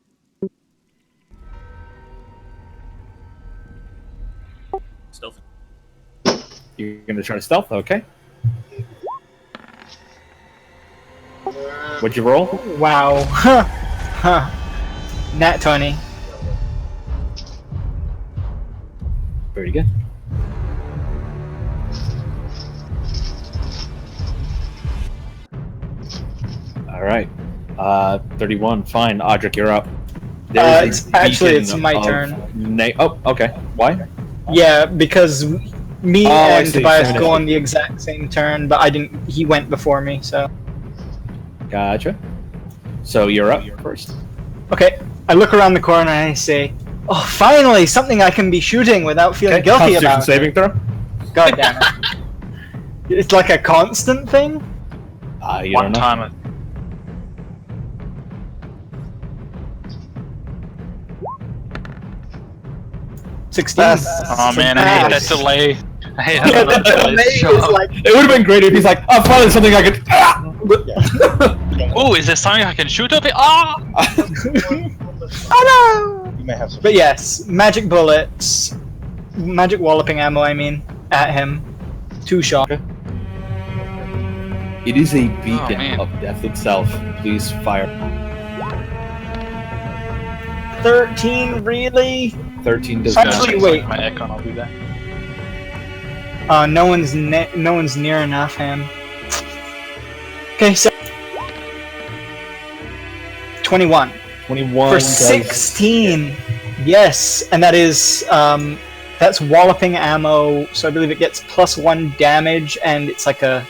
Stealth. You're gonna try to stealth? Okay. What'd you roll? Wow. Huh. Nat 20. Very good. Alright. 31. Fine. Audric, you're up. There's a it's beacon my of turn. Oh, okay. Why? Yeah, because me I and see. Tobias Same go on the exact same turn, but I didn't. He went before me, so. Gotcha. So you're up first. Okay, I look around the corner and I say, "Oh, finally, something I can be shooting without feeling Okay. guilty Constitution about." saving throw? God damn it! It's like a constant thing. You One don't know. time. 16. Oh man, I hate that delay. I hate Yeah, how the delay is like. It would have been great if he's like, oh, finally something I could. Oh, is there something I can shoot up it? Ah! Oh no! You may have some. But yes, magic bullets, magic walloping ammo. I mean, at him, 2 shot. It is a beacon man. of death itself. Please fire. 13, really? 13 does Actually, not. wait. My econ, I'll do that. No one's near enough him. Okay, so 21 21 for does- 16. Yes, and that is that's walloping ammo. So I believe it gets +1 damage, and it's like a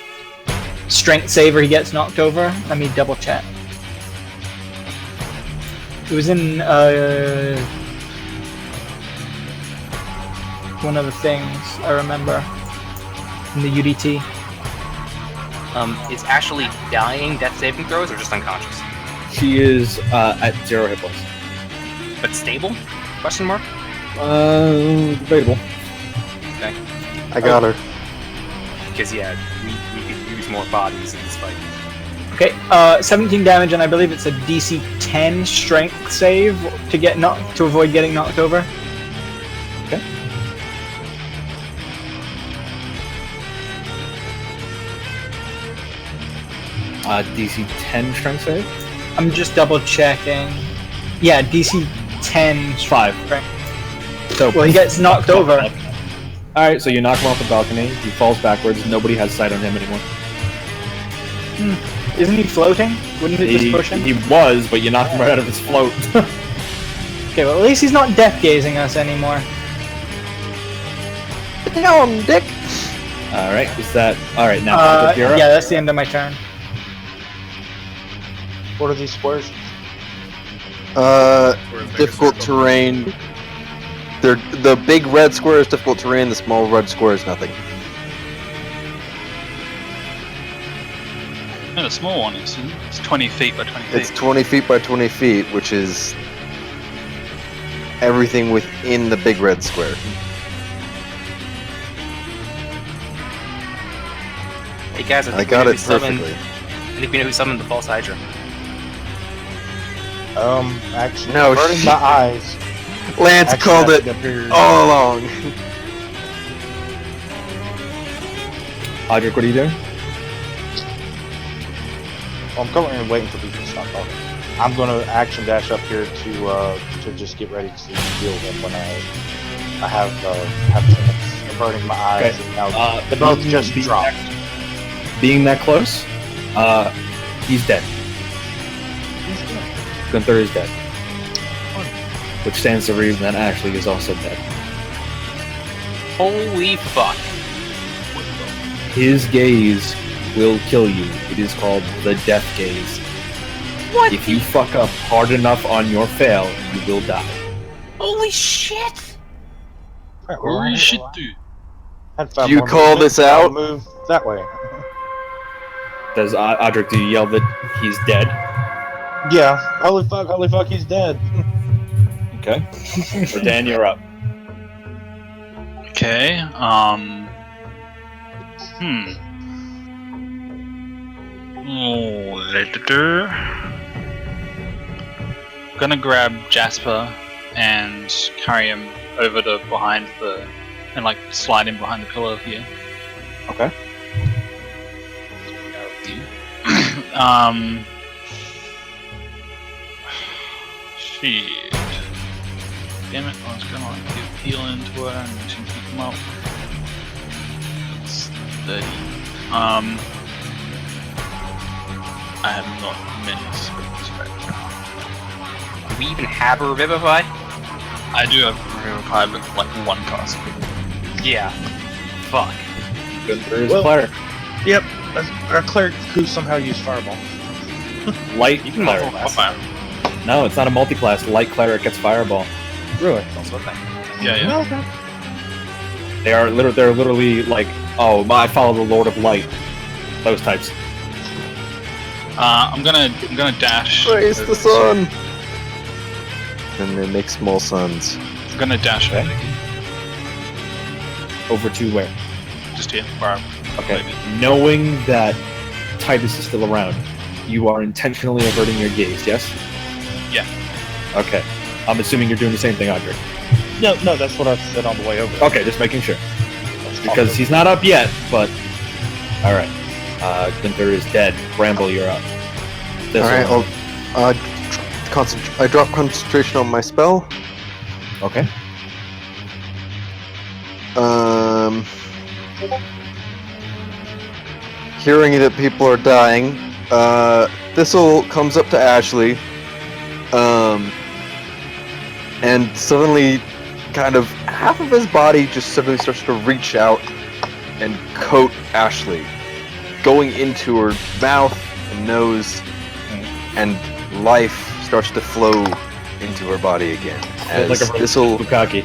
strength save or he gets knocked over. Let me double check. It was in one of the things I remember in the UDT. Is Ashley dying death saving throws or just unconscious? She is at 0 hit points. But stable? Question mark? Debatable. Okay. I got her. Because yeah, we could use more bodies in this fight. Okay, 17 damage, and I believe it's a DC 10 strength save to avoid getting knocked over. Okay. DC 10 strength save? I'm just double checking. Yeah, DC 10 5. Right. So Well, he gets knocked over. Alright, so you knock him off the balcony, he falls backwards, nobody has sight on him anymore. Isn't he floating? Wouldn't it just push him? He was, but you knocked him right out of his float. Okay, well at least he's not death gazing us anymore. Down, dick! Alright, is that... Alright, now you're up. Yeah, that's the end of my turn. What are these squares? Difficult terrain. The big red square is difficult terrain, the small red square is nothing. No, the small one is it's 20 feet by 20 feet. It's 20 feet by 20 feet, which is everything within the big red square. Hey guys, I got it perfectly. I think we know who summoned the false Hydra. Actually, No, burning my eyes. Lance Actually, called I it think appeared- all along. Audric, what are you doing? Well, I'm currently waiting for people to stop talking. I'm gonna action dash up here to just get ready to deal with him when I have a chance. I'm burning my eyes. Okay. And now they both just dropped. Being that close, he's dead. Gunther is dead. Which stands to reason that Ashley is also dead. Holy fuck. His gaze will kill you. It is called the death gaze. What? If you fuck up hard enough on your fail, you will die. Holy shit! Holy shit, dude. Do you call this out? Move that way. Does Audric, do you yell that he's dead? Yeah. Holy fuck, he's dead. Okay. So Dan, you're up. Okay, gonna grab Jasper and carry him over to behind and like slide him behind the pillar here. Okay. Shit. Damn it, I was gonna like give heal into her and she can keep him up. It's 30. I have not many spells right now. Do we even have a Revivify? I do have Revivify, but like one cast. Yeah. Fuck. Gunther is Well- cleric. Yep. Our cleric who somehow used fireball. Light You can cleric. multi-class. No, it's not a multi-class. Light cleric gets fireball. Really? It's also a thing. Yeah. They're literally like, oh, I follow the Lord of Light. Those types. I'm gonna dash. Praise over the sun! And they make small suns. I'm gonna dash Okay. over here. Over to where? Just here, where I'm Okay. Knowing that Titus is still around, you are intentionally averting your gaze, yes? Yeah. Okay. I'm assuming you're doing the same thing, Audric. No, that's what I said on the way over. Okay, just making sure. Because he's not up yet, but... Alright. Gunther is dead. Bramble, you're up. Alright, I drop concentration on my spell. Okay. Hearing that people are dying, Thistle comes up to Ashley, and suddenly, kind of, half of his body just suddenly starts to reach out and coat Ashley, going into her mouth and nose, and life starts to flow into her body again. As like a this'll Bukaki.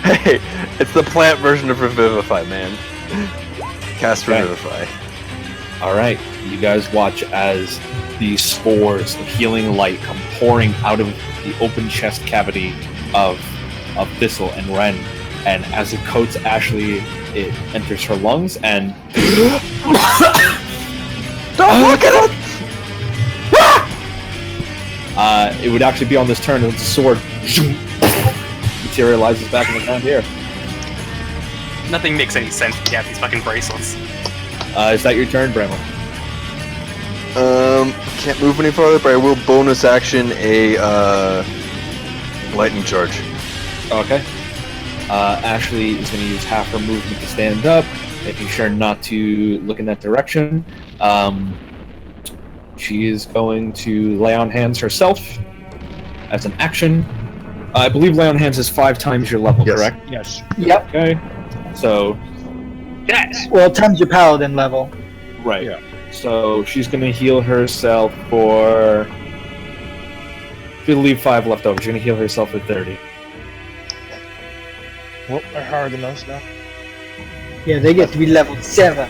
Hey, it's the plant version of Revivify, man. Cast Okay. Revivify. All right, you guys watch as these spores of healing light come pouring out of the open chest cavity of Thistle and Ren, and as it coats Ashley, it enters her lungs, and Don't look at it! it would actually be on this turn that the sword materializes back in the ground here. Nothing makes any sense when you have these fucking bracelets. Is that your turn, Bramble? Can't move any farther, but I will bonus action a lightning charge. Okay. Ashley is going to use half her movement to stand up, making sure not to look in that direction. She is going to lay on hands herself as an action. I believe lay on hands is 5 times your level, Yes. correct? Yes. Yep. Okay. So, yes. Well, times your paladin level. Right. Yeah. So she's going to heal herself for. She'll leave 5 left over. She's going to heal herself for 30. Well, they're higher than us now. Yeah, they get to be level 7.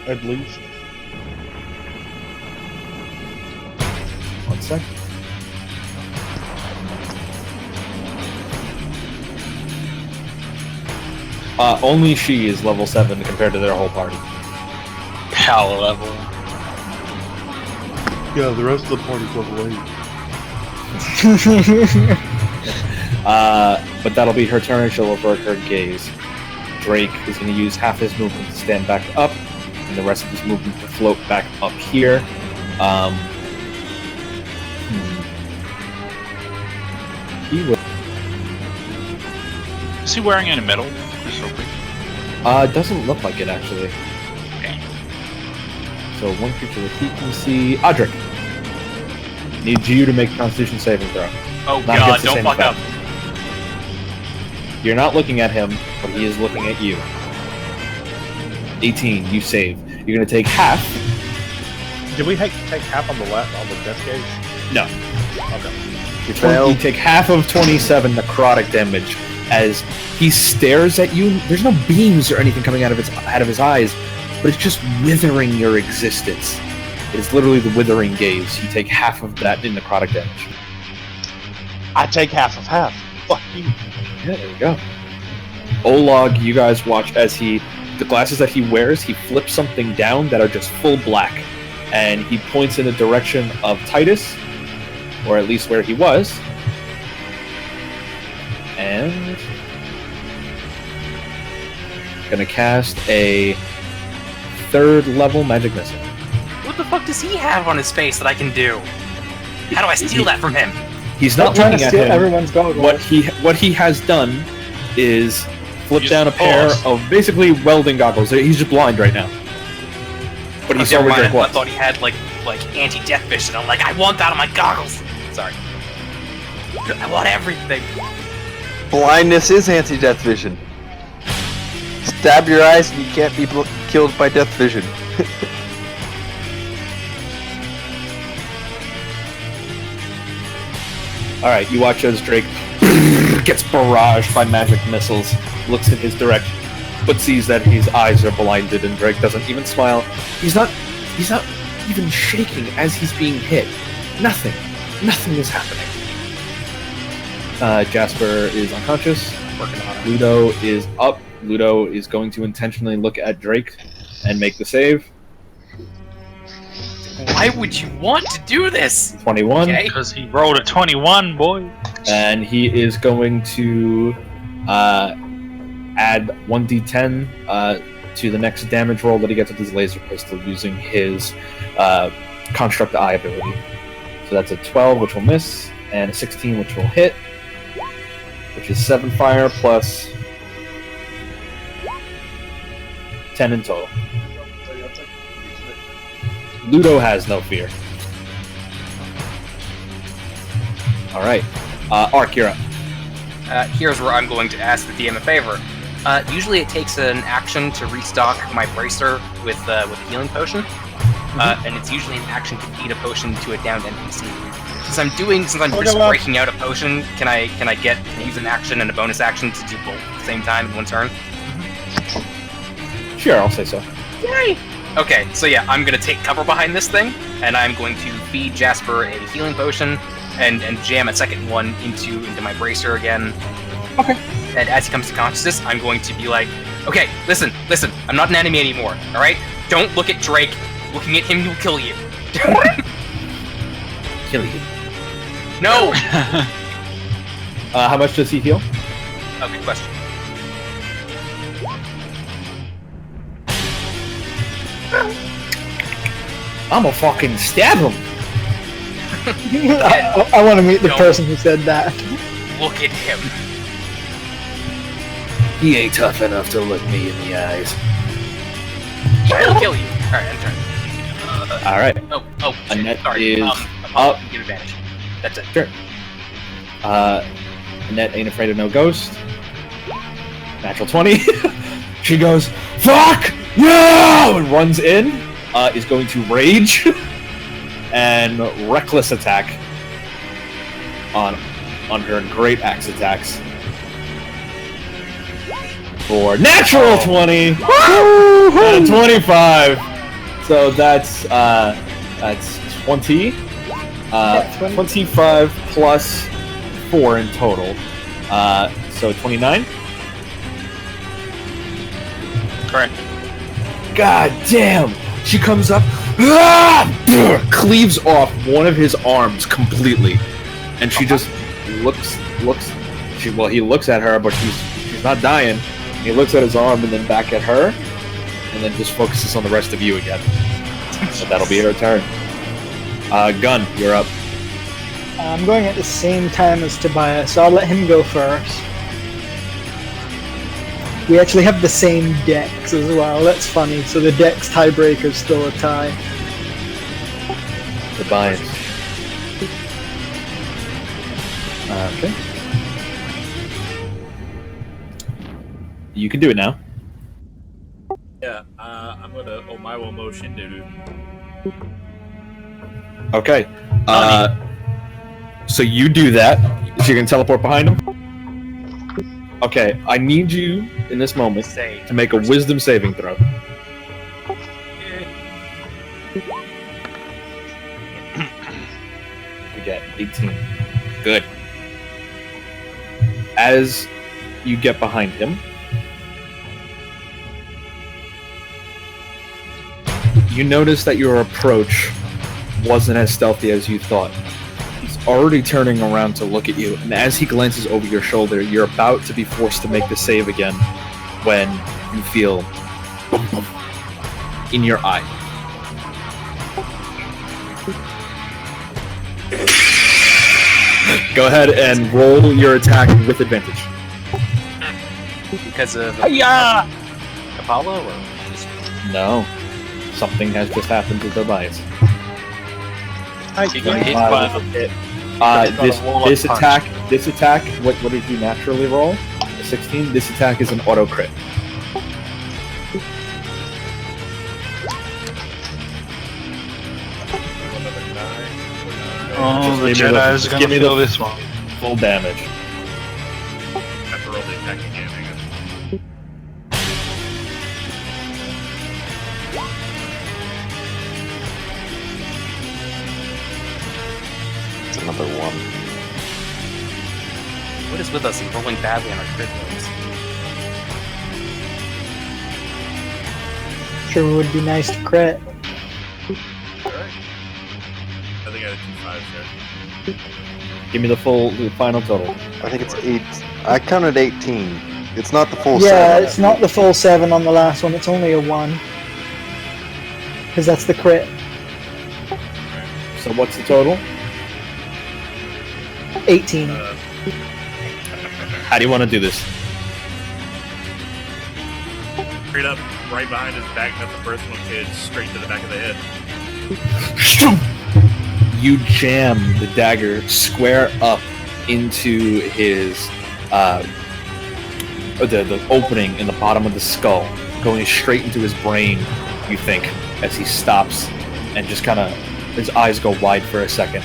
At least. 1 sec. Only she is level 7 compared to their whole party. Power level. Yeah, the rest of the party's level 8. But that'll be her turn. She'll avert her gaze. Drake is going to use half his movement to stand back up, and the rest of his movement to float back up here. He will. Is he wearing any metal? Just real quick. Doesn't look like it actually. Okay. So one creature that he can see. Adric. Need you to make a Constitution saving throw. Oh Not god, against the don't same fuck up. effect. You're not looking at him, but he is looking at you. 18, you save. You're gonna take half. Did we take half on the left on the death gauge? No. Okay. You take half of 27 necrotic damage as he stares at you. There's no beams or anything coming out of his eyes, but it's just withering your existence. It's literally the withering gaze. You take half of that in necrotic damage. I take half of half. Fuck you. Yeah, there we go. Olog, you guys watch as the glasses that he wears, he flips something down that are just full black, and he points in the direction of Titus, or at least where he was, and gonna cast a 3rd level magic missile. What the fuck does he have on his face that I can do? How do I steal that from him? He's not trying looking to at steal him. everyone's goggles. What he has done is flip Use down a pair pause. of basically welding goggles. He's just blind right now. But he saw Never where mind, Drake I was. thought he had like anti-death vision. I'm like, I want that on my goggles. Sorry. I want everything. Blindness is anti-death vision. Stab your eyes and you can't be killed by death vision. Alright, you watch as Drake gets barraged by magic missiles, looks in his direction, but sees that his eyes are blinded and Drake doesn't even smile. He's not even shaking as he's being hit. Nothing is happening. Jasper is unconscious. Working on it. Ludo is up. Ludo is going to intentionally look at Drake and make the save. Why would you want to do this? 21. Okay. Because he rolled a 21, boy. And he is going to add 1d10 to the next damage roll that he gets with his laser pistol using his Construct Eye ability. So that's a 12, which will miss, and a 16, which will hit, which is 7 fire plus 10 in total. Ludo has no fear. Alright. Ark, you're up. Here's where I'm going to ask the DM a favor. Usually it takes an action to restock my bracer with a healing potion, and it's usually an action to feed a potion to a downed NPC. Since I'm just breaking out a potion, can I use an action and a bonus action to do both at the same time in one turn? Sure, I'll say so. Yay! Okay, so yeah, I'm gonna take cover behind this thing, and I'm going to feed Jasper a healing potion, and jam a second one into my bracer again. Okay. And as he comes to consciousness, I'm going to be like, okay, listen, I'm not an enemy anymore, alright? Don't look at Drake. Looking at him will kill you. Kill you. No! How much does he heal? Oh, good question. I'ma fucking stab him. I want to meet the person who said that. Look at him. He ain't tough enough to look me in the eyes. I'll kill you. Alright, I'm turning. Alright. Oh, shit. Annette Sorry. is Apollo, up. give advantage. That's it. Sure. Annette ain't afraid of no ghost. Natural 20. She goes, fuck! No! And runs in. Is going to rage. And reckless attack. On her great axe attacks. For natural 20! And 25! So that's 20. 25 plus 4 in total. So 29? Correct. God damn! She comes up, cleaves off one of his arms completely, and she just looks. He looks at her, but she's not dying. He looks at his arm and then back at her, and then just focuses on the rest of you again. So that'll be her turn. Gun, you're up. I'm going at the same time as Tobias, so I'll let him go first. We actually have the same decks as well, that's funny. So the dex tiebreaker is still a tie. Tobias. Okay. You can do it now. Yeah, I'm gonna Omaiwa motion, dude. Okay. So you do that. So you're gonna teleport behind him? Okay, I need you in this moment to make a wisdom saving throw. You get 18. Good. As you get behind him, you notice that your approach wasn't as stealthy as you thought. He's already turning around to look at you, and as he glances over your shoulder, you're about to be forced to make the save again when you feel boom, boom, in your eye. Go ahead and roll your attack with advantage. Because of Apollo, or just... No. Something has just happened to Tobias. He got hit by the This attack, what did you naturally roll? A 16. This attack is an auto crit. Oh, the Jedi's are gonna feel this one. Full damage. I have to roll the attack again, hang on. It's another one. What is with us and rolling badly on our crit rolls? Sure would be nice to crit. Alright. I think I had 2 5s there. Give me the final total. I think it's 8. I counted 18. It's not the full 7. Yeah, it's not the full 7 on the last one, it's only a 1. Because that's the crit. So what's the total? 18. How do you want to do this? Straight up, right behind his back, not the personal kid, straight to the back of the head. You jam the dagger square up into his the opening in the bottom of the skull, going straight into his brain, you think, as he stops and just kind of, his eyes go wide for a second.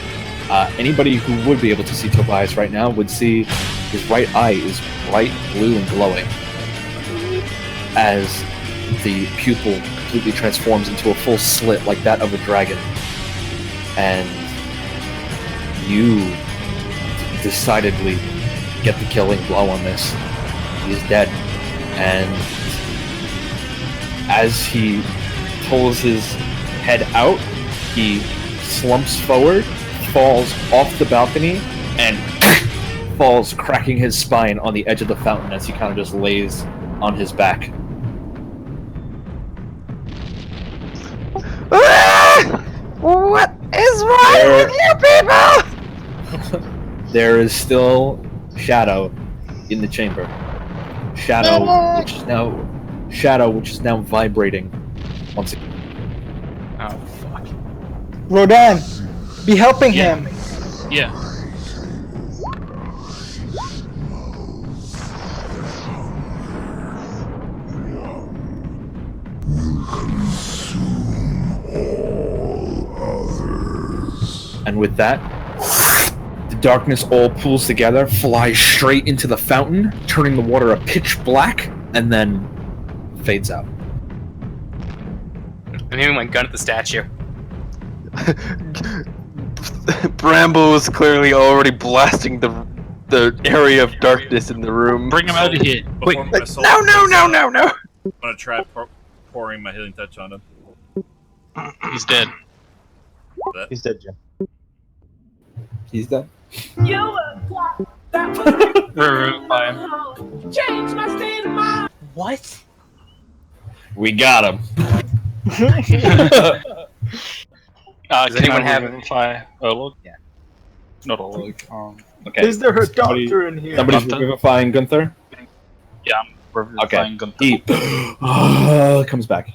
Anybody who would be able to see Tobias right now would see his right eye is bright blue and glowing as the pupil completely transforms into a full slit like that of a dragon. And you decidedly get the killing blow on this. He is dead. And as he pulls his head out, he slumps forward, falls off the balcony, and falls, cracking his spine on the edge of the fountain as he kind of just lays on his back. What is wrong with you people? There is still Shadow in the chamber. Shadow, which is now vibrating once again. Oh fuck! Rodan, be helping him. Yeah. And with that, the darkness all pools together, flies straight into the fountain, turning the water a pitch black, and then fades out. I'm aiming my gun at the statue. Bramble was clearly already blasting the area of darkness in the room. Bring him out of here. Quick. No! I'm gonna try pouring my healing touch on him. He's dead. He's dead, Jim. He's dead. You look like that was Fine. change my state of mind. What? We got him. Does anyone have Revivify Olog? Yeah. Not Olog. Okay. Is there a doctor in here? Somebody's Gunther? revivifying Gunther? Yeah, I'm revivifying Gunther. He comes back.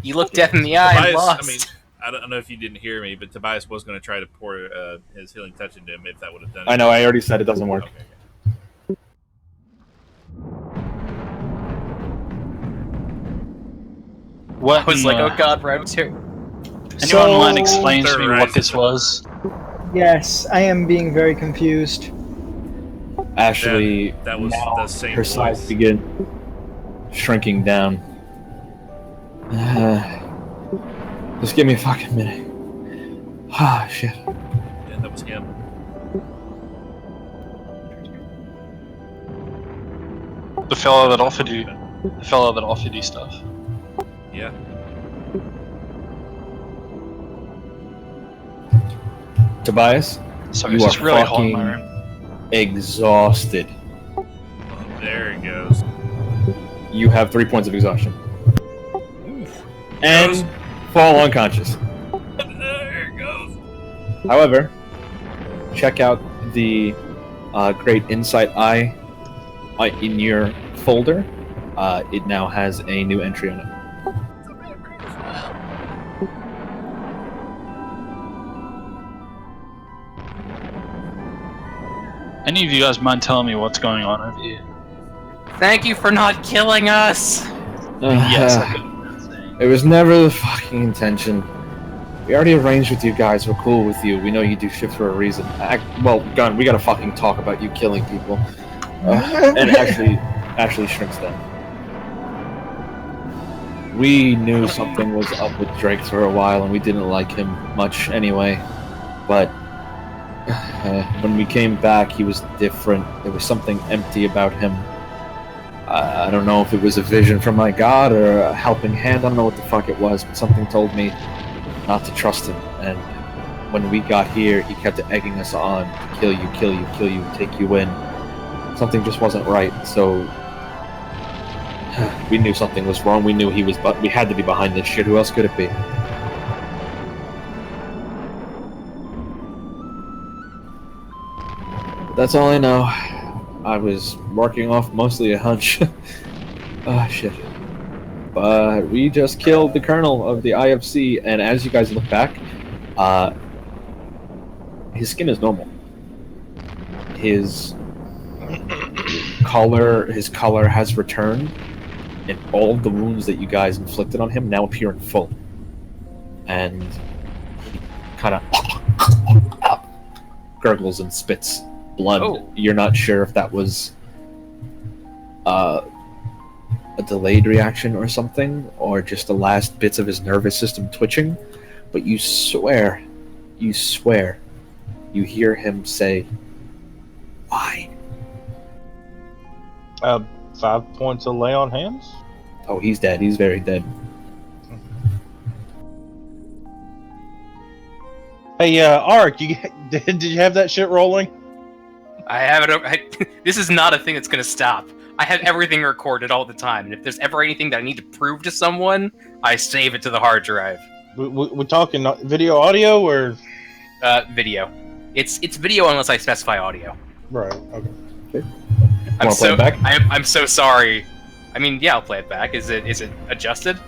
You look death in the eye and Tobias, lost. I mean, I don't know if you didn't hear me, but Tobias was going to try to pour his healing touch into him if that would have done it. I know, I already said it doesn't work. Okay. What? I was like, oh god, right too. Anyone mind explain to me Right. what this was? Yes, I am being very confused. Ashley, That was now the same her size voice. begin shrinking down. Just give me a fucking minute. Ah, shit. Yeah, that was him. The fellow that offered you stuff. Yeah. Tobias, So you it's just are really hot in fucking my room. exhausted. Oh, there he goes. You have 3 points of exhaustion. And fall unconscious. There he goes. However, check out the Great Insight Eye in your folder. It now has a new entry on it. Any of you guys mind telling me what's going on over here? Thank you for not killing us. Yes, I could. It was never the fucking intention. We already arranged with you guys. We're cool with you. We know you do shit for a reason. Well, Gun, we gotta fucking talk about you killing people. And Ashley shrinks down. We knew something was up with Drake for a while, and we didn't like him much anyway. But when we came back, he was different. There was something empty about him. I don't know if it was a vision from my god or a helping hand. I don't know what the fuck it was, but something told me not to trust him. And when we got here, he kept egging us on to kill you, kill you, kill you, take you in. Something just wasn't right. So we knew something was wrong. We knew he was, but we had to be behind this shit. Who else could it be? That's all I know. I was working off mostly a hunch. Oh, shit. But we just killed the colonel of the IFC, and as you guys look back, his skin is normal. His His color has returned, and all of the wounds that you guys inflicted on him now appear in full. And he kind of gurgles and spits blood. Oh. You're not sure if that was a delayed reaction or something, or just the last bits of his nervous system twitching, but you swear, you hear him say, "Why?" 5 points of lay on hands? Oh, he's dead. He's very dead. Hey, Ark, did you have that shit rolling? I have it. This is not a thing that's gonna stop. I have everything recorded all the time, and if there's ever anything that I need to prove to someone, I save it to the hard drive. We're talking video, audio, or video. It's video unless I specify audio. right? Okay. Wanna play it back? I'm so sorry. I mean, yeah, I'll play it back. Is it adjusted?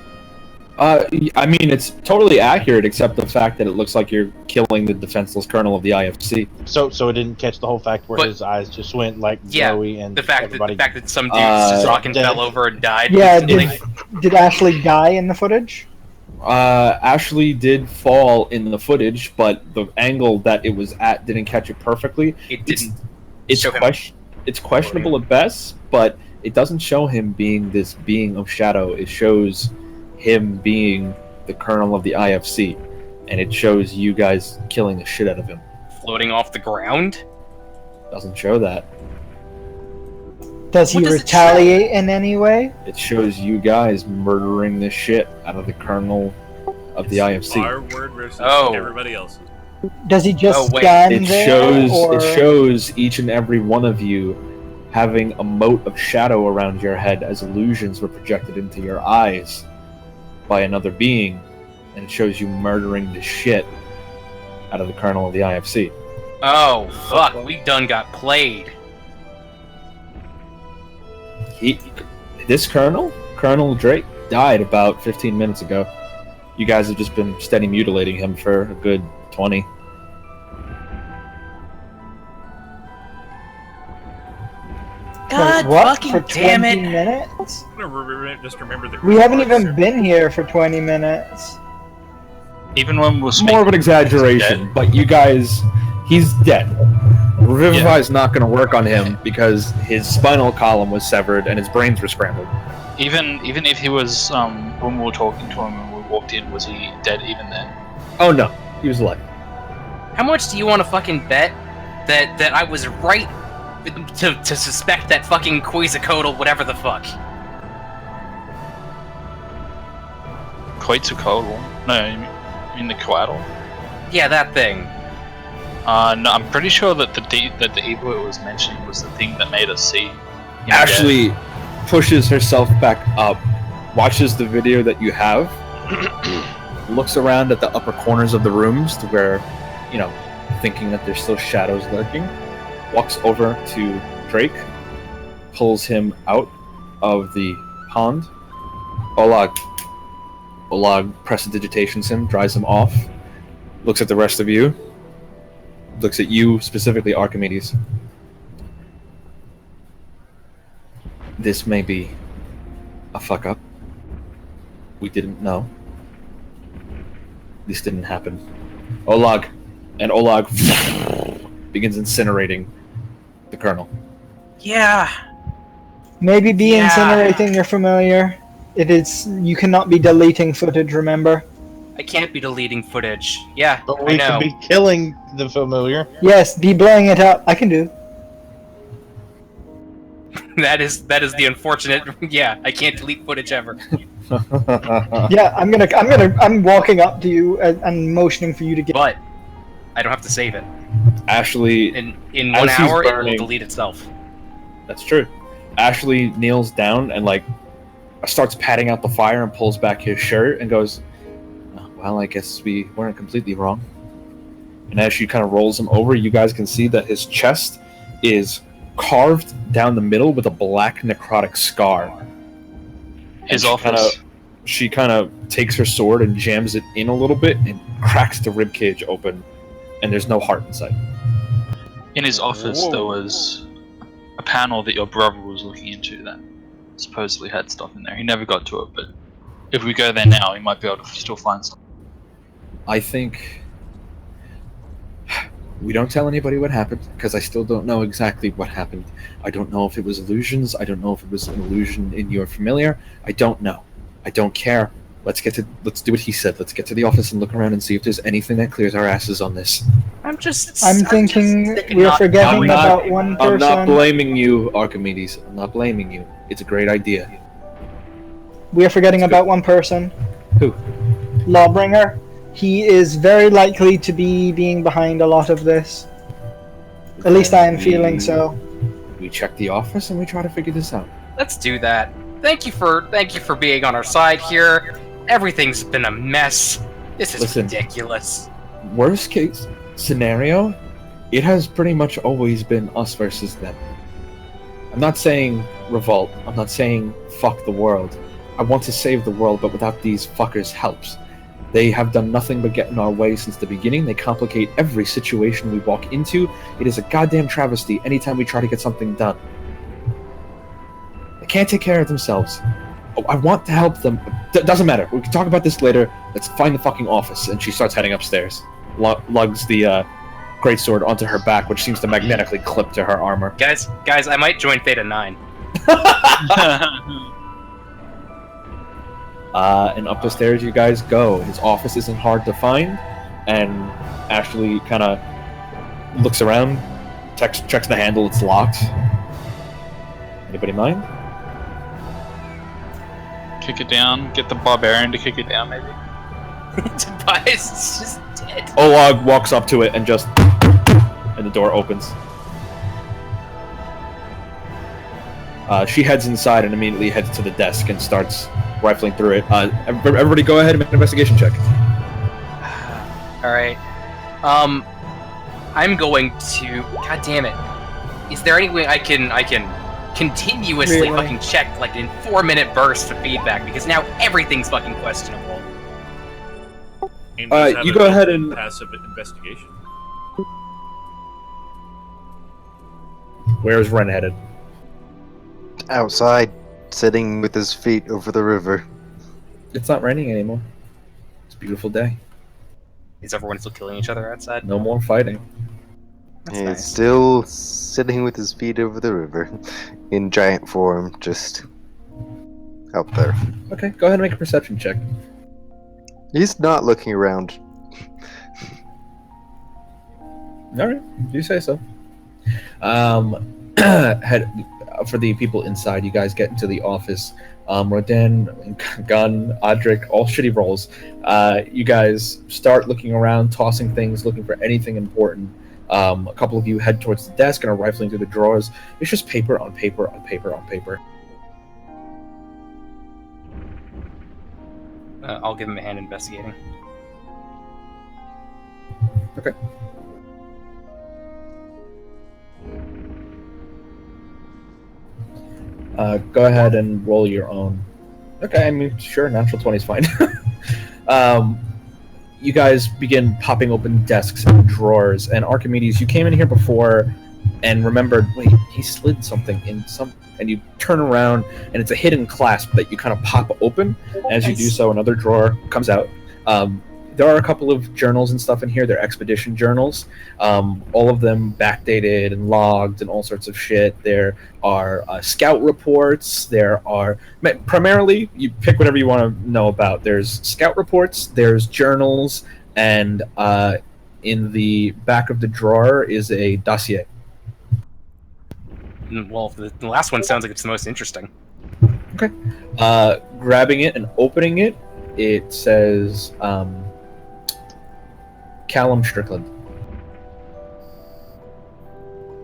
I mean, it's totally accurate, except the fact that it looks like you're killing the defenseless colonel of the IFC. So it didn't catch the whole fact where his eyes just went like glowy and the fact everybody. that some dude just fucking dead. fell over and died. Yeah, instantly. did Ashley die in the footage? Ashley did fall in the footage, but the angle that it was at didn't catch it perfectly. It didn't. It's questionable at best, but it doesn't show him being this being of shadow. It shows him being the colonel of the IFC, and it shows you guys killing the shit out of him. Floating off the ground? Doesn't show that. Does he retaliate in any way? It shows you guys murdering the shit out of the colonel of the IFC. Our word versus everybody else's. Does he just stand there? It shows each and every one of you having a mote of shadow around your head as illusions were projected into your eyes by another being, and it shows you murdering the shit out of the colonel of the IFC. Oh, fuck, we done got played. This Colonel Drake, died about 15 minutes ago. You guys have just been steady mutilating him for a good 20. God fucking for 20 damn it. minutes? Just remember the We haven't even been here for 20 minutes. Even when we're More of an exaggeration, but you guys, he's dead. Revivify is not going to work on him because his spinal column was severed and his brains were scrambled. Even if he was, when we were talking to him when we walked in, was he dead even then? Oh no, he was alive. How much do you want to fucking bet that I was right to suspect that fucking Quetzalcoatl, whatever the fuck? Quetzalcoatl? No, you mean the Coatl? Yeah, that thing. No, I'm pretty sure that the evil it was mentioning was the thing that made us see him Ashley dead. pushes herself back up, watches the video that you have, looks around at the upper corners of the rooms to where, thinking that there's still shadows lurking, walks over to Drake, pulls him out of the pond. Olag prestidigitations him, dries him off, looks at the rest of you, looks at you, specifically Archimedes. This may be a fuck up. We didn't know. This didn't happen. Olag. And Olag begins incinerating the colonel. Yeah. Maybe be incinerating your familiar. It is. You cannot be deleting footage, remember? I can't be deleting footage. Yeah, But I we know. could be killing the familiar. Yes, be blowing it up. I can do. That is the unfortunate. Yeah, I can't delete footage ever. Yeah, I'm walking up to you and motioning for you to get. But I don't have to save it. Ashley, In 1 as he's hour, it burning- will delete itself. That's true. Ashley kneels down and starts patting out the fire and pulls back his shirt and goes, "Oh, well, I guess we weren't completely wrong." And as she kind of rolls him over, you guys can see that his chest is carved down the middle with a black necrotic scar. His And office. She kind of takes her sword and jams it in a little bit and cracks the ribcage open, and there's no heart inside. In his office, there was a panel that your brother was looking into that supposedly had stuff in there. He never got to it, but if we go there now, he might be able to still find something. I think we don't tell anybody what happened, because I still don't know exactly what happened. I don't know if it was illusions. I don't know if it was an illusion in your familiar. I don't know. I don't care. Let's do what he said. Let's get to the office and look around and see if there's anything that clears our asses on this. I'm thinking we're forgetting about one person. I'm not blaming you, Archimedes. I'm not blaming you. It's a great idea. We are forgetting about one person. Who? Lawbringer. He is very likely to be being behind a lot of this. At least I am feeling so. We check the office and we try to figure this out. Let's do that. Thank you for being on our side here. Everything's been a mess. This is ridiculous. Worst case scenario, it has pretty much always been us versus them. I'm not saying revolt. I'm not saying fuck the world. I want to save the world, but without these fuckers' helps. They have done nothing but get in our way since the beginning. They complicate every situation we walk into. It is a goddamn travesty anytime we try to get something done. They can't take care of themselves. Oh, I want to help them. Doesn't matter. We can talk about this later. Let's find the fucking office. And she starts heading upstairs. Lugs the greatsword onto her back, which seems to magnetically clip to her armor. Guys, I might join Theta 9. And up the stairs you guys go. His office isn't hard to find, and Ashley kind of looks around, checks the handle, it's locked. Anybody mind? Kick it down, get the barbarian to kick it down, maybe? Tobias is just dead. Olog walks up to it and and the door opens. She heads inside and immediately heads to the desk and starts rifling through it. Everybody go ahead and make an investigation check. Alright. I'm going to... God damn it. Is there any way I can continuously fucking check, like, in 4-minute bursts of feedback? Because now everything's fucking questionable. You go ahead and... Passive investigation. Where's Ren headed? Outside, sitting with his feet over the river. It's not raining anymore. It's a beautiful day. Is everyone still killing each other outside? No more fighting. That's He's nice. still sitting with his feet over the river, in giant form, just out there. Okay, go ahead and make a perception check. He's not looking around. Alright, you say so. For the people inside, you guys get into the office. Rodan, Gunn, Adric, all shitty rolls. You guys start looking around, tossing things, looking for anything important. A couple of you head towards the desk and are rifling through the drawers. It's just paper on paper on paper on paper. I'll give him a hand investigating. Okay. Go ahead and roll your own. Okay, I mean, sure, natural 20 is fine. You guys begin popping open desks and drawers, and Archimedes, you came in here before and remembered, wait, he slid something in and you turn around, and it's a hidden clasp that you kind of pop open. As you do so, another drawer comes out. There are a couple of journals and stuff in here. They're expedition journals. All of them backdated and logged and all sorts of shit. There are scout reports. There are... Primarily, you pick whatever you want to know about. There's scout reports, there's journals, and in the back of the drawer is a dossier. Well, the last one sounds like it's the most interesting. Okay. Grabbing it and opening it, it says... Callum Strickland.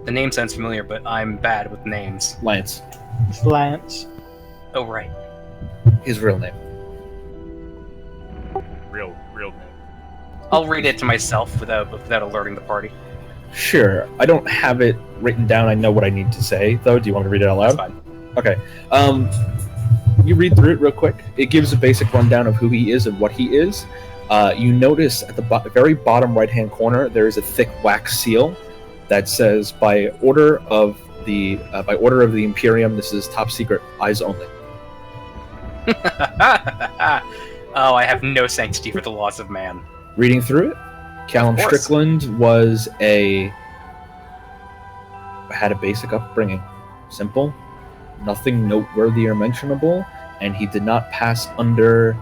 The name sounds familiar, but I'm bad with names. Lance. It's Lance. Oh, right. His real name. Real name. I'll read it to myself without alerting the party. Sure. I don't have it written down. I know what I need to say, though. Do you want me to read it out loud? That's fine. Okay. You read through it real quick. It gives a basic rundown of who he is and what he is. You notice at the very bottom right-hand corner, there is a thick wax seal that says, by order of by order of the Imperium. This is top secret, eyes only. Oh, I have no sanctity for the laws of man. Reading through it, Callum Of course. Strickland had a basic upbringing, simple, nothing noteworthy or mentionable, and he did not pass under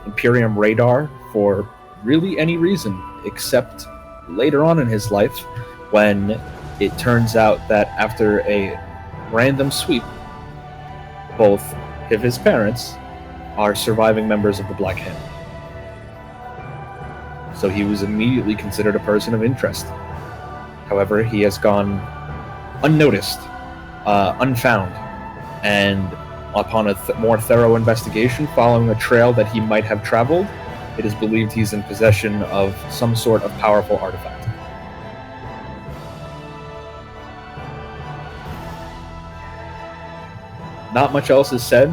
Imperium radar for really any reason, except later on in his life, when it turns out that after a random sweep, both of his parents are surviving members of the Black Hand. So he was immediately considered a person of interest. However, he has gone unnoticed, unfound, and upon a more thorough investigation following a trail that he might have traveled, it is believed he's in possession of some sort of powerful artifact. Not much else is said.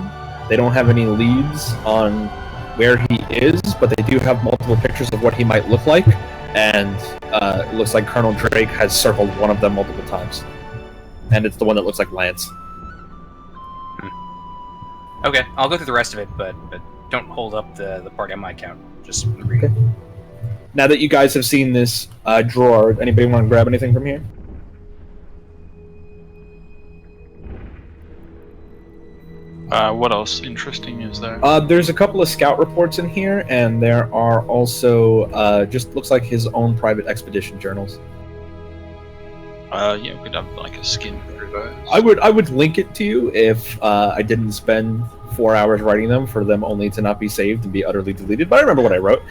They don't have any leads on where he is, but they do have multiple pictures of what he might look like, and it looks like Colonel Drake has circled one of them multiple times. And it's the one that looks like Lance. Okay, I'll go through the rest of it, but don't hold up the party on my account. Just read. Okay. Now that you guys have seen this drawer, anybody want to grab anything from here? What else interesting is there? There's a couple of scout reports in here, and there are also just looks like his own private expedition journals. Yeah, we could have like a skin through those. I would link it to you if I didn't spend 4 hours writing them for them only to not be saved and be utterly deleted. But I remember what I wrote.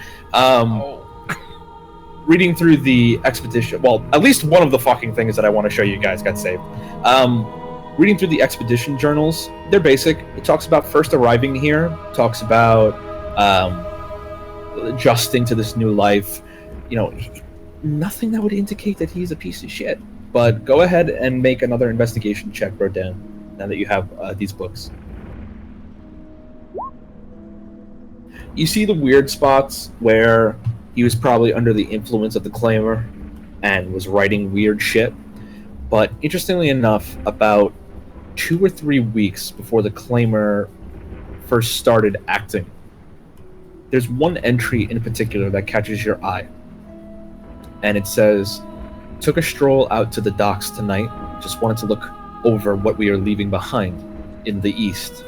Reading through the expedition, well, at least one of the fucking things that I want to show you guys got saved. Reading through the expedition journals, they're basic. It talks about first arriving here, talks about adjusting to this new life. You know, nothing that would indicate that he's a piece of shit. But go ahead and make another investigation check, Rodan, now that you have these books. You see the weird spots where he was probably under the influence of the Claimer and was writing weird shit. But interestingly enough, about 2 or 3 weeks before the Claimer first started acting, there's one entry in particular that catches your eye. And it says, "Took a stroll out to the docks tonight. Just wanted to look over what we are leaving behind in the east.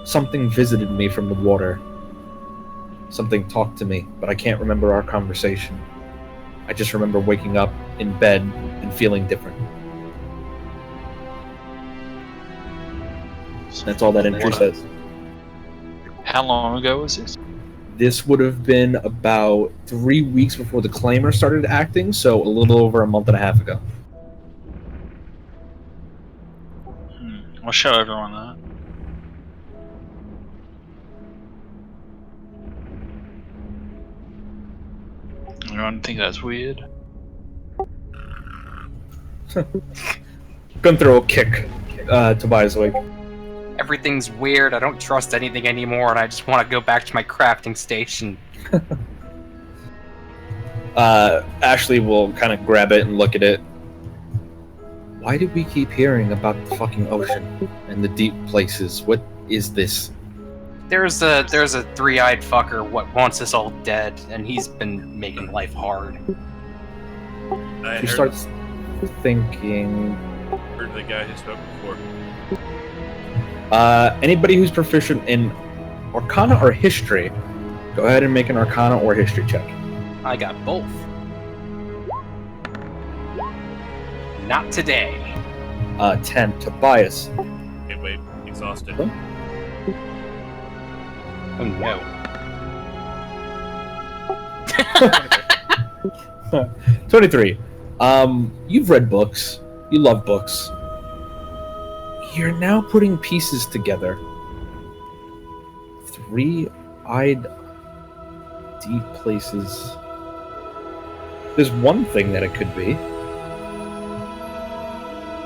Something visited me from the water. Something talked to me, but I can't remember our conversation. I just remember waking up in bed and feeling different." That's all that entry says. How long ago was this? This would have been about 3 weeks before the Claimer started acting, so a little over a month and a half ago. I'll show everyone that. Anyone think that's weird? Gonna throw a kick, Tobias Wake. Everything's weird, I don't trust anything anymore, and I just want to go back to my crafting station. Ashley will kind of grab it and look at it. Why do we keep hearing about the fucking ocean and the deep places? What is this? There's a three-eyed fucker what wants us all dead, and he's been making life hard. She starts thinking. Heard the guy who spoke before. Anybody who's proficient in Arcana or History, go ahead and make an Arcana or History check. I got both. Not today. 10. Tobias. Okay, wait, exhausted. Huh? Oh no. 23. You've read books. You love books. You're now putting pieces together. Three-eyed deep places. There's one thing that it could be.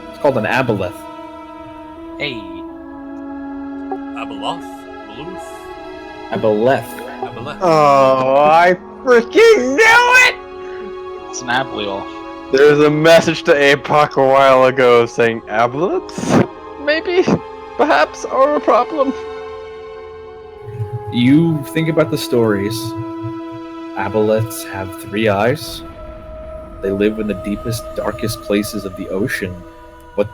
It's called an aboleth. Hey. Abeloth? Abeloth? Aboleth. Abeloth. Oh, I freaking knew it! It's an Ablioth. There's a message to APOC a while ago saying abolets, maybe, perhaps, are a problem. You think about the stories. Aboleths have 3 eyes. They live in the deepest, darkest places of the ocean. But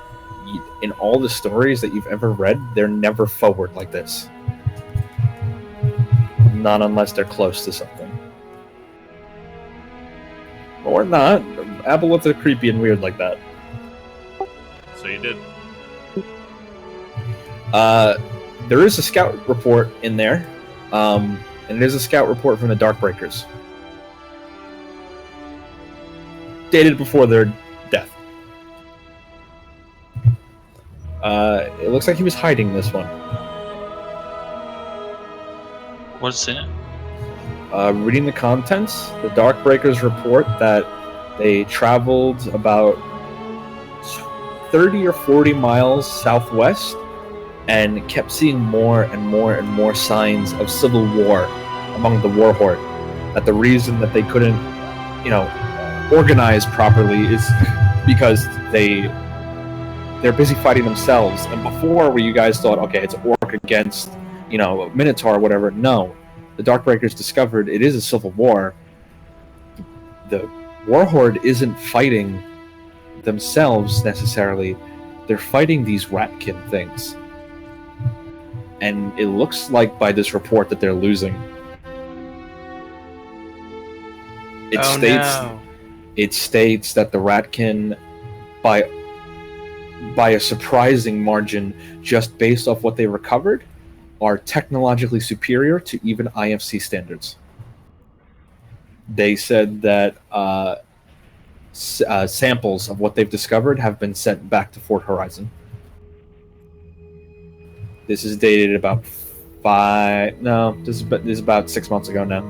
in all the stories that you've ever read, they're never forward like this. Not unless they're close to something. Or not. Aboleths are creepy and weird like that. So you did. There is a scout report in there. And there's a scout report from the Darkbreakers. Dated before their death. It looks like he was hiding this one. What's in it? Reading the contents, the Darkbreakers report that they traveled about 30 or 40 miles southwest and kept seeing more and more and more signs of civil war among the war horde. That the reason that they couldn't, organize properly is because they're busy fighting themselves. And before, where you guys thought, okay, it's orc against, Minotaur or whatever, no. The Darkbreakers discovered it is a civil war. The war horde isn't fighting themselves necessarily. They're fighting these ratkin things. And it looks like by this report that they're losing. It states that the ratkin, by a surprising margin, just based off what they recovered, are technologically superior to even IFC standards. They said that samples of what they've discovered have been sent back to Fort Horizon. This is dated about this is about 6 months ago now.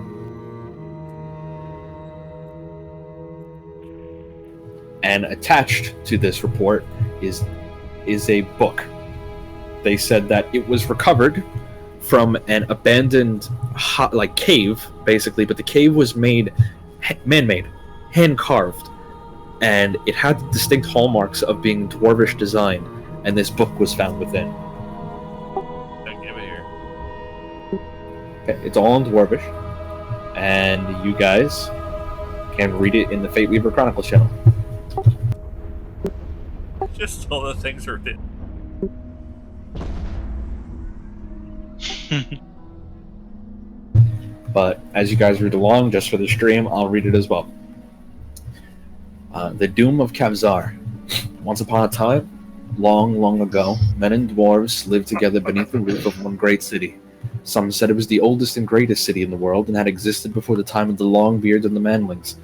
And attached to this report is a book. They said that it was recovered from an abandoned cave, basically, but the cave was man-made, hand-carved, and it had distinct hallmarks of being dwarvish design, and this book was found within. Give it here. Okay, it's all in dwarvish, and you guys can read it in the Fate Weaver Chronicles channel. Just all the things are written. But as you guys read along, just for the stream, I'll read it as well. The Doom of Kavzar. Once upon a time, long, long ago, men and dwarves lived together beneath the roof of one great city. Some said it was the oldest and greatest city in the world and had existed before the time of the Longbeards and the Manlings,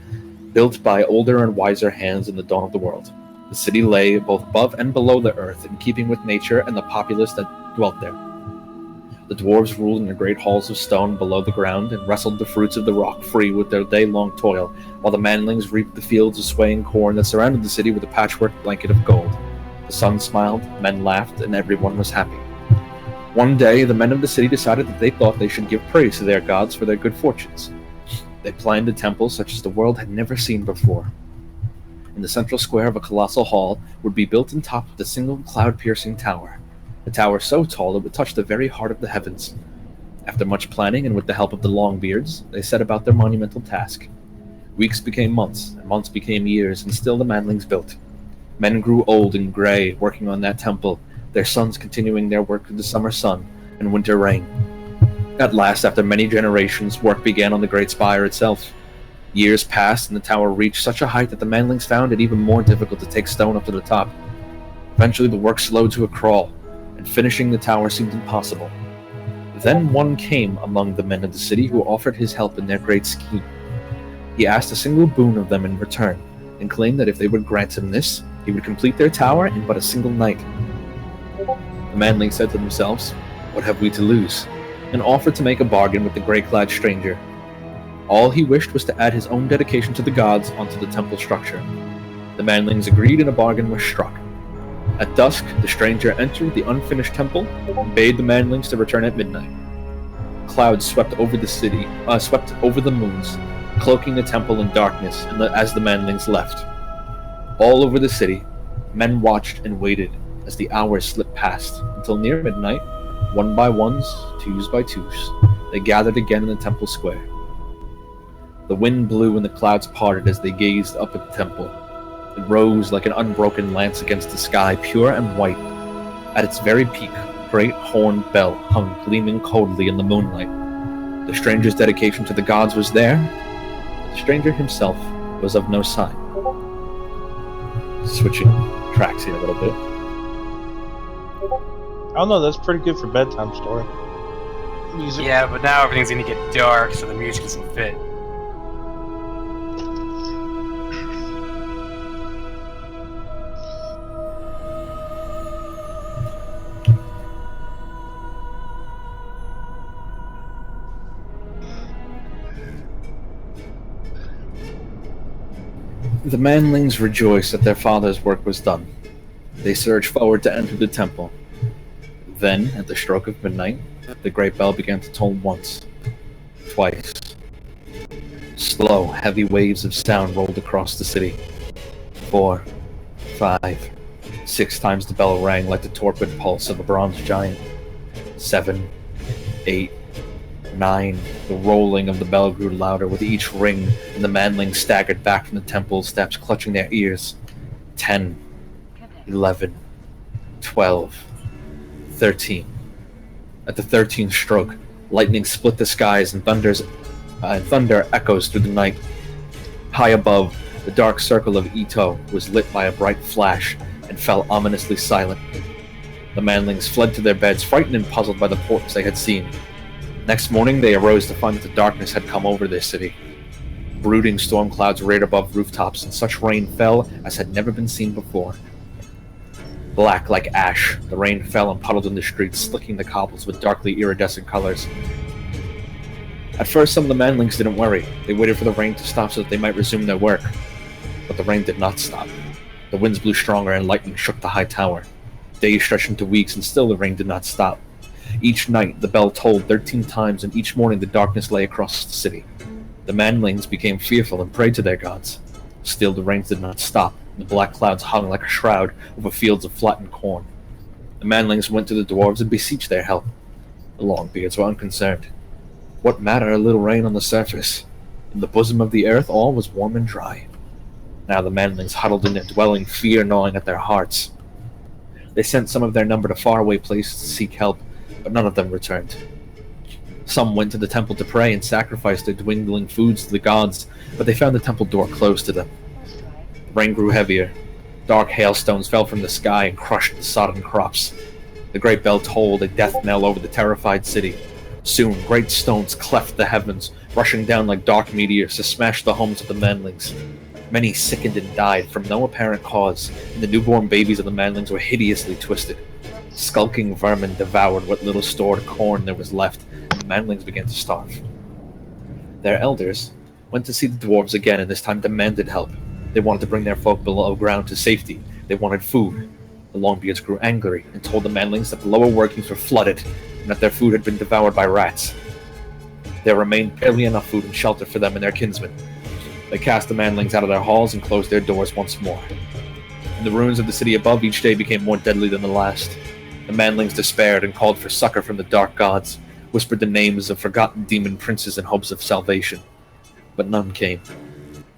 built by older and wiser hands in the dawn of the world. The city lay both above and below the earth, in keeping with nature and the populace that dwelt there. The dwarves ruled in the great halls of stone below the ground and wrestled the fruits of the rock free with their day-long toil, while the manlings reaped the fields of swaying corn that surrounded the city with a patchwork blanket of gold. The sun smiled, men laughed, and everyone was happy. One day, the men of the city decided that they thought they should give praise to their gods for their good fortunes. They planned a temple such as the world had never seen before. In the central square of a colossal hall would be built on top of the single cloud-piercing tower. A tower so tall it would touch the very heart of the heavens. After much planning and with the help of the Longbeards, they set about their monumental task. Weeks became months, and months became years, and still the manlings built. Men grew old and gray working on that temple, their sons continuing their work through the summer sun and winter rain. At last, after many generations, work began on the great spire itself. Years passed, and the tower reached such a height that the manlings found it even more difficult to take stone up to the top. Eventually, the work slowed to a crawl, and finishing the tower seemed impossible. Then one came among the men of the city who offered his help in their great scheme. He asked a single boon of them in return, and claimed that if they would grant him this, he would complete their tower in but a single night. The manlings said to themselves, "What have we to lose?" and offered to make a bargain with the grey-clad stranger. All he wished was to add his own dedication to the gods onto the temple structure. The manlings agreed and a bargain was struck. At dusk, the stranger entered the unfinished temple and bade the manlings to return at midnight. Clouds swept over the city, swept over the moons, cloaking the temple in darkness as the manlings left. All over the city, men watched and waited as the hours slipped past until near midnight, one by ones, twos by twos, they gathered again in the temple square. The wind blew and the clouds parted as they gazed up at the temple. It rose like an unbroken lance against the sky, pure and white. At its very peak, a great horned bell hung gleaming coldly in the moonlight. The stranger's dedication to the gods was there, but the stranger himself was of no sign. Switching tracks here a little bit. I don't know, that's pretty good for bedtime story. Music. Yeah, but now everything's gonna get dark, so the music doesn't fit. The manlings rejoiced that their father's work was done. They surged forward to enter the temple. Then, at the stroke of midnight, the great bell began to toll once, twice. Slow, heavy waves of sound rolled across the city. 4, 5, 6 times the bell rang like the torpid pulse of a bronze giant. 7, 8, 9. The rolling of the bell grew louder with each ring, and the manlings staggered back from the temple steps, clutching their ears. 10, 11, 12, 13. At the 13th stroke, lightning split the skies and thunder echoes through the night. High above, the dark circle of Ito was lit by a bright flash and fell ominously silent. The manlings fled to their beds, frightened and puzzled by the portents they had seen. Next morning, they arose to find that the darkness had come over their city. Brooding storm clouds reared above rooftops, and such rain fell as had never been seen before. Black like ash, the rain fell and puddled in the streets, slicking the cobbles with darkly iridescent colors. At first, some of the manlings didn't worry. They waited for the rain to stop so that they might resume their work. But the rain did not stop. The winds blew stronger and lightning shook the high tower. Days stretched into weeks, and still the rain did not stop. Each night, the bell tolled 13 times, and each morning the darkness lay across the city. The manlings became fearful and prayed to their gods. Still, the rains did not stop. The black clouds hung like a shroud over fields of flattened corn. The manlings went to the dwarves and beseeched their help. The Longbeards were unconcerned. What mattered a little rain on the surface? In the bosom of the earth, all was warm and dry. Now the manlings huddled in their dwelling, fear gnawing at their hearts. They sent some of their number to faraway places to seek help, but none of them returned. Some went to the temple to pray and sacrifice their dwindling foods to the gods, but they found the temple door closed to them. The rain grew heavier. Dark hailstones fell from the sky and crushed the sodden crops. The great bell tolled a death knell over the terrified city. Soon, great stones cleft the heavens, rushing down like dark meteors to smash the homes of the manlings. Many sickened and died from no apparent cause, and the newborn babies of the manlings were hideously twisted. Skulking vermin devoured what little stored corn there was left, and the manlings began to starve. Their elders went to see the dwarves again, and this time demanded help. They wanted to bring their folk below ground to safety. They wanted food. The Longbeards grew angry and told the manlings that the lower workings were flooded, and that their food had been devoured by rats. There remained barely enough food and shelter for them and their kinsmen. They cast the manlings out of their halls and closed their doors once more. And the ruins of the city above each day became more deadly than the last. The manlings despaired and called for succor from the dark gods, whispered the names of forgotten demon princes in hopes of salvation. But none came.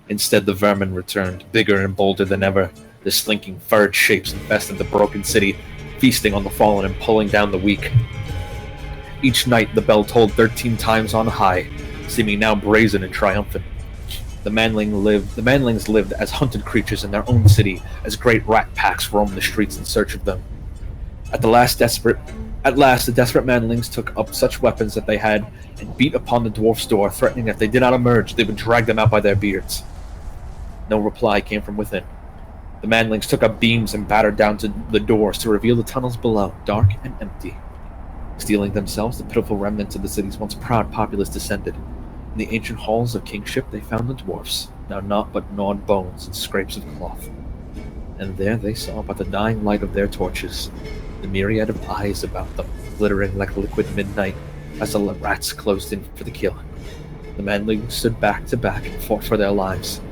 Instead, the vermin returned, bigger and bolder than ever. The slinking, furred shapes infested the broken city, feasting on the fallen and pulling down the weak. Each night, the bell tolled 13 times on high, seeming now brazen and triumphant. The manlings lived as hunted creatures in their own city, as great rat packs roamed the streets in search of them. At last, the desperate manlings took up such weapons that they had and beat upon the dwarf's door, threatening that if they did not emerge, they would drag them out by their beards. No reply came from within. The manlings took up beams and battered down to the doors to reveal the tunnels below, dark and empty. Stealing themselves, the pitiful remnants of the city's once proud populace descended. In the ancient halls of kingship, they found the dwarfs, now naught but gnawed bones and scraps of cloth. And there they saw by the dying light of their torches the myriad of eyes about them, glittering like liquid midnight as the rats closed in for the kill. The manlings stood back to back and fought for their lives.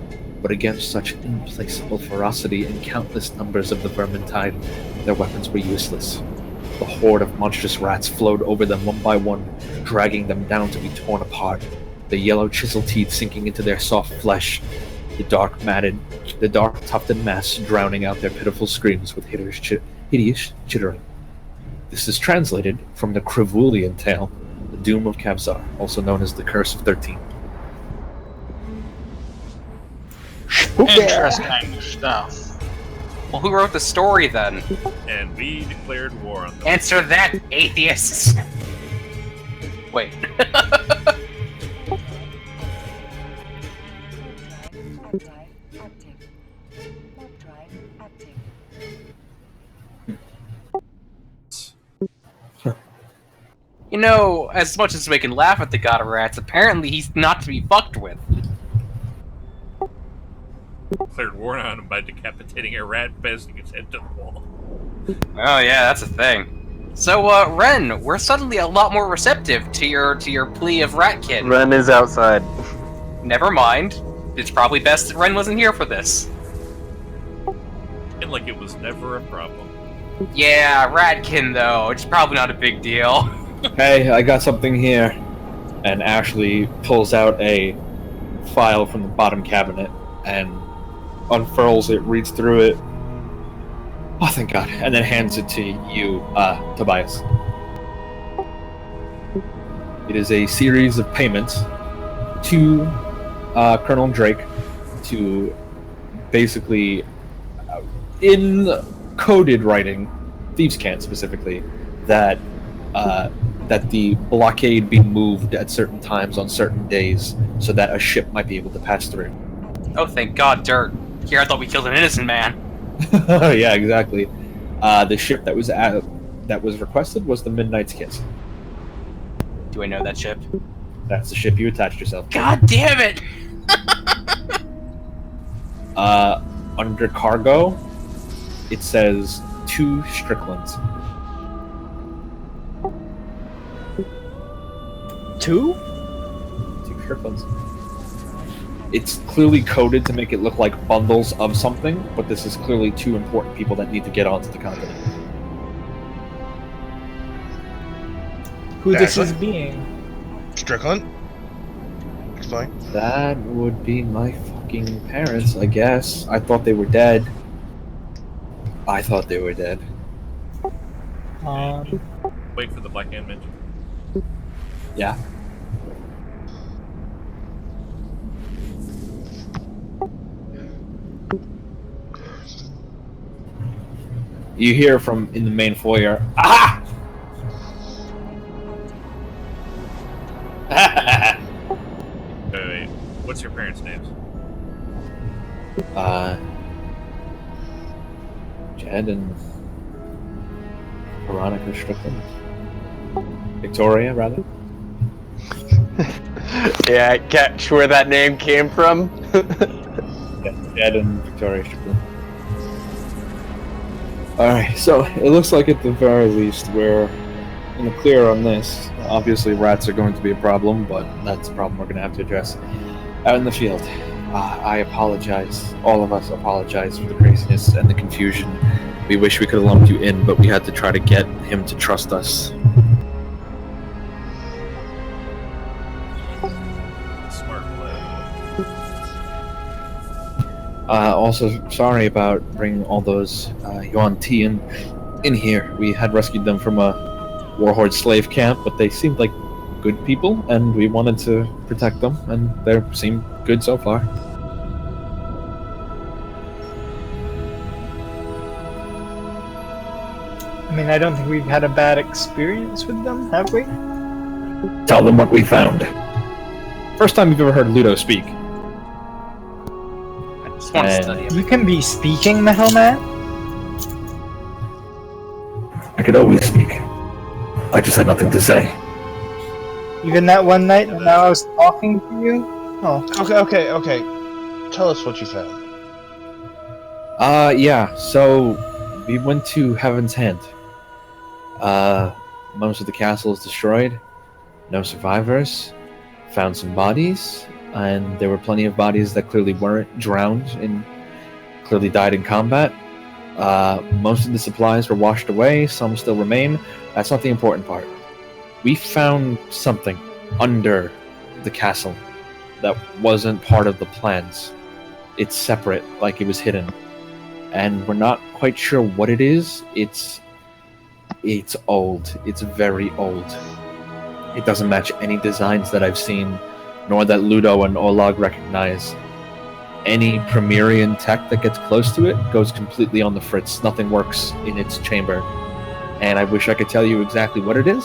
But against such implacable ferocity and countless numbers of the vermintide, their weapons were useless. The horde of monstrous rats flowed over them one by one, dragging them down to be torn apart, the yellow chisel teeth sinking into their soft flesh, the dark tufted mass drowning out their pitiful screams with hideous chittering. This is translated from the Krivulian tale, the Doom of Kavzar, also known as the Curse of 13. Interesting stuff. Well, who wrote the story then? And we declared war on them. Answer that, atheists! Wait. You know, as much as we can laugh at the god of rats, apparently he's not to be fucked with. Declared war on him by decapitating a rat, bashing its head to the wall. Oh yeah, that's a thing. So, Ren, we're suddenly a lot more receptive to your plea of Ratkin. Ren is outside. Never mind. It's probably best that Ren wasn't here for this. And like it was never a problem. Yeah, Ratkin though, it's probably not a big deal. Hey, I got something here. And Ashley pulls out a file from the bottom cabinet and unfurls it, reads through it. Oh, thank God. And then hands it to you, Tobias. It is a series of payments to Colonel Drake to basically, in coded writing, Thieves' Cant specifically, that the blockade be moved at certain times on certain days so that a ship might be able to pass through. Oh, thank God, dirt. Here, I thought we killed an innocent man. Yeah, exactly. The ship that was requested was the Midnight's Kiss. Do I know that ship? That's the ship you attached yourself to. God damn it! Under cargo, it says 2 Stricklands. 2? 2 Stricklands. It's clearly coded to make it look like bundles of something, but this is clearly 2 important people that need to get onto the continent. Who this Ashley? is being? Strickland? Explain. That would be my fucking parents, I guess. I thought they were dead. I thought they were dead. Wait for the Black Hand mention. Yeah. You hear from in the main foyer, "Aha!" Wait. What's your parents' names? Jed and Veronica Strickland. Victoria, rather. Yeah, I catch where that name came from. Yeah, Jed and Victoria Strickland. Alright, so it looks like at the very least we're in the clear on this. Obviously rats are going to be a problem, but that's a problem we're going to have to address out in the field. I apologize. All of us apologize for the craziness and the confusion. We wish we could have lumped you in, but we had to try to get him to trust us. Smart play. Also, sorry about bringing all those Yuan Ti in here. We had rescued them from a Warhorde slave camp, but they seemed like good people, and we wanted to protect them, and they seem good so far. I mean, I don't think we've had a bad experience with them, have we? Tell them what we found. First time you've ever heard Ludo speak. I just want to study him. You can be speaking, the Hellman? I could always speak. I just had nothing to say. Even that one night when I was talking to you? Oh. Okay. Tell us what you found. Yeah, so we went to Heaven's Hand. Most of the castle is destroyed. No survivors. Found some bodies. and there were plenty of bodies that clearly weren't drowned and clearly died in combat. Most of the supplies were washed away, some still remain. That's not the important part. We found something under the castle that wasn't part of the plans. It's separate, like it was hidden. And we're not quite sure what it is. It's old. It's very old. It doesn't match any designs that I've seen, nor that Ludo and Olag recognize. Any Premierian tech that gets close to it goes completely on the fritz. Nothing works in its chamber. And I wish I could tell you exactly what it is,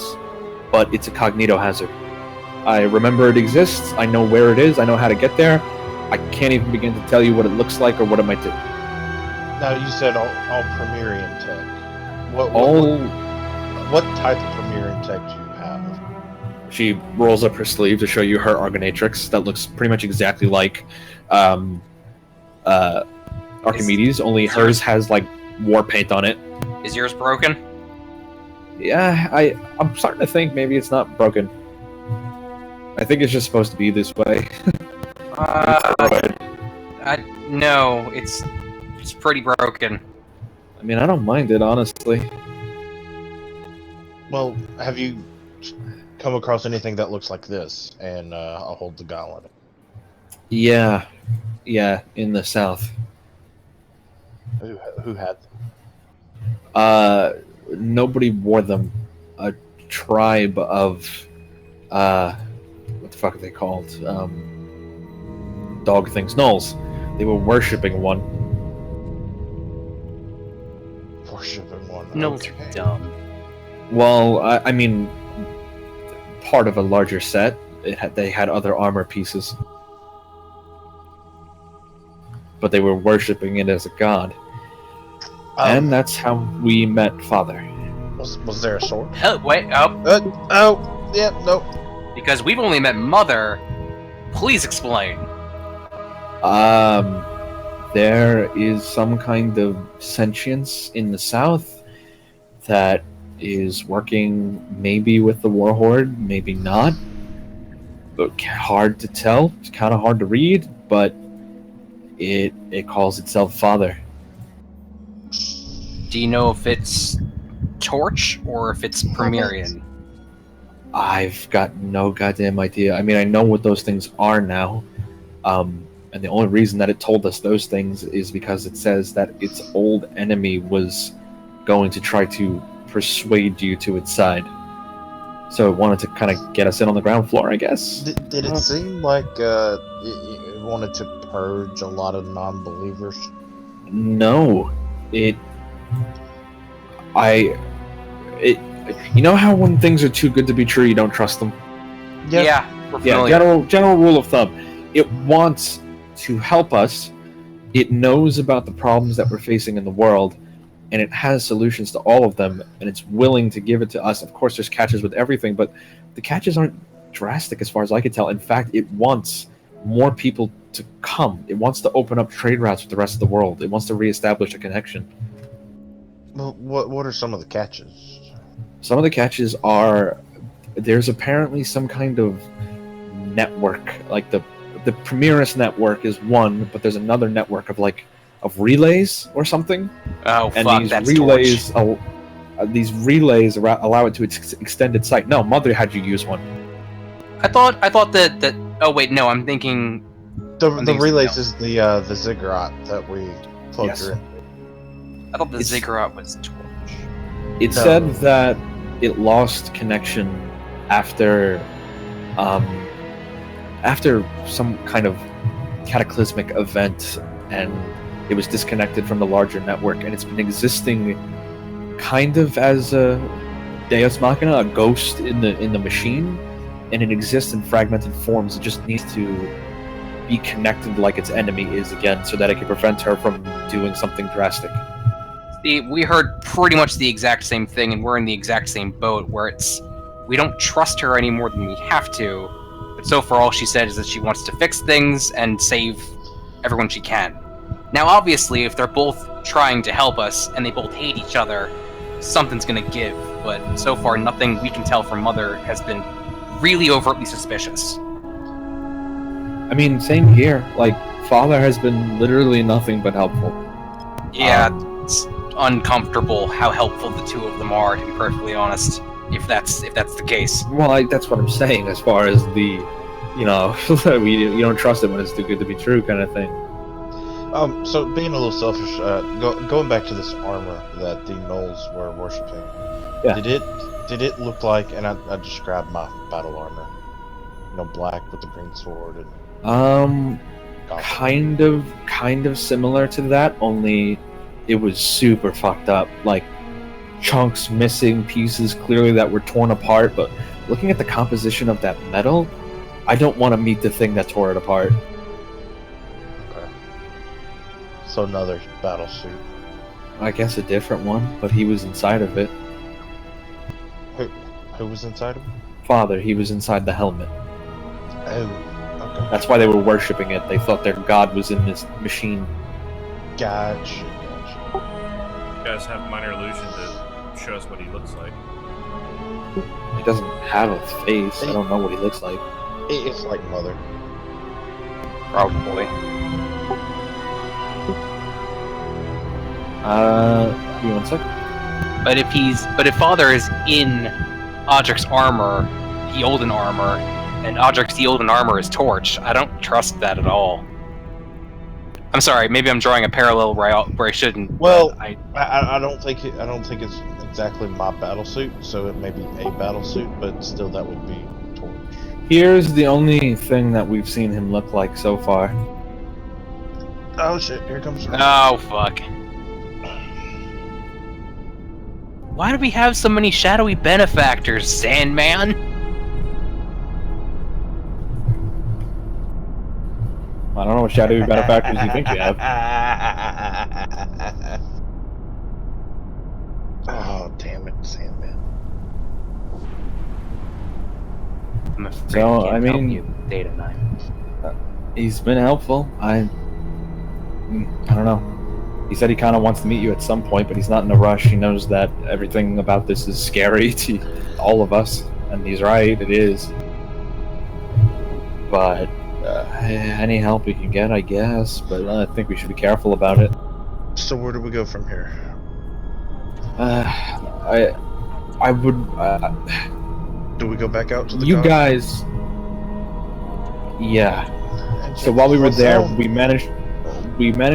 but it's a cognito hazard. I remember it exists, I know where it is, I know how to get there. I can't even begin to tell you what it looks like or what it might do. Now, you said all Premierian tech. What type of Premierian tech do you have? She rolls up her sleeve to show you her Argonatrix that looks pretty much exactly like Archimedes, only hers has like war paint on it. Is yours broken? Yeah, I'm starting to think maybe it's not broken. I think it's just supposed to be this way. No, it's pretty broken. I mean, I don't mind it, honestly. Well, have you come across anything that looks like this? And I'll hold the gauntlet. Yeah, in the south. Who had them? Nobody wore them. A tribe of, what the fuck are they called? Dog things. Gnolls. They were worshipping one. Worshipping one. Gnolls are dumb. Well, I mean, part of a larger set. They had other armor pieces, but they were worshipping it as a god, and that's how we met Father. Was there a sword? Wait, Yeah, no. Because we've only met Mother. Please explain. There is some kind of sentience in the south that is working maybe with the Warhorde, maybe not. But hard to tell. It's kind of hard to read, but it calls itself Father. Do you know if it's Torch or if it's Premierian? I've got no goddamn idea. I mean, I know what those things are now. And the only reason that it told us those things is because it says that its old enemy was going to try to persuade you to its side. So it wanted to kind of get us in on the ground floor, I guess. Did it seem like it wanted to purge a lot of non-believers? No. You know how when things are too good to be true, you don't trust them? Yeah, we're familiar. General rule of thumb. It wants to help us. It knows about the problems that we're facing in the world, and it has solutions to all of them, and it's willing to give it to us. Of course, there's catches with everything, but the catches aren't drastic as far as I can tell. In fact, it wants more people to come. It wants to open up trade routes with the rest of the world. It wants to reestablish a connection. Well, what are some of the catches? Some of the catches are, there's apparently some kind of network, like the Premierus network is one, but there's another network of relays or something. Oh, and fuck, these that's relays, these relays allow it to extend its sight. No, Mother had you use one. I thought that. Oh wait, no, I'm thinking. The relays is the ziggurat that we plugged her in. I thought the ziggurat was Torch. It said that it lost connection after some kind of cataclysmic event, and it was disconnected from the larger network, and it's been existing kind of as a Deus Machina, a ghost in the machine, and it exists in fragmented forms. It just needs to be connected like its enemy is again, so that it can prevent her from doing something drastic. See, we heard pretty much the exact same thing, and we're in the exact same boat, where we don't trust her any more than we have to, but so far all she said is that she wants to fix things and save everyone she can. Now obviously, if they're both trying to help us, and they both hate each other, something's gonna give, but so far nothing we can tell from Mother has been really overtly suspicious. I mean, same here. Like, Father has been literally nothing but helpful. Yeah, it's uncomfortable how helpful the two of them are, to be perfectly honest. If that's the case. Well, that's what I'm saying. As far as the, you don't trust it when it's too good to be true, kind of thing. So being a little selfish, going back to this armor that the gnolls were worshipping. Yeah. Did it look like? And I described my battle armor. Black with the green sword and. Kind of similar to that. Only, it was super fucked up. Like, chunks missing, pieces clearly that were torn apart. But looking at the composition of that metal, I don't want to meet the thing that tore it apart. Okay. So another battle suit. I guess a different one, but he was inside of it. Who was inside of him? Father, he was inside the helmet. Oh, okay. That's why they were worshipping it. They thought their god was in this machine. Gotcha. You guys have minor illusion to show us what he looks like. He doesn't have a face. I don't know what he looks like. It's like Mother. Probably. Give me 1 sec. But if Father is in Audric's armor, the Olden armor, and Audric's the Olden armor is Torch, I don't trust that at all. I'm sorry, maybe I'm drawing a parallel where I shouldn't. Well, I don't think it's exactly my battle suit, so it may be a battle suit, but still that would be Torch. Here's the only thing that we've seen him look like so far. Oh shit! Here comes. Oh fuck! Why do we have so many shadowy benefactors, Sandman? I don't know what shadowy benefactors you think you have. Oh damn it, Sandman! I'm afraid So, I can't I mean, help you, Data 9. He's been helpful. I don't know. He said he kind of wants to meet you at some point, but he's not in a rush. He knows that everything about this is scary to all of us, and he's right, it is. But any help we can get, I guess, but I think we should be careful about it. So where do we go from here? I would... Do we go back out to the You garden? guys... Yeah. So while we were there, we managed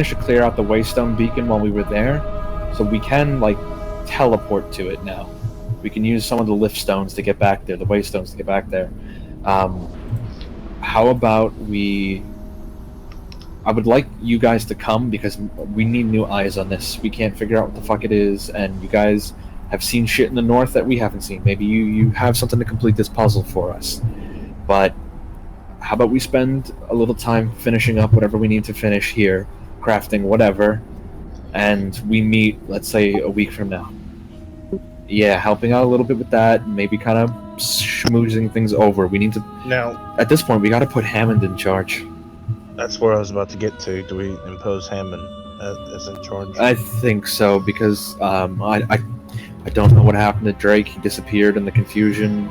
to clear out the Waystone beacon while we were there, so we can, like, teleport to it now. We can use some of the lift stones to get back there, the Waystones to get back there. How about I would like you guys to come, because we need new eyes on this. We can't figure out what the fuck it is, and you guys have seen shit in the north that we haven't seen. Maybe you have something to complete this puzzle for us. But how about we spend a little time finishing up whatever we need to finish here, crafting whatever, and we meet, let's say, a week from now. Yeah, helping out a little bit with that, maybe kind of schmoozing things over. We need to... Now, at this point, we got to put Hammond in charge. That's where I was about to get to. Do we impose Hammond as in charge? I think so, because I don't know what happened to Drake. He disappeared in the confusion.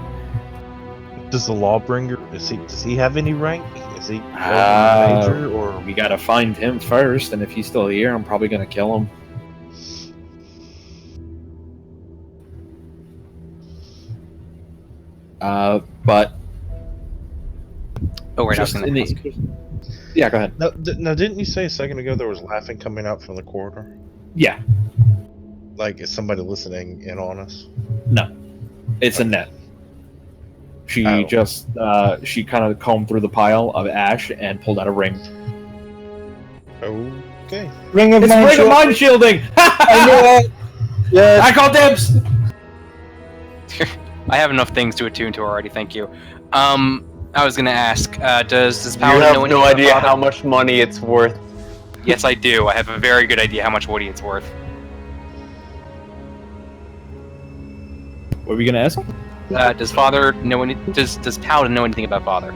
Does the Lawbringer, does he have any rank? Is he major, or we gotta find him first, and if he's still here, I'm probably gonna kill him. But oh, right, just in the... Yeah, go ahead. Now, didn't you say a second ago there was laughing coming out from the corridor? Yeah. Like, is somebody listening in on us? No, it's a net. She she kind of combed through the pile of ash and pulled out a ring. Okay. Ring of mind shielding! I knew it! Yes. I call dibs! I have enough things to attune to already, thank you. I was gonna ask, does You Paladin have know no anything idea about how much money it's worth. Yes, I do. I have a very good idea how much woody it's worth. What were we gonna ask? Does Father know any? Does Paladin know anything about Father?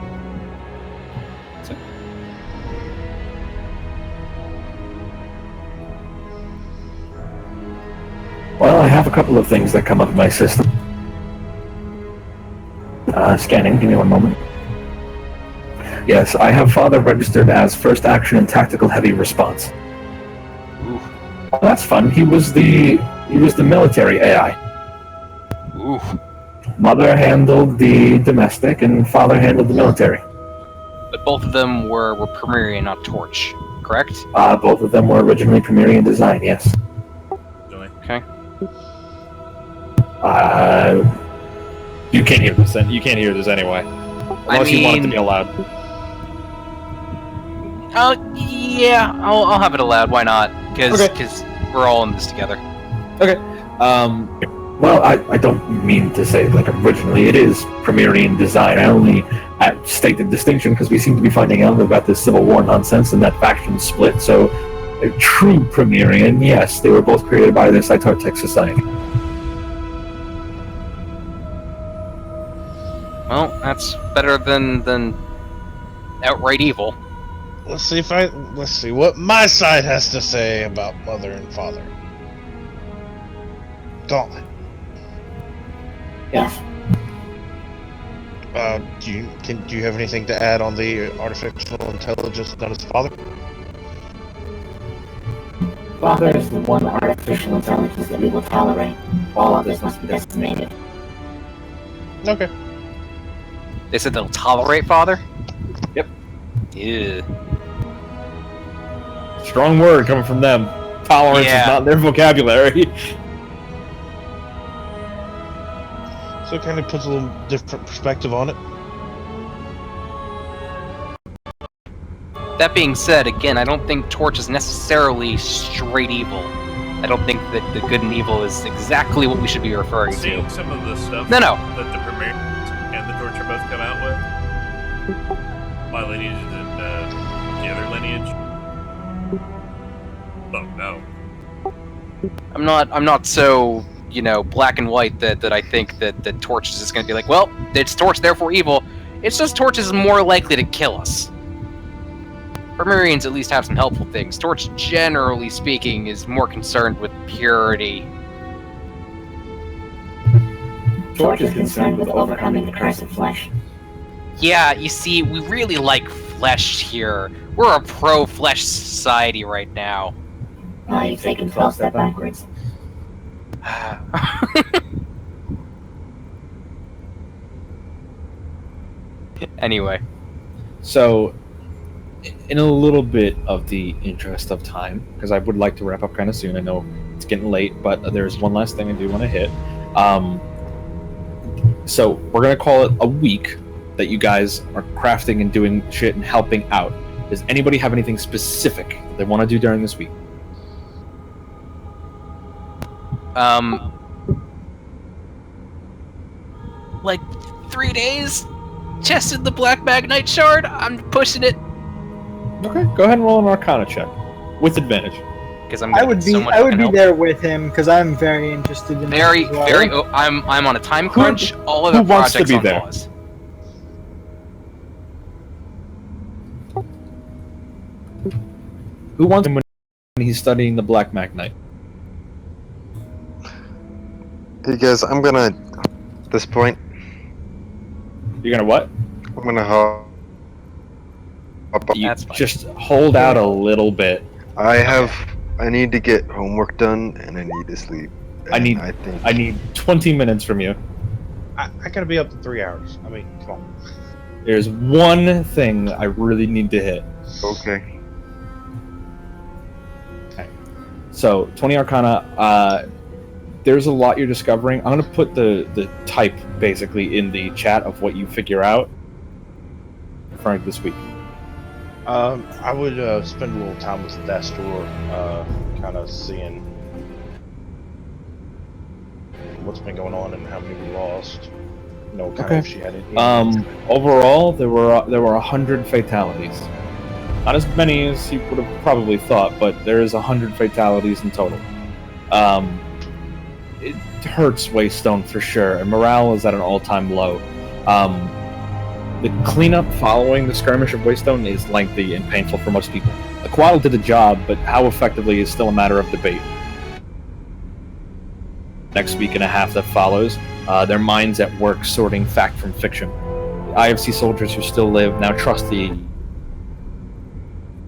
Well, I have a couple of things that come up in my system. Scanning, give me one moment. Yes, I have Father registered as First Action and Tactical Heavy Response. Ooh. Well, that's fun. He was the military AI. Ooh. Mother handled the domestic, and Father handled the military. But both of them were Premierian, not Torch, correct? Both of them were originally Premierian design, yes. Okay. You can't hear this. You can't hear this anyway, unless you want it to be allowed. Yeah, I'll have it allowed. Why not? Because we're all in this together. Okay. Well, I don't mean to say, like, originally it is Premierian design. I only state the distinction because we seem to be finding out about this Civil War nonsense and that faction split. So, a true Premierian, yes, they were both created by the Cytartech Society. Well, that's better than outright evil. Let's see what my side has to say about Mother and Father. Gauntlet. Yes. Do you have anything to add on the artificial intelligence known as Father? Father is the one artificial intelligence that we will tolerate. All others must be decimated. Okay. They said they'll tolerate Father? Yep. Yeah. Strong word coming from them. Tolerance is not in their vocabulary. So it kind of puts a little different perspective on it. That being said, again, I don't think Torch is necessarily straight evil. I don't think that the good and evil is exactly what we should be referring Seeing to. some of the stuff No. that the Premier and the Torch are both come out with. My lineage and the other lineage. Oh no. I'm not so, black and white that I think that Torch is just going to be like, well, it's Torch, therefore evil. It's just Torch is more likely to kill us. Premierians at least have some helpful things. Torch, generally speaking, is more concerned with purity. Torch is concerned with overcoming the curse of flesh. Yeah, you see, we really like flesh here. We're a pro-flesh society right now. You've taken 12 steps backwards. Anyway. So, in a little bit of the interest of time, because I would like to wrap up kind of soon. I know it's getting late, but there's one last thing I do want to hit. So we're going to call it a week that you guys are crafting and doing shit and helping out. Does anybody have anything specific they want to do during this week? Like 3 days? Chested the Black Magnite Shard? I'm pushing it. Okay, go ahead and roll an Arcana check with advantage. Because I would be there with him because I'm very interested in very this as well. I'm on a time crunch. All of the who wants to projects be on there? pause. Who wants him when he's studying the Black Magnite? Hey guys, I'm gonna, at this point, You're gonna what? I'm gonna hop You just hold out a little bit. I need to get homework done and I need to sleep. I need 20 minutes from you. I gotta be up to 3 hours. I mean, come on. There's one thing I really need to hit. Okay. So, 20 Arcana, there's a lot you're discovering. I'm going to put the type, basically, in the chat of what you figure out for this week. I would spend a little time with Dastor, kind of seeing what's been going on and how many we lost. You know, kind of if she had any. Overall, there were 100 fatalities. Not as many as you would have probably thought, but there is 100 fatalities in total. It hurts Waystone for sure, and morale is at an all-time low. The cleanup following the skirmish of Waystone is lengthy and painful for most people. Aquatl did the job, but how effectively is still a matter of debate. Next week and a half that follows, their minds at work sorting fact from fiction. IFC soldiers who still live now trust you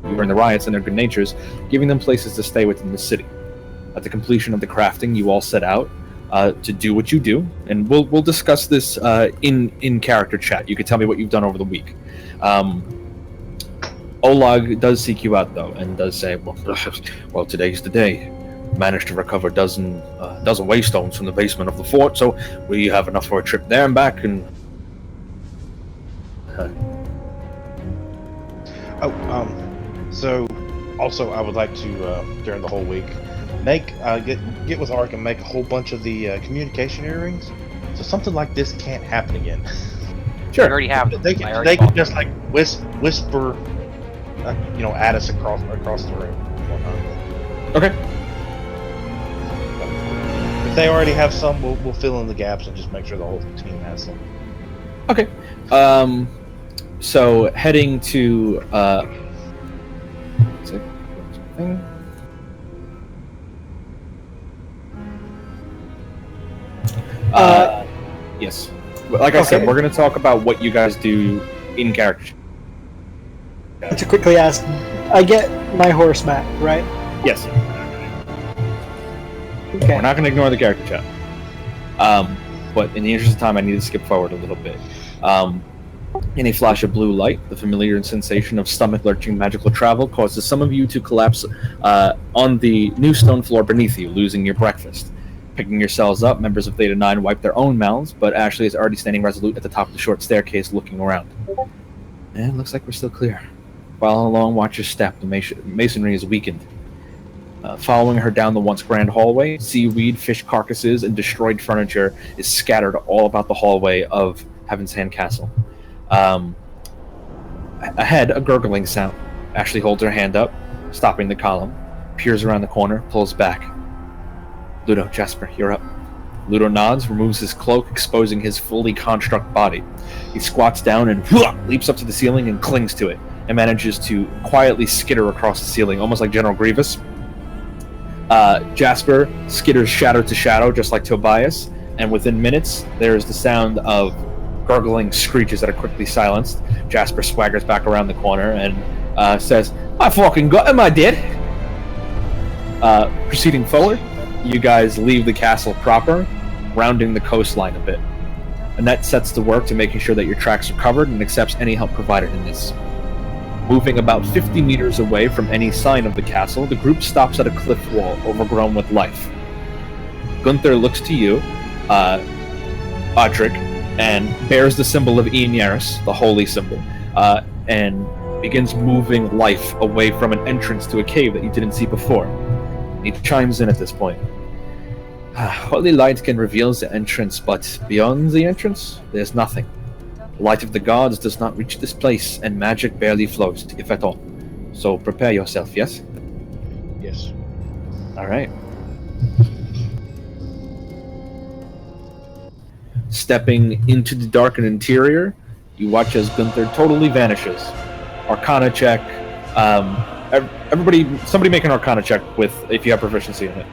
in the riots and their good natures, giving them places to stay within the city. At the completion of the crafting, you all set out to do what you do, and we'll discuss this in character chat. You can tell me what you've done over the week. Olag does seek you out though, and does say, "Well, today's the day. Managed to recover a dozen waystones from the basement of the fort, so we have enough for a trip there and back." And so also I would like to during the whole week make get with Ark and make a whole bunch of the communication earrings, so something like this can't happen again. Sure. We already have them. They can just like whisper, at us across the room. Okay. If they already have some, we'll fill in the gaps and just make sure the whole team has some. Okay. So heading to yes. Like I said, we're going to talk about what you guys do in character. To quickly ask, I get my horse back, right? Yes. Okay. We're not going to ignore the character chat. But in the interest of time, I need to skip forward a little bit. In a flash of blue light, the familiar sensation of stomach-lurching magical travel causes some of you to collapse on the new stone floor beneath you, losing your breakfast. Picking yourselves up, members of Theta 9 wipe their own mouths, but Ashley is already standing resolute at the top of the short staircase, looking around. And it looks like we're still clear. Follow along, watch your step. The masonry is weakened. Following her down the once grand hallway, seaweed, fish carcasses, and destroyed furniture is scattered all about the hallway of Heaven's Hand Castle. Ahead, a gurgling sound. Ashley holds her hand up, stopping the column, peers around the corner, pulls back. Ludo, Jasper, you're up. Ludo nods, removes his cloak, exposing his fully construct body. He squats down and leaps up to the ceiling and clings to it, and manages to quietly skitter across the ceiling, almost like General Grievous. Jasper skitters shadow to shadow, just like Tobias, and within minutes, there is the sound of gurgling screeches that are quickly silenced. Jasper swaggers back around the corner and says, "I fucking got him, I did!" Proceeding forward, you guys leave the castle proper, rounding the coastline a bit. Annette sets to work to making sure that your tracks are covered and accepts any help provided in this. Moving about 50 meters away from any sign of the castle, the group stops at a cliff wall overgrown with life. Gunther looks to you, Audric, and bears the symbol of Aeneas, the holy symbol, and begins moving life away from an entrance to a cave that you didn't see before. He chimes in at this point. Holy light can reveal the entrance, but beyond the entrance, there's nothing. The light of the gods does not reach this place, and magic barely flows, if at all. So prepare yourself, yes? Yes. Alright. Stepping into the darkened interior, you watch as Gunther totally vanishes. Arcana check. Somebody make an Arcana check with if you have proficiency in it.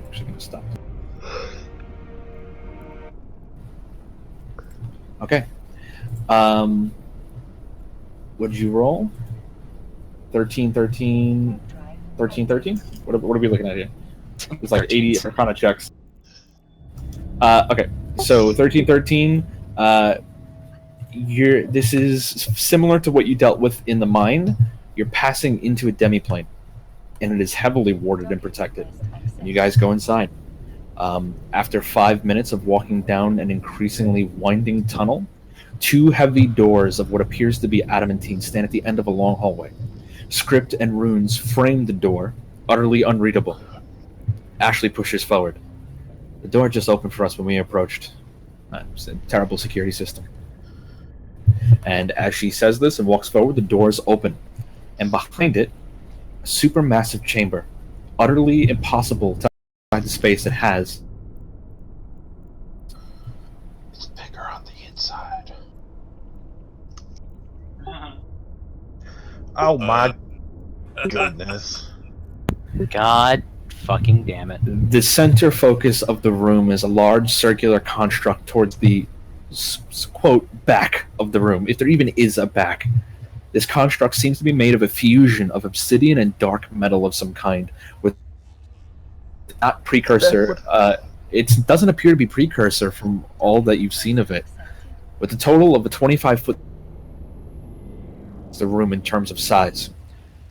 Actually gonna stop. Okay. What did you roll? 13, 13, 13, 13? What are we looking at here? It's like 80 Arcana checks. Okay, so 13, 13. This is similar to what you dealt with in the mine. You're passing into a demiplane, and it is heavily warded and protected. And you guys go inside. After 5 minutes of walking down an increasingly winding tunnel, 2 heavy doors of what appears to be adamantine stand at the end of a long hallway. Script and runes frame the door, utterly unreadable. Ashley pushes forward. The door just opened for us when we approached. It's a terrible security system. And as she says this and walks forward, the doors open. And behind it, a supermassive chamber, utterly impossible to find the space it has. Oh my goodness. God fucking damn it. The center focus of the room is a large circular construct towards the quote back of the room, if there even is a back. This construct seems to be made of a fusion of obsidian and dark metal of some kind, with not precursor. It doesn't appear to be precursor from all that you've seen of it. With a total of a 25-foot the room in terms of size.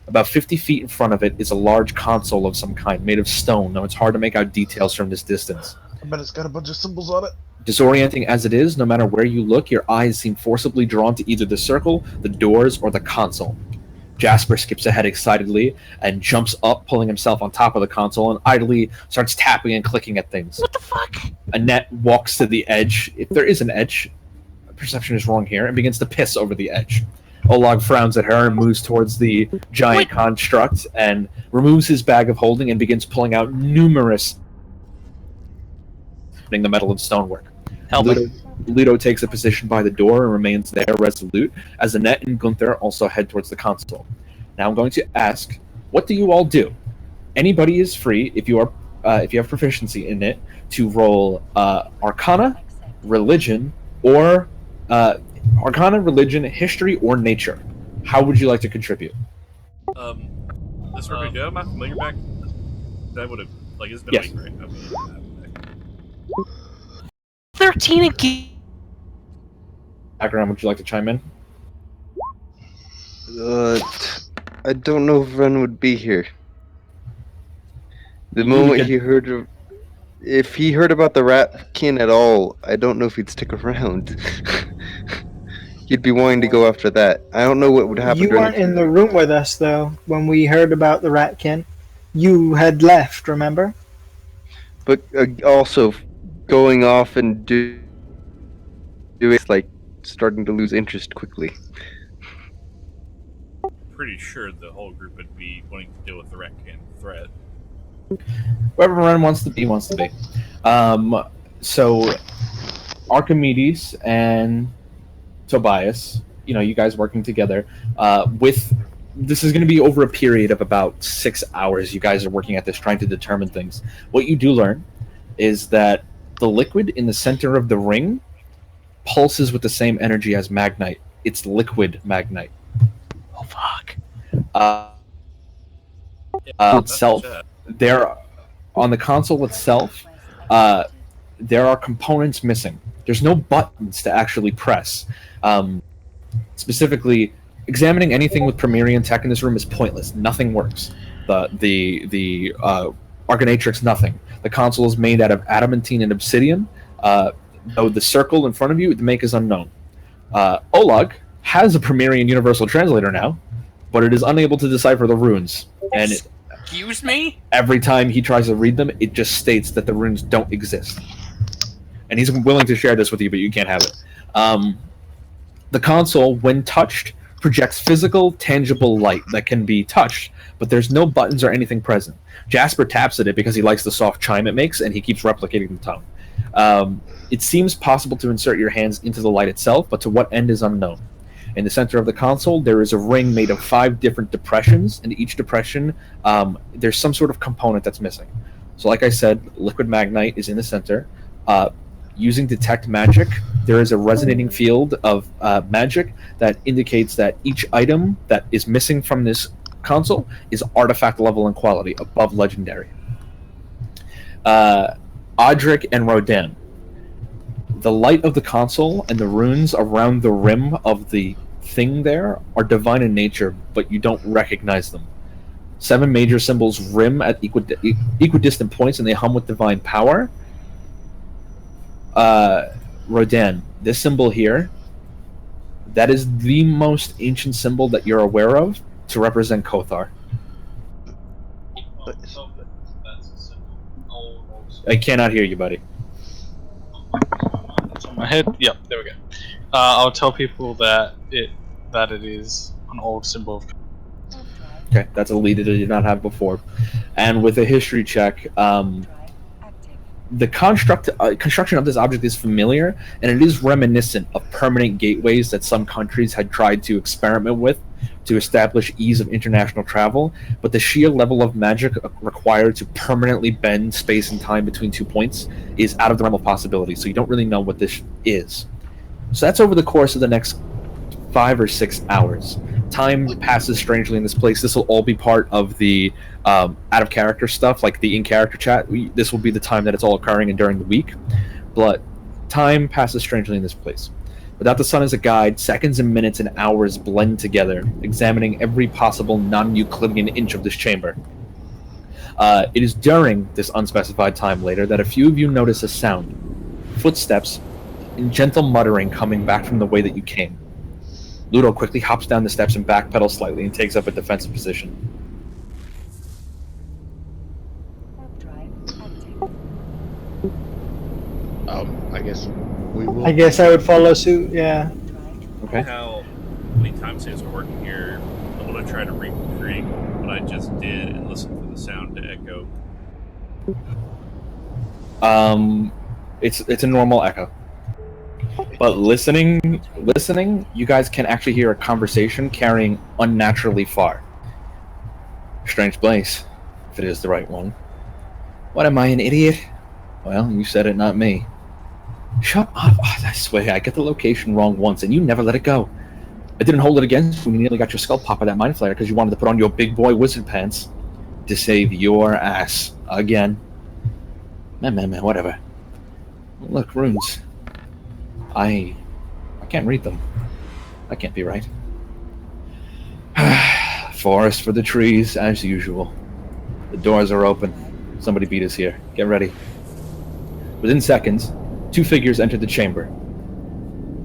About 50 feet in front of it is a large console of some kind, made of stone, though it's hard to make out details from this distance. I bet it's got a bunch of symbols on it. Disorienting as it is, no matter where you look, your eyes seem forcibly drawn to either the circle, the doors, or the console. Jasper skips ahead excitedly and jumps up, pulling himself on top of the console, and idly starts tapping and clicking at things. What the fuck? Annette walks to the edge, if there is an edge, perception is wrong here, and begins to piss over the edge. Olag frowns at her and moves towards the giant construct and removes his bag of holding and begins pulling out numerous the metal and stonework. Ludo takes a position by the door and remains there resolute, as Annette and Gunther also head towards the console. Now I'm going to ask, what do you all do? Anybody is free, if you have proficiency in it, to roll Arcana, Religion, or Arcana, Religion, History, or Nature. How would you like to contribute? This where we go? Am I familiar back? That would have, like, it's been Yes. like, right? 13 again. Background, would you like to chime in? I don't know if Ren would be here. The moment he heard of... If he heard about the Ratkin at all, I don't know if he'd stick around. He'd be wanting to go after that. I don't know what would happen. You weren't in the room with us, though, when we heard about the Ratkin. You had left, remember? But also, going off and do it's like starting to lose interest quickly. Pretty sure the whole group would be wanting to deal with the Ratkin threat. Whoever Ren wants to be, wants to be. So, Archimedes and Tobias, you guys working together, this is going to be over a period of about 6 hours. You guys are working at this, trying to determine things. What you do learn is that the liquid in the center of the ring pulses with the same energy as magnite. It's liquid magnite. Oh, fuck. Itself, on the console itself, there are components missing. There's no buttons to actually press. Specifically, examining anything with Premierian tech in this room is pointless. Nothing works. The Arcanatrix, nothing. The console is made out of adamantine and obsidian, though the circle in front of you, the make is unknown. Olag has a Premierian Universal Translator now, but it is unable to decipher the runes. And Excuse me? every time he tries to read them, it just states that the runes don't exist. And he's willing to share this with you, but you can't have it. The console, when touched, projects physical, tangible light that can be touched, but there's no buttons or anything present. Jasper taps at it because he likes the soft chime it makes, and he keeps replicating the tone. It seems possible to insert your hands into the light itself, but to what end is unknown. In the center of the console, there is a ring made of 5 different depressions, and each depression, there's some sort of component that's missing. So like I said, liquid magnite is in the center. Using Detect Magic, there is a resonating field of magic that indicates that each item that is missing from this console is artifact level in quality, above legendary. Audric and Rodan. The light of the console and the runes around the rim of the thing there are divine in nature, but you don't recognize them. 7 major symbols rim at equidistant points, and they hum with divine power. Rodan, this symbol here, that is the most ancient symbol that you're aware of to represent Kothar. I cannot hear you, buddy. That's on my head. Yep, there we go. I'll tell people that it is an old symbol of. Okay, that's a lead that I did not have before. And with a history check, The construction of this object is familiar, and it is reminiscent of permanent gateways that some countries had tried to experiment with to establish ease of international travel, but the sheer level of magic required to permanently bend space and time between 2 points is out of the realm of possibility, so you don't really know what this is. So that's over the course of the next 5 or 6 hours. Time passes strangely in this place. This will all be part of the out of character stuff, like the in character chat. This will be the time that it's all occurring and during the week. But time passes strangely in this place. Without the sun as a guide, seconds and minutes and hours blend together, examining every possible non-Euclidean inch of this chamber. It is during this unspecified time later that a few of you notice a sound. Footsteps and gentle muttering coming back from the way that you came. Ludo quickly hops down the steps and backpedals slightly and takes up a defensive position. I guess we will. I guess I would follow suit. Yeah. Okay. How many time saves are working here? I want to try to recreate what I just did and listen for the sound to echo. It's a normal echo. But listening, you guys can actually hear a conversation carrying unnaturally far. Strange place, if it is the right one. What, am I, an idiot? Well, you said it, not me. Shut up. Oh, I swear, I get the location wrong once, and you never let it go. I didn't hold it against you when you nearly got your skull popped by that mind flayer because you wanted to put on your big boy wizard pants to save your ass. Again. Man, whatever. Look, runes. I can't read them. That can't be right. Forest for the trees, as usual. The doors are open. Somebody beat us here. Get ready. Within seconds, 2 figures enter the chamber.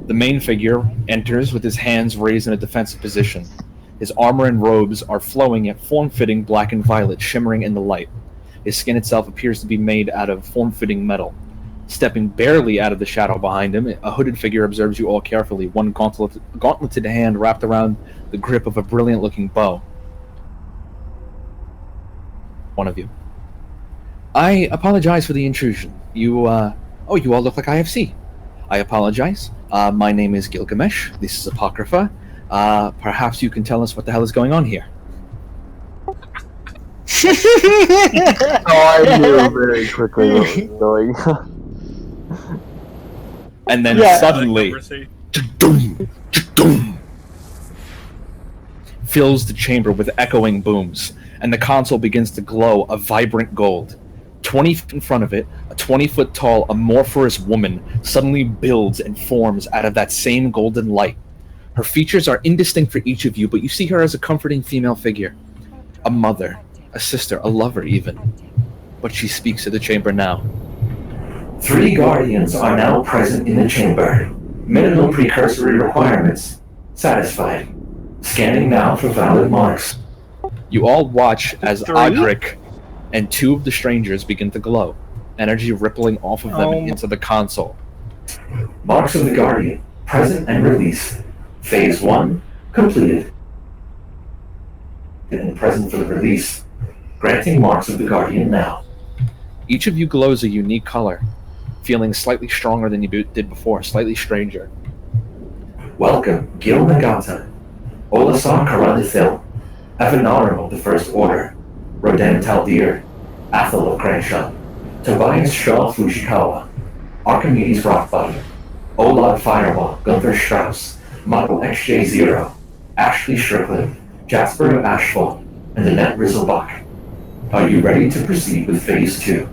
The main figure enters with his hands raised in a defensive position. His armor and robes are flowing yet form-fitting black and violet, shimmering in the light. His skin itself appears to be made out of form-fitting metal. Stepping barely out of the shadow behind him, a hooded figure observes you all carefully, one gauntleted hand wrapped around the grip of a brilliant-looking bow. One of you. I apologize for the intrusion. You all look like IFC. I apologize. My name is Gilgamesh. This is Apocrypha. Perhaps you can tell us what the hell is going on here. I knew very quickly what was going on. And then suddenly, fills the chamber with echoing booms, and the console begins to glow a vibrant gold. 20 feet in front of it, a 20-foot tall, amorphous woman suddenly builds and forms out of that same golden light. Her features are indistinct for each of you, but you see her as a comforting female figure. A mother, a sister, a lover even. But she speaks to the chamber now. 3 guardians are now present in the chamber. Minimum precursory requirements satisfied. Scanning now for valid marks. You all watch as Audric and 2 of the strangers begin to glow, energy rippling off of them into the console. Marks of the Guardian, present and released. Phase 1, completed. And present for the release. Granting marks of the Guardian now. Each of you glows a unique color, feeling slightly stronger than you did before, slightly stranger. Welcome, Gil Nagata, Olasar Karadithil, Avanarum of the First Order, Rodan Taldir, Athel of Cranshaw, Tobias Shaw Fujikawa, Archimedes Rockbottom, Olad Firewall, Gunther Strauss, Model XJ0, Ashley Strickland, Jasper Ashfall, and Annette Rizzlebach. Are you ready to proceed with Phase 2?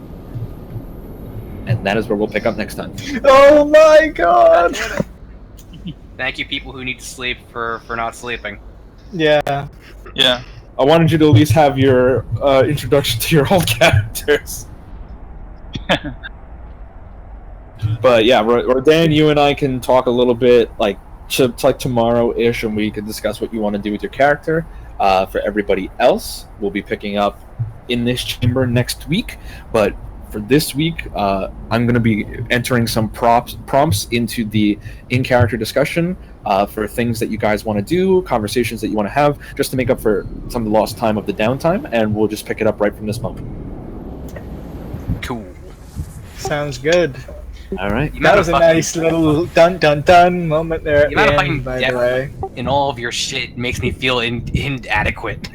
And that is where we'll pick up next time. Oh my god! Thank you, people who need to sleep, for not sleeping. Yeah. Yeah. I wanted you to at least have your introduction to your whole characters. But yeah, Rodan, you and I can talk a little bit like tomorrow-ish, and we can discuss what you want to do with your character. For everybody else, we'll be picking up in this chamber next week. But for this week, I'm going to be entering some prompts into the in-character discussion for things that you guys want to do, conversations that you want to have, just to make up for some of the lost time of the downtime, and we'll just pick it up right from this moment. Cool. Sounds good. All right. That was a nice little dun dun dun moment there. The amount of at the fucking end, by the depth way. in all of your shit makes me feel inadequate.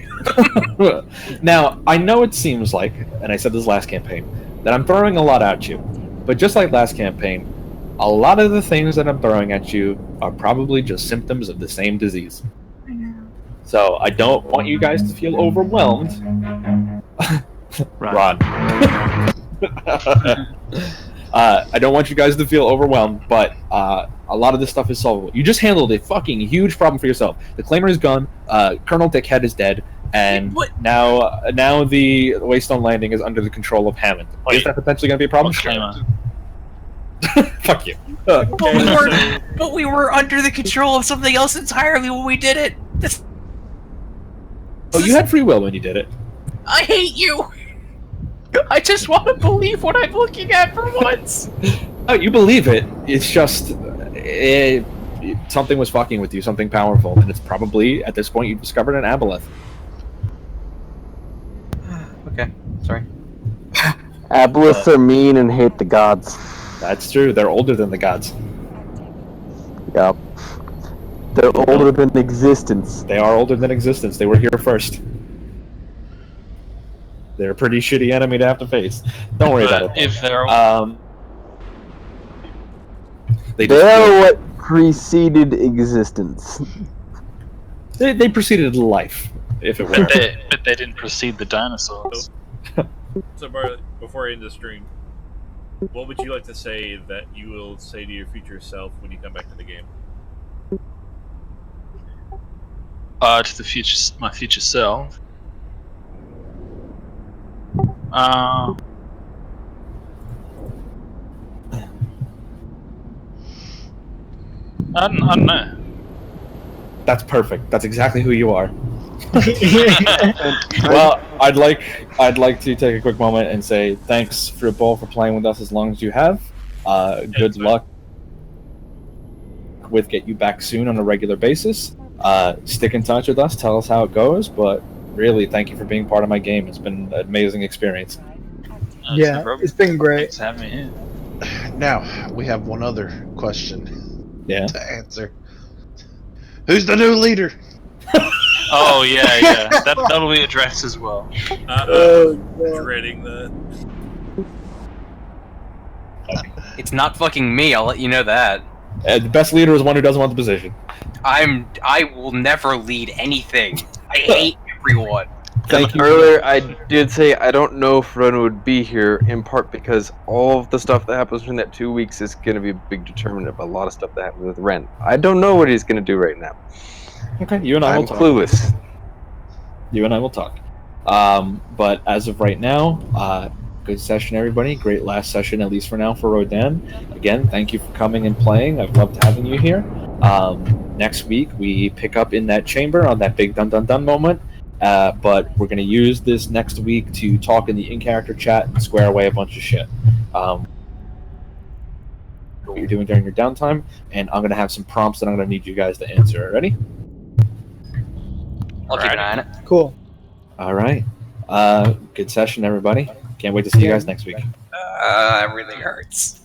Now, I know it seems like, and I said this last campaign, that I'm throwing a lot at you. But just like last campaign, a lot of the things that I'm throwing at you are probably just symptoms of the same disease. So I don't want you guys to feel overwhelmed. Ron. I don't want you guys to feel overwhelmed, but a lot of this stuff is solvable. You just handled a fucking huge problem for yourself. The Claimer is gone, Colonel Dickhead is dead, and now the Waystone Landing is under the control of Hammond. Is that potentially going to be a problem? Fuck you. But we were under the control of something else entirely when we did it. Oh, you had free will when you did it. I hate you. I just want to believe what I'm looking at for once. Oh, you believe it. It's just something was fucking with you, something powerful, and it's probably at this point you discovered an aboleth. Okay, sorry. Aboleths are mean and hate the gods. That's true. They're older than the gods. Yep. They're older than existence. They are older than existence. They were here first. They're a pretty shitty enemy to have to face. Don't worry about it. If they're They're what preceded existence. They preceded life, if it were. but they didn't precede the dinosaurs. So, Barley, before I end the stream, what would you like to say that you will say to your future self when you come back to the game? To the future, my future self. I don't know. That's perfect. That's exactly who you are. Well, I'd like to take a quick moment and say thanks, Fruitball, for playing with us as long as you have. Good luck with get you back soon on a regular basis. Stick in touch with us. Tell us how it goes. But really, thank you for being part of my game. It's been an amazing experience. Yeah, it's been great. Thanks for having me here. Now, we have one other question to answer. Who's the new leader? Oh, yeah. That'll be addressed as well. Dreading that. It's not fucking me, I'll let you know that. The best leader is one who doesn't want the position. I will never lead anything. I hate everyone. Thank you. Earlier, I did say I don't know if Ren would be here, in part because all of the stuff that happens in that 2 weeks is going to be a big determinant of a lot of stuff that happens with Ren. I don't know what he's going to do right now. Okay, you and I will talk. I'm clueless. You and I will talk. But as of right now, good session, everybody. Great last session, at least for now, for Rodan. Again, thank you for coming and playing. I've loved having you here. Next week, we pick up in that chamber on that big dun-dun-dun moment. But we're going to use this next week to talk in the in-character chat and square away a bunch of shit. What you're doing during your downtime, and I'm going to have some prompts that I'm going to need you guys to answer. Ready? I'll keep an eye on it. Cool. All right. Good session, everybody. Can't wait to see you guys next week. It really hurts.